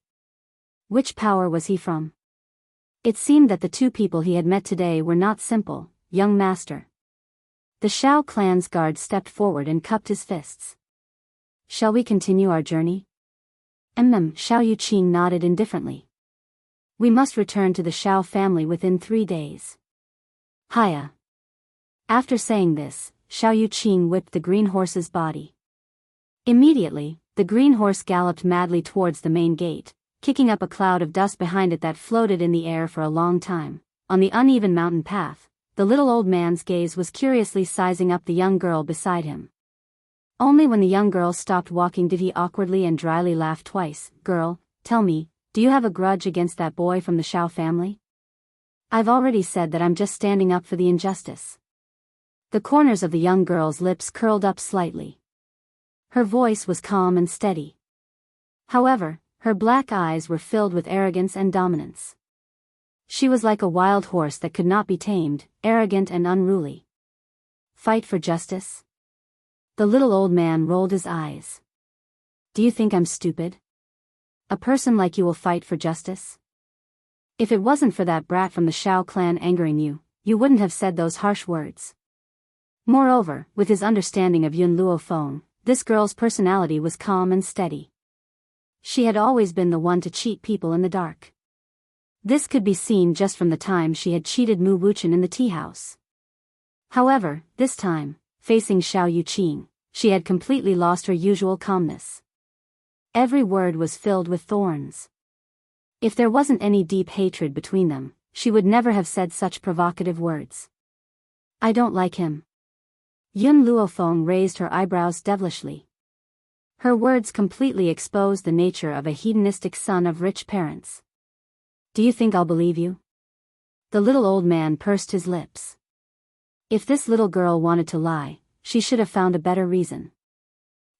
Which power was he from? It seemed that the two people he had met today were not simple, young master. The Shao clan's guard stepped forward and cupped his fists. "Shall we continue our journey?" Xiao Yuqing nodded indifferently. "We must return to the Shao family within 3 days. Hiya." After saying this, Xiao Yuqing whipped the green horse's body. Immediately, the green horse galloped madly towards the main gate, kicking up a cloud of dust behind it that floated in the air for a long time. On the uneven mountain path, the little old man's gaze was curiously sizing up the young girl beside him. Only when the young girl stopped walking did he awkwardly and dryly laugh twice. "Girl, tell me, do you have a grudge against that boy from the Shao family?" "I've already said that I'm just standing up for the injustice." The corners of the young girl's lips curled up slightly. Her voice was calm and steady. However, her black eyes were filled with arrogance and dominance. She was like a wild horse that could not be tamed, arrogant and unruly. Fight for justice? The little old man rolled his eyes. Do you think I'm stupid? A person like you will fight for justice? If it wasn't for that brat from the Shao clan angering you, you wouldn't have said those harsh words. Moreover, with his understanding of Yun Luofeng, this girl's personality was calm and steady. She had always been the one to cheat people in the dark. This could be seen just from the time she had cheated Mu Wuchen in the tea house. However, this time, facing Xiao Yuqing, she had completely lost her usual calmness. Every word was filled with thorns. If there wasn't any deep hatred between them, she would never have said such provocative words. I don't like him. Yun Luofeng raised her eyebrows devilishly. Her words completely exposed the nature of a hedonistic son of rich parents. Do you think I'll believe you? The little old man pursed his lips. If this little girl wanted to lie, she should have found a better reason.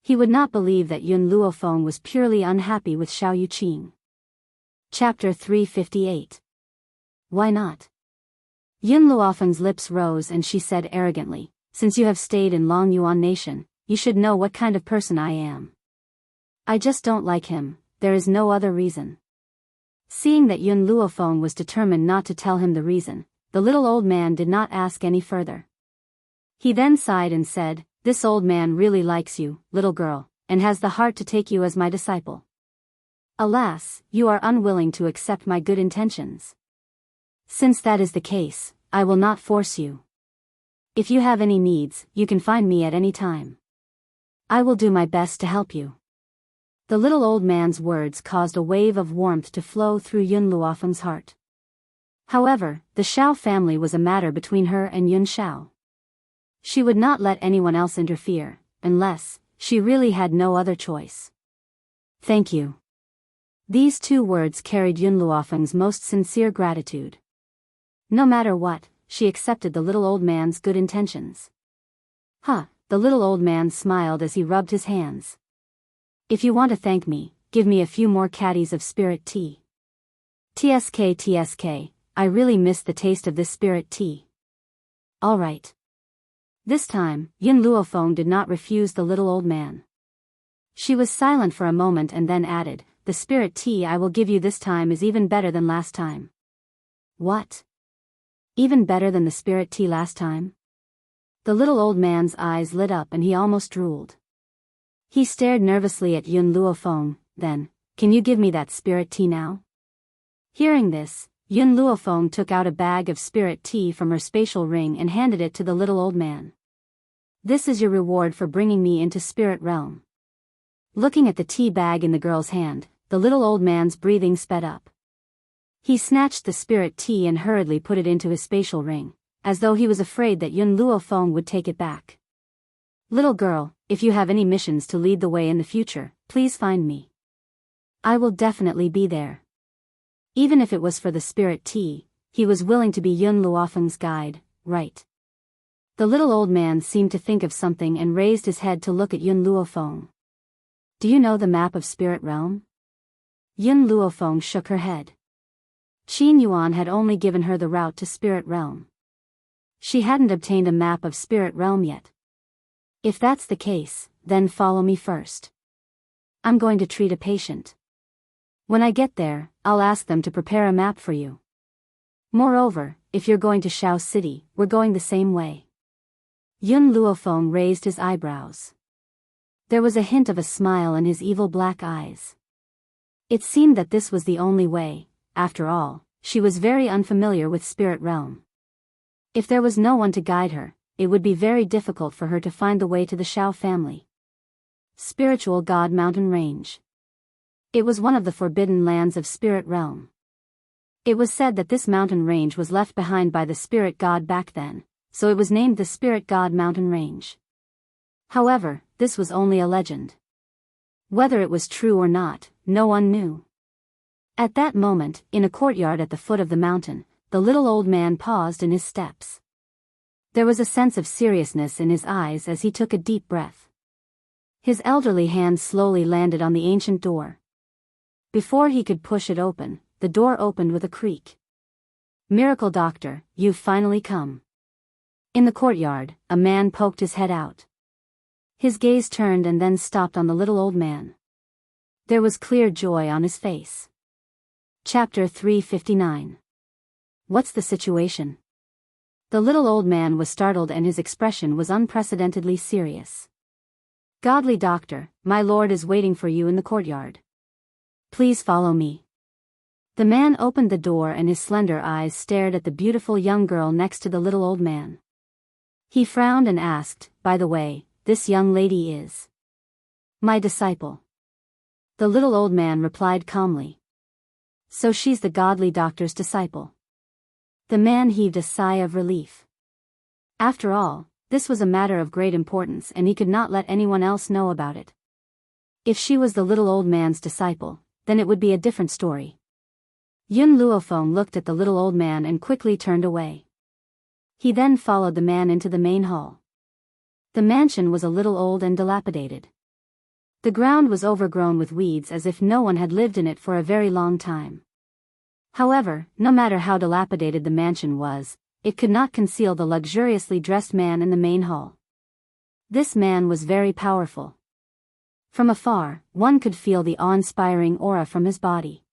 He would not believe that Yun Luofeng was purely unhappy with Xiao Yuqing. Chapter 358. Why not? Yun Luofeng's lips rose and she said arrogantly, since you have stayed in Long Yuan Nation, you should know what kind of person I am. I just don't like him, there is no other reason. Seeing that Yun Luofeng was determined not to tell him the reason, the little old man did not ask any further. He then sighed and said, this old man really likes you, little girl, and has the heart to take you as my disciple. Alas, you are unwilling to accept my good intentions. Since that is the case, I will not force you. If you have any needs, you can find me at any time. I will do my best to help you. The little old man's words caused a wave of warmth to flow through Yun Luofeng's heart. However, the Shao family was a matter between her and Yun Shao. She would not let anyone else interfere, unless she really had no other choice. Thank you. These two words carried Yun Luofeng's most sincere gratitude. No matter what, she accepted the little old man's good intentions. The little old man smiled as he rubbed his hands. If you want to thank me, give me a few more caddies of spirit tea. TSK, I really miss the taste of this spirit tea. All right. This time, Yun Luofeng did not refuse the little old man. She was silent for a moment and then added, the spirit tea I will give you this time is even better than last time. What? Even better than the spirit tea last time? The little old man's eyes lit up and he almost drooled. He stared nervously at Yun Luofeng, then, can you give me that spirit tea now? Hearing this, Yun Luofeng took out a bag of spirit tea from her spatial ring and handed it to the little old man. This is your reward for bringing me into spirit realm. Looking at the tea bag in the girl's hand, the little old man's breathing sped up. He snatched the spirit tea and hurriedly put it into his spatial ring, as though he was afraid that Yun Luofeng would take it back. Little girl, if you have any missions to lead the way in the future, please find me. I will definitely be there. Even if it was for the spirit tea, he was willing to be Yun Luofeng's guide, right? The little old man seemed to think of something and raised his head to look at Yun Luofeng. Do you know the map of spirit realm? Yun Luofeng shook her head. Qin Yuan had only given her the route to spirit realm. She hadn't obtained a map of spirit realm yet. If that's the case, then follow me first. I'm going to treat a patient. When I get there, I'll ask them to prepare a map for you. Moreover, if you're going to Shao City, we're going the same way. Yun Luofeng raised his eyebrows. There was a hint of a smile in his evil black eyes. It seemed that this was the only way. After all, she was very unfamiliar with spirit realm. If there was no one to guide her, it would be very difficult for her to find the way to the Shao family. Spiritual God Mountain Range. It was one of the forbidden lands of spirit realm. It was said that this mountain range was left behind by the spirit god back then, so it was named the Spirit God Mountain Range. However, this was only a legend. Whether it was true or not, no one knew. At that moment, in a courtyard at the foot of the mountain, the little old man paused in his steps. There was a sense of seriousness in his eyes as he took a deep breath. His elderly hand slowly landed on the ancient door. Before he could push it open, the door opened with a creak. "Miracle Doctor, you've finally come." In the courtyard, a man poked his head out. His gaze turned and then stopped on the little old man. There was clear joy on his face. Chapter 359. What's the situation? The little old man was startled and his expression was unprecedentedly serious. "Godly doctor, my lord is waiting for you in the courtyard. Please follow me." The man opened the door and his slender eyes stared at the beautiful young girl next to the little old man. He frowned and asked, "By the way, this young lady is my disciple." The little old man replied calmly. "So she's the godly doctor's disciple." The man heaved a sigh of relief. After all, this was a matter of great importance and he could not let anyone else know about it. If she was the little old man's disciple, then it would be a different story. Yun Luofeng looked at the little old man and quickly turned away. He then followed the man into the main hall. The mansion was a little old and dilapidated. The ground was overgrown with weeds as if no one had lived in it for a very long time. However, no matter how dilapidated the mansion was, it could not conceal the luxuriously dressed man in the main hall. This man was very powerful. From afar, one could feel the awe-inspiring aura from his body.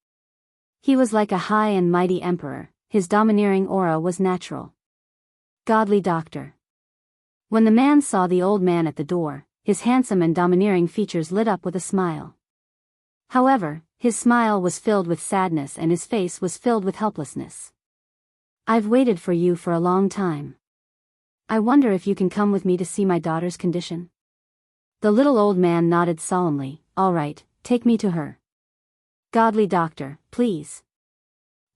He was like a high and mighty emperor, his domineering aura was natural. Godly doctor. When the man saw the old man at the door, his handsome and domineering features lit up with a smile. However, his smile was filled with sadness and his face was filled with helplessness. "I've waited for you for a long time. I wonder if you can come with me to see my daughter's condition?" The little old man nodded solemnly. "All right, take me to her." "Godly doctor, please."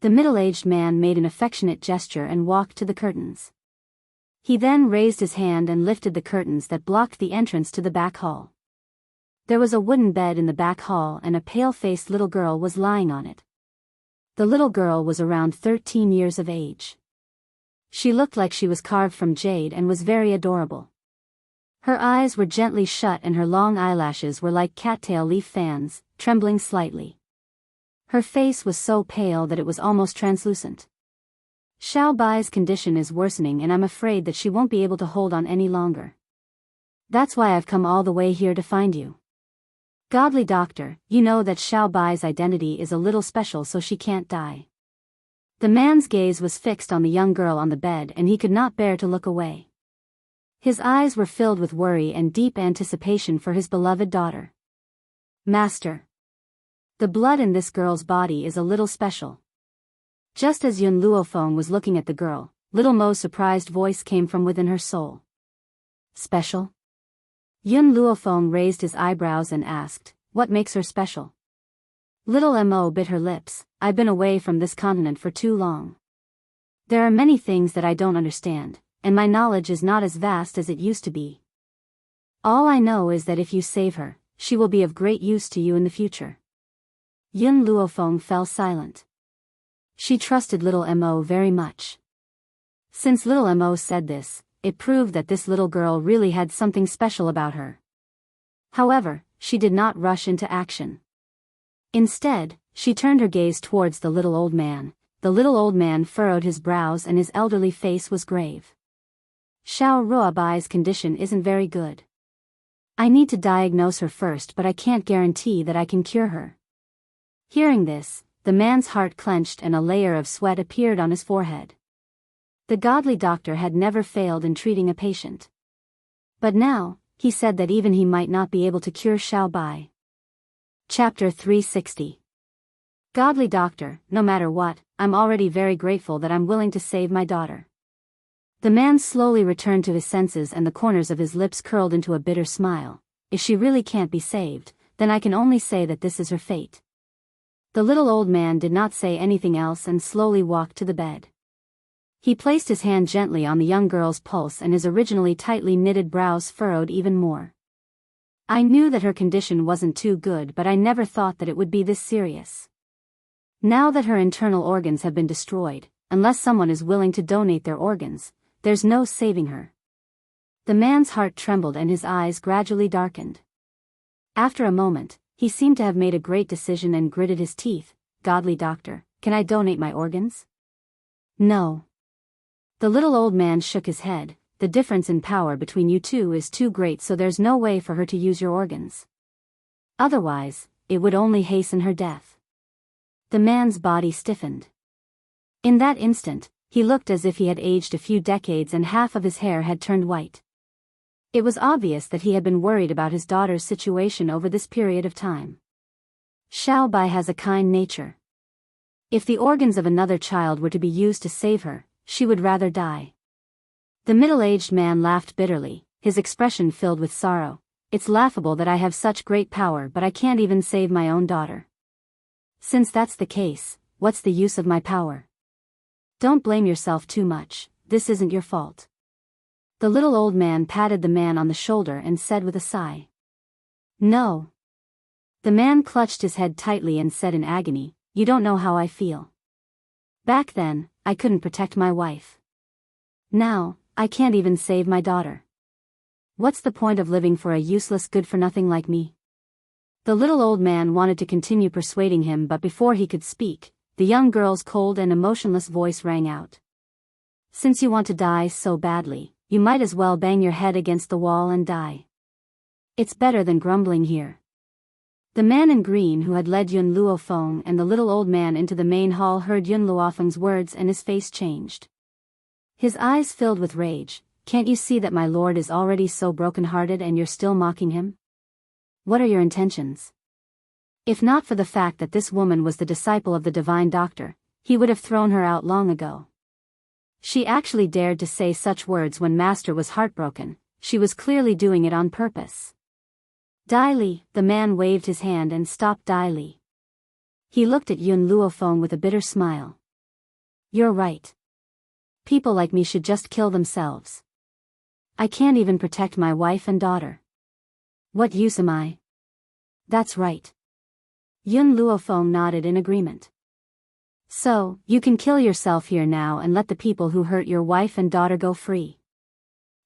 The middle-aged man made an affectionate gesture and walked to the curtains. He then raised his hand and lifted the curtains that blocked the entrance to the back hall. There was a wooden bed in the back hall and a pale-faced little girl was lying on it. The little girl was around 13 years of age. She looked like she was carved from jade and was very adorable. Her eyes were gently shut and her long eyelashes were like cattail leaf fans, trembling slightly. Her face was so pale that it was almost translucent. "Xiao Bai's condition is worsening and I'm afraid that she won't be able to hold on any longer. That's why I've come all the way here to find you. Godly doctor, you know that Xiao Bai's identity is a little special so she can't die." The man's gaze was fixed on the young girl on the bed and he could not bear to look away. His eyes were filled with worry and deep anticipation for his beloved daughter. "Master. The blood in this girl's body is a little special." Just as Yun Luofeng was looking at the girl, little Mo's surprised voice came from within her soul. "Special?" Yun Luofeng raised his eyebrows and asked, "What makes her special?" Little Mo bit her lips. "I've been away from this continent for too long. There are many things that I don't understand, and my knowledge is not as vast as it used to be. All I know is that if you save her, she will be of great use to you in the future." Yun Luofeng fell silent. She trusted little Mo very much. Since little Mo said this, it proved that this little girl really had something special about her. However, she did not rush into action. Instead, she turned her gaze towards the little old man. The little old man furrowed his brows and his elderly face was grave. "Xiao Ruobai's condition isn't very good. I need to diagnose her first but I can't guarantee that I can cure her." Hearing this, the man's heart clenched and a layer of sweat appeared on his forehead. The godly doctor had never failed in treating a patient. But now, he said that even he might not be able to cure Xiao Bai. Chapter 360. Godly doctor, no matter what, I'm already very grateful that I'm willing to save my daughter. The man slowly returned to his senses and the corners of his lips curled into a bitter smile. If she really can't be saved, then I can only say that this is her fate. The little old man did not say anything else and slowly walked to the bed. He placed his hand gently on the young girl's pulse and his originally tightly knitted brows furrowed even more. "I knew that her condition wasn't too good but I never thought that it would be this serious. Now that her internal organs have been destroyed, unless someone is willing to donate their organs, there's no saving her." The man's heart trembled and his eyes gradually darkened. After a moment, he seemed to have made a great decision and gritted his teeth. "Godly doctor, can I donate my organs?" "No." The little old man shook his head. "The difference in power between you two is too great, so there's no way for her to use your organs. Otherwise, it would only hasten her death." The man's body stiffened. In that instant, he looked as if he had aged a few decades and half of his hair had turned white. It was obvious that he had been worried about his daughter's situation over this period of time. Xiao Bai has a kind nature. If the organs of another child were to be used to save her, she would rather die. The middle-aged man laughed bitterly, his expression filled with sorrow. "It's laughable that I have such great power, but I can't even save my own daughter. Since that's the case, what's the use of my power? Don't blame yourself too much, this isn't your fault." The little old man patted the man on the shoulder and said with a sigh, "No." The man clutched his head tightly and said in agony, "You don't know how I feel. Back then, I couldn't protect my wife. Now, I can't even save my daughter. What's the point of living for a useless good-for-nothing like me?" The little old man wanted to continue persuading him, but before he could speak, the young girl's cold and emotionless voice rang out. "Since you want to die so badly, you might as well bang your head against the wall and die. It's better than grumbling here." The man in green who had led Yun Luofeng and the little old man into the main hall heard Yun Luofeng's words and his face changed. His eyes filled with rage. "Can't you see that my lord is already so broken-hearted and you're still mocking him? What are your intentions?" If not for the fact that this woman was the disciple of the divine doctor, he would have thrown her out long ago. She actually dared to say such words when Master was heartbroken. She was clearly doing it on purpose. "Dai Li," the man waved his hand and stopped Dai Li. He looked at Yun Luofeng with a bitter smile. "You're right. People like me should just kill themselves. I can't even protect my wife and daughter. What use am I?" "That's right." Yun Luofeng nodded in agreement. "So, you can kill yourself here now and let the people who hurt your wife and daughter go free."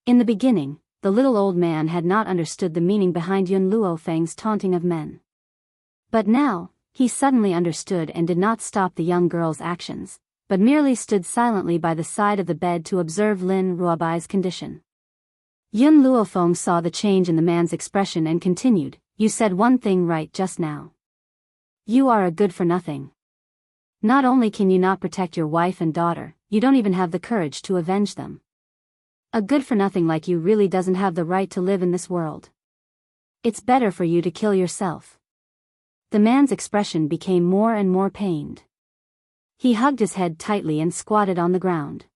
In the beginning, the little old man had not understood the meaning behind Yun Luofeng's taunting of men. But now, he suddenly understood and did not stop the young girl's actions, but merely stood silently by the side of the bed to observe Lin Ruobai's condition. Yun Luofeng saw the change in the man's expression and continued, "You said one thing right just now. You are a good-for-nothing. Not only can you not protect your wife and daughter, you don't even have the courage to avenge them. A good-for-nothing like you really doesn't have the right to live in this world. It's better for you to kill yourself." The man's expression became more and more pained. He hugged his head tightly and squatted on the ground.